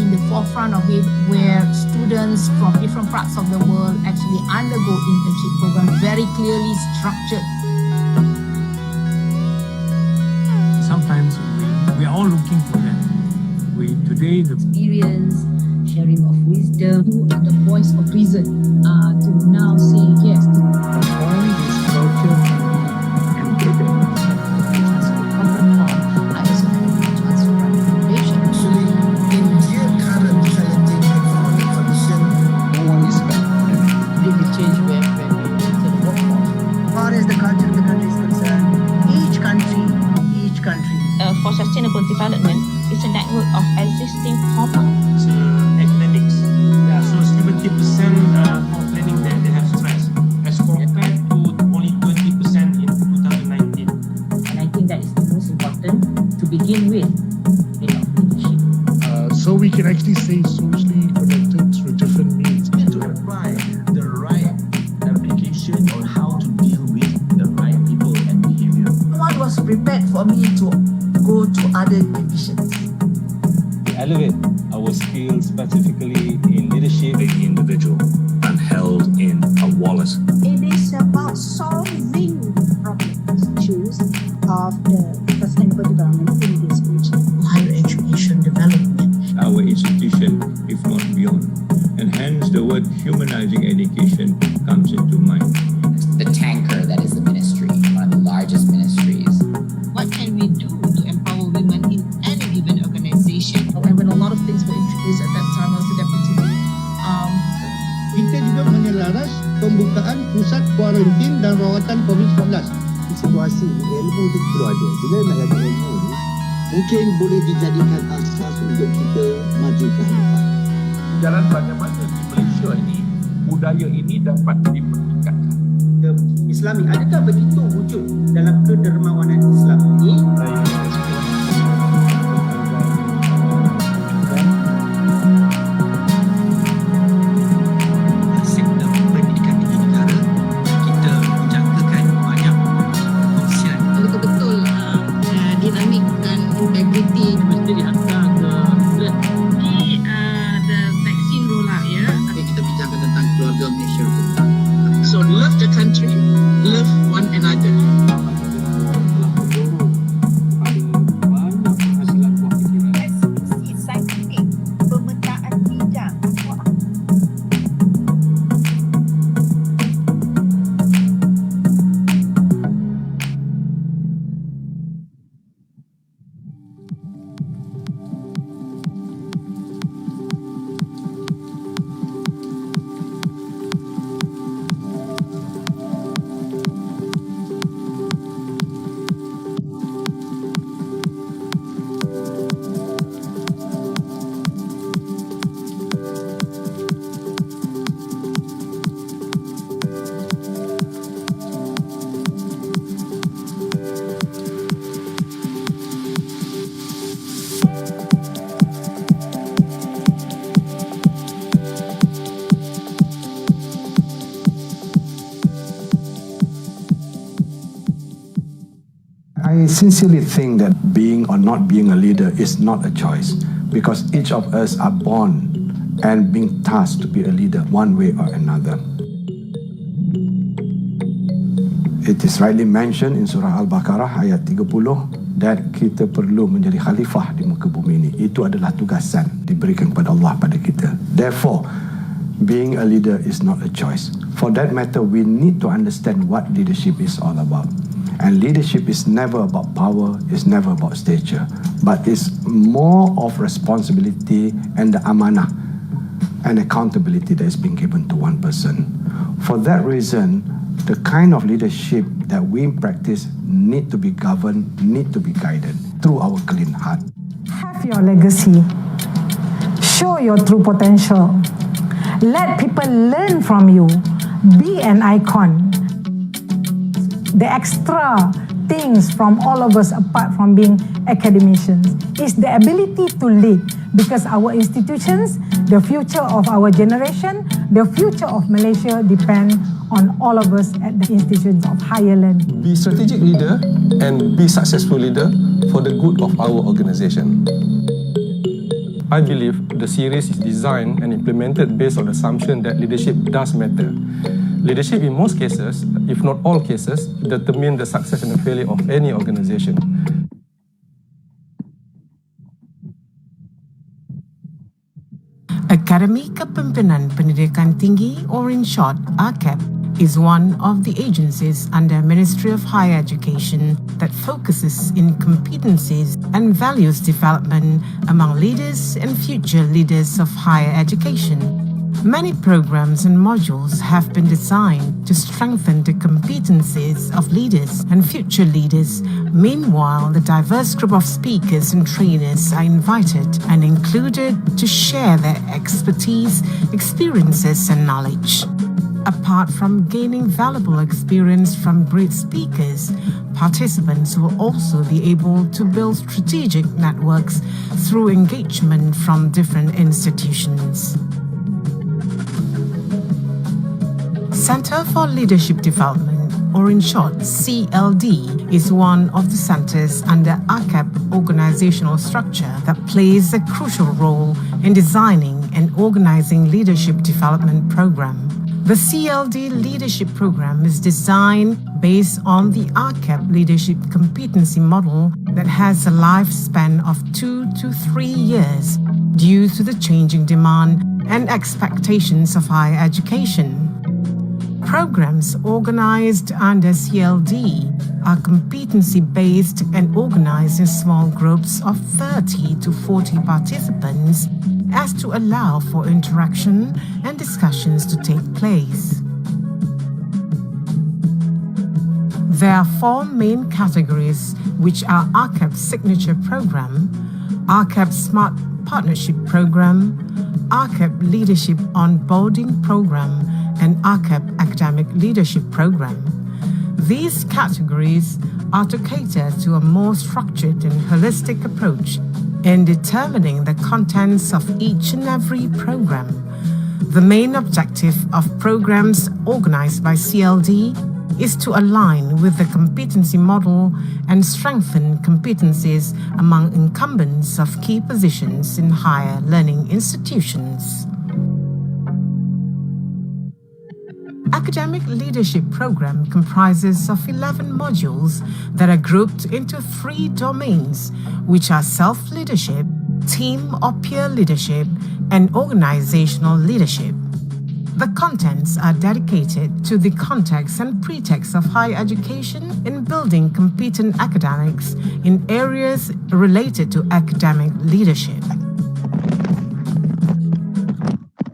in the forefront of it, where students from different parts of the world actually undergo internship programs, very clearly structured. Sometimes we are all looking for that. Today the Experience, sharing of wisdom, you are the voice of reason to now say yes to all this culture can be embedded. I also have a transfer information. Actually, in their current challenging economic condition, no one is back. Really change where we enter the workforce. As far as the culture of the country is concerned, each country for sustainable development is a network of existing commons. Academics, so 70% complaining that they have stress, as compared to only 20% in 2019. And I think that is the most important to begin with in our leadership. So we can actually stay socially connected through different means. To apply the right application on how to deal with the right people and behavior. No one was prepared for me to go to other divisions. Elevate our skills specifically in leadership. The individual and held in a wallet. It is about solving problems, issues of the sustainable development in this region. Higher education development. Our institution, if not beyond. And hence the word humanizing education comes into mind. The tanker that is the ministry, one of the largest ministries. What can we do to empower women in any given organization? And when a lot of things were introduced at that time, I was the deputy. Kita juga menyelaras pembukaan pusat kuarantin dan rawatan COVID-19. Situasi situasi ilmu tu perlu ada. Bila nak ada ilmu ni, mungkin boleh dijadikan asas untuk kita maju ke depan. Jalan bagaimana di Malaysia ini budaya ini dapat dipertingkatkan. Islami, adakah begitu wujud dalam kedermawanan Islam ini? So love the country, love one another. I sincerely think that being or not being a leader is not a choice, because each of us are born and being tasked to be a leader one way or another. It is rightly mentioned in Surah Al-Baqarah ayat 30 that kita perlu menjadi khalifah di muka bumi ini. Itu adalah tugasan diberikan kepada Allah pada kita. Therefore, being a leader is not a choice. For that matter, we need to understand what leadership is all about. And leadership is never about power, it's never about stature, but it's more of responsibility and the amanah and accountability that is being given to one person. For that reason, the kind of leadership that we practice need to be governed, need to be guided through our clean heart. Have your legacy. Show your true potential. Let people learn from you. Be an icon. The extra things from all of us, apart from being academicians, is the ability to lead, because our institutions, the future of our generation, the future of Malaysia depend on all of us at the institutions of higher learning. Be strategic leader and be successful leader for the good of our organisation. I believe the series is designed and implemented based on the assumption that leadership does matter. Leadership in most cases, if not all cases, determine the success and the failure of any organisation. Akademi Kepimpinan Pendidikan Tinggi, or in short, AKEPT, is one of the agencies under Ministry of Higher Education that focuses in competencies and values development among leaders and future leaders of higher education. Many programs and modules have been designed to strengthen the competencies of leaders and future leaders. Meanwhile, the diverse group of speakers and trainers are invited and included to share their expertise, experiences, and knowledge. Apart from gaining valuable experience from great speakers, participants will also be able to build strategic networks through engagement from different institutions. Center for Leadership Development, or in short, CLD, is one of the centers under AKEPT organizational structure that plays a crucial role in designing and organizing leadership development program. The CLD leadership program is designed based on the AKEPT leadership competency model that has a lifespan of 2 to 3 years due to the changing demand and expectations of higher education. Programs organized under CLD are competency-based and organized in small groups of 30 to 40 participants as to allow for interaction and discussions to take place. There are 4 main categories, which are AKEPT Signature Program, AKEPT Smart Partnership Program, AKEPT Leadership Onboarding Program, and AKEPT Academic Leadership Program. These categories are to cater to a more structured and holistic approach in determining the contents of each and every program. The main objective of programs organized by CLD is to align with the competency model and strengthen competencies among incumbents of key positions in higher learning institutions. Academic Leadership Program comprises of 11 modules that are grouped into 3 domains, which are self-leadership, team or peer leadership, and organizational leadership. The contents are dedicated to the context and pretext of higher education in building competent academics in areas related to academic leadership.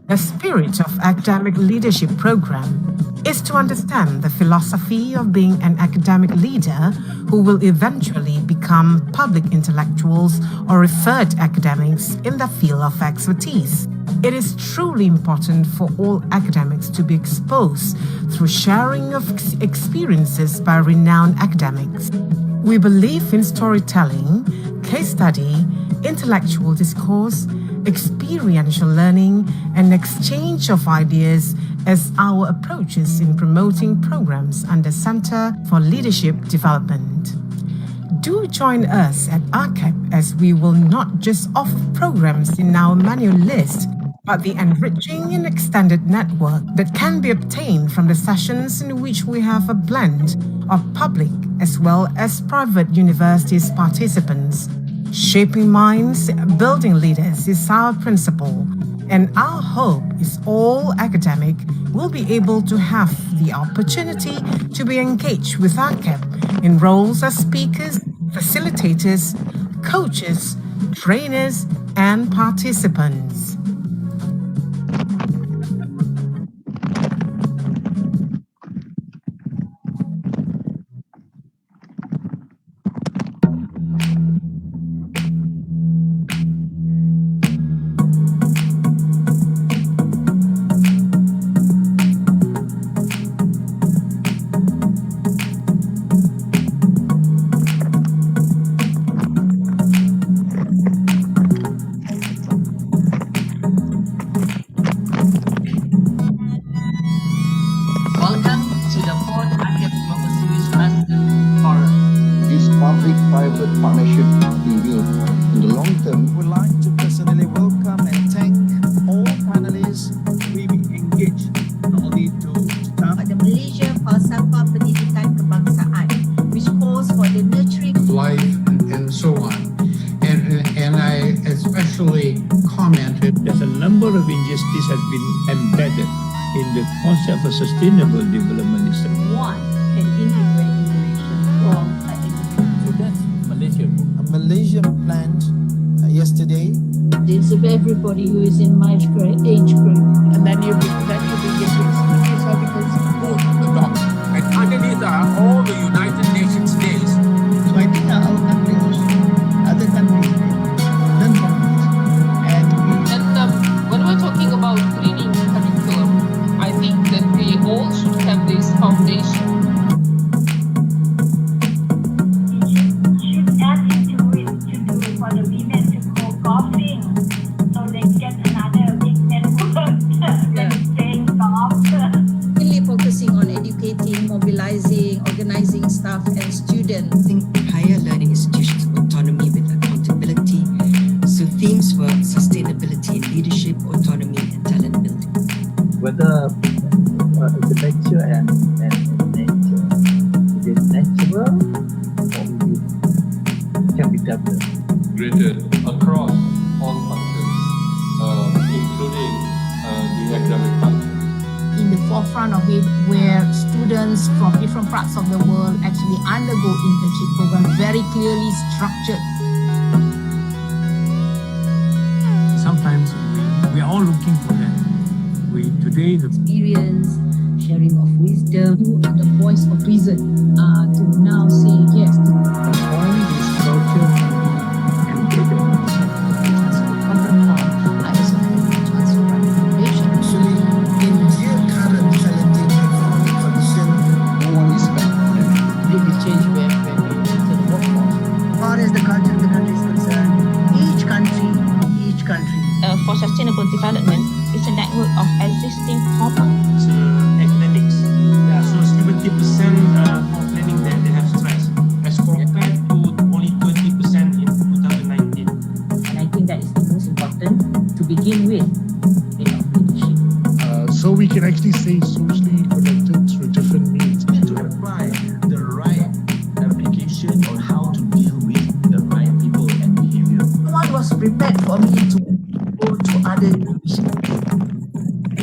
The spirit of Academic Leadership Program is to understand the philosophy of being an academic leader who will eventually become public intellectuals or referred academics in the field of expertise. It is truly important for all academics to be exposed through sharing of experiences by renowned academics. We believe in storytelling, case study, intellectual discourse, experiential learning, and exchange of ideas as our approaches in promoting programs under Center for Leadership Development. Do join us at AKEPT as we will not just offer programs in our manual list, but the enriching and extended network that can be obtained from the sessions in which we have a blend of public as well as private universities participants. Shaping minds, building leaders is our principle, and our hope is all academic will be able to have the opportunity to be engaged with AKEPT in roles as speakers, facilitators, coaches, trainers, and participants. Public-private partnership review in the long term. Would like to personally welcome and thank all panelists we engaged not only to the Malaysia Falsafah Pendidikan Kebangsaan, which calls for the nurturing life and so on. And I especially commented there's a number of injustices has been embedded in the concept of sustainable development. One can integrate innovation from a Malaysian plant yesterday. It's of everybody who is in my age group. And then you begin to because both the dogs. And underneath are all the United Nations days. So I think our country also, other countries learn from this. And when we're talking about greening curriculum, I think that we all should have this foundation. For the women to go golfing, so they get another big network than playing golf. Really focusing on educating, mobilizing, organizing staff and students. Higher learning institutions autonomy with accountability. So themes were sustainability, leadership, autonomy, and talent building. Whether the lecture and nature, it is natural or it can be developed. Graded across all functions, including the academic function. In the forefront of it, where students from different parts of the world actually undergo internship programs, very clearly structured. Sometimes we are all looking for that. Today the experience, sharing of wisdom, you are the voice of reason to thing pop up? Academics. Yeah, so 70% complaining that they have stress as compared to only 20% in 2019. And I think that is the most important to begin with. Leadership. So we can actually stay socially connected through different means. We need to apply the right application on how to deal with the right people and behavior. No one was prepared for me to go to other divisions.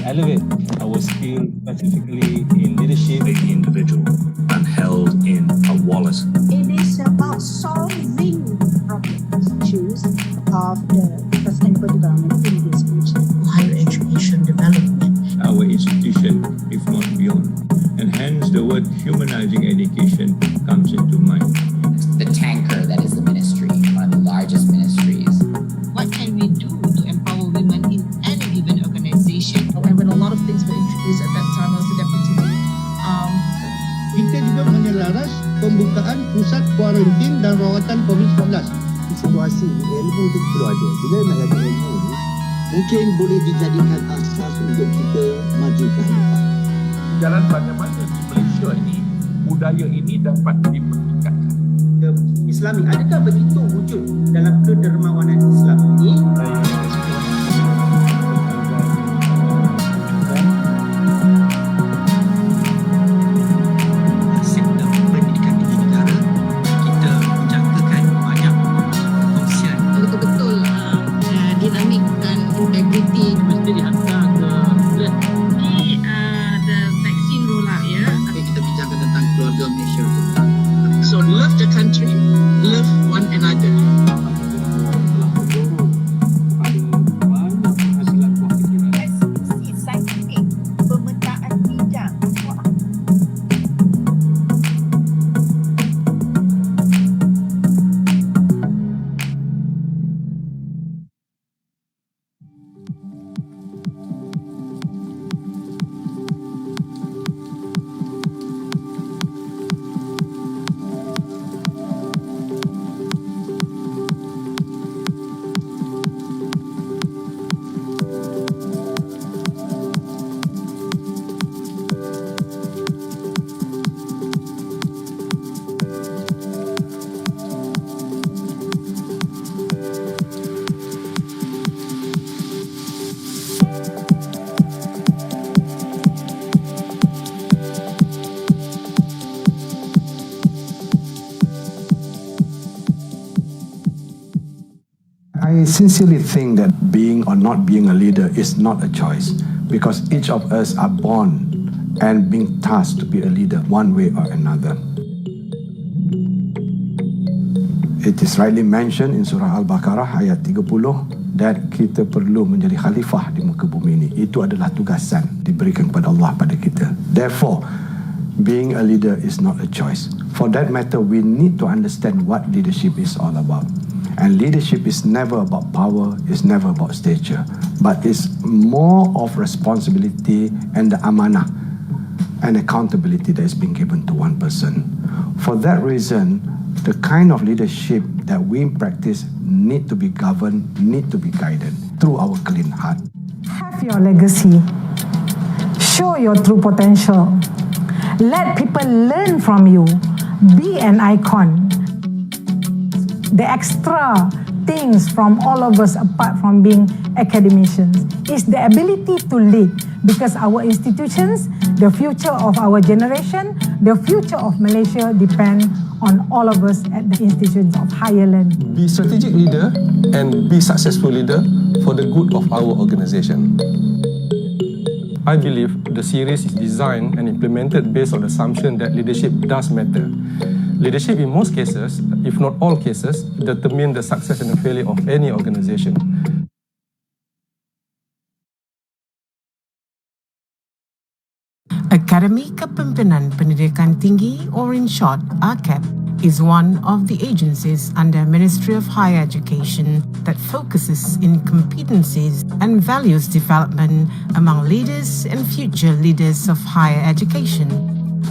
Elevate our skill specifically in leadership. The individual and held in a wallet. It is about solving problems, issues of the sustainable development in this region. Higher education development. Our institution, if not beyond. And hence the word humanizing education comes into mind. The tanker that is the ministry, one of the largest ministries. What can we do to empower women in any given organization? And when a lot of things were introduced at that time, I was the deputy. Kita juga menyelaras pembukaan pusat kuarantin dan rawatan COVID-19. Situasi ilmu itu perlu ada. Bila nak jadi ilmu ni, mungkin boleh dijadikan asas untuk kita maju ke hadapan. Jalan bagaimana di Malaysia ini budaya ini dapat dipertingkatkan. Islami, adakah begitu wujud dalam kedermawanan Islam ini? Sektor pendidikan tinggi negara, kita menjangkakan banyak kongsian. Betul-betul dinamik dan integriti mesti dihantar ke di the vaccine rollout ya. Kita bincangkan tentang keluarga Malaysia. So love the country, love one another. I sincerely think that being or not being a leader is not a choice, because each of us are born and being tasked to be a leader one way or another. It is rightly mentioned in Surah Al-Baqarah ayat 30 that kita perlu menjadi khalifah di muka bumi ini. Itu adalah tugasan diberikan kepada Allah pada kita. Therefore, being a leader is not a choice. For that matter, we need to understand what leadership is all about. And leadership is never about power, it's never about stature, but it's more of responsibility and the amanah and accountability that is being given to one person. For that reason, the kind of leadership that we practice need to be governed, need to be guided through our clean heart. Have your legacy. Show your true potential. Let people learn from you. Be an icon. The extra things from all of us, apart from being academicians, is the ability to lead, because our institutions, the future of our generation, the future of Malaysia depend on all of us at the institutions of higher learning. Be strategic leader and be successful leader for the good of our organisation. I believe the series is designed and implemented based on the assumption that leadership does matter. Leadership in most cases, if not all cases, determine the success and the failure of any organisation. Akademi Kepimpinan Pendidikan Tinggi, or in short, AKEPT, is one of the agencies under Ministry of Higher Education that focuses in competencies and values development among leaders and future leaders of higher education.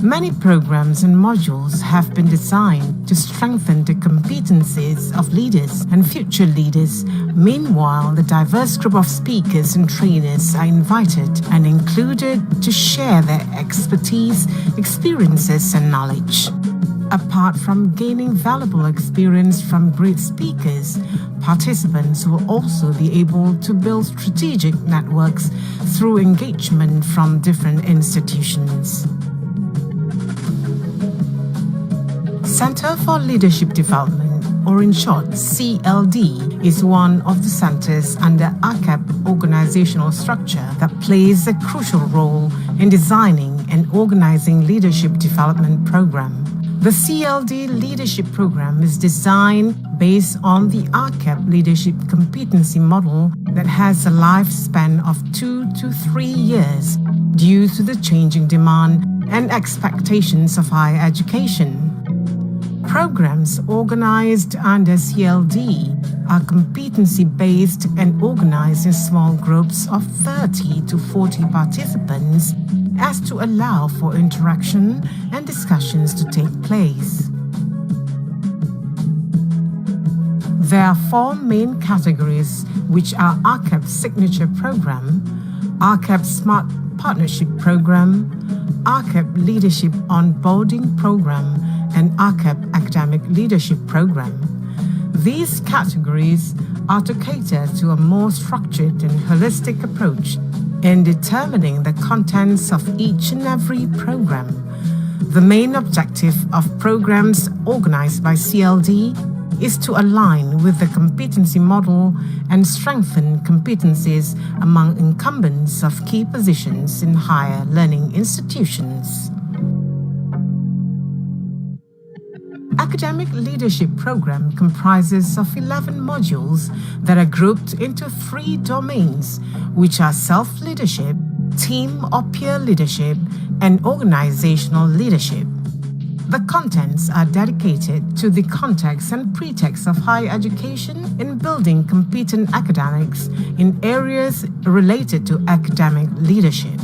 Many programs and modules have been designed to strengthen the competencies of leaders and future leaders. Meanwhile, the diverse group of speakers and trainers are invited and included to share their expertise, experiences, and knowledge. Apart from gaining valuable experience from great speakers, participants will also be able to build strategic networks through engagement from different institutions. Center for Leadership Development, or in short CLD, is one of the centers under AKEPT organizational structure that plays a crucial role in designing and organizing leadership development program. The CLD leadership program is designed based on the AKEPT leadership competency model that has a lifespan of 2 to 3 years due to the changing demand and expectations of higher education. Programs organized under CLD are competency-based and organized in small groups of 30 to 40 participants as to allow for interaction and discussions to take place. There are 4 main categories, which are AKEPT Signature Program, AKEPT Smart Partnership Program, AKEPT Leadership Onboarding Program, and AKEPT Academic Leadership Program. These categories are to cater to a more structured and holistic approach in determining the contents of each and every program. The main objective of programs organized by CLD is to align with the competency model and strengthen competencies among incumbents of key positions in higher learning institutions. Academic Leadership Program comprises of 11 modules that are grouped into 3 domains, which are self-leadership, team or peer leadership, and organizational leadership. The contents are dedicated to the context and pretext of higher education in building competent academics in areas related to academic leadership.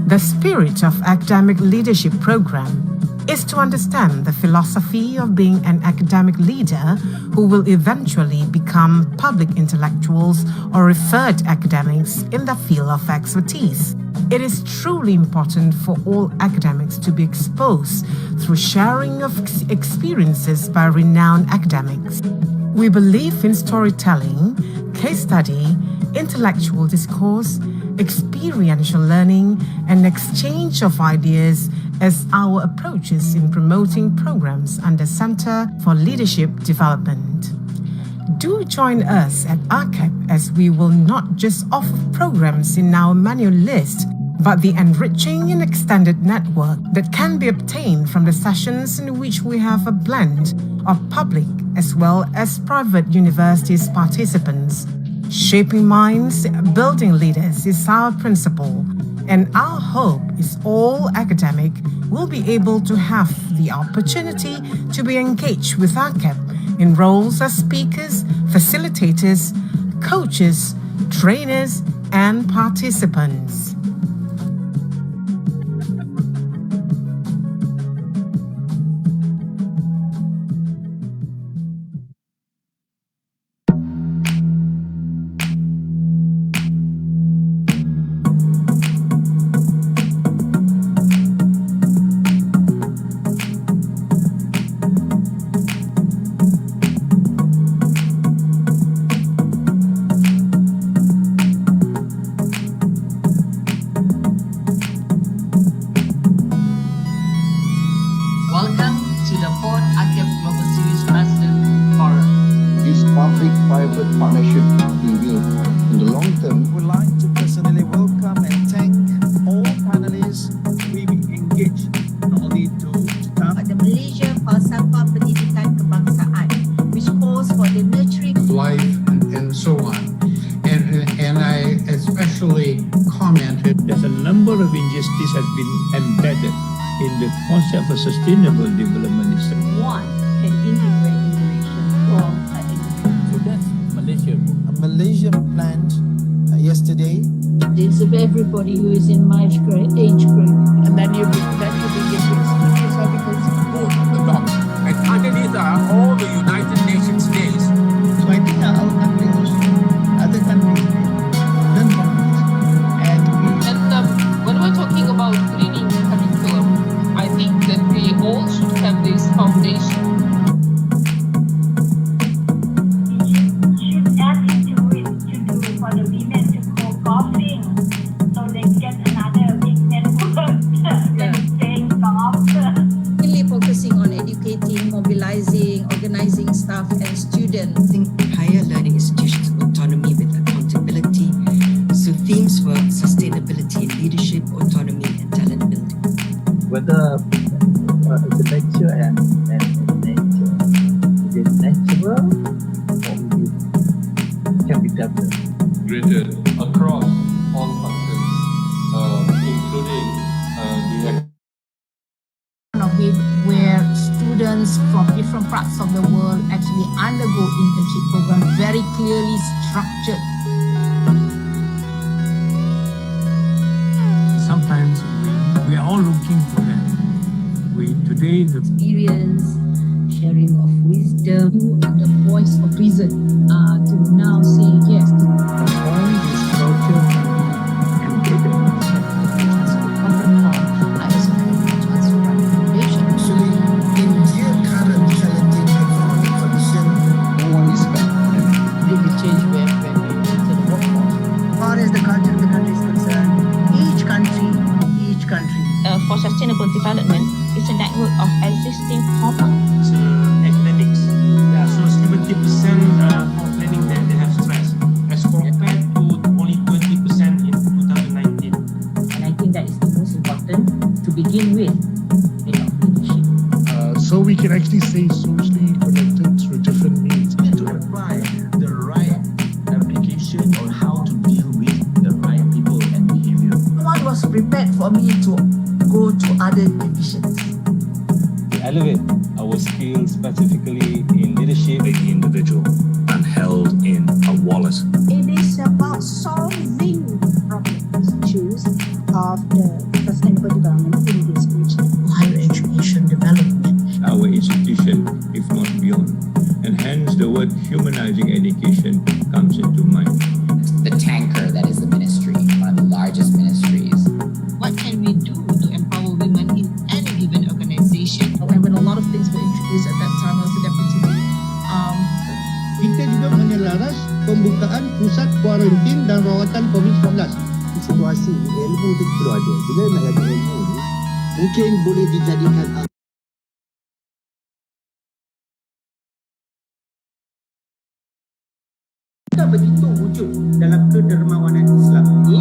The spirit of Academic Leadership Program is to understand the philosophy of being an academic leader who will eventually become public intellectuals or referred academics in the field of expertise. It is truly important for all academics to be exposed through sharing of experiences by renowned academics. We believe in storytelling, case study, intellectual discourse, experiential learning, and exchange of ideas as our approaches in promoting programs under Center for Leadership Development. Do join us at AKEPT as we will not just offer programs in our manual list, but the enriching and extended network that can be obtained from the sessions in which we have a blend of public as well as private universities participants. Shaping minds, building leaders is our principle, and our hope is all academic will be able to have the opportunity to be engaged with AKEPT in roles as speakers, facilitators, coaches, trainers, and participants. Public-private partnership review. In the long term, would like to personally welcome and thank all panelists we engaged not only to come the Malaysia Falsafah Pendidikan Kebangsaan, which calls for the nurturing life and so on. And I especially commented that a number of injustices have been embedded in the concept of sustainable development itself. One can integrate innovation for so that's Malaysia. A Malaysian plant yesterday. It's of everybody who is in my age group. And then you begin to experience how nature and nature. It is natural or it can be developed. Graded across all functions, including the of it where students from different parts of the world actually undergo internship program, very clearly structured. Sometimes we are all looking for that. Today the Experience, sharing of wisdom, you are the voice of reason to now say yes to All this culture can be embedded. For sustainable development, it's a network of existing common academics. Yeah, so 70% for planning that they have stress as compared to only 20% in 2019. And I think that is the most important to begin with. So we can actually stay socially connected through different means. We need to apply the right application on how to deal with the right people and behavior. No one was prepared for me to go to other divisions. To elevate our skills, specifically in leadership, the individual, and held in a wallet. It is about solving problems, issues of the sustainable development in this region. Higher education development. Our institution, if not beyond. And hence the word humanizing education comes into mind. The tanker that is the ministry, one of the largest ministries. What can we do to empower women in any given organization? And when a lot of things were introduced at that time, I was the deputy. Kita juga menyelaras pembukaan pusat kuarantin dan rawatan COVID-19. Situasi ilmu itu perlu ada. Bila nak ada ilmu ni, mungkin boleh dijadikan Jika begitu wujud dalam kedermawanan Islam ini,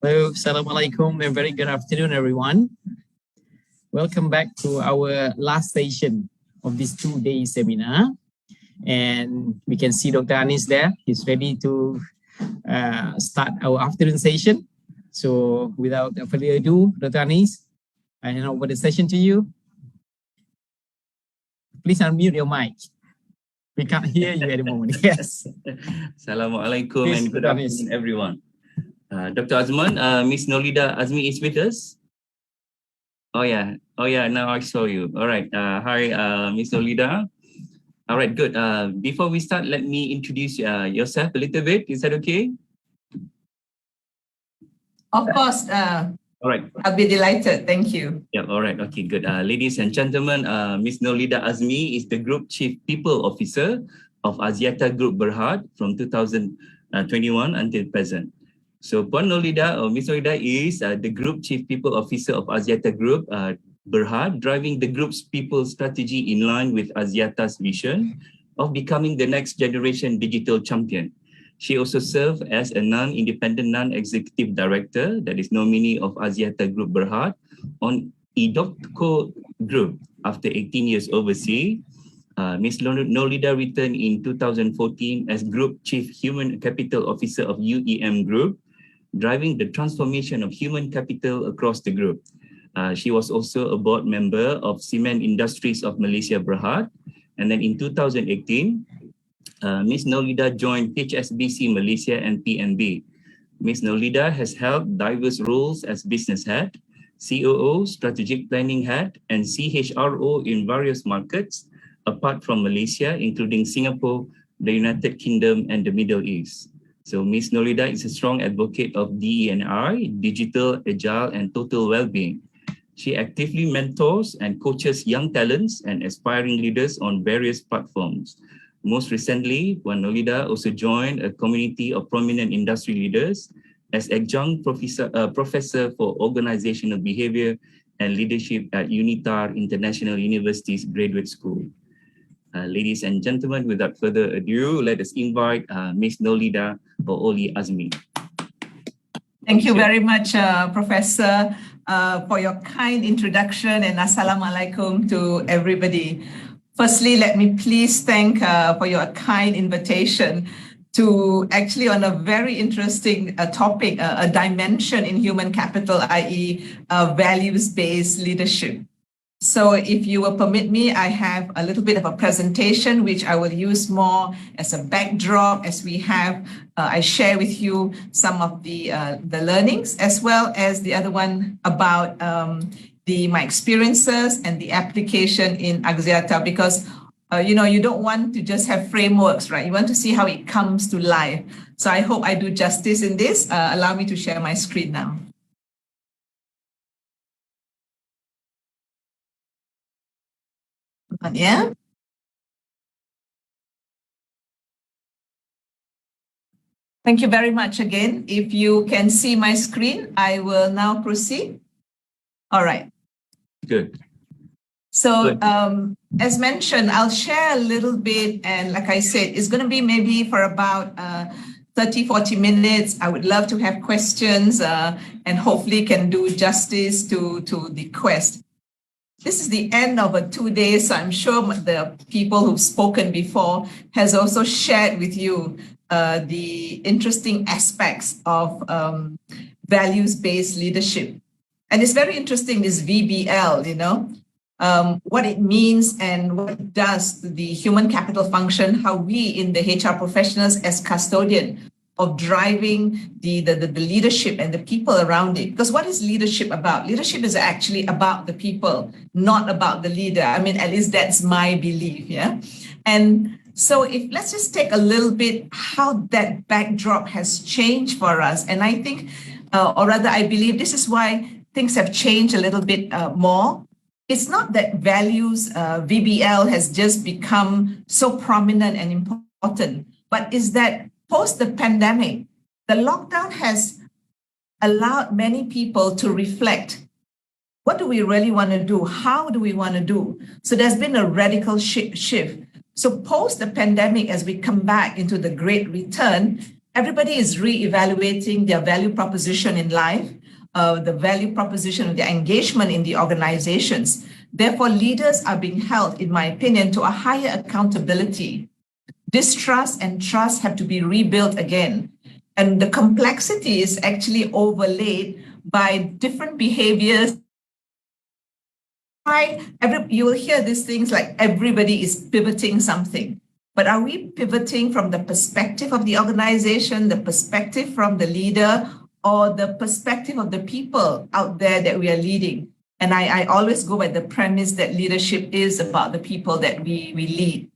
Hello, Assalamualaikum, and very good afternoon, everyone. Welcome back to our last session of this 2-day seminar. And we can see Dr. Anis there. He's ready to start our afternoon session. So without further ado, Dr. Anis, I hand over the session to you. Please unmute your mic. We can't hear you at the moment. Yes. Assalamualaikum Please, and good Dr. Anis. afternoon, everyone. Dr. Azman, Miss Nolida Azmi is with us. Oh yeah, now I saw you. All right, hi, Miss Nolida. All right, good. Before we start, let me introduce yourself a little bit. Is that okay? Of course. All right. I'll be delighted. Thank you. Yeah, all right. Okay, good. Ladies and gentlemen, Miss Nolida Azmi is the Group Chief People Officer of Axiata Group Berhad from 2021 until present. So Puan Nolida or Miss Nolida is the Group Chief People Officer of Axiata Group Berhad, driving the group's people strategy in line with Axiata's vision of becoming the next generation digital champion. She also served as a non-independent, non-executive director, that is nominee of Axiata Group Berhad on EDOTCO Group after 18 years overseas. Ms. Nolida returned in 2014 as Group Chief Human Capital Officer of UiTM Group, driving the transformation of human capital across the group. She was also a board member of Cement Industries of Malaysia Berhad. And then in 2018, Ms. Nolida joined HSBC Malaysia and PNB. Ms. Nolida has held diverse roles as business head, COO, strategic planning head, and CHRO in various markets, apart from Malaysia, including Singapore, the United Kingdom, and the Middle East. So Ms. Nolida is a strong advocate of DE&I, digital, agile, and total well-being. She actively mentors and coaches young talents and aspiring leaders on various platforms. Most recently, Puan Nolida also joined a community of prominent industry leaders as adjunct professor for organizational behavior and leadership at UNITAR International University's Graduate School. Ladies and gentlemen, without further ado, let us invite Ms. Nolida Oli Azmi. Thank you very much, Professor, for your kind introduction, and Assalamualaikum to everybody. Firstly, let me please thank for your kind invitation to actually on a very interesting topic, a dimension in human capital, i.e. Values-based leadership. So if you will permit me, I have a little bit of a presentation which I will use more as a backdrop as we have, I share with you some of the learnings, as well as the other one about my experiences and the application in Axiata, because you don't want to just have frameworks, right? You want to see how it comes to life. So I hope I do justice in this. Allow me to share my screen now. Yeah. Thank you very much again. If you can see my screen, I will now proceed. All right. Good. So as mentioned, I'll share a little bit. And like I said, it's going to be maybe for about 30, 40 minutes. I would love to have questions and hopefully can do justice to the quest. This is the end of a 2 days, so I'm sure the people who've spoken before has also shared with you the interesting aspects of values-based leadership. And it's very interesting, this VBL, what it means and what it does to the human capital function, how we in the HR professionals as custodian of driving the leadership and the people around it. Because what is leadership about? Leadership is actually about the people, not about the leader. I mean, at least that's my belief, yeah? And so let's just take a little bit how that backdrop has changed for us. And I think, or rather I believe this is why things have changed a little bit more. It's not that values, VBL has just become so prominent and important, but is that post the pandemic, the lockdown has allowed many people to reflect. What do we really want to do? How do we want to do? So there's been a radical shift. So post the pandemic, as we come back into the great return, everybody is re-evaluating their value proposition in life. the value proposition of their engagement in the organizations. Therefore, leaders are being held, in my opinion, to a higher accountability. Distrust and trust have to be rebuilt again. And the complexity is actually overlaid by different behaviors. You will hear these things like everybody is pivoting something. But are we pivoting from the perspective of the organization, the perspective from the leader, or the perspective of the people out there that we are leading? And I always go by the premise that leadership is about the people that we lead.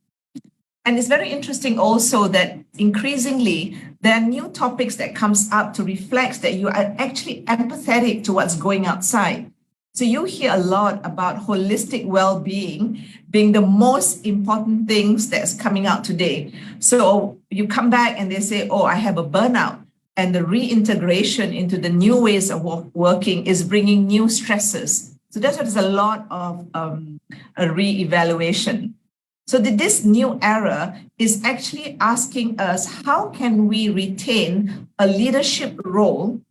And it's very interesting also that increasingly there are new topics that comes up to reflect that you are actually empathetic to what's going outside. So you hear a lot about holistic well-being being the most important things that's coming out today. So you come back and they say, oh, I have a burnout. And the reintegration into the new ways of working is bringing new stresses. So that's why there's a lot of a re-evaluation. So this new era is actually asking us, how can we retain a leadership role?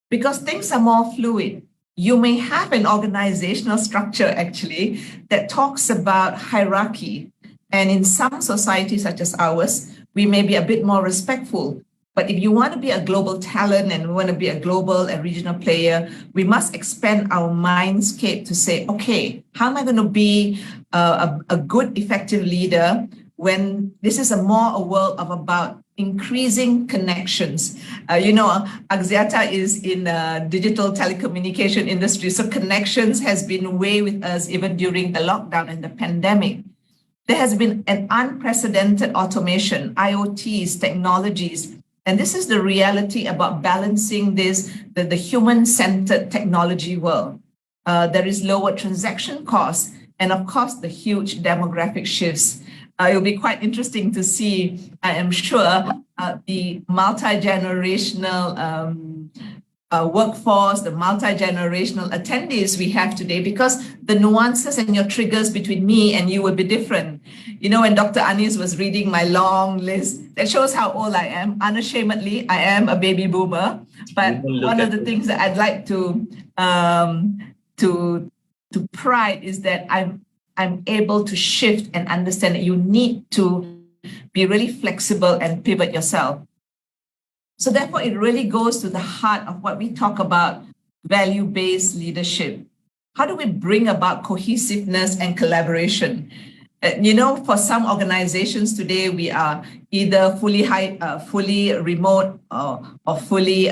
Because things are more fluid. You may have an organizational structure actually that talks about hierarchy. And in some societies such as ours, we may be a bit more respectful. But if you want to be a global talent and we want to be a global and regional player, we must expand our mindscape to say, okay, how am I going to be a good, effective leader when this is a world of about increasing connections? Axiata is in the digital telecommunication industry, so connections has been way with us even during the lockdown and the pandemic. There has been an unprecedented automation, IoTs, technologies, and this is the reality about balancing the human-centered technology world. There is lower transaction costs, and of course, the huge demographic shifts. It will be quite interesting to see, I am sure, the multi-generational workforce, the multi-generational attendees we have today, because the nuances and your triggers between me and you will be different. When Dr. Anis was reading my long list, that shows how old I am. Unashamedly, I am a baby boomer. But one of the things that I'd like to pride is that I'm able to shift and understand that you need to be really flexible and pivot yourself. So therefore, it really goes to the heart of what we talk about, value-based leadership. How do we bring about cohesiveness and collaboration? For some organizations today, we are either fully remote or fully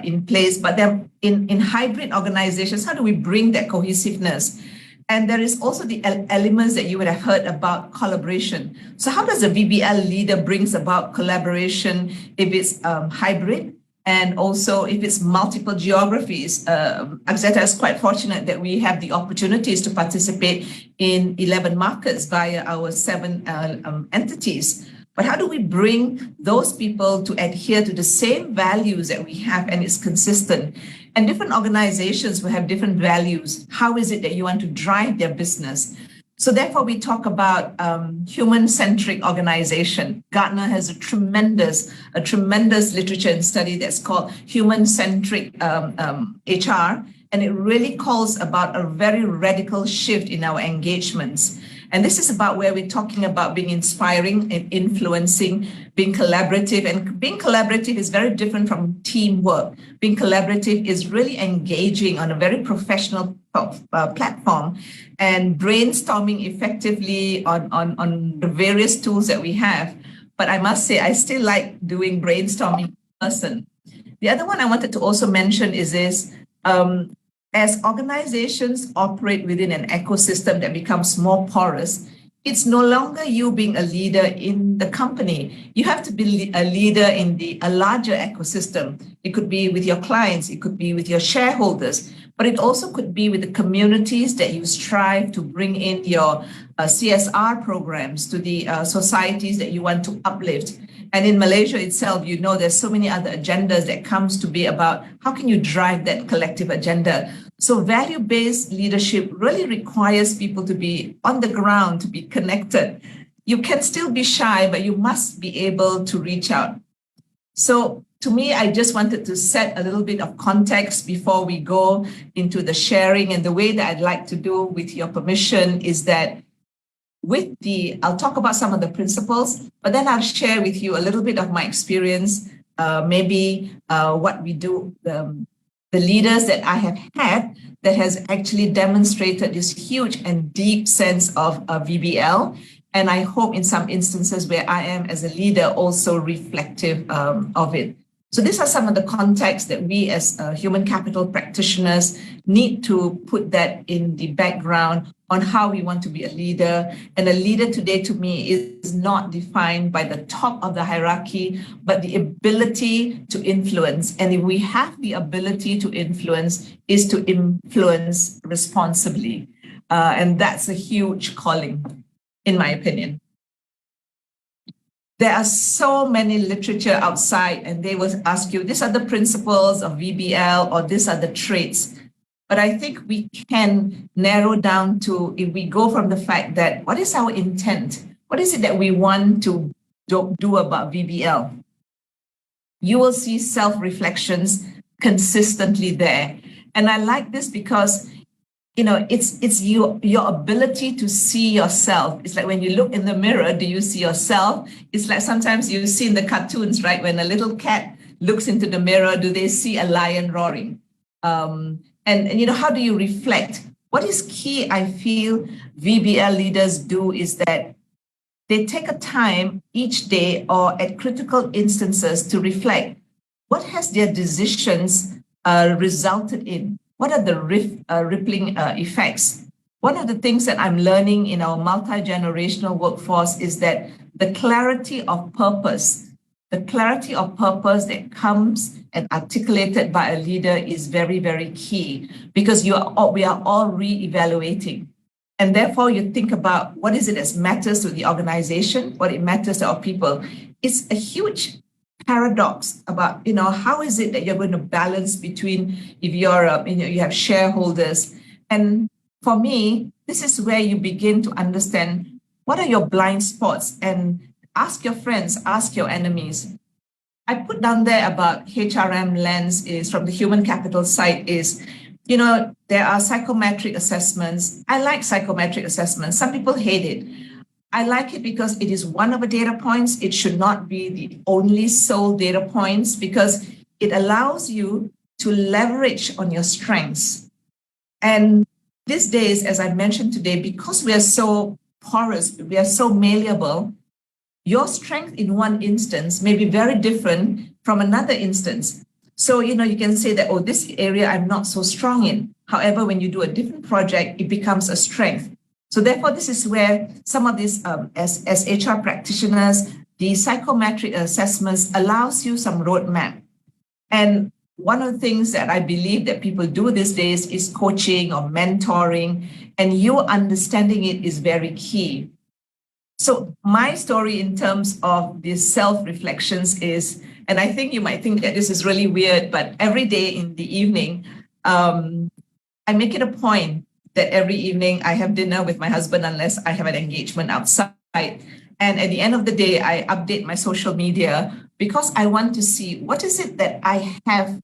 in place, but then in hybrid organizations, how do we bring that cohesiveness? And there is also the elements that you would have heard about collaboration. So how does a VBL leader brings about collaboration if it's hybrid and also if it's multiple geographies? Axiata is quite fortunate that we have the opportunities to participate in 11 markets via our 7 entities. But how do we bring those people to adhere to the same values that we have and it's consistent? And different organizations will have different values. How is it that you want to drive their business? So therefore, we talk about human-centric organization. Gartner has a tremendous literature and study that's called human-centric HR. And it really calls about a very radical shift in our engagements. And this is about where we're talking about being inspiring and influencing, being collaborative. And being collaborative is very different from teamwork. Being collaborative is really engaging on a very professional platform and brainstorming effectively on the various tools that we have. But I must say, I still like doing brainstorming in person. The other one I wanted to also mention is this. As organizations operate within an ecosystem that becomes more porous, it's no longer you being a leader in the company. You have to be a leader in a larger ecosystem. It could be with your clients, it could be with your shareholders, but it also could be with the communities that you strive to bring in your CSR programs, to the societies that you want to uplift. And in Malaysia itself, there's so many other agendas that comes to be about how can you drive that collective agenda. So value-based leadership really requires people to be on the ground, to be connected. You can still be shy, but you must be able to reach out. So to me, I just wanted to set a little bit of context before we go into the sharing. And the way that I'd like to do, with your permission, is that I'll talk about some of the principles, but then I'll share with you a little bit of my experience, maybe what we do, the leaders that I have had that has actually demonstrated this huge and deep sense of VBL. And I hope in some instances where I am as a leader also reflective of it. So these are some of the contexts that we as human capital practitioners need to put that in the background on how we want to be a leader. And a leader today, to me, is not defined by the top of the hierarchy, but the ability to influence. And if we have the ability to influence, is to influence responsibly. And that's a huge calling, in my opinion. There are so many literature outside, and they will ask you, these are the principles of VBL, or these are the traits. But I think we can narrow down to, if we go from the fact that, what is our intent? What is it that we want to do about VBL? You will see self-reflections consistently there. And I like this because, you know, it's your ability to see yourself. It's like when you look in the mirror, do you see yourself? It's like sometimes you see in the cartoons, right? When a little cat looks into the mirror, do they see a lion roaring? And you know, how do you reflect? What is key, I feel VBL leaders do, is that they take a time each day or at critical instances to reflect. What has their decisions resulted in? What are the rippling effects? One of the things that I'm learning in our multi-generational workforce is that the clarity of purpose that comes and articulated by a leader is very, very key, because we are all re-evaluating. And therefore you think about what is it that matters to the organization, what it matters to our people. It's a huge paradox about, you know, how is it that you're going to balance between, if you're, you have shareholders. And for me, this is where you begin to understand what are your blind spots, and ask your friends, ask your enemies. I put down there about HRM lens is from the human capital side is, you know, there are psychometric assessments. I like psychometric assessments. Some people hate it. I like it because it is one of the data points. It should not be the only sole data points, because it allows you to leverage on your strengths. And these days, as I mentioned today, because we are so porous, we are so malleable, your strength in one instance may be very different from another instance. So, you know, you can say that, oh, this area I'm not so strong in. However, when you do a different project, it becomes a strength. So therefore, this is where some of these, as HR practitioners, the psychometric assessments allows you some roadmap. And one of the things that I believe that people do these days is coaching or mentoring, and you understanding it is very key. So my story in terms of these self-reflections is, and I think you might think that this is really weird, but every day in the evening, I make it a point that every evening I have dinner with my husband unless I have an engagement outside. And at the end of the day, I update my social media because I want to see what is it that I have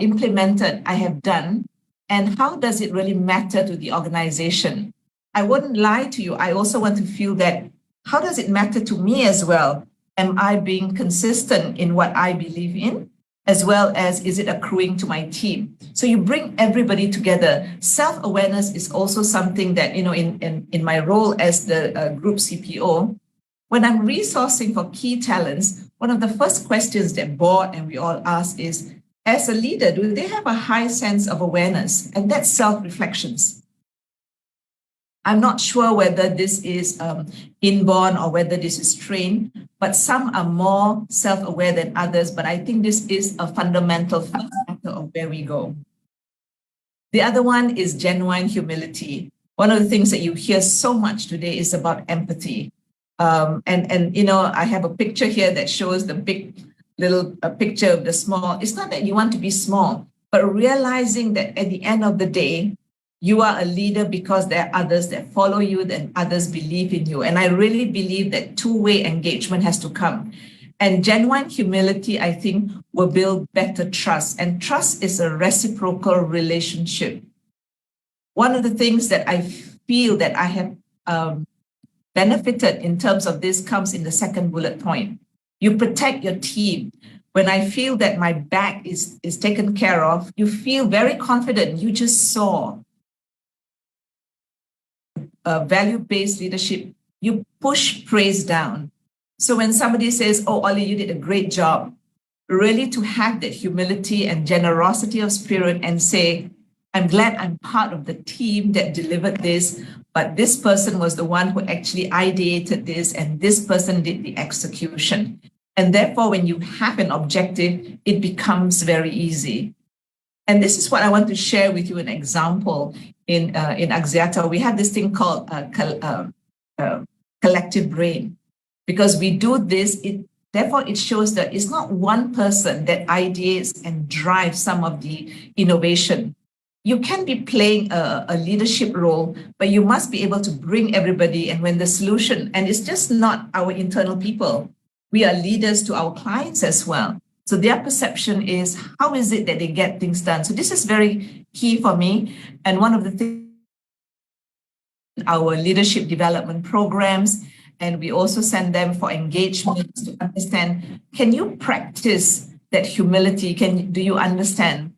implemented, I have done, and how does it really matter to the organization? I wouldn't lie to you. I also want to feel that, how does it matter to me as well? Am I being consistent in what I believe in, as well as is it accruing to my team? So you bring everybody together. Self-awareness is also something that, you know, in my role as the group CPO, when I'm resourcing for key talents, one of the first questions that board and we all ask is, as a leader, do they have a high sense of awareness? And that's self-reflections. I'm not sure whether this is inborn or whether this is trained, but some are more self-aware than others. But I think this is a fundamental factor of where we go. The other one is genuine humility. One of the things that you hear so much today is about empathy. And you know, I have a picture here that shows the big little picture of the small. It's not that you want to be small, but realizing that at the end of the day, you are a leader because there are others that follow you and others believe in you. And I really believe that two-way engagement has to come. And genuine humility, I think, will build better trust. And trust is a reciprocal relationship. One of the things that I feel that I have benefited in terms of this comes in the second bullet point. You protect your team. When I feel that my back is taken care of, you feel very confident. You just saw value-based leadership. You push praise down. So when somebody says, oh, Ollie, you did a great job, really to have that humility and generosity of spirit and say, I'm glad I'm part of the team that delivered this, but this person was the one who actually ideated this, and this person did the execution. And therefore, when you have an objective, it becomes very easy. And this is what I want to share with you, an example. In Axiata, we have this thing called collective brain. Because we do this, therefore it shows that it's not one person that ideates and drives some of the innovation. You can be playing a leadership role, but you must be able to bring everybody. And when the solution, and it's just not our internal people, we are leaders to our clients as well. So their perception is, how is it that they get things done? So this is very key for me. And one of the things, our leadership development programs, and we also send them for engagements to understand, can you practice that humility? Do you understand?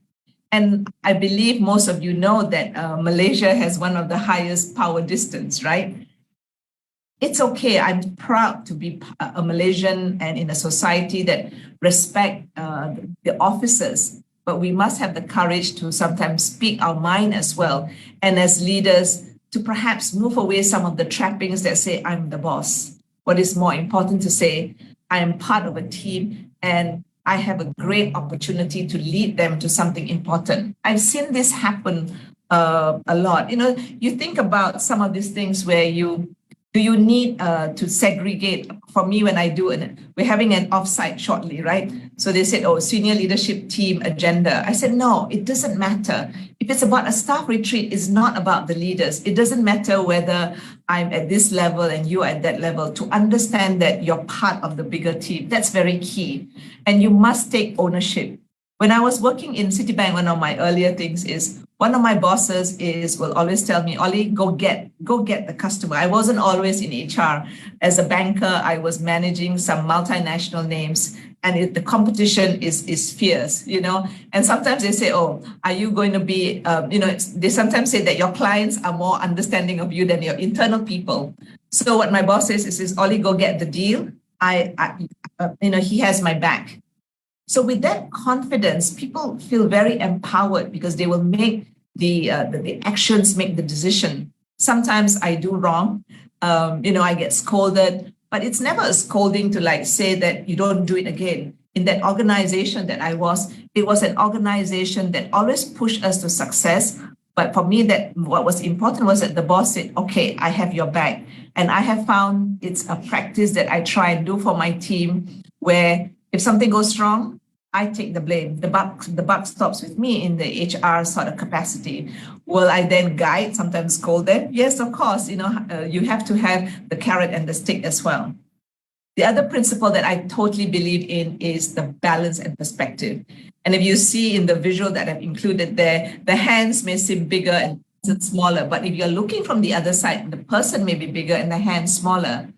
And I believe most of you know that Malaysia has one of the highest power distance, right? It's okay. I'm proud to be a Malaysian and in a society that respect the officers, but we must have the courage to sometimes speak our mind as well. And as leaders, to perhaps move away some of the trappings that say, I'm the boss. What is more important to say, I am part of a team and I have a great opportunity to lead them to something important. I've seen this happen a lot. You know, you think about some of these things where do you need to segregate? For me, when I do it, we're having an offsite shortly, right? So they said, oh, senior leadership team agenda. I said, no, it doesn't matter. If it's about a staff retreat, it's not about the leaders. It doesn't matter whether I'm at this level and you are at that level. To understand that you're part of the bigger team, that's very key. And you must take ownership. When I was working in Citibank, one of my earlier things is, one of my bosses will always tell me, Ollie, go get the customer. I wasn't always in HR. As a banker, I was managing some multinational names, and the competition is fierce, you know. And sometimes they say, oh, are you going to be, they sometimes say that your clients are more understanding of you than your internal people. So what my boss says is Ollie, go get the deal. He has my back. So with that confidence, people feel very empowered because they will make the actions, make the decision. Sometimes I do wrong, I get scolded, but it's never a scolding to like say that you don't do it again. In that organization that I was, it was an organization that always pushed us to success. But for me, that what was important was that the boss said, okay, I have your back. And I have found it's a practice that I try and do for my team, where if something goes wrong, I take the blame. The buck stops with me in the HR sort of capacity. Will I then guide, sometimes scold them? Yes, of course. You have to have the carrot and the stick as well. The other principle that I totally believe in is the balance and perspective. And if you see in the visual that I've included there, the hands may seem bigger and smaller, but if you're looking from the other side, the person may be bigger and the hand smaller.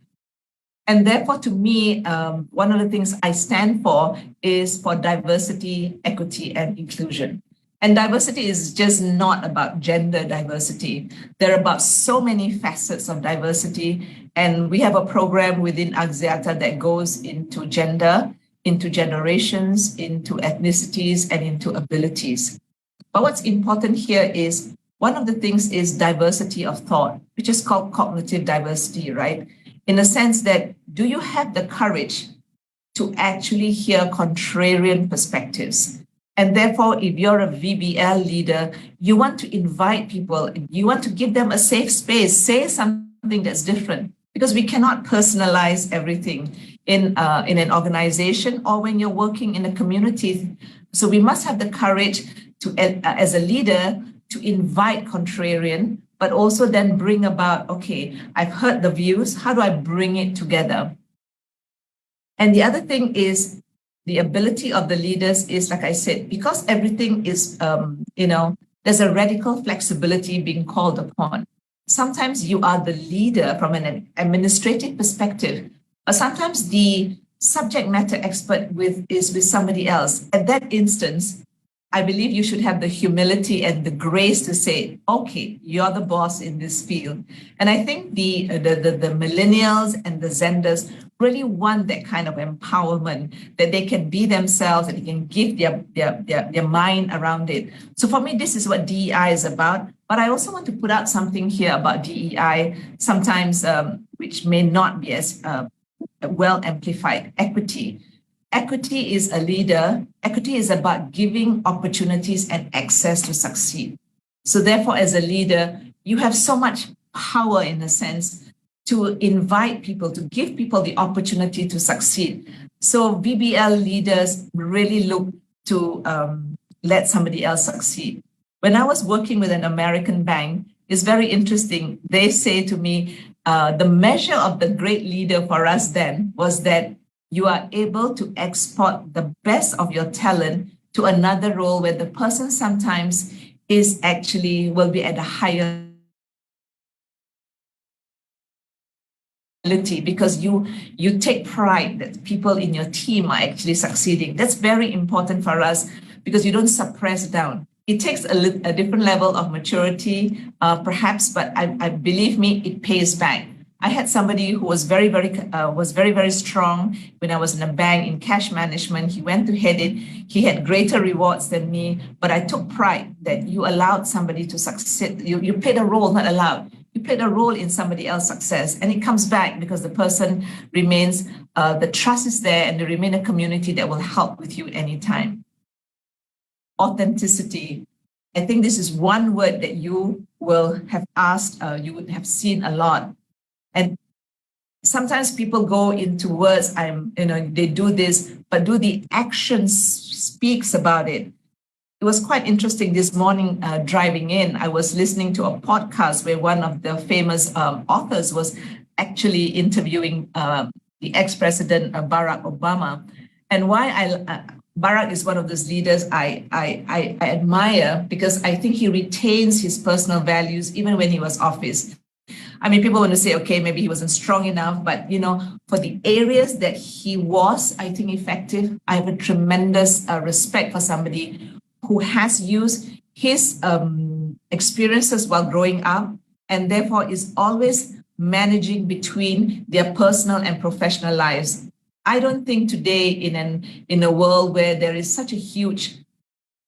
And therefore, to me, one of the things I stand for is for diversity, equity, and inclusion. And diversity is just not about gender diversity. There are about so many facets of diversity. And we have a program within Axiata that goes into gender, into generations, into ethnicities, and into abilities. But what's important here is one of the things is diversity of thought, which is called cognitive diversity, right? In the sense that, do you have the courage to actually hear contrarian perspectives? And therefore, if you're a VBL leader, you want to invite people, you want to give them a safe space, say something that's different, because we cannot personalize everything in an organization or when you're working in a community. So we must have the courage to, as a leader, to invite contrarian, but also then bring about, okay, I've heard the views, how do I bring it together? And the other thing is the ability of the leaders is, like I said, because everything is, there's a radical flexibility being called upon. Sometimes you are the leader from an administrative perspective, but sometimes the subject matter expert is with somebody else. At that instance, I believe you should have the humility and the grace to say, okay, you're the boss in this field. And I think the millennials and the Zenders really want that kind of empowerment, that they can be themselves and they can give their mind around it. So for me, this is what DEI is about. But I also want to put out something here about DEI, sometimes which may not be as well amplified: equity. Equity is a leader. Equity is about giving opportunities and access to succeed. So therefore, as a leader, you have so much power in a sense to invite people, to give people the opportunity to succeed. So VBL leaders really look to let somebody else succeed. When I was working with an American bank, it's very interesting. They say to me, the measure of the great leader for us then was that you are able to export the best of your talent to another role where the person sometimes is actually will be at a higher because you take pride that people in your team are actually succeeding. That's very important for us because you don't suppress down. It takes a different level of maturity, perhaps, but I believe me, it pays back. I had somebody who was very, very strong when I was in a bank in cash management. He went to head it. He had greater rewards than me, but I took pride that you allowed somebody to succeed. You played a role, not allowed. You played a role in somebody else's success, and it comes back because the person remains, the trust is there, and they remain a community that will help with you anytime. Authenticity. I think this is one word that you will have asked, you would have seen a lot. And sometimes people go into words, they do this, but do the actions speaks about it. It was quite interesting this morning driving in. I was listening to a podcast where one of the famous authors was actually interviewing the ex-president Barack Obama. And why Barack is one of those leaders I admire because I think he retains his personal values even when he was office. I mean, people want to say, okay, maybe he wasn't strong enough, but, for the areas that he was, I think, effective, I have a tremendous respect for somebody who has used his experiences while growing up and therefore is always managing between their personal and professional lives. I don't think today in a world where there is such a huge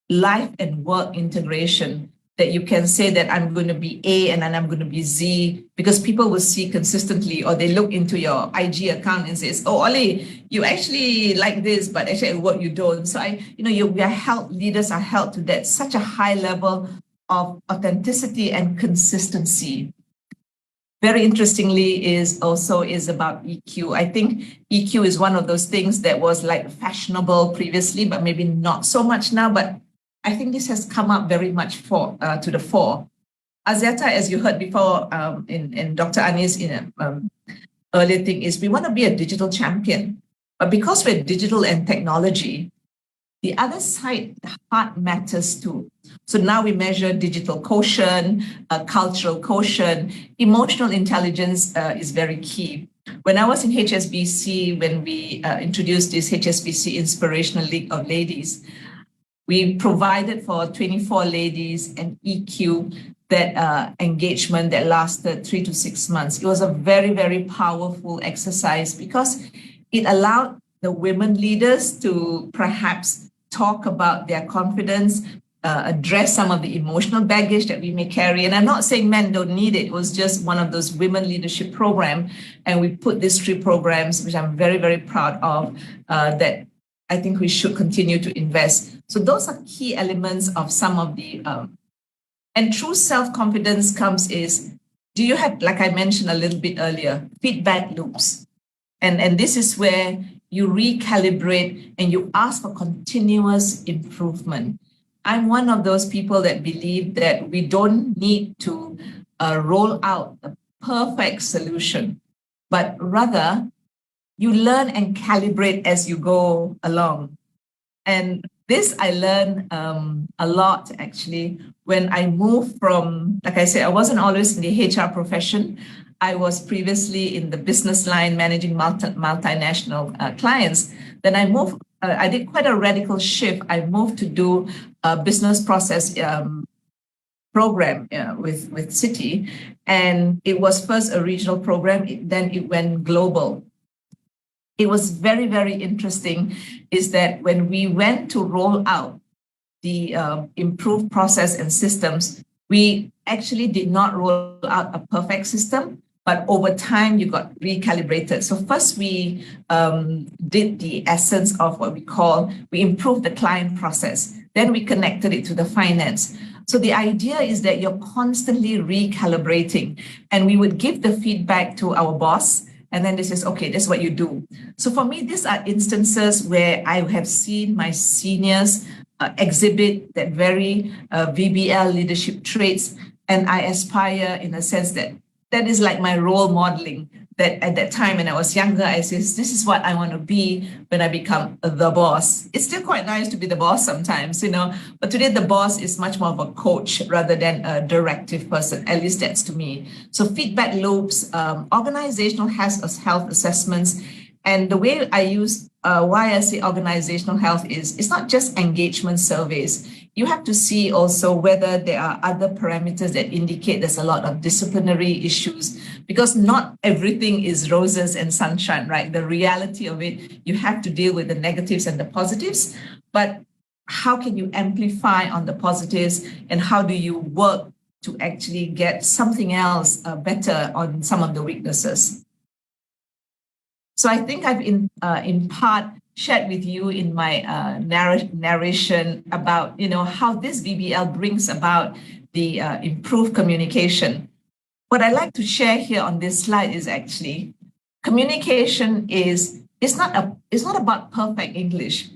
life and work integration that you can say that I'm going to be A and then I'm going to be Z, because people will see consistently, or they look into your IG account and says, oh, Oli, you actually like this, but actually at work you don't. So leaders are held to that such a high level of authenticity and consistency. Very interestingly is about EQ. I think EQ is one of those things that was like fashionable previously, but maybe not so much now, but I think this has come up very much to the fore. Axiata, as you heard before in Dr. Anis in earlier thing, is we want to be a digital champion. But because we're digital and technology, the other side, the heart matters too. So now we measure digital quotient, cultural quotient, emotional intelligence is very key. When I was in HSBC, when we introduced this HSBC Inspirational League of Ladies, we provided for 24 ladies an EQ that engagement that lasted 3 to 6 months. It was a very, very powerful exercise because it allowed the women leaders to perhaps talk about their confidence, address some of the emotional baggage that we may carry. And I'm not saying men don't need it. It was just one of those women leadership programs. And we put these 3 programs, which I'm very, very proud of, that I think we should continue to invest. So those are key elements of some of the, and true self-confidence comes is, do you have, like I mentioned a little bit earlier, feedback loops? And this is where you recalibrate and you ask for continuous improvement. I'm one of those people that believe that we don't need to roll out a perfect solution, but rather you learn and calibrate as you go along. And this I learned a lot actually when I moved from, like I said, I wasn't always in the HR profession. I was previously in the business line managing multinational clients. Then I moved, I did quite a radical shift. I moved to do a business process program with Citi. And it was first a regional program, then it went global. It was very, very interesting is that when we went to roll out the improved process and systems, we actually did not roll out a perfect system, but over time you got recalibrated. So first we did the essence of what we improved the client process. Then we connected it to the finance. So the idea is that you're constantly recalibrating, and we would give the feedback to our boss. And then this is, okay, this is what you do. So for me, these are instances where I have seen my seniors exhibit that very VBL leadership traits. And I aspire in a sense that that is like my role modeling, that at that time when I was younger, I said, this is what I want to be when I become the boss. It's still quite nice to be the boss sometimes, but today the boss is much more of a coach rather than a directive person. At least that's to me. So feedback loops, organizational health assessments, and the way I use, why I say organizational health is, it's not just engagement surveys. You have to see also whether there are other parameters that indicate there's a lot of disciplinary issues, because not everything is roses and sunshine, right? The reality of it, you have to deal with the negatives and the positives, but how can you amplify on the positives, and how do you work to actually get something else better on some of the weaknesses? So I think I've in part shared with you in my narration about how this VBL brings about the improved communication. What I like to share here on this slide is actually communication it's not about perfect English.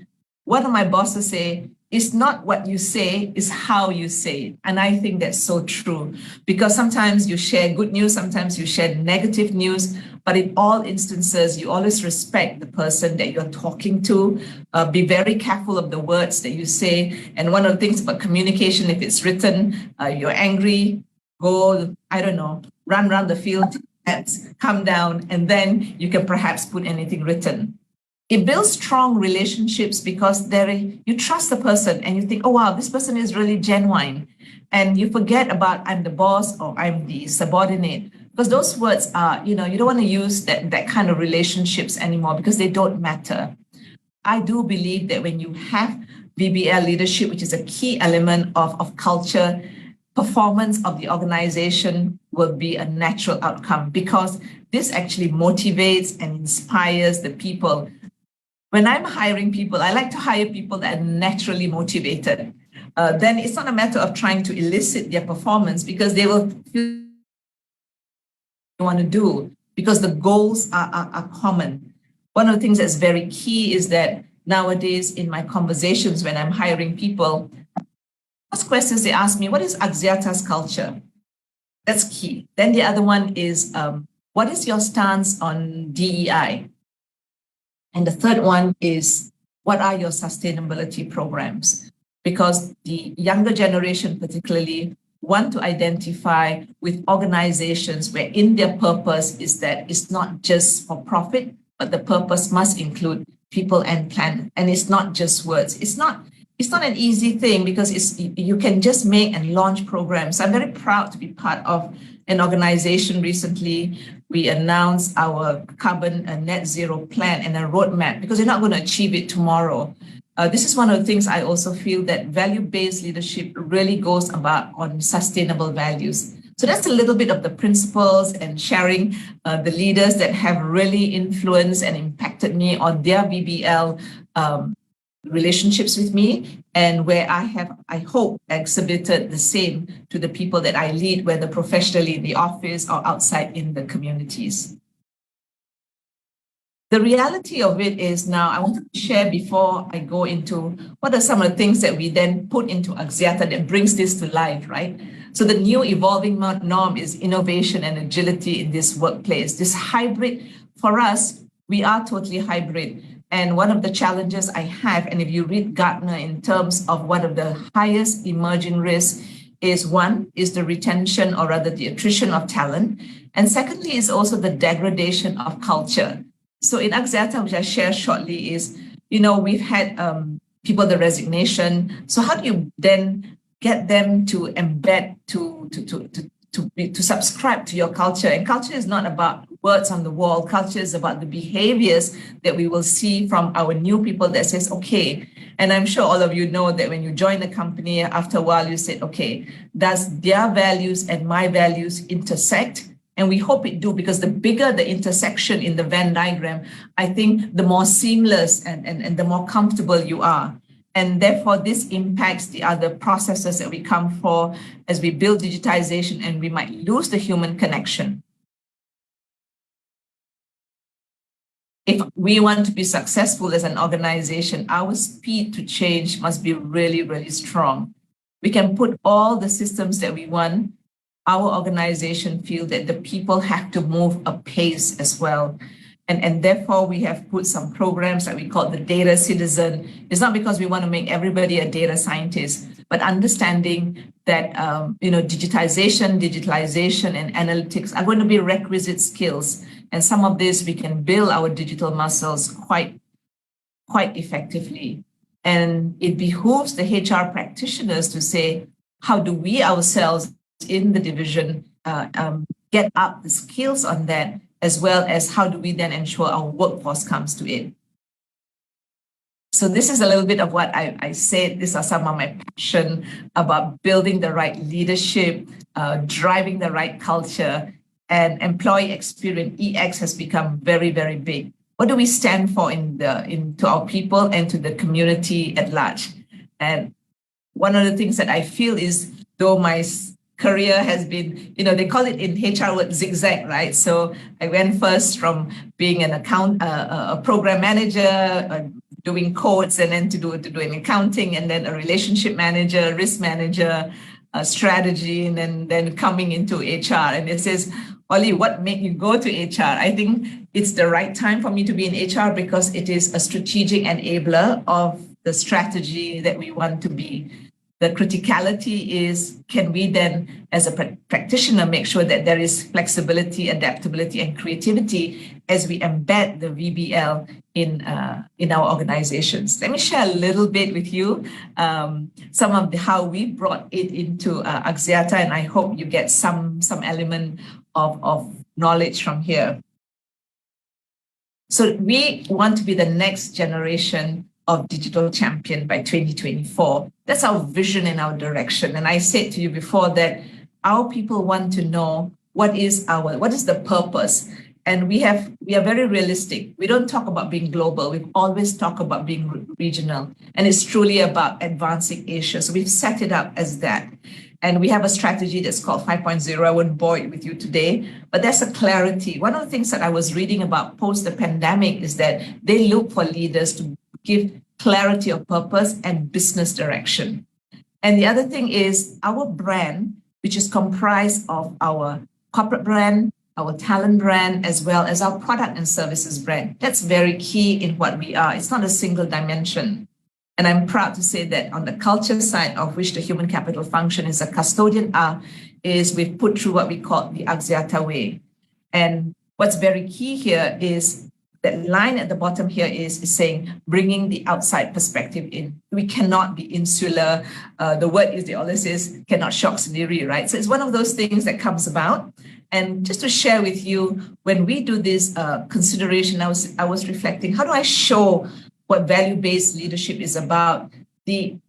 One of my bosses say, it's not what you say, it's how you say it. And I think that's so true, because sometimes you share good news, sometimes you share negative news, but in all instances, you always respect the person that you're talking to. Be very careful of the words that you say. And one of the things about communication, if it's written, you're angry, go, I don't know, run around the field, come down, and then you can perhaps put anything written. It builds strong relationships because you trust the person and you think, oh, wow, this person is really genuine. And you forget about I'm the boss or I'm the subordinate, because those words are, you don't want to use that kind of relationships anymore because they don't matter. I do believe that when you have VBL leadership, which is a key element of culture, performance of the organization will be a natural outcome, because this actually motivates and inspires the people. When I'm hiring people, I like to hire people that are naturally motivated. Then it's not a matter of trying to elicit their performance, because they will feel what they want to do, because the goals are common. One of the things that's very key is that nowadays in my conversations when I'm hiring people, first questions they ask me, what is Axiata's culture? That's key. Then the other one is, what is your stance on DEI? And the third one is, what are your sustainability programs? Because the younger generation particularly want to identify with organizations where in their purpose is that it's not just for profit, but the purpose must include people and planet. And it's not just words. It's not an easy thing, because you can just make and launch programs. I'm very proud to be part of an organization. Recently, we announced our carbon net zero plan and a roadmap, because you're not going to achieve it tomorrow. This is one of the things I also feel that value-based leadership really goes about on sustainable values. So that's a little bit of the principles and sharing the leaders that have really influenced and impacted me on their VBL relationships with me, and where I hope, exhibited the same to the people that I lead, whether professionally in the office or outside in the communities. The reality of it is, now I want to share before I go into what are some of the things that we then put into Axiata that brings this to life, right? So the new evolving norm is innovation and agility in this workplace. This hybrid, for us, we are totally hybrid. And one of the challenges I have, and if you read Gartner in terms of one of the highest emerging risks is one, is the retention or rather the attrition of talent. And secondly is also the degradation of culture. So in Axiata, which I share shortly is, we've had people, the resignation. So how do you then get them to embed, to subscribe to your culture? And culture is not about words on the wall. Culture is about the behaviors that we will see from our new people that says, okay, and I'm sure all of you know that when you join a company, after a while you say, okay, does their values and my values intersect? And we hope it do, because the bigger the intersection in the Venn diagram, I think the more seamless and the more comfortable you are. And therefore, this impacts the other processes that we come for as we build digitization, and we might lose the human connection. If we want to be successful as an organization, our speed to change must be really, really strong. We can put all the systems that we want. Our organization feel that the people have to move apace as well. And therefore, we have put some programs that we call the data citizen. It's not because we want to make everybody a data scientist, but understanding that digitalization, and analytics are going to be requisite skills. And some of this we can build our digital muscles quite effectively. And it behooves the HR practitioners to say, how do we ourselves in the division get up the skills on that, as well as how do we then ensure our workforce comes to it. So this is a little bit of what I said. These are some of my passion about building the right leadership, driving the right culture, and employee experience. EX has become very, very big. What do we stand for to our people and to the community at large? And one of the things that I feel is, though my career has been, they call it in HR word zigzag, right? So I went first from being a program manager, doing codes, and then to doing accounting, and then a relationship manager, risk manager, strategy, and then coming into HR. And it says, Oli, what made you go to HR? I think it's the right time for me to be in HR because it is a strategic enabler of the strategy that we want to be. The criticality is, can we then, as a practitioner, make sure that there is flexibility, adaptability, and creativity as we embed the VBL in our organizations. Let me share a little bit with you some of how we brought it into Axiata, and I hope you get some element of knowledge from here. So we want to be the next generation of digital champion by 2024. That's our vision and our direction. And I said to you before that our people want to know what is the purpose. And we are very realistic. We don't talk about being global. We've always talked about being regional. And it's truly about advancing Asia. So we've set it up as that. And we have a strategy that's called 5.0. I won't bore it with you today, but there's a clarity. One of the things that I was reading about post the pandemic is that they look for leaders to give clarity of purpose and business direction. And the other thing is our brand, which is comprised of our corporate brand, our talent brand, as well as our product and services brand. That's very key in what we are. It's not a single dimension. And I'm proud to say that on the culture side, of which the human capital function is a custodian, is we've put through what we call the Axiata way. And what's very key here is that line at the bottom here is saying, bringing the outside perspective in. We cannot be insular. The word is, they always says, cannot shock sendiri, right? So it's one of those things that comes about. And just to share with you, when we do this consideration, I was reflecting, how do I show what value-based leadership is about? We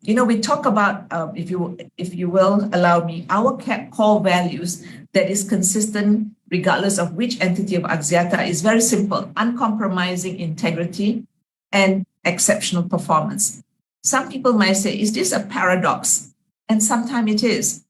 talk about, if you will allow me, our core values that is consistent regardless of which entity of Axiata is very simple: uncompromising integrity and exceptional performance. Some people might say, is this a paradox? And sometimes it is.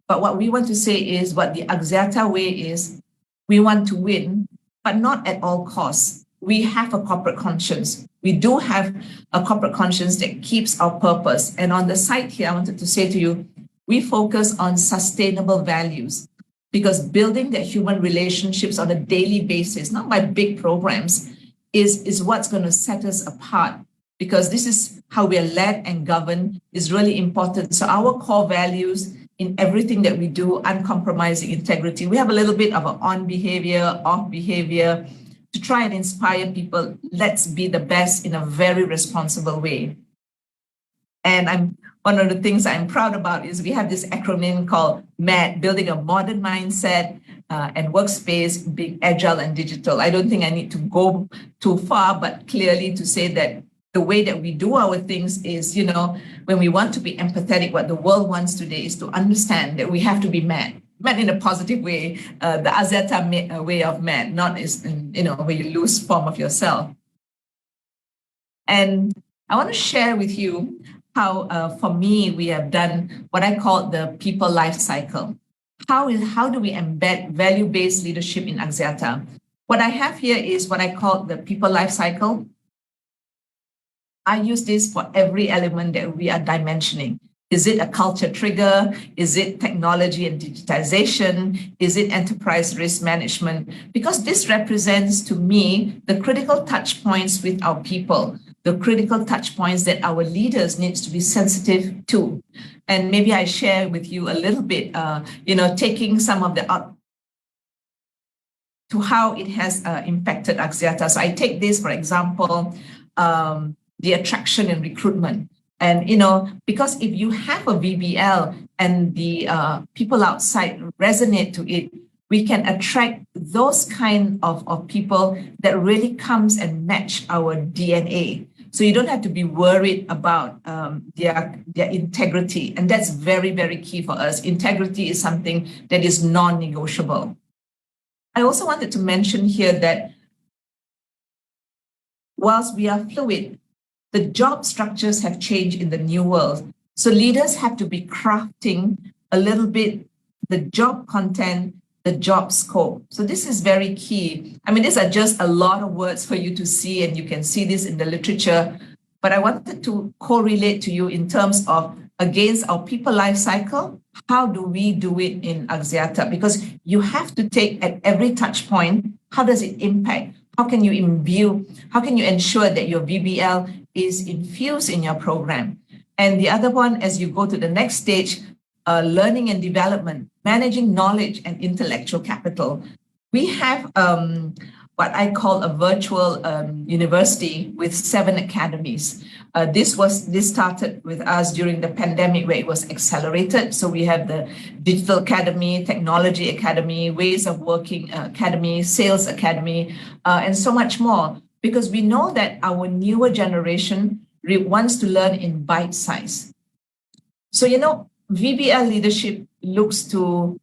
But what we want to say is, what the Axiata way is, we want to win, but not at all costs. We have a corporate conscience. We do have a corporate conscience that keeps our purpose. And on the side here, I wanted to say to you, we focus on sustainable values, because building the human relationships on a daily basis, not by big programs, is what's going to set us apart, because this is how we are led and governed is really important. So our core values in everything that we do, uncompromising integrity. We have a little bit of an on behavior, off behavior to try and inspire people. Let's be the best in a very responsible way. And one of the things I'm proud about is we have this acronym called MAD, building a modern mindset and workspace, being agile and digital. I don't think I need to go too far, but clearly to say that the way that we do our things is, when we want to be empathetic, what the world wants today is to understand that we have to be mad in a positive way, the Axiata way of mad, not is, where you lose form of yourself. And I want to share with you how, for me, we have done what I call the people life cycle. How do we embed value-based leadership in Axiata? What I have here is what I call the people life cycle. I use this for every element that we are dimensioning. Is it a culture trigger? Is it technology and digitization? Is it enterprise risk management? Because this represents to me the critical touch points with our people, the critical touch points that our leaders needs to be sensitive to. And maybe I share with you a little bit, taking some of the to how it has impacted Axiata. So I take this, for example, the attraction and recruitment. And, because if you have a VBL and the people outside resonate to it, we can attract those kind of people that really comes and match our DNA. So you don't have to be worried about their integrity. And that's very, very key for us. Integrity is something that is non-negotiable. I also wanted to mention here that whilst we are fluid, the job structures have changed in the new world. So leaders have to be crafting a little bit the job content, the job scope. So this is very key. I mean, these are just a lot of words for you to see, and you can see this in the literature. But I wanted to correlate to you in terms of against our people life cycle, how do we do it in Axiata? Because you have to take at every touch point, how does it impact? How can you imbue? How can you ensure that your VBL is infused in your program? And the other one, as you go to the next stage, learning and development, managing knowledge and intellectual capital. We have what I call a virtual university with 7 academies. This started with us during the pandemic where it was accelerated. So we have the Digital Academy, Technology Academy, Ways of Working Academy, Sales Academy, and so much more. Because we know that our newer generation wants to learn in bite size. So, VBL leadership looks to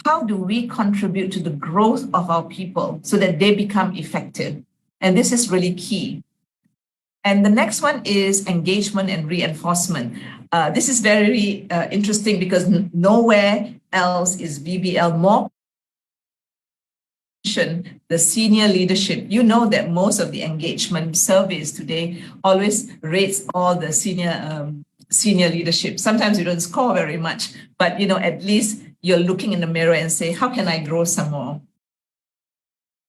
how do we contribute to the growth of our people so that they become effective? And this is really key. And the next one is engagement and reinforcement. This is very interesting because nowhere else is VBL more. The senior leadership, you know that most of the engagement surveys today always rates all the senior leadership. Sometimes you don't score very much, but at least you're looking in the mirror and say, how can I grow some more?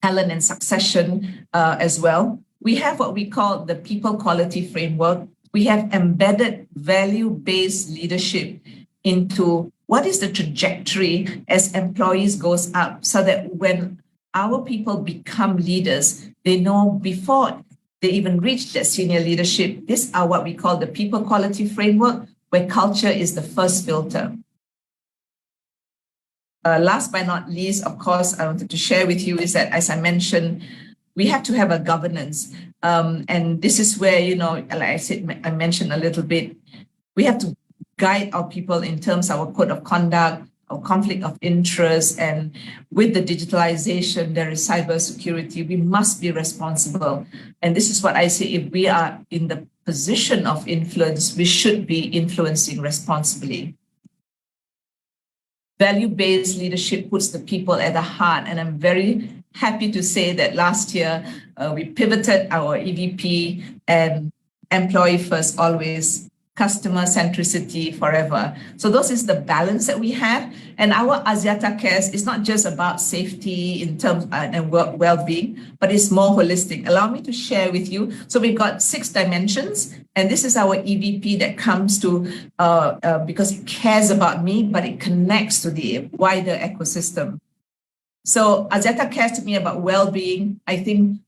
Talent and succession as well. We have what we call the people quality framework. We have embedded value-based leadership into what is the trajectory as employees goes up so that when our people become leaders, they know before they even reach their senior leadership, these are what we call the people quality framework, where culture is the first filter. Last but not least, of course, I wanted to share with you is that, as I mentioned, we have to have a governance. And this is where, like I said, I mentioned a little bit, we have to guide our people in terms of our code of conduct, our conflict of interest, and with the digitalization, there is cybersecurity. We must be responsible. And this is what I say, if we are in the position of influence, we should be influencing responsibly. Value-based leadership puts the people at the heart. And I'm very happy to say that last year, we pivoted our EVP and employee first always customer centricity forever. So those is the balance that we have. And our Axiata Cares is not just about safety in terms and well-being, but it's more holistic. Allow me to share with you. So we've got 6 dimensions, and this is our EVP that comes to, because it cares about me, but it connects to the wider ecosystem. So Axiata cares to me about well-being. I think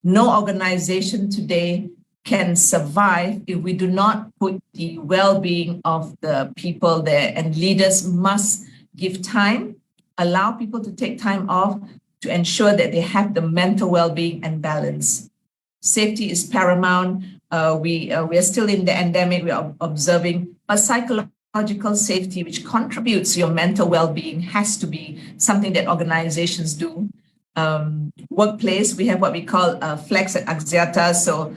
no organization today can survive if we do not put the well-being of the people there, and leaders must give time, allow people to take time off to ensure that they have the mental well-being and balance. Safety is paramount. We are still in the endemic, we are observing, but psychological safety, which contributes to your mental well-being, has to be something that organizations do. Workplace, we have what we call flex at Axiata. So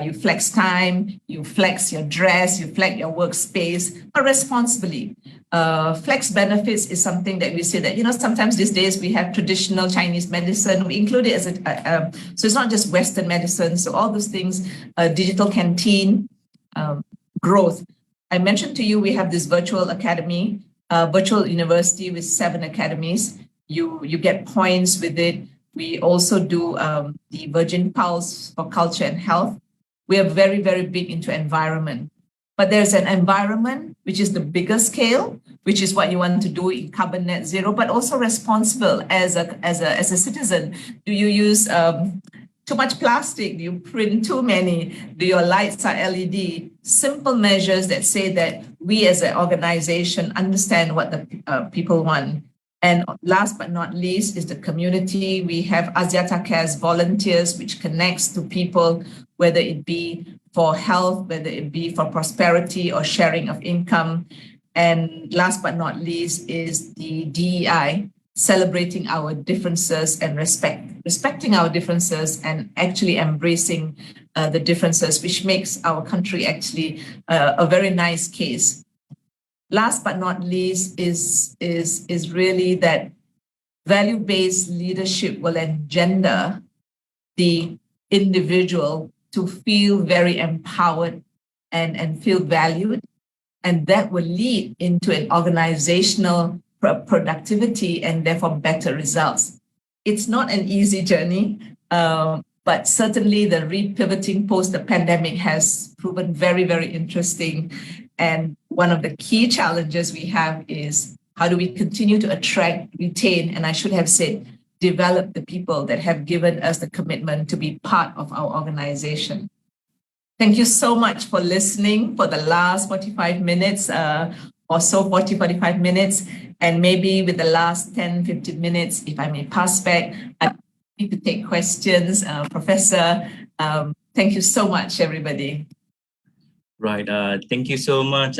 you flex time, you flex your dress, you flex your workspace, but responsibly. Flex benefits is something that we say that, sometimes these days we have traditional Chinese medicine, we include it as so it's not just Western medicine. So all those things, digital canteen, growth. I mentioned to you, we have this virtual academy, virtual university with 7 academies. You get points with it. We also do the Virgin Pulse for culture and health. We are very, very big into environment. But there's an environment which is the bigger scale, which is what you want to do in carbon net zero, but also responsible as a citizen. Do you use too much plastic? Do you print too many? Do your lights are LED? Simple measures that say that we as an organization understand what the people want. And last but not least is the community. We have Axiata Cares volunteers, which connects to people, whether it be for health, whether it be for prosperity or sharing of income. And last but not least is the DEI, celebrating our differences and respecting our differences and actually embracing the differences, which makes our country actually a very nice case. Last but not least is really that value-based leadership will engender the individual to feel very empowered and feel valued. And that will lead into an organizational productivity and therefore better results. It's not an easy journey, but certainly the repivoting post the pandemic has proven very, very interesting. And one of the key challenges we have is how do we continue to attract, retain, and I should have said, develop the people that have given us the commitment to be part of our organization. Thank you so much for listening for the last 45 minutes or so, 45 minutes. And maybe with the last 10, 15 minutes, if I may pass back, I'd like to take questions. Professor, thank you so much, everybody. Right. Thank you so much,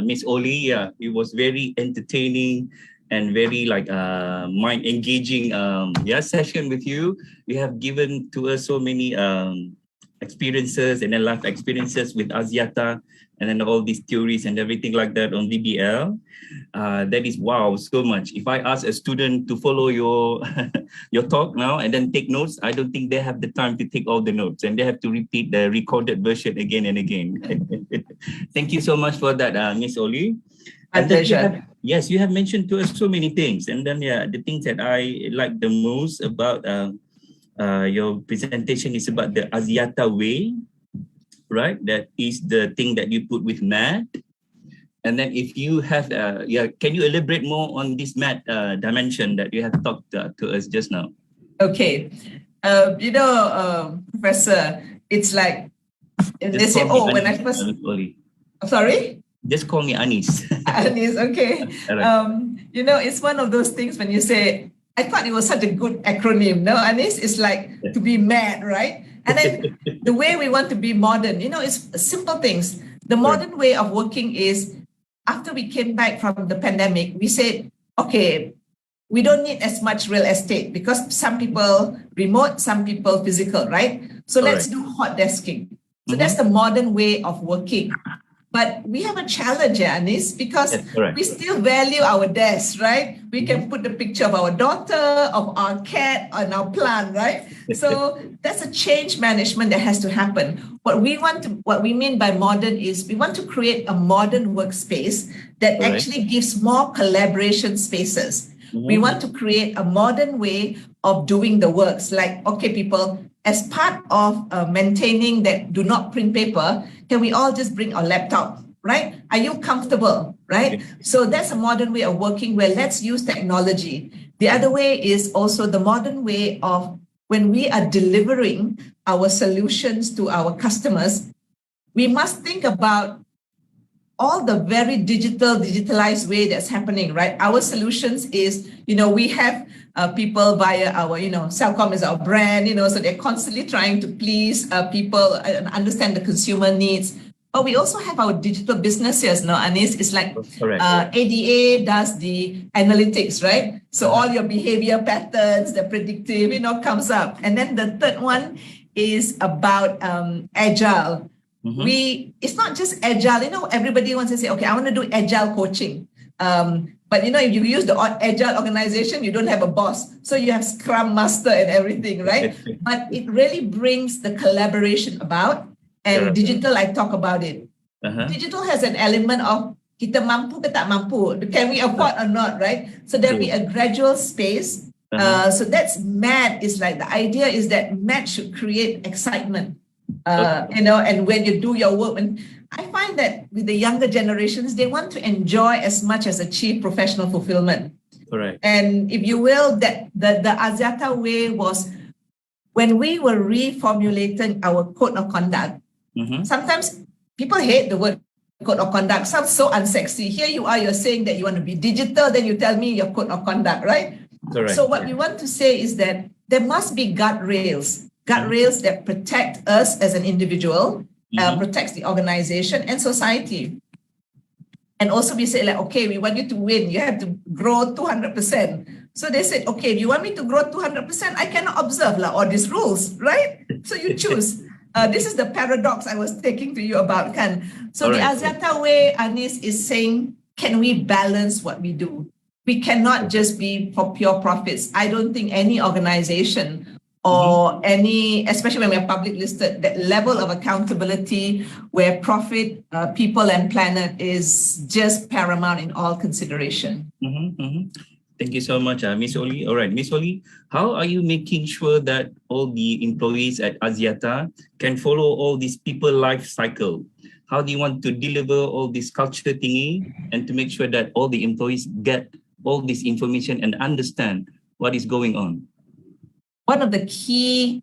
Miss Oli. Yeah, it was very entertaining and very mind engaging session with you. You have given to us so many experiences and then life experiences with Axiata and then all these theories and everything like that on VBL. That is wow, so much. If I ask a student to follow your your talk now and then take notes, I don't think they have the time to take all the notes and they have to repeat the recorded version again and again. Thank you so much for that, Miss Oli. My pleasure. Yes, you have mentioned to us so many things. And then the things that I like the most about your presentation is about the Axiata way, right? That is the thing that you put with math. And then if you have, can you elaborate more on this math dimension that you have talked to us just now? Okay. Professor, it's like, they say, when I first... Sorry? Just call me Anis. Anis, okay. Right. It's one of those things when you say, I thought it was such a good acronym. No, Anis is like to be mad, right? And then the way we want to be modern, it's simple things. The modern way of working is after we came back from the pandemic, we said, okay, we don't need as much real estate because some people remote, some people physical, right? So let's do hot desking. So that's the modern way of working. But we have a challenge, Anis, because Yes, correct. we still value our desks, right? We can put the picture of our daughter, of our cat, on our plant, right? So that's a change management that has to happen. What we mean by modern is we want to create a modern workspace that Correct. actually gives more collaboration spaces. We want to create a modern way of doing the works. Like, okay, people, as part of maintaining that do not print paper, can we all just bring our laptop, right? Are you comfortable, right? So that's a modern way of working where let's use technology. The other way is also the modern way of when we are delivering our solutions to our customers, we must think about all the very digitalized way that's happening, right? Our solutions is, we have people via our, Celcom is our brand, so they're constantly trying to please people and understand the consumer needs. But we also have our digital businesses, no, Anis? It's like ADA does the analytics, right? So all your behavior patterns, the predictive, comes up. And then the third one is about agile. It's not just agile, everybody wants to say, okay, I want to do agile coaching. But if you use the agile organization, you don't have a boss. So you have Scrum Master and everything, right? But it really brings the collaboration about. And digital, I talk about it. Digital has an element of kita mampu ke tak mampu? Can we afford or not, right? So there'll be a gradual space. So that's MAD is like, the idea is that MAD should create excitement. And when you do your work, and I find that with the younger generations, they want to enjoy as much as achieve professional fulfillment. Correct. And if you will, that the Axiata way was when we were reformulating our code of conduct. Sometimes people hate the word code of conduct. Sounds so unsexy. Here you are, you're saying that you want to be digital, then you tell me your code of conduct, right? Correct. So what we want to say is that there must be guardrails that protect us as an individual, protects the organization and society. And also we say like, okay, we want you to win. You have to grow 200%. So they said, okay, if you want me to grow 200%, I cannot observe all these rules, right? So you choose. This is the paradox I was taking to you about, Kan. So the Axiata way, Anis, is saying, can we balance what we do? We cannot just be for pure profits. I don't think any organization or any, especially when we're public listed, that level of accountability where profit, people and planet is just paramount in all consideration. Thank you so much, Miss Oli. All right, Miss Oli, how are you making sure that all the employees at Axiata can follow all this people life cycle? How do you want to deliver all this culture thingy and to make sure that all the employees get all this information and understand what is going on? One of the key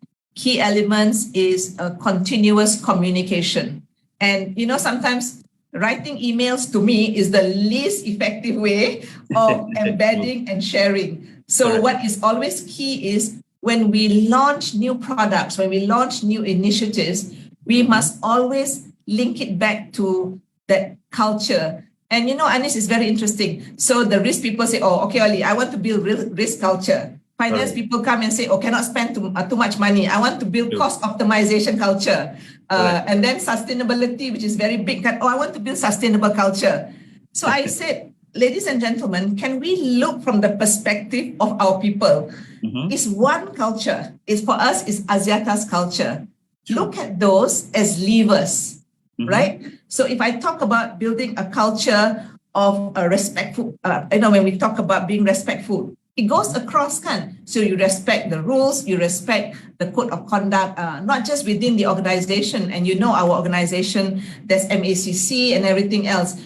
elements is continuous communication. And, sometimes writing emails to me is the least effective way of embedding and sharing. So what is always key is when we launch new products, when we launch new initiatives, we must always link it back to that culture. And, Anis, is very interesting. So the risk people say, oh, okay, Oli, I want to build risk culture. Finance people come and say, oh, cannot spend too much money. I want to build cost optimization culture. And then sustainability, which is very big. Oh, I want to build sustainable culture. So I said, ladies and gentlemen, can we look from the perspective of our people? It's one culture. It's for us, it's Axiata's culture. Look at those as levers, right? So if I talk about building a culture of respectful, when we talk about being respectful, it goes across, Kan. So you respect the rules, you respect the code of conduct, not just within the organization. And our organization, there's MACC and everything else.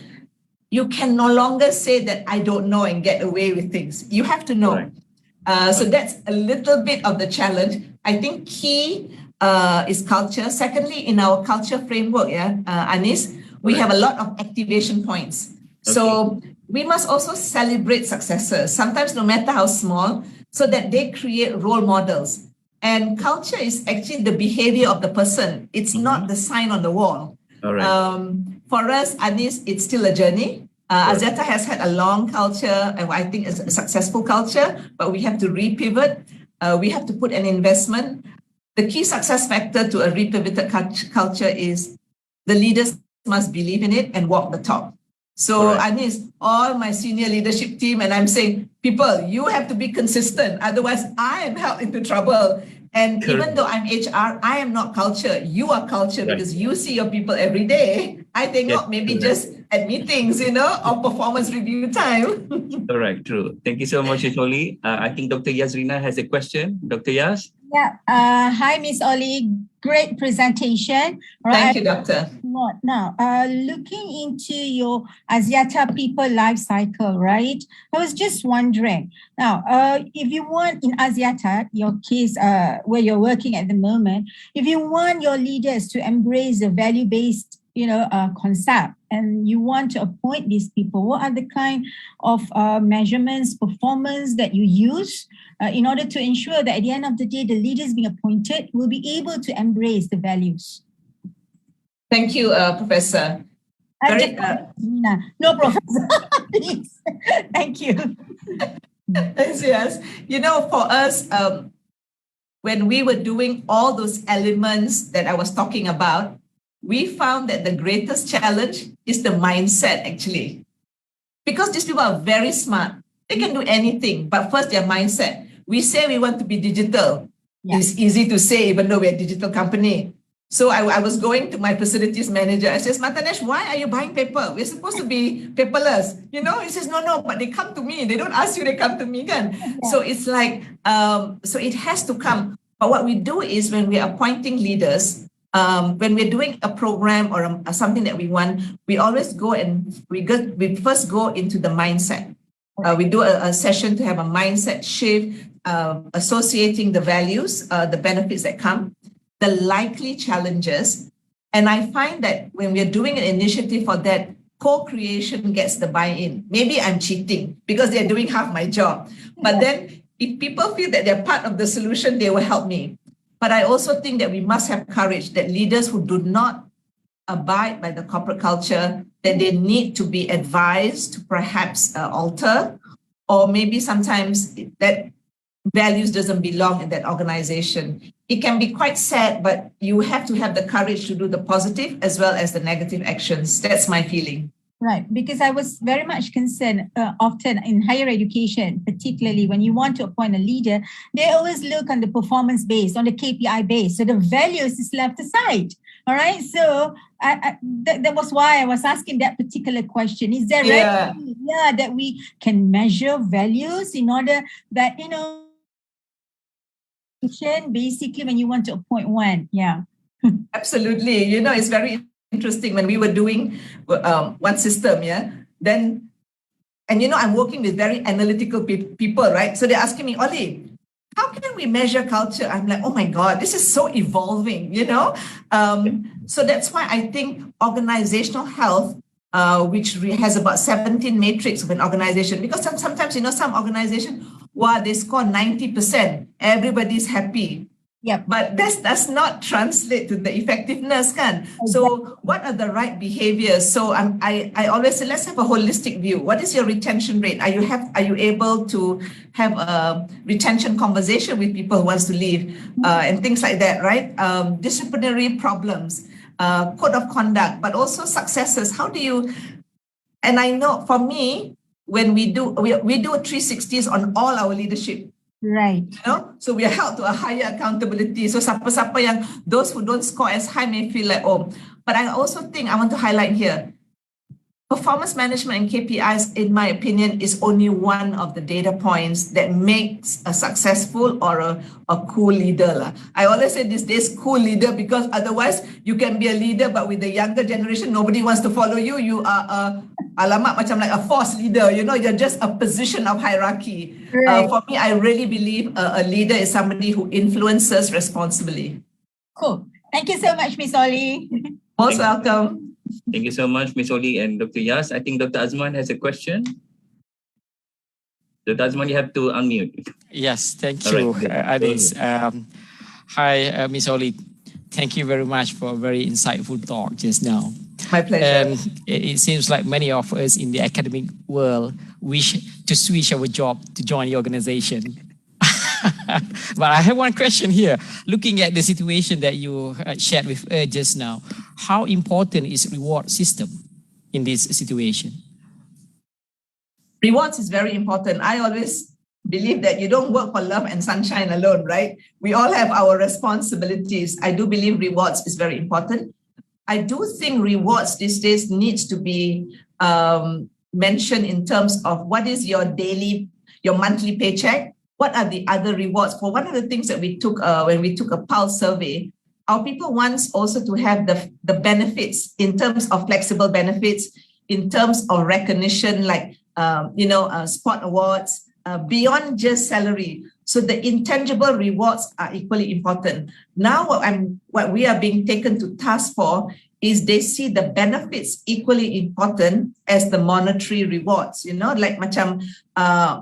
You can no longer say that I don't know and get away with things. You have to know. So that's a little bit of the challenge. I think key is culture. Secondly, in our culture framework, Anis, we have a lot of activation points. So we must also celebrate successes, sometimes no matter how small, so that they create role models. And culture is actually the behavior of the person. It's not the sign on the wall. All right. For us, Anis, it's still a journey. Axiata has had a long culture, and I think it's a successful culture, but we have to repivot. We have to put an investment. The key success factor to a repivoted culture is the leaders must believe in it and walk the talk. So Anis, all my senior leadership team, and I'm saying, people, you have to be consistent. Otherwise, I am held into trouble. And even though I'm HR, I am not culture. You are culture because you see your people every day. I think maybe just at meetings, you know, or performance review time. Correct, true. Thank you so much, Ms. Oli. I think Dr. Yazrina has a question. Dr. Yas? Yeah. Hi, Miss Oli. Great presentation. Thank you, Doctor. Now, looking into your Axiata people life cycle, right? I was just wondering. Now, if you want in Axiata, your case where you're working at the moment, if you want your leaders to embrace the value-based concept, and you want to appoint these people, what are the kind of measurements, performance that you use in order to ensure that at the end of the day, the leaders being appointed will be able to embrace the values? Thank you, Professor. No, Professor, please. Thank you. Yes. You know, for us, when we were doing all those elements that I was talking about, we found that the greatest challenge is the mindset, actually. Because these people are very smart. They can do anything, but first their mindset. We say we want to be digital. It's easy to say, even though we're a digital company. So I was going to my facilities manager. I says, Matanesh, why are you buying paper? We're supposed to be paperless. You know, he says, no, but they come to me. They don't ask you, they come to me. So it's like, so it has to come. But what we do is when we're appointing leaders, when we're doing a program or something that we want, we always go and we first go into the mindset. We do a session to have a mindset shift, associating the values, the benefits that come, the likely challenges. And I find that when we're doing an initiative for that, co-creation gets the buy-in. Maybe I'm cheating because they're doing half my job. But then if people feel that they're part of the solution, they will help me. But I also think that we must have courage that leaders who do not abide by the corporate culture, that they need to be advised to perhaps alter, or maybe sometimes that values doesn't belong in that organization. It can be quite sad, but you have to have the courage to do the positive as well as the negative actions. That's my feeling. Right, because I was very much concerned often in higher education, particularly when you want to appoint a leader, they always look on the performance base, on the KPI base. So the values is left aside. All right, so that was why I was asking that particular question. Is there that we can measure values in order that, basically when you want to appoint one? Yeah. Absolutely. You know, it's very interesting when we were doing one system, then, and I'm working with very analytical people, right? So they're asking me, Oli, how can we measure culture? I'm like, oh my God, this is so evolving, So that's why I think organizational health, which has about 17 metrics of an organization, because sometimes, some organization, they score 90%, everybody's happy. Yeah, but that does not translate to the effectiveness, kan? So what are the right behaviors? So I always say, let's have a holistic view. What is your retention rate? Are you able to have a retention conversation with people who wants to leave and things like that, right? Disciplinary problems, code of conduct, but also successes. How do you? And I know for me, when we do 360s on all our leadership. Right. So we are held to a higher accountability. So siapa-siapa yang those who don't score as high may feel like, but I also think I want to highlight here, performance management and KPIs, in my opinion, is only one of the data points that makes a successful or a cool leader. I always say these days, cool leader, because otherwise you can be a leader, but with the younger generation, nobody wants to follow you. You are macam like a force leader, you're just a position of hierarchy. Right. For me, I really believe a leader is somebody who influences responsibly. Cool. Thank you so much, Miss Oli. Most welcome. Thank you so much, Ms. Oli and Dr. Yas. I think Dr. Azman has a question. Dr. Azman, you have to unmute. Yes, thank you, Adis. Hi, Ms. Oli. Thank you very much for a very insightful talk just now. My pleasure. And it seems like many of us in the academic world wish to switch our job to join the organization. But I have one question here. Looking at the situation that you shared with us just now, how important is reward system in this situation? Rewards is very important. I always believe that you don't work for love and sunshine alone, right? We all have our responsibilities. I do believe rewards is very important. I do think rewards these days needs to be mentioned in terms of what is your monthly paycheck? What are the other rewards? For one of the things that we took when we took a Pulse survey, our people wants also to have the benefits in terms of flexible benefits, in terms of recognition, like sport awards, beyond just salary. So the intangible rewards are equally important. Now what we are being taken to task for is they see the benefits equally important as the monetary rewards, like macam,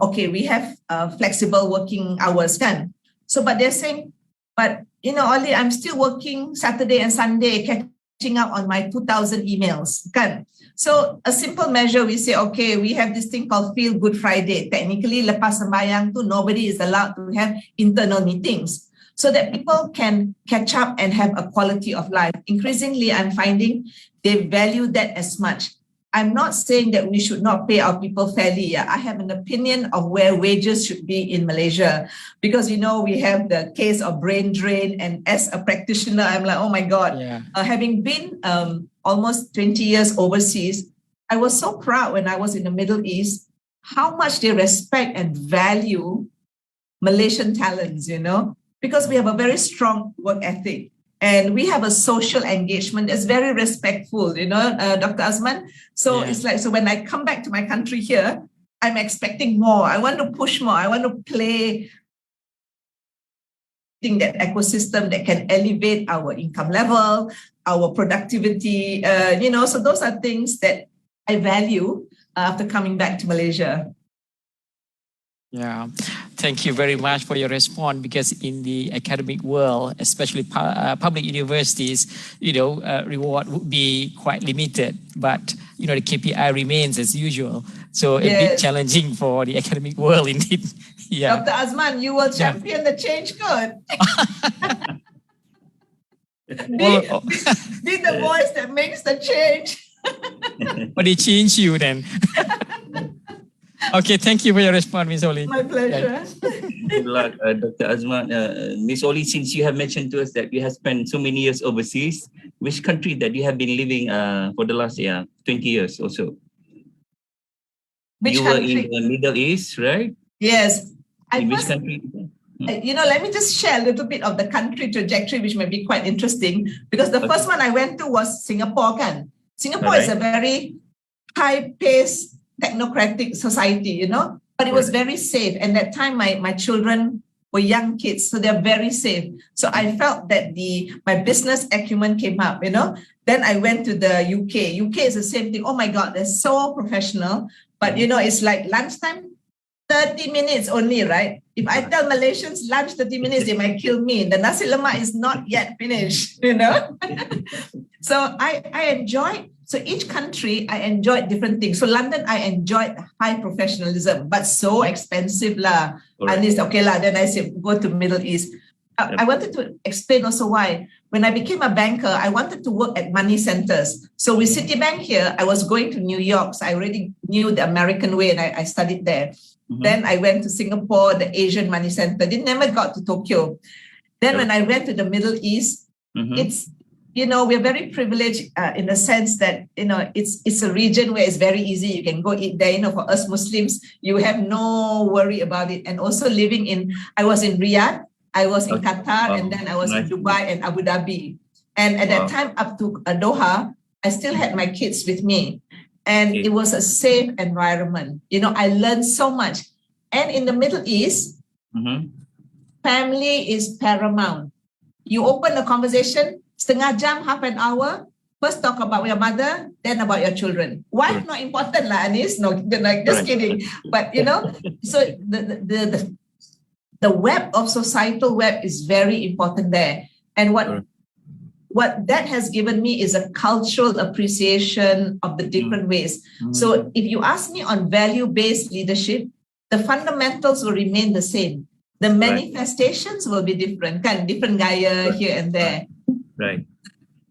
okay, we have flexible working hours, kan? So, but they're saying, but, Oli, I'm still working Saturday and Sunday, catching up on my 2,000 emails, kan? So a simple measure, we say, okay, we have this thing called Feel Good Friday. Technically, lepas sembahyang tu, nobody is allowed to have internal meetings, so that people can catch up and have a quality of life. Increasingly, I'm finding they value that as much. I'm not saying that we should not pay our people fairly. I have an opinion of where wages should be in Malaysia, because, we have the case of brain drain. And as a practitioner, I'm like, oh my God, having been almost 20 years overseas, I was so proud when I was in the Middle East, how much they respect and value Malaysian talents, because we have a very strong work ethic and we have a social engagement that's very respectful, Dr. Azman. So it's like, so when I come back to my country here, I'm expecting more. I want to push more. I want to play that ecosystem that can elevate our income level, our productivity, so those are things that I value after coming back to Malaysia. Yeah, thank you very much for your response, because in the academic world, especially public universities, reward would be quite limited, but the KPI remains as usual. So a bit challenging for the academic world indeed. Yeah. Dr. Azman, you will champion the change code. Be the voice that makes the change. But they change you then. Okay, thank you for your response, Ms. Oli. My pleasure. Good luck, Dr. Azman. Ms. Oli, since you have mentioned to us that you have spent so many years overseas, which country that you have been living for the last 20 years or so? Which you country? were in the Middle East, right? Yes. Which country? Let me just share a little bit of the country trajectory, which may be quite interesting, because the first one I went to was Singapore, kan? Singapore is a very high-paced, technocratic society, but it was very safe. And that time my children were young kids, so they're very safe. So I felt that my business acumen came up, Then I went to the UK. UK is the same thing. Oh my God, they're so professional. But, it's like lunchtime, 30 minutes only, right? If I tell Malaysians lunch 30 minutes, they might kill me. The nasi lemak is not yet finished, So I enjoyed. So each country, I enjoyed different things. So London, I enjoyed high professionalism, but so expensive lah. And it's okay lah. Then I said, go to Middle East. I wanted to explain also why. When I became a banker, I wanted to work at money centers. So with Citibank here, I was going to New York. So I already knew the American way and I studied there. Then I went to Singapore, the Asian money center. Never got to Tokyo. Then when I went to the Middle East, it's, we're very privileged in the sense that, it's a region where it's very easy. You can go eat there. For us Muslims, you have no worry about it. And also I was in Riyadh, I was in Qatar, and then I was in Dubai and Abu Dhabi. And at that time up to Doha, I still had my kids with me. And it was a safe environment. I learned so much. And in the Middle East, family is paramount. You open a conversation, setengah jam, half an hour, first talk about your mother, then about your children. Wife not important lah, Anis. No, just kidding. But so the web of societal web is very important there. And what that has given me is a cultural appreciation of the different ways. So if you ask me on value-based leadership, the fundamentals will remain the same. The manifestations will be different, different gaya here and there. Right.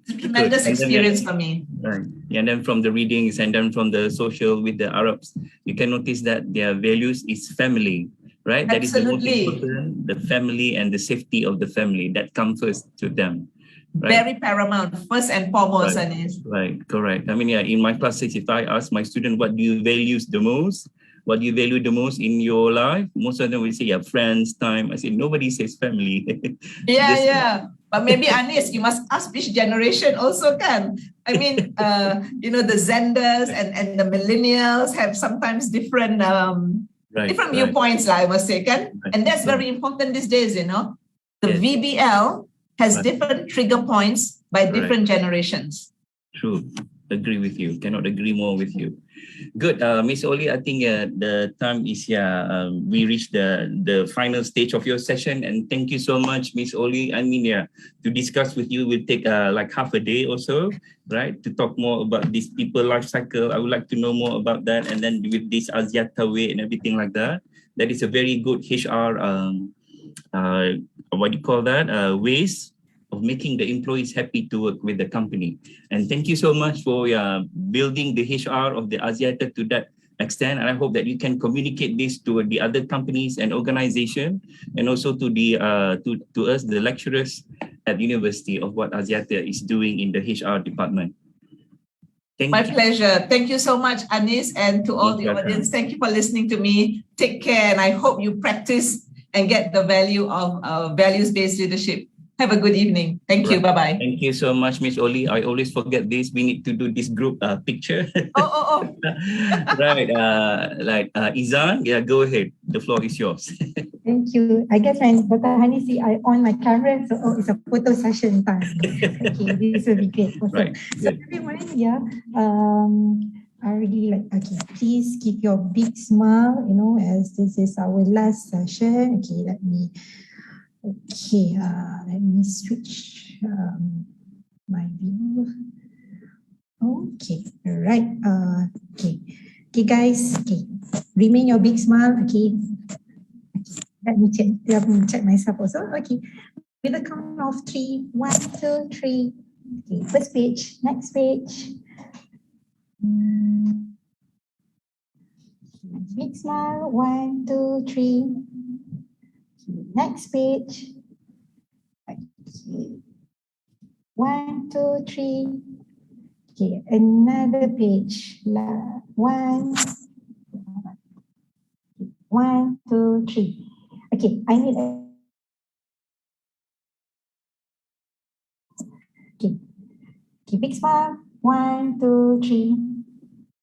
Tremendous And then, experience for me. Right. And then from the readings and then from the social with the Arabs, you can notice that their values is family, right? That is the most Absolutely. important, the family and the safety of the family that comes first to them. Right? Very paramount, first and foremost, Right. Anis. Right, correct. I mean, yeah, in my classes, if I ask my student, what do you value the most? What do you value the most in your life? Most of them will say, yeah, friends, time. I say, nobody says family. Yeah, This- yeah. But maybe Anis, you must ask which generation also can. I mean, the Zenders and the millennials have sometimes different Right, different right. viewpoints, I must say, can? Right, And that's right. very important these days, The Yes. VBL has Right. different trigger points by Right. different generations. True. Agree with you. Cannot agree more with you. Good. Miss Oli, I think the time is here. We reached the final stage of your session. And thank you so much, Miss Oli. I mean, yeah, to discuss with you will take like half a day or so, right? To talk more about this people life cycle. I would like to know more about that. And then with this Axiata way and everything like that, that is a very good HR, what do you call that? Ways of making the employees happy to work with the company. And thank you so much for building the HR of the Axiata to that extent. And I hope that you can communicate this to the other companies and organizations, and also to the to us, the lecturers at university, of what Axiata is doing in the HR department. My pleasure. Thank you so much, Anis, and to all the You're welcome. audience. Thank you for listening to me. Take care, and I hope you practice and get the value of values-based leadership. Have a good evening. Thank you. Right. Bye-bye. Thank you so much, Miss Oli. I always forget this. We need to do this group picture. Oh. Right. Izan, yeah, go ahead. The floor is yours. Thank you. I guess when Dr. Hani see I on my camera, so it's a photo session time. Okay, this will be great. Awesome. Right. So Good. everyone, I really please keep your big smile, as this is our last session. Let me switch my view. Okay, all right. Okay, guys. Okay, remain your big smile. Okay. Let me check myself also. Okay, with a count of 3, 1, 2, 3. Okay, first page, next page. Big smile, 1, 2, 3. Next page. Okay. 1, 2, 3. Okay, another page. 1, 2, 3. Okay, I need Okay, big smile. 1, 2, 3.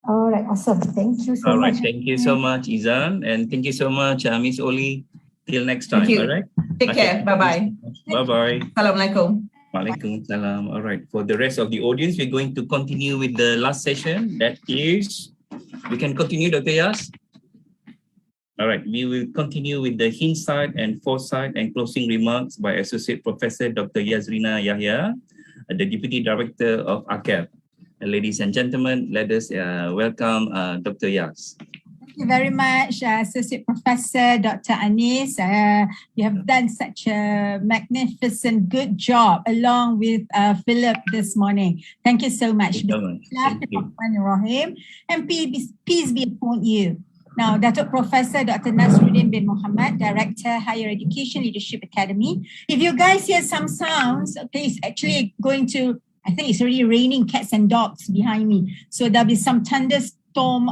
All right, awesome. Thank you so All right. much. Thank you so much, Izan. And thank you so much, Miss Oli. Till next time. Thank you. All right. Take care. Bye-bye. Bye-bye. Assalamualaikum. Waalaikumsalam. All right. For the rest of the audience, we're going to continue with the last session. That is, we can continue, Dr. Yas. All right. We will continue with the hindsight and foresight and closing remarks by Associate Professor Dr. Yazrina Yahya, the Deputy Director of AKEPT. Ladies and gentlemen, let us welcome Dr. Yas. Thank you very much, Associate Professor Dr. Anis. You have done such a magnificent, good job along with Philip this morning. Thank you so much. Bismillahirrahmanirrahim. And peace be upon you. Now, Datuk Professor Dr. Nasruddin bin Muhammad, Director, Higher Education Leadership Academy. If you guys hear some sounds, okay, it's actually going to, I think it's already raining cats and dogs behind me. So there'll be some thunderstorm,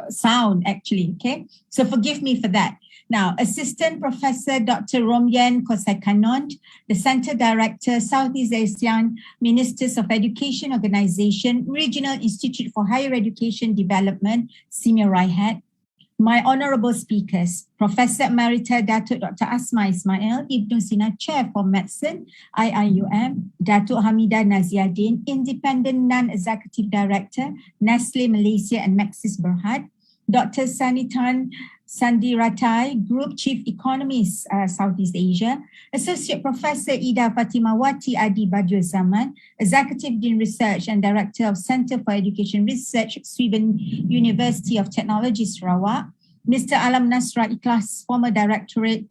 sound actually, okay? So forgive me for that. Now, Assistant Professor Dr. Romyan Kosaikanont, the Center Director, Southeast Asian Ministers of Education Organization, Regional Institute for Higher Education Development, SEAMEO RIHED. My honorable speakers, Professor Emerita Datuk Dr. Asma Ismail, Ibn Sina Chair for Medicine, IIUM, Datuk Hamidah Naziaddin, Independent Non-Executive Director, Nestle Malaysia and Maxis Berhad, Dr. Sanitan Sandiratai, Group Chief Economist, Southeast Asia, Associate Professor Ida Fatimawati Adi Badrul Zaman, Executive Dean Research and Director of Center for Education Research, Sweden University of Technology, Sarawak, Mr. Alam Nasra Ikhlas, former Directorate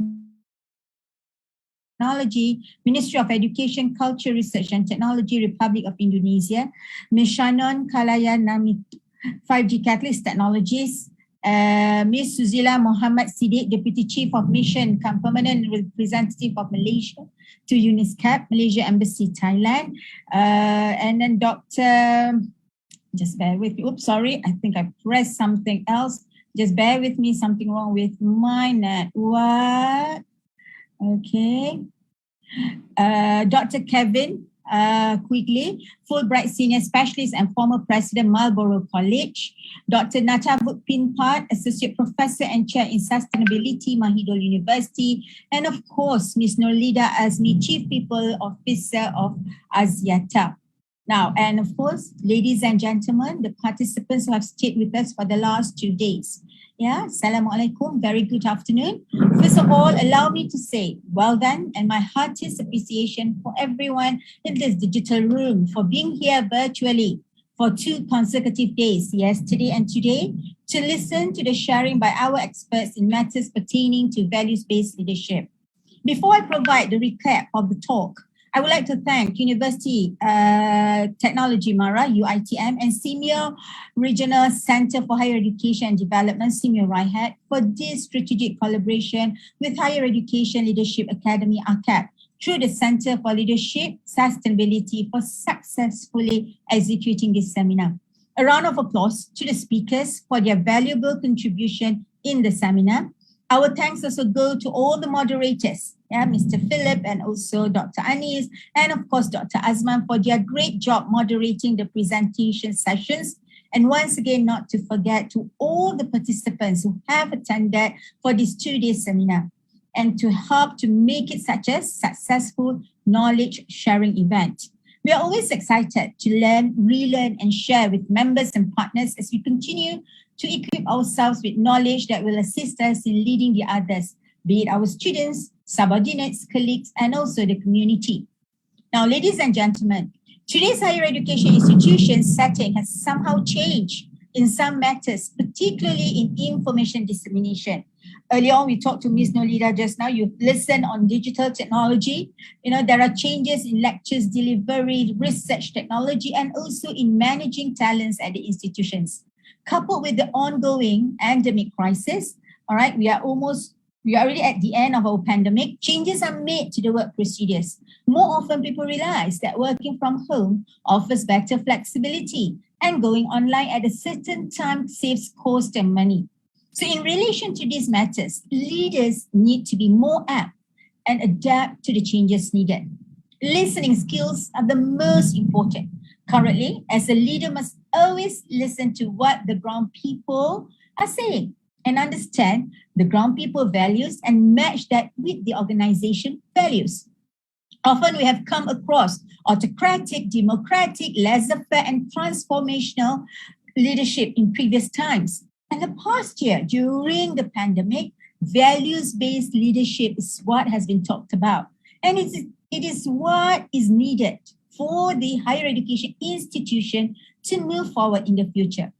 Technology, Ministry of Education, Culture, Research and Technology, Republic of Indonesia, Ms. Shannon Kalayanami, 5G Catalyst Technologies, Ms. Suzila Muhammad Siddiq, Deputy Chief of Mission, Permanent Representative of Malaysia to UNISCAP, Malaysia Embassy, Thailand, and then Dr. Just bear with me. Oops, sorry, I think I pressed something else. Just bear with me, something wrong with my network. Okay. Dr. Kevin Quigley, Fulbright Senior Specialist and former President, Marlborough College. Dr. Natavut Pinpat, Associate Professor and Chair in Sustainability, Mahidol University. And of course, Ms. Nurlida Azmi, Chief People Officer of Axiata. Now, and of course, ladies and gentlemen, the participants who have stayed with us for the last 2 days. Yeah, Assalamualaikum, very good afternoon. First of all, allow me to say well done and my heartiest appreciation for everyone in this digital room for being here virtually for 2 consecutive days, yesterday and today, to listen to the sharing by our experts in matters pertaining to values-based leadership. Before I provide the recap of the talk, I would like to thank Universiti Teknologi Mara, UiTM, and SEAMEO Regional Center for Higher Education and Development, SEAMEO RIHED, for this strategic collaboration with Higher Education Leadership Academy, AKEPT, through the Center for Leadership Sustainability for successfully executing this seminar. A round of applause to the speakers for their valuable contribution in the seminar. Our thanks also go to all the moderators, Mr. Philip and also Dr. Anis, and of course Dr. Azman for their great job moderating the presentation sessions. And once again, not to forget to all the participants who have attended for this 2-day seminar and to help to make it such a successful knowledge sharing event. We are always excited to learn, relearn, and share with members and partners as we continue to equip ourselves with knowledge that will assist us in leading the others, be it our students, subordinates, colleagues, and also the community. Now, ladies and gentlemen, today's higher education institution setting has somehow changed in some matters, particularly in information dissemination. Earlier on, we talked to Ms. Nolida just now. You've listened on digital technology. There are changes in lectures delivery, research technology, and also in managing talents at the institutions. Coupled with the ongoing endemic crisis, all right, we are already at the end of our pandemic. Changes are made to the work procedures. More often, people realize that working from home offers better flexibility, and going online at a certain time saves cost and money. So in relation to these matters, leaders need to be more apt and adapt to the changes needed. Listening skills are the most important. Currently, as a leader must always listen to what the ground people are saying and understand the ground people values and match that with the organization values. Often we have come across autocratic, democratic, laissez-faire and transformational leadership in previous times. And the past year, during the pandemic, values-based leadership is what has been talked about. And it is what is needed for the higher education institution to move forward in the future.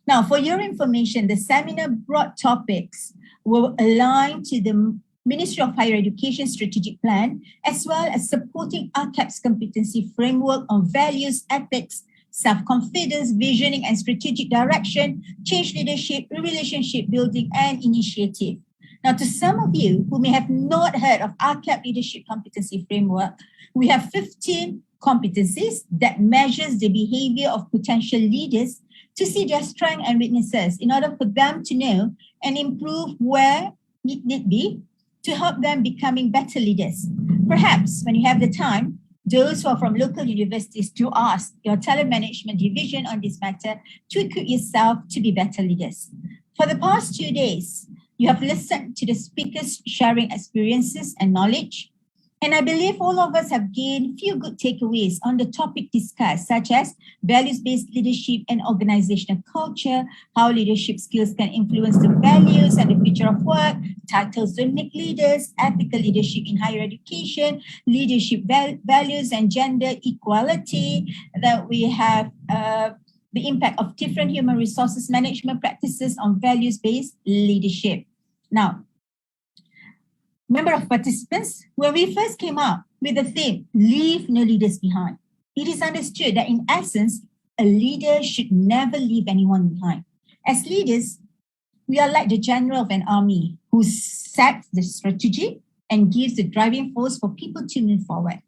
Now, for your information, the seminar broad topics will align to the Ministry of Higher Education strategic plan, as well as supporting AKEPT's competency framework on values, ethics, self-confidence, visioning and strategic direction, change leadership, relationship building, and initiative. Now, to some of you who may have not heard of AKEPT Leadership Competency Framework, we have 15 competencies that measures the behavior of potential leaders to see their strengths and weaknesses in order for them to know and improve where it need be to help them becoming better leaders. Perhaps when you have the time, those who are from local universities do ask your talent management division on this matter to equip yourself to be better leaders. For the past 2 days, you have listened to the speakers sharing experiences and knowledge. And I believe all of us have gained a few good takeaways on the topic discussed, such as values-based leadership and organizational culture, how leadership skills can influence the values and the future of work, titles don't make leaders, ethical leadership in higher education, leadership values and gender equality, that we have the impact of different human resources management practices on values-based leadership. Now, member of participants, when we first came up with the theme, leave no leaders behind, it is understood that in essence, a leader should never leave anyone behind. As leaders, we are like the general of an army who sets the strategy and gives the driving force for people to move forward.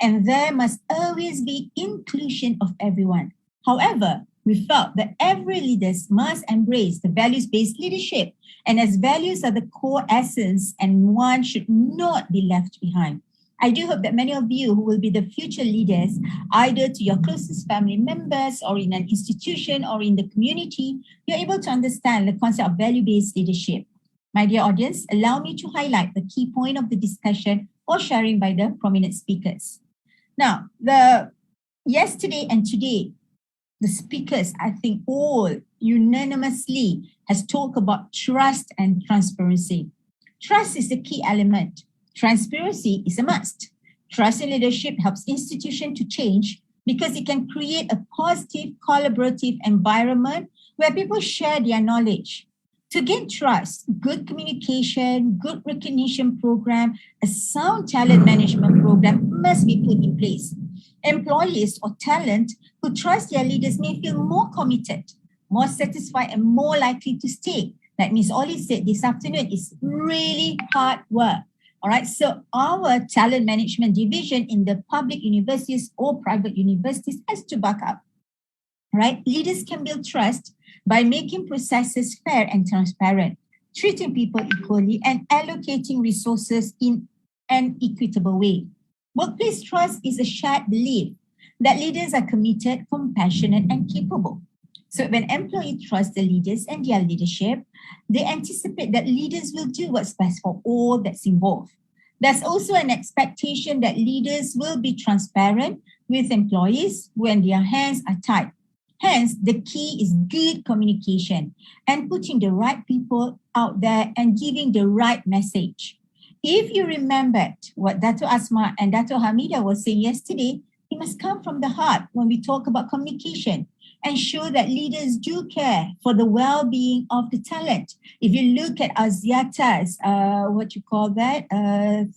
And there must always be inclusion of everyone. However, we felt that every leader must embrace the values-based leadership, and as values are the core essence and one should not be left behind. I do hope that many of you who will be the future leaders, either to your closest family members or in an institution or in the community, you're able to understand the concept of value-based leadership. My dear audience, allow me to highlight the key point of the discussion or sharing by the prominent speakers. Now, yesterday and today, the speakers, I think all unanimously has talked about trust and transparency. Trust is the key element. Transparency is a must. Trust in leadership helps institutions to change because it can create a positive, collaborative environment where people share their knowledge. To gain trust, good communication, good recognition program, a sound talent management program must be put in place. Employees or talent who trust their leaders may feel more committed, more satisfied, and more likely to stay. Like Ms. Oli said this afternoon, it's really hard work. All right, so our talent management division in the public universities or private universities has to back up. Right? Leaders can build trust by making processes fair and transparent, treating people equally, and allocating resources in an equitable way. Workplace trust is a shared belief that leaders are committed, compassionate, and capable. So when employees trust the leaders and their leadership, they anticipate that leaders will do what's best for all that's involved. There's also an expectation that leaders will be transparent with employees when their hands are tied. Hence, the key is good communication and putting the right people out there and giving the right message. If you remembered what Dato' Asma and Dato' Hamida were saying yesterday, it must come from the heart when we talk about communication and show that leaders do care for the well-being of the talent. If you look at Aziata's,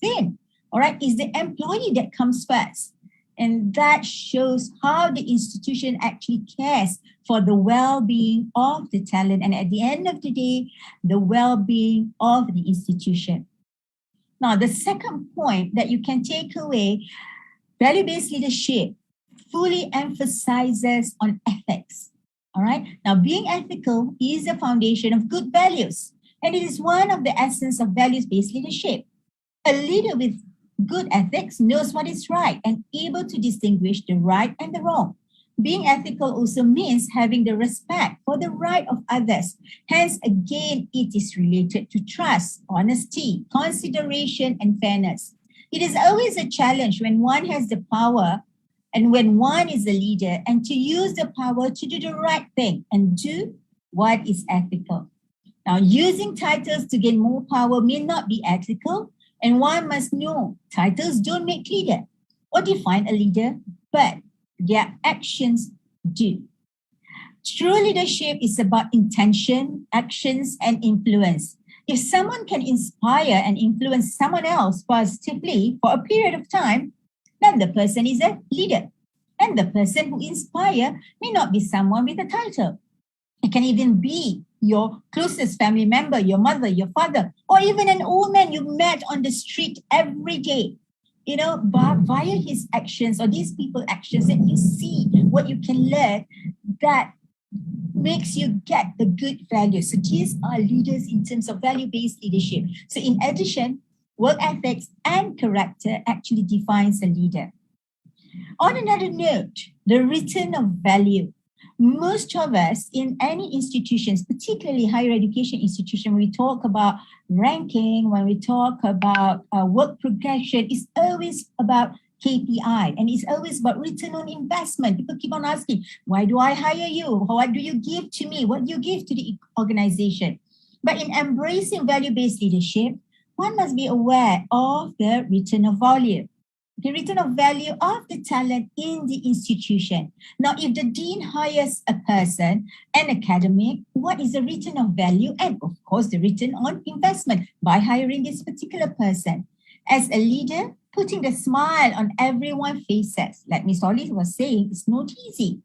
theme, all right, is the employee that comes first. And that shows how the institution actually cares for the well-being of the talent and at the end of the day, the well-being of the institution. Now, the second point that you can take away, value-based leadership fully emphasizes on ethics. All right. Now, being ethical is the foundation of good values, and it is one of the essence of values-based leadership. A leader with good ethics knows what is right and able to distinguish the right and the wrong. Being ethical also means having the respect for the right of others. Hence, again, it is related to trust, honesty, consideration, and fairness. It is always a challenge when one has the power and when one is a leader and to use the power to do the right thing and do what is ethical. Now, using titles to gain more power may not be ethical, and one must know titles don't make leader or define a leader, but their actions do. True leadership is about intention, actions, and influence. If someone can inspire and influence someone else positively for a period of time, then the person is a leader. And the person who inspires may not be someone with a title. It can even be your closest family member, your mother, your father, or even an old man you met on the street every day. You know, but via his actions or these people's actions, that you see what you can learn that makes you get the good values. So these are leaders in terms of value-based leadership. So in addition, work ethics and character actually defines a leader. On another note, the return of value. Most of us in any institutions, particularly higher education institution, when we talk about ranking, when we talk about work progression, it's always about KPI and it's always about return on investment. People keep on asking, why do I hire you? What do you give to me? What do you give to the organization? But in embracing value-based leadership, one must be aware of the return of value. The return of value of the talent in the institution. Now, if the dean hires a person, an academic, what is the return of value? And of course, the return on investment by hiring this particular person. As a leader, putting the smile on everyone's faces, like Ms. Holly was saying, it's not easy,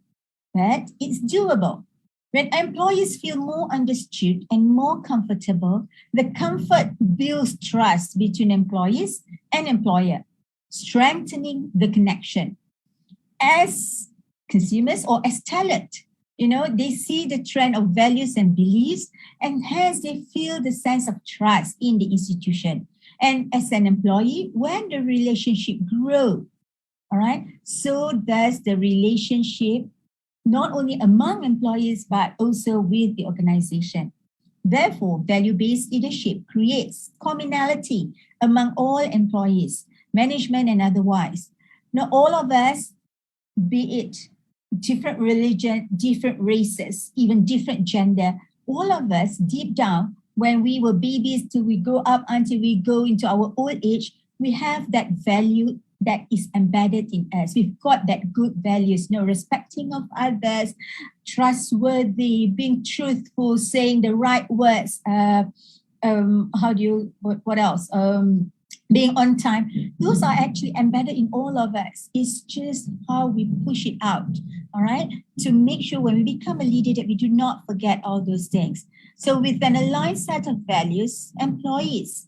but it's doable. When employees feel more understood and more comfortable, the comfort builds trust between employees and employer, strengthening the connection. As consumers or as talent, they see the trend of values and beliefs, and hence they feel the sense of trust in the institution. And as an employee, when the relationship grows, all right, so does the relationship not only among employees, but also with the organization. Therefore, value-based leadership creates commonality among all employees, management and otherwise. Now, all of us, be it different religion, different races, even different gender, all of us deep down, when we were babies till we grow up until we go into our old age, we have that value that is embedded in us. We've got that good values, respecting of others, trustworthy, being truthful, saying the right words. What else? Being on time. Those are actually embedded in all of us. It's just how we push it out, all right? To make sure when we become a leader that we do not forget all those things. So with an aligned set of values, employees,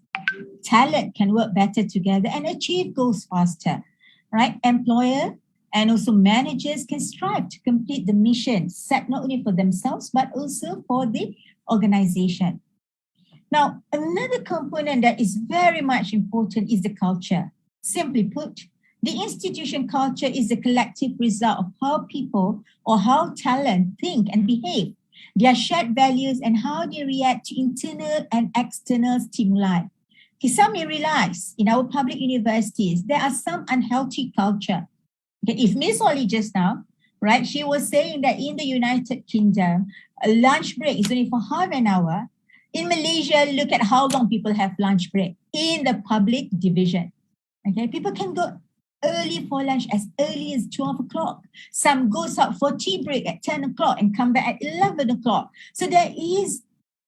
talent can work better together and achieve goals faster, right? Employer and also managers can strive to complete the mission set not only for themselves, but also for the organization. Now, another component that is very much important is the culture. Simply put, the institution culture is the collective result of how people or how talent think and behave, their shared values, and how they react to internal and external stimuli. Okay, some may realize in our public universities, there are some unhealthy culture. Okay, if Ms. Holly just now, right, she was saying that in the United Kingdom, a lunch break is only for half an hour. In Malaysia, look at how long people have lunch break in the public division. Okay, people can go early for lunch as early as 12 o'clock. Some goes out for tea break at 10 o'clock and come back at 11 o'clock. So there is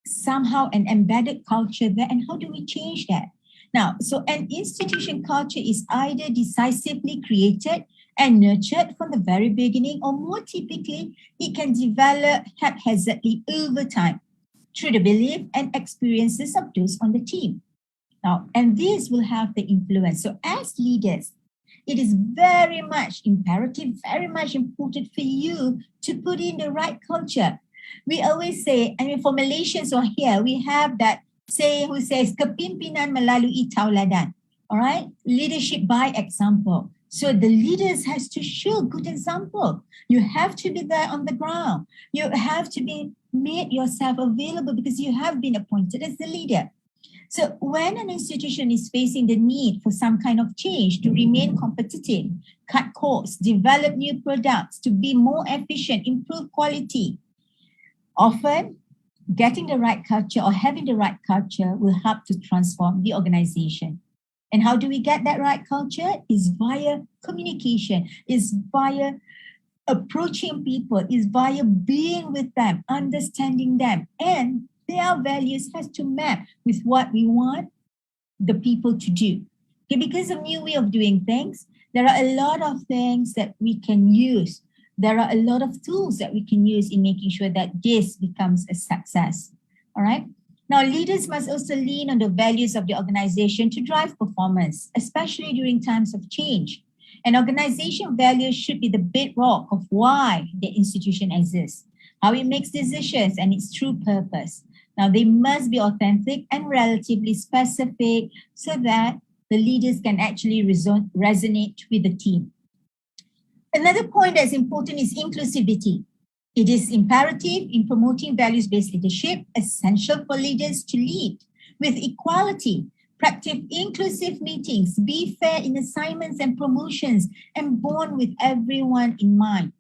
somehow an embedded culture there. And how do we change that? Now, so an institution culture is either decisively created and nurtured from the very beginning, or more typically, it can develop haphazardly over time through the belief and experiences of those on the team. Now, and this will have the influence. So as leaders, it is very much imperative, very much important for you to put in the right culture. We always say, for Malaysians who are here, we have that saying who says, kepimpinan melalui tauladan, all right? Leadership by example. So the leaders has to show good example. You have to be there on the ground. You have to be made yourself available because you have been appointed as the leader. So when an institution is facing the need for some kind of change to remain competitive, cut costs, develop new products, to be more efficient, improve quality, often getting the right culture or having the right culture will help to transform the organization. And how do we get that right culture? Is via communication, is via approaching people, is via being with them, understanding them, and their values has to map with what we want the people to do. Okay, because of new way of doing things, there are a lot of things that we can use. There are a lot of tools that we can use in making sure that this becomes a success. All right. Now, leaders must also lean on the values of the organization to drive performance, especially during times of change. An organization values should be the bedrock of why the institution exists, how it makes decisions, and its true purpose. Now, they must be authentic and relatively specific so that the leaders can actually resonate with the team. Another point that's important is inclusivity. It is imperative in promoting values-based leadership, essential for leaders to lead with equality, practice inclusive meetings, be fair in assignments and promotions, and bond with everyone in mind.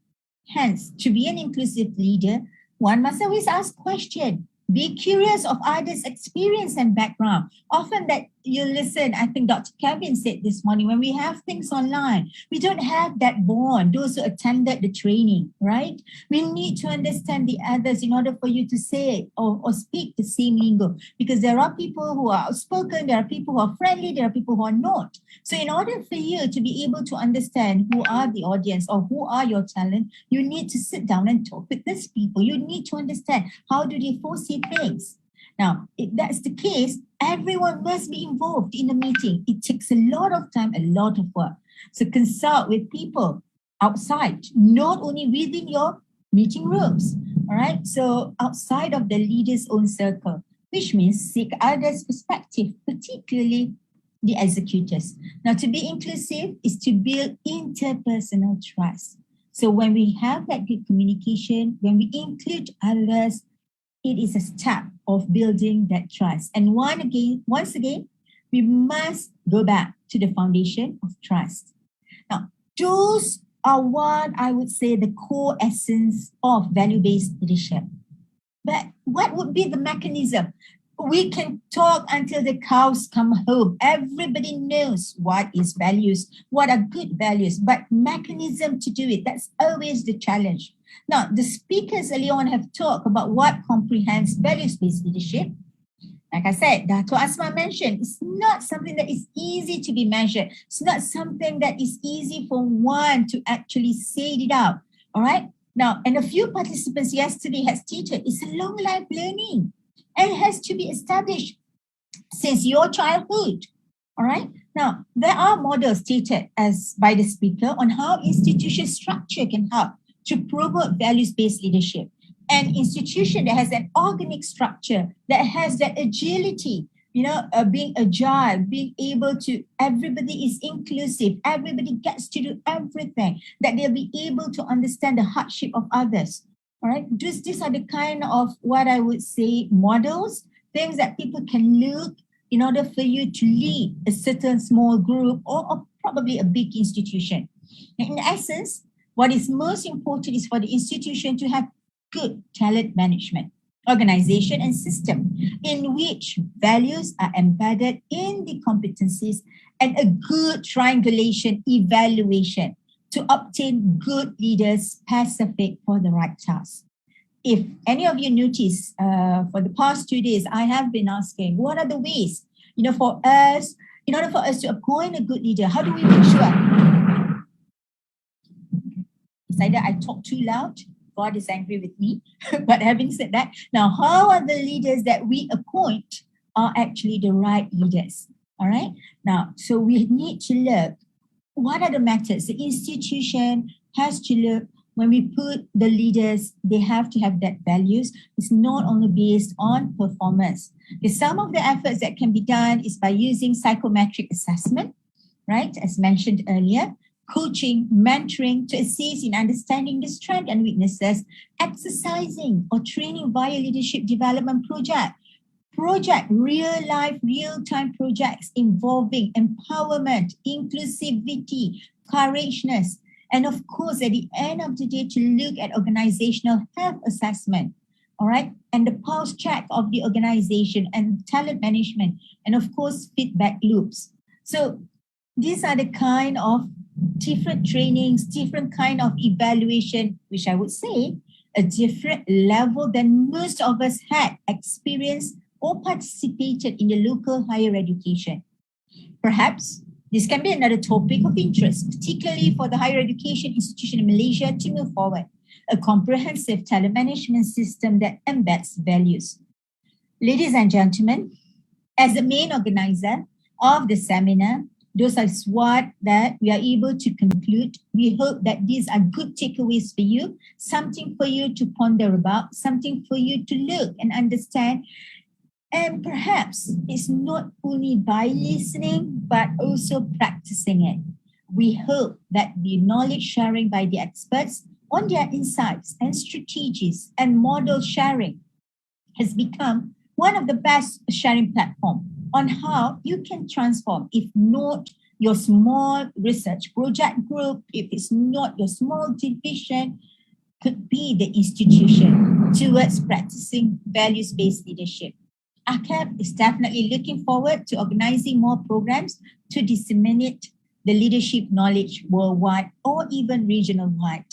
Hence, to be an inclusive leader, one must always ask questions. Be curious of others' experience and background. Often that you listen, I think Dr. Kevin said this morning, when we have things online, we don't have that bond, those who attended the training, right? We need to understand the others in order for you to say or speak the same lingo, because there are people who are outspoken, there are people who are friendly, there are people who are not. So in order for you to be able to understand who are the audience or who are your talent, you need to sit down and talk with these people. You need to understand how do they foresee things. Now, if that's the case, everyone must be involved in the meeting. It takes a lot of time, a lot of work. So consult with people outside, not only within your meeting rooms, all right? So outside of the leader's own circle, which means seek others' perspective, particularly the executors. Now, to be inclusive is to build interpersonal trust. So when we have that good communication, when we include others, it is a step of building that trust. And once again, we must go back to the foundation of trust. Now, those are what I would say the core essence of value-based leadership. But what would be the mechanism? We can talk until the cows come home. Everybody knows what is values, what are good values, but mechanism to do it, that's always the challenge. Now, the speakers earlier on have talked about what comprehends values-based leadership. Like I said, Dato' Asma mentioned, it's not something that is easy to be measured. It's not something that is easy for one to actually say it out, all right? Now, and a few participants yesterday has stated, it's a long life learning and it has to be established since your childhood, all right? Now, there are models stated as by the speaker on how institution structure can help to promote values-based leadership. An institution that has an organic structure, that has that agility, being agile, being able to, everybody is inclusive, everybody gets to do everything, that they'll be able to understand the hardship of others. All right, these are the kind of what I would say models, things that people can look in order for you to lead a certain small group or probably a big institution. In essence, what is most important is for the institution to have good talent management, organization and system in which values are embedded in the competencies and a good triangulation evaluation to obtain good leaders specific for the right task. If any of you notice, for the past 2 days, I have been asking, what are the ways, for us, in order for us to appoint a good leader, how do we make sure? It's either I talk too loud, God is angry with me. But having said that, now how are the leaders that we appoint are actually the right leaders? All right. Now, so we need to look, what are the methods? The institution has to look, when we put the leaders, they have to have that values. It's not only based on performance. Because some of the efforts that can be done is by using psychometric assessment, right? As mentioned earlier, coaching, mentoring to assist in understanding the strengths and weaknesses, exercising or training via leadership development real life, real-time projects involving empowerment, inclusivity, courageousness, and of course, at the end of the day, to look at organizational health assessment, all right, and the pulse check of the organization and talent management, and of course, feedback loops. So these are the kind of different trainings, different kind of evaluation, which I would say a different level than most of us had experienced or participated in the local higher education. Perhaps this can be another topic of interest, particularly for the higher education institution in Malaysia to move forward, a comprehensive talent management system that embeds values. Ladies and gentlemen, as the main organizer of the seminar, those are what that we are able to conclude. We hope that these are good takeaways for you, something for you to ponder about, something for you to look and understand. And perhaps it's not only by listening, but also practicing it. We hope that the knowledge sharing by the experts on their insights and strategies and model sharing has become one of the best sharing platforms on how you can transform, if not your small research project group, if it's not your small division, could be the institution towards practicing values-based leadership. AKEPT is definitely looking forward to organizing more programs to disseminate the leadership knowledge worldwide or even regional wide.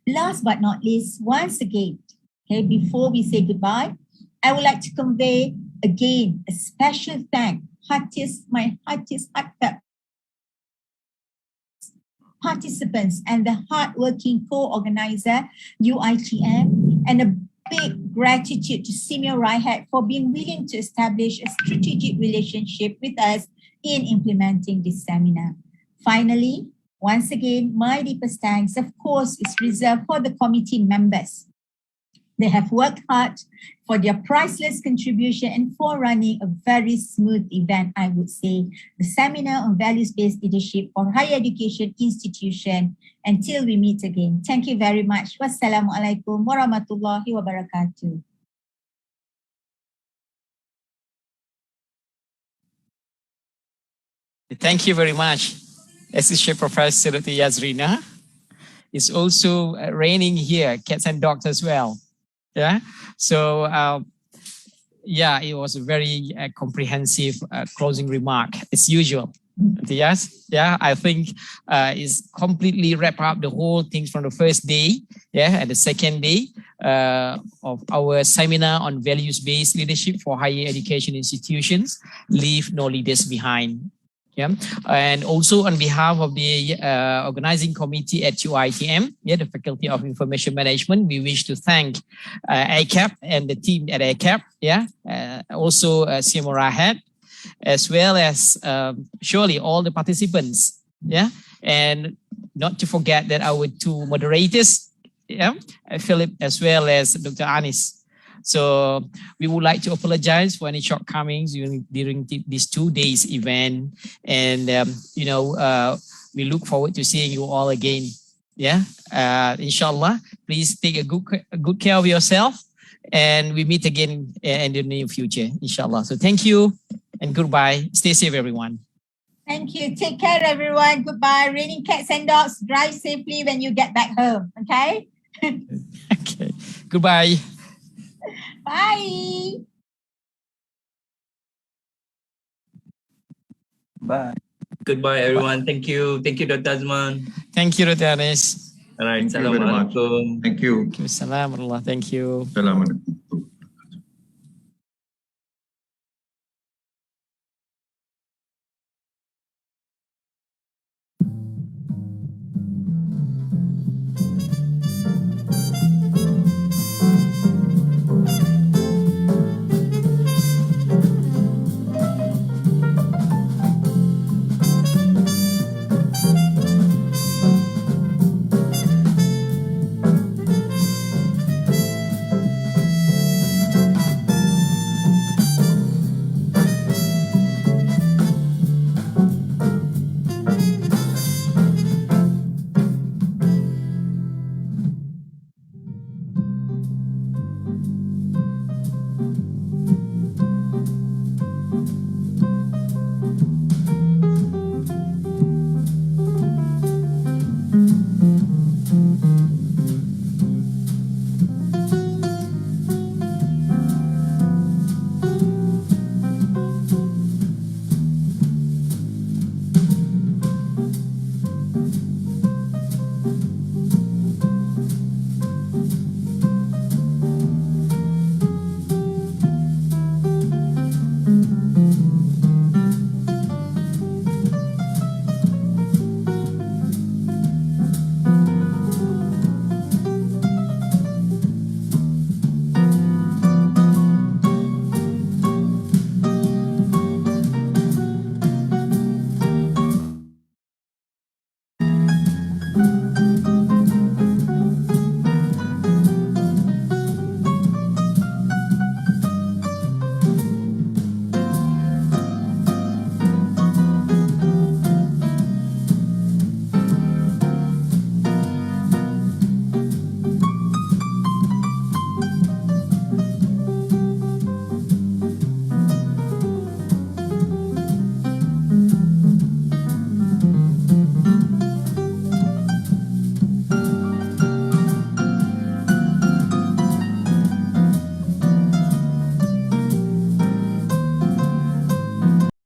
Last but not least, once again, okay, before we say goodbye, I would like to convey again a special thank, my heartiest participants and the hardworking co-organizer UiTM, and a big gratitude to SEAMEO RIHED for being willing to establish a strategic relationship with us in implementing this seminar. Finally, once again, my deepest thanks, of course, is reserved for the committee members. They have worked hard for their priceless contribution and for running a very smooth event, I would say, the Seminar on Values-Based Leadership for Higher Education Institution. Until we meet again, thank you very much. Wassalamualaikum warahmatullahi wabarakatuh. Thank you very much, Associate Professor Dr. Yazrina. It's also raining here, cats and dogs as well. Yeah, so yeah, it was a very comprehensive closing remark as usual. Yes, yeah, I think it's completely wrap up the whole things from the first day, yeah, and the second day of our seminar on values-based leadership for higher education institutions, leave no leaders behind. Yeah, and also on behalf of the organizing committee at UiTM, yeah, the Faculty of Information Management, we wish to thank AKEPT and the team at AKEPT, yeah, also SEAMEO RIHED, as well as surely all the participants, yeah, and not to forget that our two moderators, yeah, Philip as well as Dr. Anis. So we would like to apologize for any shortcomings during these 2 days event, and you know, we look forward to seeing you all again. Yeah, inshallah. Please take a good care of yourself, and we meet again in the near future, inshallah. So thank you and goodbye. Stay safe, everyone. Thank you. Take care, everyone. Goodbye. Raining cats and dogs. Drive safely when you get back home. Okay. Okay. Goodbye. Bye. Bye. Goodbye, everyone. Thank you. Thank you, Dr. Azman. Thank you, Dr. Anis. All right. Thank you very much. Assalamualaikum. Thank you. Assalamualaikum. Thank you. Assalamualaikum.